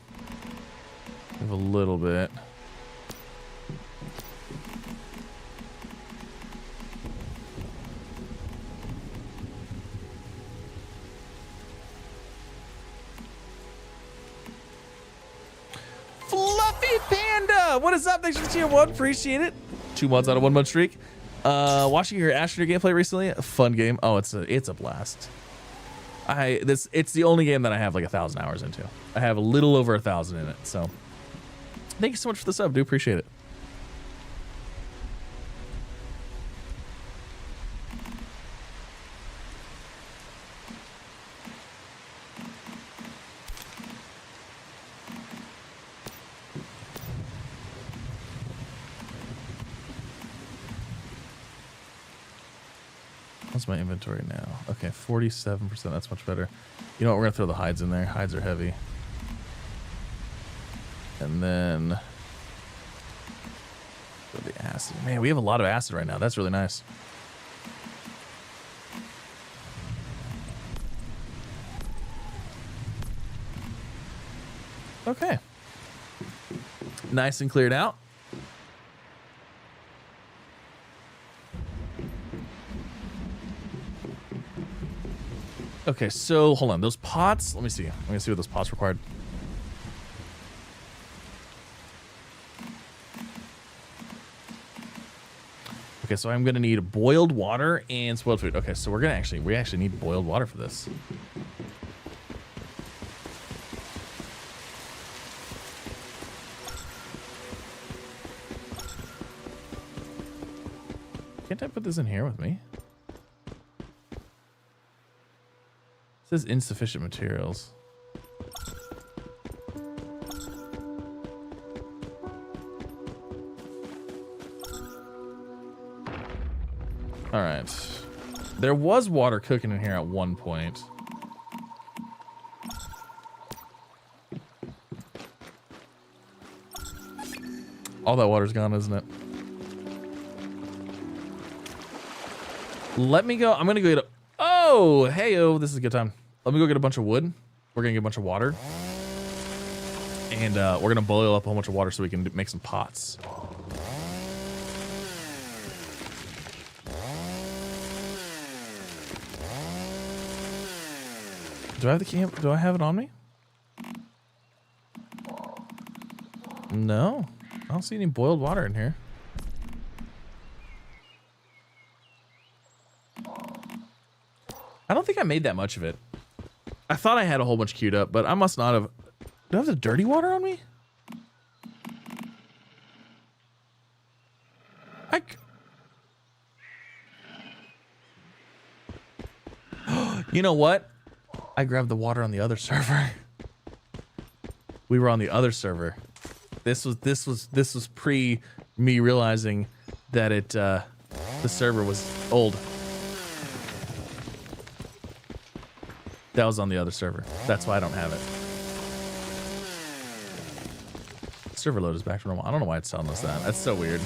I have a little bit. What is up? Thanks for tier 1. Appreciate it. 2 months on a 1-month streak. Watching your Astroneer gameplay recently. A fun game. Oh, it's a blast. It's the only game that I have like 1,000 hours into. I have a little over 1,000 in it. So thank you so much for the sub. Do appreciate it. What's my inventory now? Okay, 47%. That's much better. You know what? We're going to throw the hides in there. Hides are heavy. And then throw the acid. Man, we have a lot of acid right now. That's really nice. Okay. Nice and cleared out. Okay, so hold on. Those pots, let me see. Let me see what those pots required. Okay, so I'm gonna need boiled water and spoiled food. Okay, so we actually need boiled water for this. Can't I put this in here with me? It says insufficient materials. All right. There was water cooking in here at one point. All that water's gone, isn't it? Let me go. I'm going to go get a... Oh, hey-oh, this is a good time. Let me go get a bunch of wood. We're gonna get a bunch of water. And we're gonna boil up a whole bunch of water so we can make some pots. Do I have the camp? Do I have it on me? No. I don't see any boiled water in here. I don't think I made that much of it. I thought I had a whole bunch queued up, but I must not have. Do I have the dirty water on me? You know what? I grabbed the water on the other server. We were on the other server. This was pre me realizing that the server was old. That was on the other server. That's why I don't have it. server load is back to normal. I don't know why it's telling us that. That's so weird.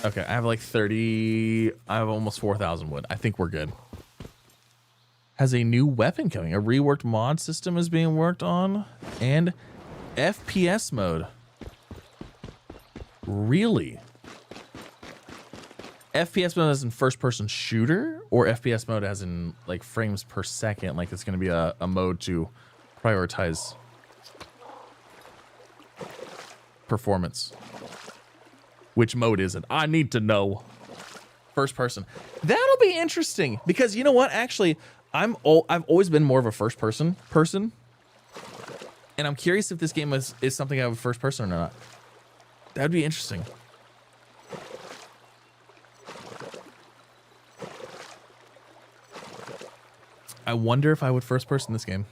Okay, I have like 30. I have almost 4,000 wood. I think we're good. Has a new weapon coming. A reworked mod system is being worked on. And FPS mode. Really? FPS mode as in first person shooter, or FPS mode as in like frames per second, like it's going to be a mode to prioritize performance. Which mode is it? I need to know. First person. That'll be interesting because you know what? Actually, I've always been more of a first person, and I'm curious if this game is something I have a first person or not. That'd be interesting. I wonder if I would first person this game.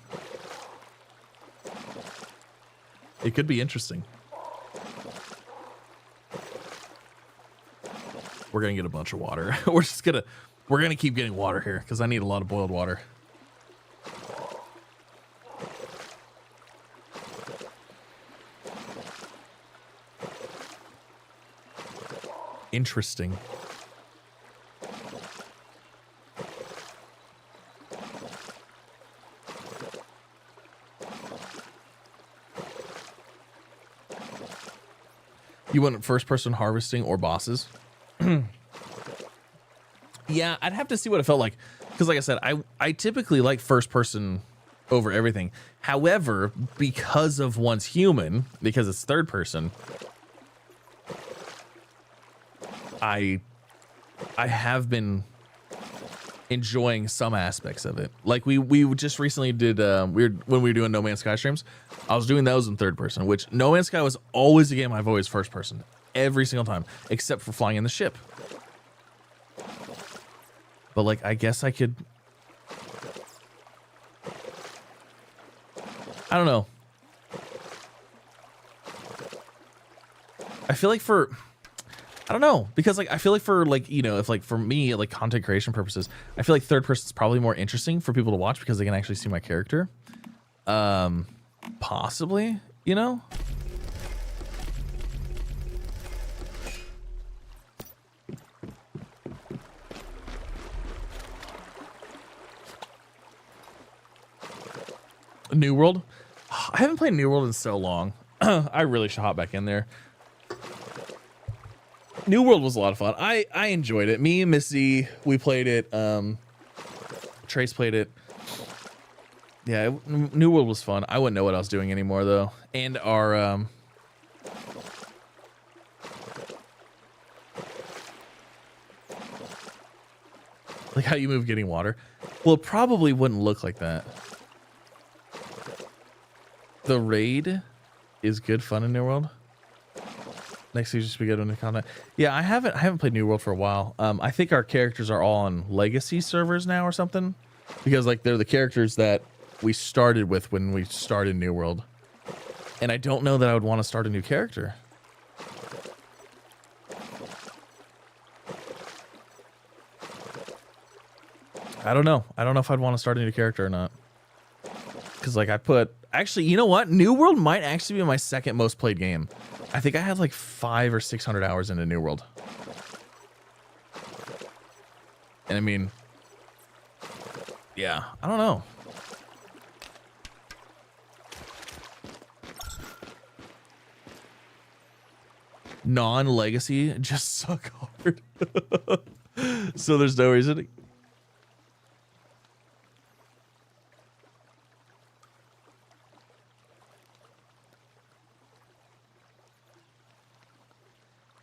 It could be interesting. We're gonna get a bunch of water. we're gonna keep getting water here because I need a lot of boiled water. Interesting. You want first person harvesting or bosses? Yeah, I'd have to see what it felt like. Because like I said, I typically like first person over everything. However, because of one's human, because it's third person, I have been enjoying some aspects of it. Like we just recently did when we were doing No Man's Sky streams, I was doing those in third person, which No Man's Sky was always a game I've always first person every single time, except for flying in the ship. But like, I guess I could, I don't know. I feel like I don't know, because like I feel like for like, you know, if like for me, like content creation purposes, I feel like third person is probably more interesting for people to watch because they can actually see my character. Possibly, you know. New World. I haven't played New World in so long. I really should hop back in there. New World was a lot of fun. I enjoyed it. Me and Missy, we played it. Trace played it. Yeah, New World was fun. I wouldn't know what I was doing anymore though. And our like how you move getting water. Well, it probably wouldn't look like that. The raid is good fun in New World. Next season should be good on the content. Yeah, I haven't played New World for a while. I think our characters are all on legacy servers now or something, because like they're the characters that we started with when we started New World, and I don't know that I would want to start a new character. I don't know. I don't know if I'd want to start a new character or not, because like actually, you know what? New World might actually be my second most played game. I think I had like 500 or 600 hours into New World. And I mean, yeah, I don't know. Non-legacy just suck hard. So there's no reason.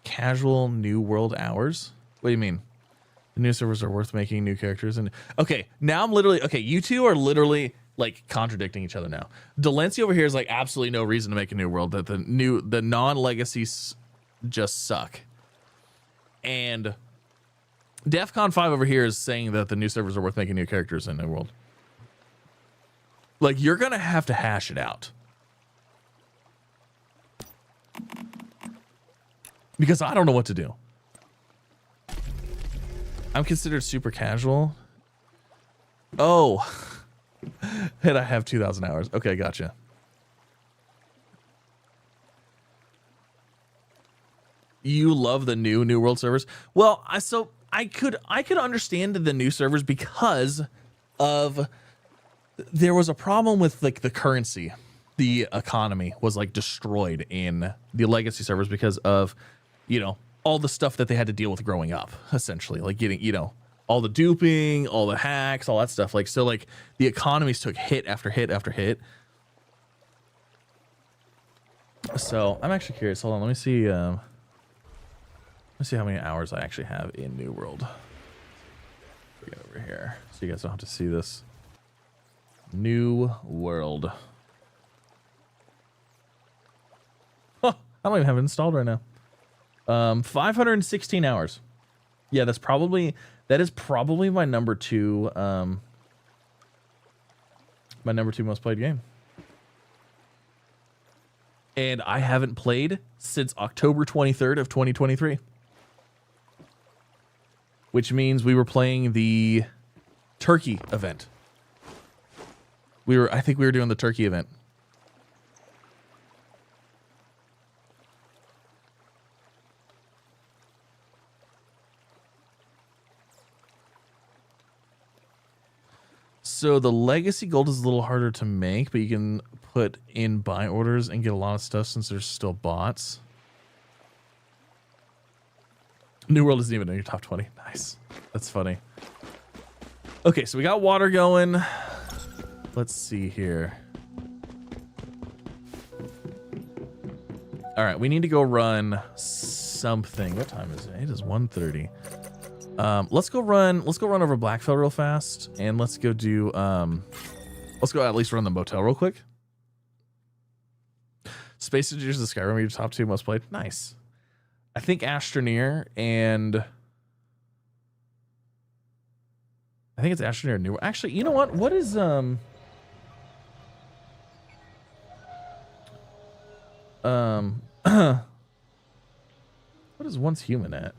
Casual New World hours? What do you mean? The new servers are worth making new characters and okay, now I'm literally okay, you two are literally like contradicting each other now. Delancey over here is like absolutely no reason to make a new world, that the non-legacies just suck. And DEFCON 5 over here is saying that the new servers are worth making new characters in New World. Like, you're gonna have to hash it out. Because I don't know what to do. I'm considered super casual. Oh, and I have 2,000 hours. Okay, gotcha. You love the New World servers? Well, I could understand the new servers because of there was a problem with like the currency. The economy was like destroyed in the legacy servers because of, you know, all the stuff that they had to deal with growing up, essentially, like getting, you know, all the duping, all the hacks, all that stuff. Like, so like the economies took hit after hit after hit. So I'm actually curious. Hold on. Let me see. Let's see how many hours I actually have in New World. Get over here so you guys don't have to see this. New World. Huh, I don't even have it installed right now. 516 hours. Yeah, that is probably my number two most played game. And I haven't played since October 23rd of 2023. Which means we were playing the Turkey event. I think we were doing the Turkey event. So the legacy gold is a little harder to make, but you can put in buy orders and get a lot of stuff since there's still bots. New World isn't even in your top 20. Nice. That's funny. Okay, so we got water going. Let's see here. All right, we need to go run something. What time is it? It is 1:30. Let's go run over Blackfell real fast, and let's go do let's go at least run the motel real quick. Space Engineers of Skyrim are your top 2 most played. Nice. I think Astroneer and I think it's Astroneer New. Actually, you know what? What is what is Once Human at?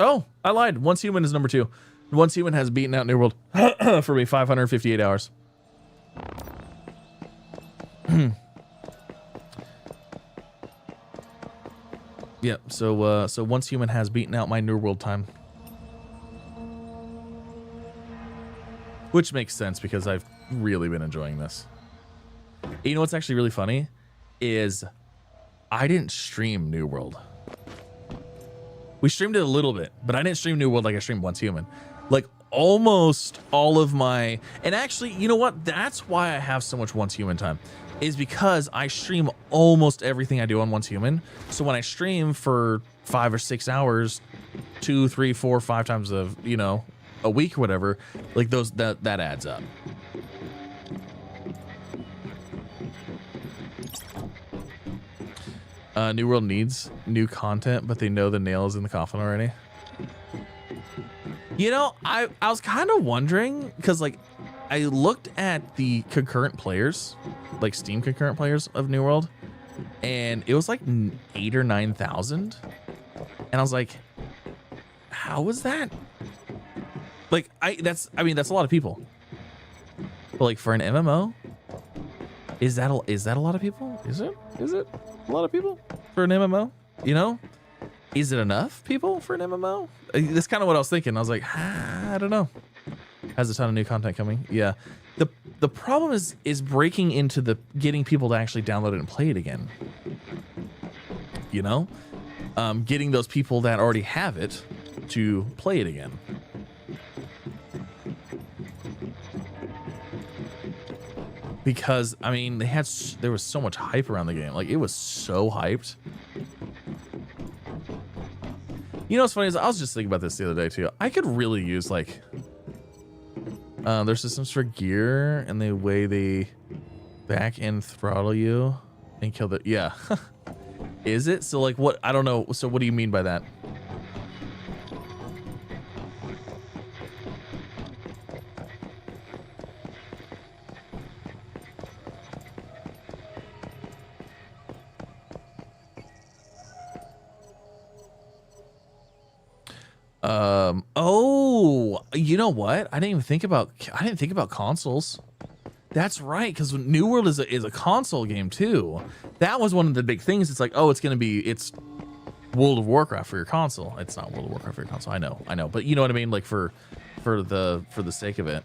Oh, I lied. Once Human is number 2. Once Human has beaten out New World for me, 558 hours. Yep. So Once Human has beaten out my New World time, which makes sense because I've really been enjoying this. You know what's actually really funny is I didn't stream New World. We streamed it a little bit, but I didn't stream New World like I streamed Once Human. Like almost all of my, and actually, you know what? That's why I have so much Once Human time, is because I stream almost everything I do on Once Human. So when I stream for 5 or 6 hours, 2, 3, 4, 5 times a week or whatever, like that adds up. New World needs new content, but they know the nail is in the coffin already. You know, I was kind of wondering, because like I looked at the concurrent players, like Steam concurrent players of New World, and it was like 8,000 or 9,000, and I was like, how was that? Like that's a lot of people. But like for an MMO, is that a lot of people? Is it a lot of people for an MMO? You know, is it enough people for an MMO? That's kind of what I was thinking. I was like, I don't know. Has a ton of new content coming. Yeah. The problem is breaking into the getting people to actually download it and play it again. You know, getting those people that already have it to play it again. Because I mean, there was so much hype around the game. Like it was so hyped. You know what's funny is I was just thinking about this the other day too. I could really use like their systems for gear and the way they back end throttle you and kill the yeah. Is it? So like what? I don't know. So what do you mean by that? Oh, you know what? I didn't think about consoles. That's right, because New World is a console game too. That was one of the big things. It's like, oh, it's World of Warcraft for your console. It's not World of Warcraft for your console. I know, but you know what I mean. Like for the sake of it.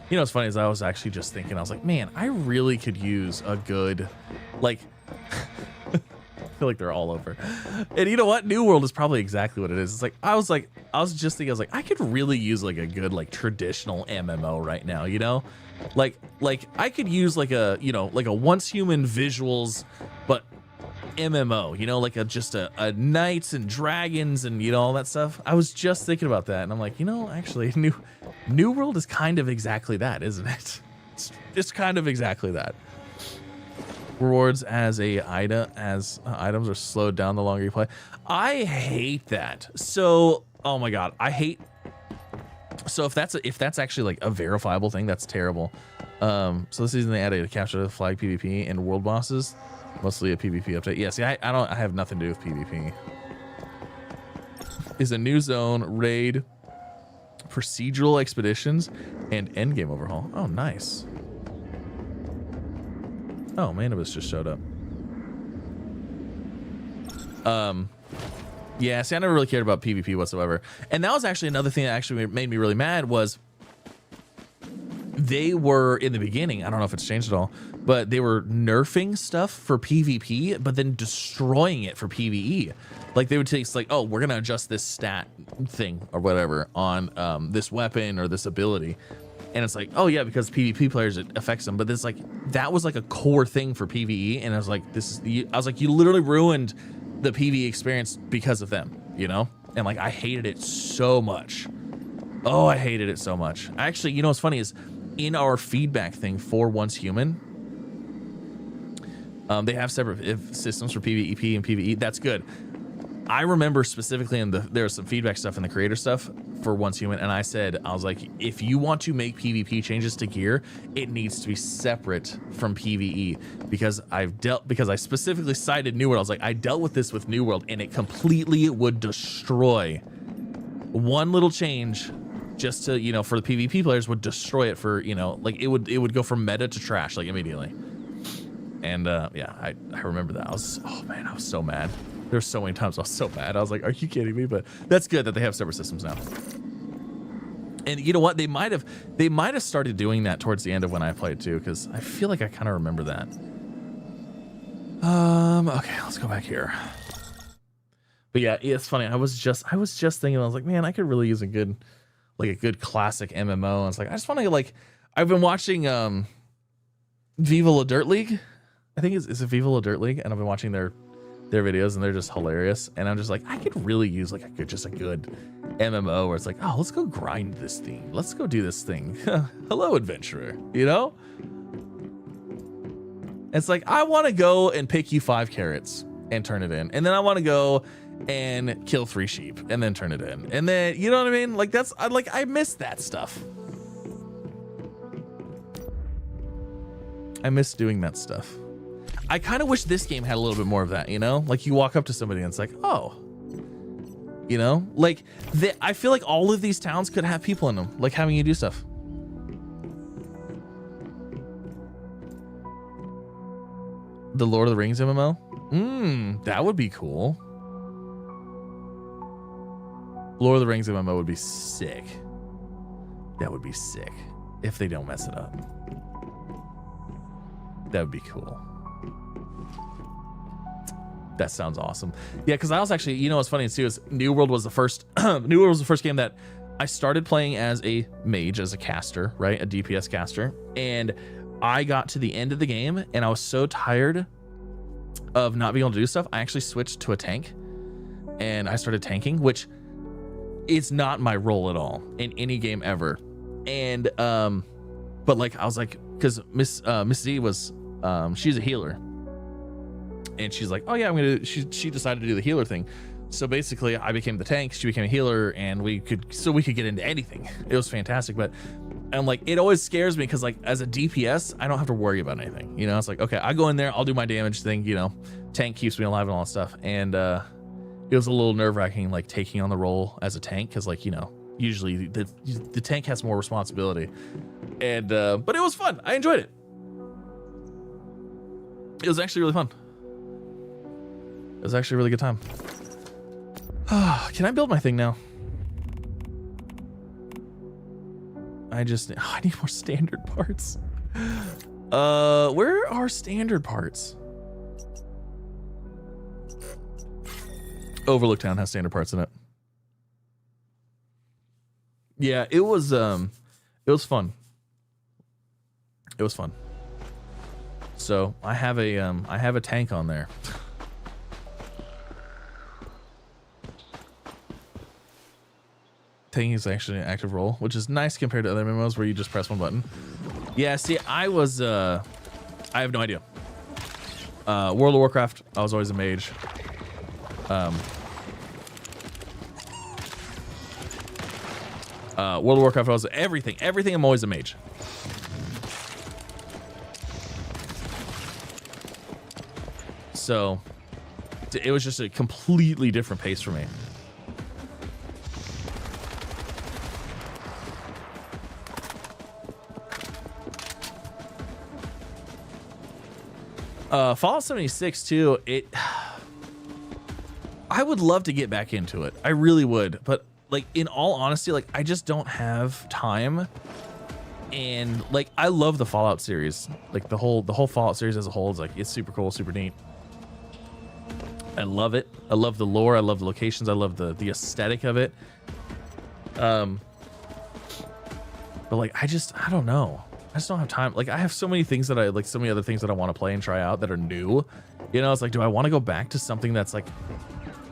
You know what's funny is I was actually just thinking, I was like, man, I really could use a good, like, I feel like they're all over. And you know what? New World is probably exactly what it is. It's like, I was just thinking, I was like, I could really use like a good, like traditional MMO right now, you know? Like I could use like a, you know, like a once human visuals, but MMO, you know, like just a knights and dragons and, you know, all that stuff. I was just thinking about that, and I'm like, you know, actually New World is kind of exactly that, isn't it? It's kind of exactly that. Rewards as items are slowed down the longer you play. I hate that. So, oh my god, I hate. So if that's actually like a verifiable thing, that's terrible. So this season they added a capture the flag PvP and world bosses. Mostly a PvP update. Yeah, see, I have nothing to do with PvP. Is a new zone, raid, procedural expeditions, and endgame overhaul. Oh, nice. Oh, Manibus just showed up. Yeah, see, I never really cared about PvP whatsoever. And that was actually another thing that actually made me really mad was they were, in the beginning, I don't know if it's changed at all, but they were nerfing stuff for PvP, but then destroying it for PvE. Like they would take like, oh, we're going to adjust this stat thing or whatever on this weapon or this ability. And it's like, oh yeah, because PvP players, it affects them. But it's like, that was like a core thing for PvE. And I was like, you literally ruined the PvE experience because of them, you know? And like, I hated it so much. Oh, I hated it so much. Actually, you know what's funny is in our feedback thing for Once Human, they have separate systems for PvEP and PvE. That's good. I remember specifically there was some feedback stuff in the creator stuff for Once Human, and I was like, if you want to make PvP changes to gear, it needs to be separate from PvE because I specifically cited New World. I was like, I dealt with this with New World, and it completely would destroy one little change. Just to, you know, for the PvP players would destroy it for, you know, like it would go from meta to trash like immediately. And yeah, I remember that. I was so mad. There's so many times I was so mad. I was like, are you kidding me? But that's good that they have separate systems now. And you know what? They might have started doing that towards the end of when I played too, because I feel like I kind of remember that. Okay, let's go back here. But yeah, it's funny. I was just thinking, I was like, man, I could really use a good classic MMO. And it's like, I just want to I've been watching Viva La Dirt League. I think it's Viva La Dirt League, and I've been watching their videos, and they're just hilarious. And I'm just like, I could really use like a good MMO where it's like, oh, let's go grind this thing. Let's go do this thing. Hello, adventurer. You know? It's like, I want to go and pick you 5 carrots and turn it in. And then I want to go and kill 3 sheep and then turn it in. And then, you know what I mean? Like I miss that stuff. I miss doing that stuff. I kind of wish this game had a little bit more of that, you know? Like you walk up to somebody and it's like, oh, you know, like I feel like all of these towns could have people in them, like having you do stuff. The Lord of the Rings MMO? That would be cool. Lord of the Rings MMO would be sick. That would be sick if they don't mess it up. That would be cool. That sounds awesome. Yeah, because I was actually, you know what's funny too is New World was the first New World was the first game that I started playing as a mage, as a caster, right? A DPS caster. And I got to the end of the game and I was so tired of not being able to do stuff. I actually switched to a tank and I started tanking, which is not my role at all in any game ever. And but like I was like, because Miss Z was she's a healer. And she's like, oh yeah, she decided to do the healer thing. So basically I became the tank, she became a healer, and we could get into anything. It was fantastic. But I'm like, it always scares me because like as a DPS, I don't have to worry about anything. You know, it's like, okay, I go in there, I'll do my damage thing, you know, tank keeps me alive and all that stuff. And it was a little nerve-wracking, like taking on the role as a tank, because like, you know, usually the tank has more responsibility. And but it was fun. I enjoyed it. It was actually really fun. It was actually a really good time. Can I build my thing now? I need more standard parts. Where are standard parts? Overlook Town has standard parts in it. Yeah, it was fun. It was fun. So I have a tank on there. Tanking is actually an active role, which is nice compared to other MMOs where you just press one button. Yeah, see, I have no idea. World of Warcraft, I was always a mage. World of Warcraft, I was everything. I'm always a mage. So it was just a completely different pace for me. Fallout 76 too, I would love to get back into it. I really would, but like in all honesty, like I just don't have time. And like I love the Fallout series. Like the whole Fallout series as a whole is like, it's super cool, super neat. I love it. I love the lore, I love the locations, I love the aesthetic of it. But like I don't know. I just don't have time. Like I have so many things that so many other things that I want to play and try out that are new. You know, it's like, do I want to go back to something that's like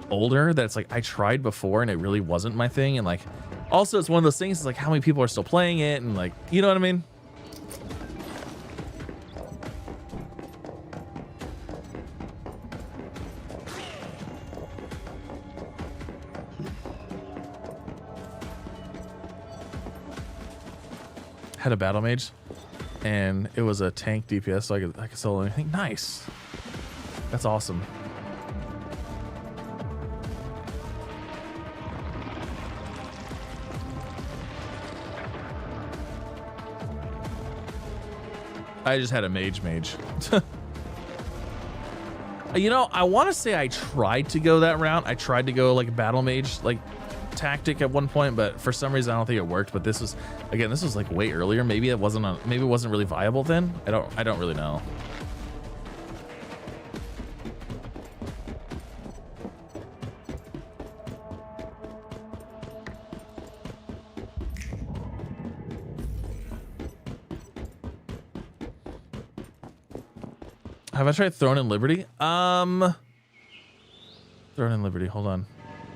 older, that's like I tried before and it really wasn't my thing? And like, also it's one of those things, it's like how many people are still playing it, and like, you know what I mean? Had a battle mage and it was a tank DPS, so I could solo anything. Nice. That's awesome. I just had a mage. You know, I want to say I tried to go that route. I tried to go like a battle mage like tactic at one point, but for some reason I don't think it worked. But this was like way earlier. Maybe it wasn't really viable then. I don't really know. Have I tried Throne and Liberty? Throne and Liberty, hold on.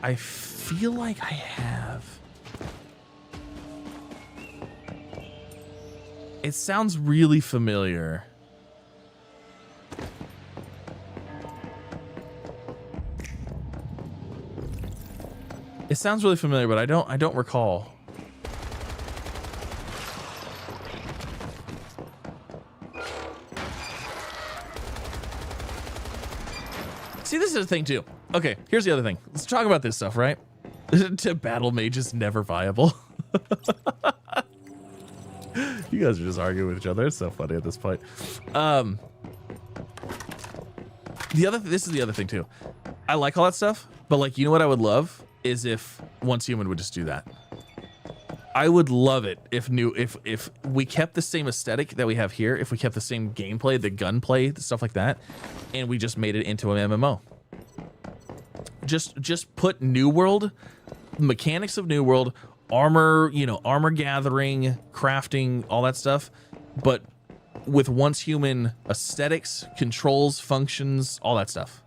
I feel like I have. It sounds really familiar. It sounds really familiar, but I don't recall. See, this is the thing too. Okay, here's the other thing. Let's talk about this stuff, right? To battle mage is never viable. You guys are just arguing with each other. It's so funny at this point. This is the other thing too. I like all that stuff, but like, you know what I would love is if Once Human would just do that. I would love it if we kept the same aesthetic that we have here, if we kept the same gameplay, the gunplay, the stuff like that, and we just made it into an MMO. Just put New World, mechanics of New World, armor, armor gathering, crafting, all that stuff, but with Once Human aesthetics, controls, functions, all that stuff.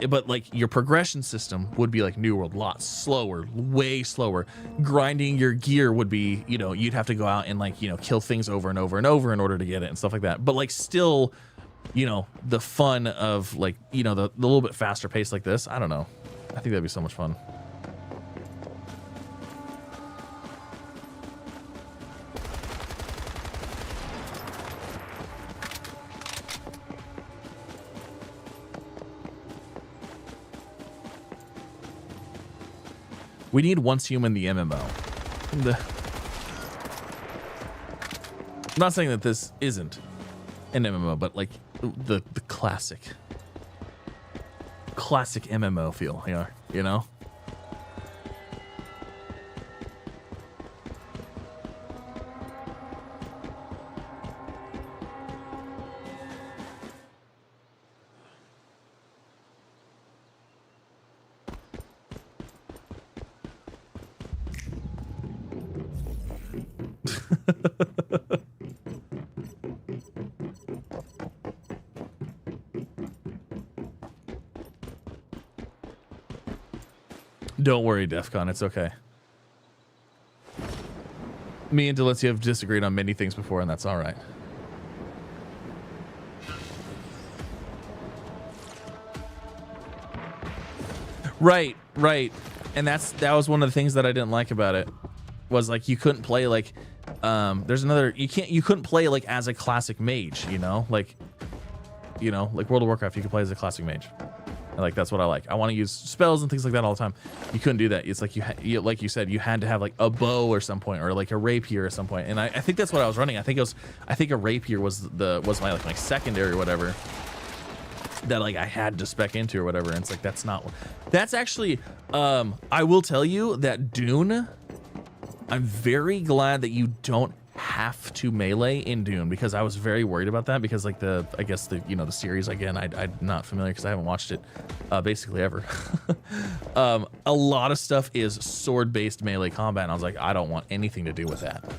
But like your progression system would be like New World, lots slower, way slower. Grinding your gear would be, you'd have to go out and like, kill things over and over and over in order to get it and stuff like that. But like still, the fun of like, the little bit faster pace like this. I don't know. I think that'd be so much fun. We need Once Human the MMO. I'm not saying that this isn't an MMO, but like the classic MMO feel here, you know? Don't worry, DEF CON, it's okay. Me and Delicia have disagreed on many things before, and that's all right. Right, right. And that was one of the things that I didn't like about it. Was like you couldn't play like you couldn't play like as a classic mage, you know? Like World of Warcraft, you could play as a classic mage. And like that's what I like. I want to use spells and things like that all the time. You couldn't do that. It's like you like you said, you had to have like a bow or some point, or like a rapier at some point. And I think that's what I was running. I think a rapier was my like my secondary or whatever that like I had to spec into or whatever. And it's like that's actually I will tell you that Dune, I'm very glad that you don't have to melee in Dune, because I was very worried about that, because like the series, again, I'm not familiar because I haven't watched it basically ever. A lot of stuff is sword-based melee combat, and I was like, I don't want anything to do with that.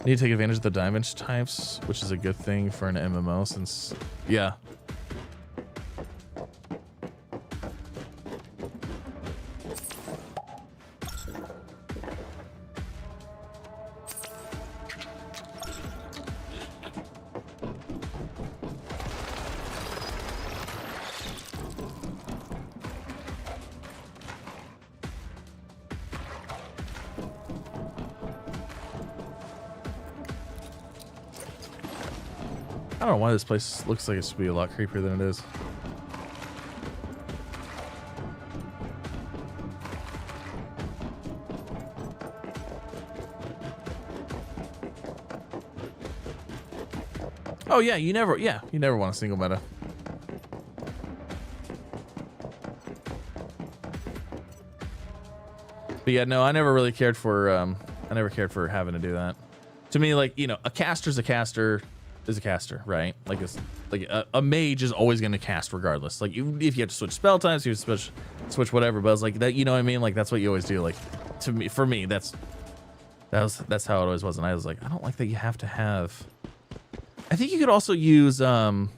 Need to take advantage of the diamond types, which is a good thing for an MMO since, yeah. I don't know why this place looks like it should be a lot creepier than it is. Oh yeah, you never want a single meta. But yeah, no, I never really cared for having to do that. To me, like, a caster's a caster is a caster, right? Like a mage is always going to cast regardless. Like if you have to switch spell times, you have to switch whatever. But it's like that, you know what I mean? Like that's what you always do. Like for me, that's how it always was. And I was like, I don't like that you have to have. I think you could also use isn't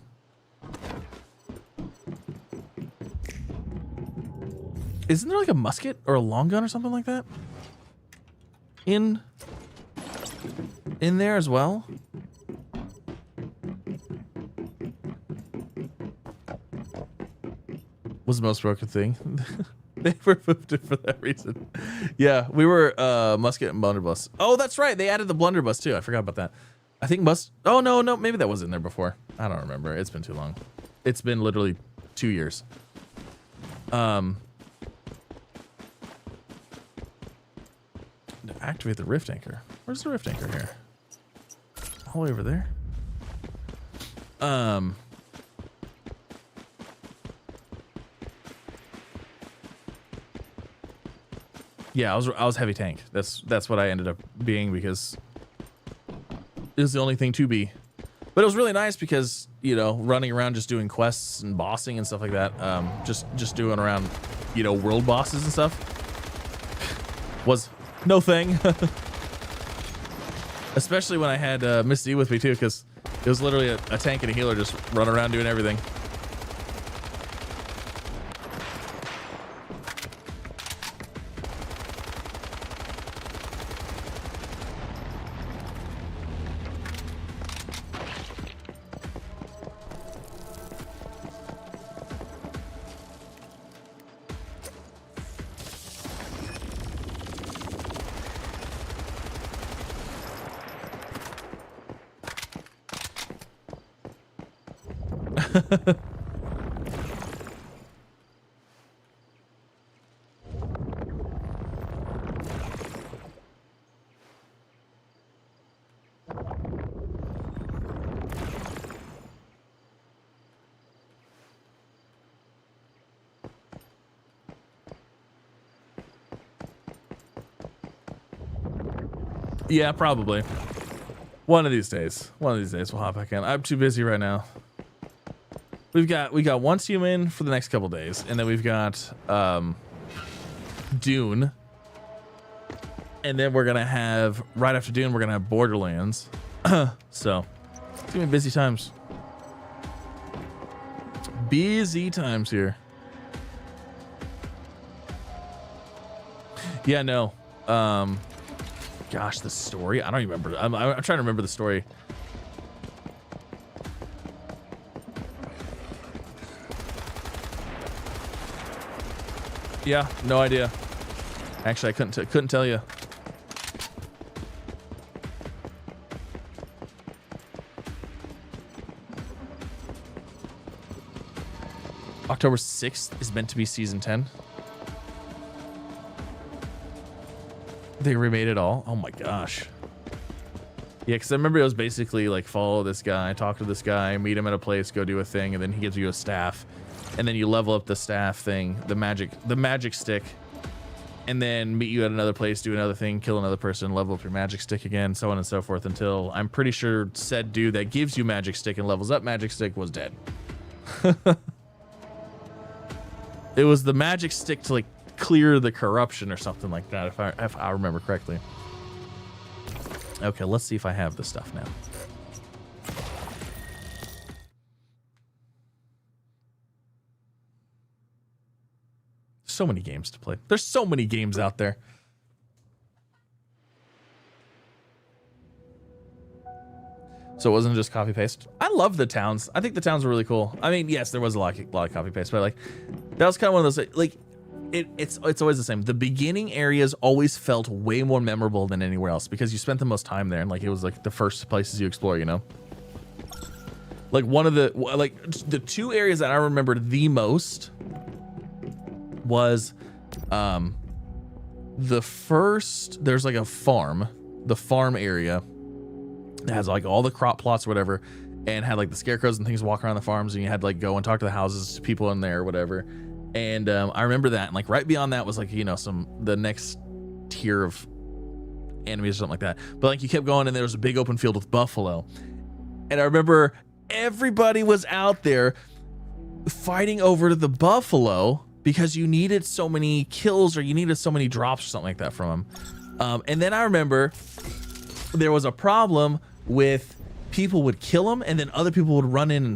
there like a musket or a long gun or something like that in there as well? Was the most broken thing. They removed it for that reason. Yeah, we were musket and blunderbuss. Oh, that's right. They added the blunderbuss too. I forgot about that. I think oh no, maybe that was in there before. I don't remember. It's been too long. It's been literally 2 years. Activate the rift anchor. Where's the rift anchor here? All the way over there. Yeah, I was heavy tank. That's what I ended up being, because it was the only thing to be. But it was really nice because, running around just doing quests and bossing and stuff like that, just doing around, world bosses and stuff was no thing. Especially when I had Miss D with me too, because it was literally a tank and a healer just running around doing everything. Yeah, probably. One of these days. One of these days we'll hop back in. I'm too busy right now. We got Once Human for the next couple days, and then we've got Dune. And then we're gonna have right after Dune, we're gonna have Borderlands. So it's gonna be busy times. Busy times here. Yeah, no. Gosh, the story. I don't even remember. I'm trying to remember the story. Yeah, no idea. Actually, I couldn't tell you. October 6th is meant to be season 10. They remade it all. Oh my gosh. Yeah, because I remember it was basically like follow this guy, talk to this guy, meet him at a place, go do a thing, and then he gives you a staff, and then you level up the staff thing, the magic stick, and then meet you at another place, do another thing, kill another person, level up your magic stick again, so on and so forth, until I'm pretty sure said dude that gives you magic stick and levels up magic stick was dead. It was the magic stick to like clear the corruption or something like that, if I remember correctly. Okay, let's see if I have the stuff now. So many games to play. There's so many games out there. So it wasn't just copy paste. I love the towns. I think the towns were really cool. I mean, yes, there was a lot of copy paste, but like that was kind of one of those like it's always the same. The beginning areas always felt way more memorable than anywhere else because you spent the most time there, and like it was like the first places you explore, you know. Like one of the two areas that I remembered the most was the first, there's like a farm, the farm area that has like all the crop plots or whatever, and had like the scarecrows and things walk around the farms, and you had to like go and talk to the houses, people in there or whatever. And I remember that, and like right beyond that was like, you know, the next tier of enemies or something like that. But like you kept going, and there was a big open field with buffalo, and I remember everybody was out there fighting over the buffalo because you needed so many kills or you needed so many drops or something like that from them. And then I remember there was a problem with people would kill them, and then other people would run in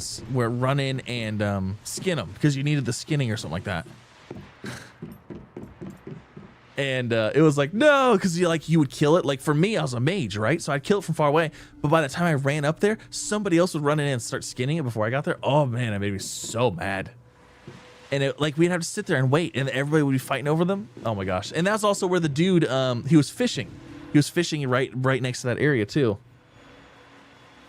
and skin them because you needed the skinning or something like that. And it was like, no, because you would kill it. Like for me, I was a mage, right? So I'd kill it from far away. But by the time I ran up there, somebody else would run in and start skinning it before I got there. Oh man, it made me so mad. And it, like we'd have to sit there and wait, and everybody would be fighting over them. Oh my gosh! And that's also where the dude, he was fishing. He was fishing right next to that area too.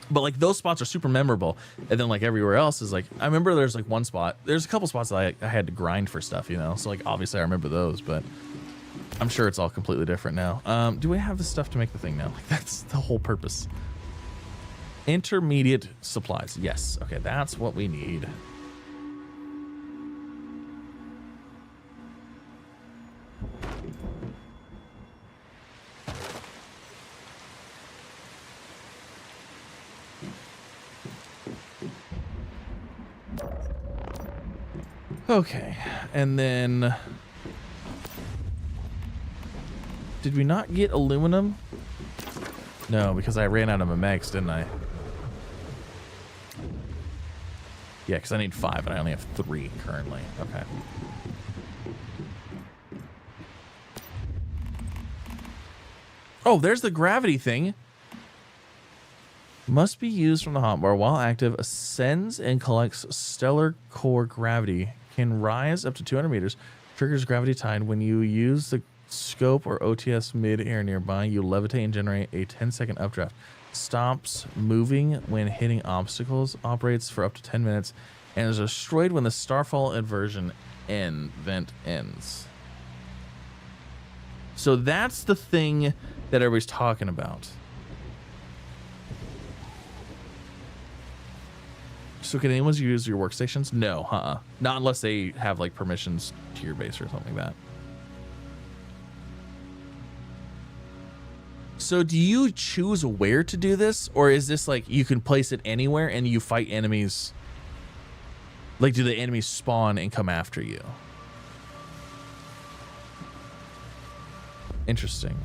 But like those spots are super memorable, and then like everywhere else is like, I remember there's like one spot, there's a couple spots that I had to grind for stuff, you know. So like obviously I remember those, but I'm sure it's all completely different now. Do we have the stuff to make the thing now? Like that's the whole purpose. Intermediate supplies, yes. Okay, that's what we need. Okay, and then did we not get aluminum? No, because I ran out of my mags, didn't I? Yeah, because I need 5 and I only have 3 currently. Okay. Oh, there's the gravity thing. Must be used from the hotbar. While active, ascends and collects stellar core gravity. Can rise up to 200 meters. Triggers gravity tide. When you use the scope or OTS mid-air nearby, you levitate and generate a 10-second updraft. Stops moving when hitting obstacles. Operates for up to 10 minutes. And is destroyed when the Starfall Inversion vent ends. So that's the thing that everybody's talking about. So can anyone use your workstations? No, not unless they have like permissions to your base or something like that. So do you choose where to do this, or is this like you can place it anywhere and you fight enemies? Like, do the enemies spawn and come after you? Interesting.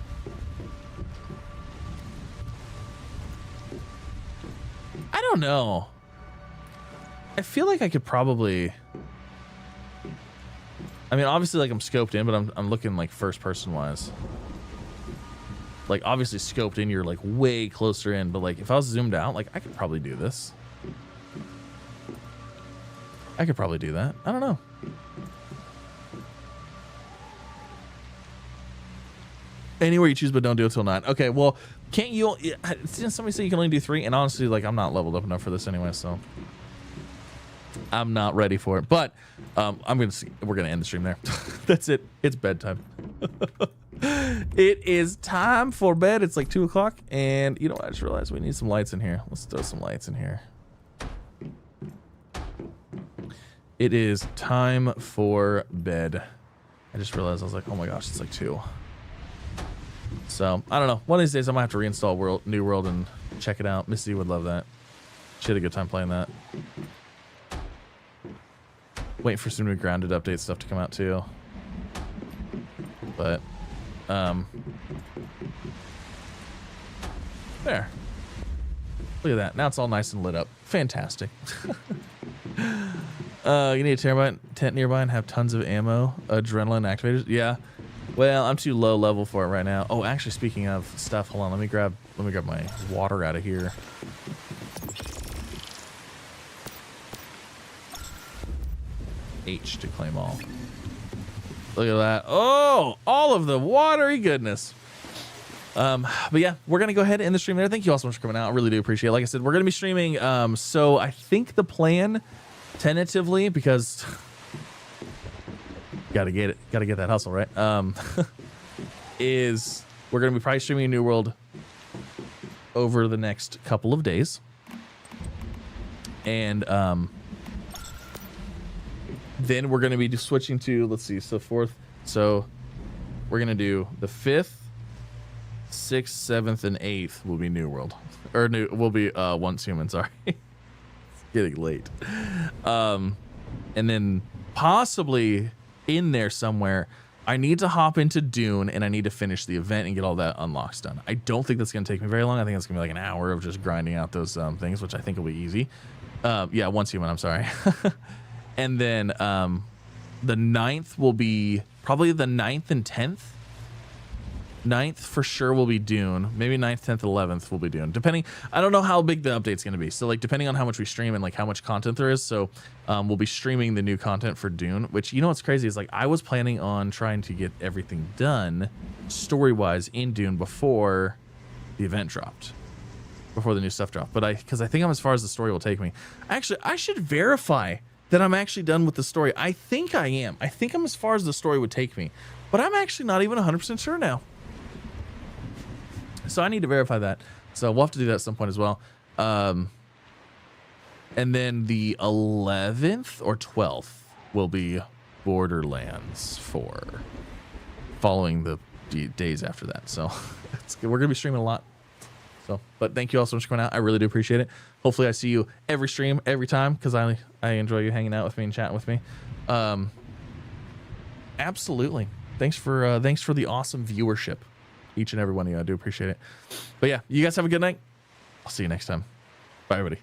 I don't know. I feel like I could probably... I mean, obviously, like, I'm scoped in, but I'm looking, like, first-person wise. Like, obviously, scoped in, you're, like, way closer in. But, like, if I was zoomed out, like, I could probably do this. I could probably do that. I don't know. Anywhere you choose, but don't do it till 9. Okay, well, can't you... Somebody say you can only do 3, and honestly, like, I'm not leveled up enough for this anyway, so... I'm not ready for it, but we're gonna end the stream there. That's it. It's bedtime. It is time for bed. It's like 2 o'clock, and you know what? I just realized we need some lights in here. Let's throw some lights in here. It is time for bed. I just realized I was like, oh my gosh, it's like 2. So I don't know. One of these days I might have to reinstall New World and check it out. Missy would love that. She had a good time playing that. Waiting for some new grounded update stuff to come out too. But there. Look at that. Now it's all nice and lit up. Fantastic. You need a terabyte tent nearby and have tons of ammo. Adrenaline activators. Yeah. Well, I'm too low level for it right now. Oh, actually, speaking of stuff, hold on. Let me grab my water out of here. H to claim all. Look at that. Oh, all of the watery goodness. But yeah, we're gonna go ahead and end the stream there. Thank you all so much for coming out. I really do appreciate it. Like I said, we're gonna be streaming. So I think the plan, tentatively, because gotta get that hustle, right? Is we're gonna be probably streaming New World over the next couple of days, and then we're going to be switching to, let's see, so 4th. So we're going to do the 5th, 6th, 7th, and 8th will be New World. Or will be Once Human, sorry. It's getting late. And then possibly in there somewhere, I need to hop into Dune and I need to finish the event and get all that unlocks done. I don't think that's going to take me very long. I think it's going to be like an hour of just grinding out those things, which I think will be easy. Yeah, Once Human, I'm sorry. And then the 9th will be probably the 9th and 10th. 9th for sure will be Dune. Maybe 9th, 10th, 11th will be Dune. Depending, I don't know how big the update's going to be. So like depending on how much we stream and like how much content there is. So we'll be streaming the new content for Dune, which, you know what's crazy is like I was planning on trying to get everything done story-wise in Dune before the event dropped. Before the new stuff dropped. But because I think I'm as far as the story will take me. Actually, I should verify that I'm actually done with the story. I think I am. I think I'm as far as the story would take me. But I'm actually not even 100% sure now. So I need to verify that. So we'll have to do that at some point as well. And then the 11th or 12th will be Borderlands 4. Following the days after that. So we're going to be streaming a lot. So, but thank you all so much for coming out. I really do appreciate it. Hopefully I see you every stream, every time, because I enjoy you hanging out with me and chatting with me. Absolutely. Thanks for the awesome viewership, each and every one of you. I do appreciate it. But yeah, you guys have a good night. I'll see you next time. Bye, everybody.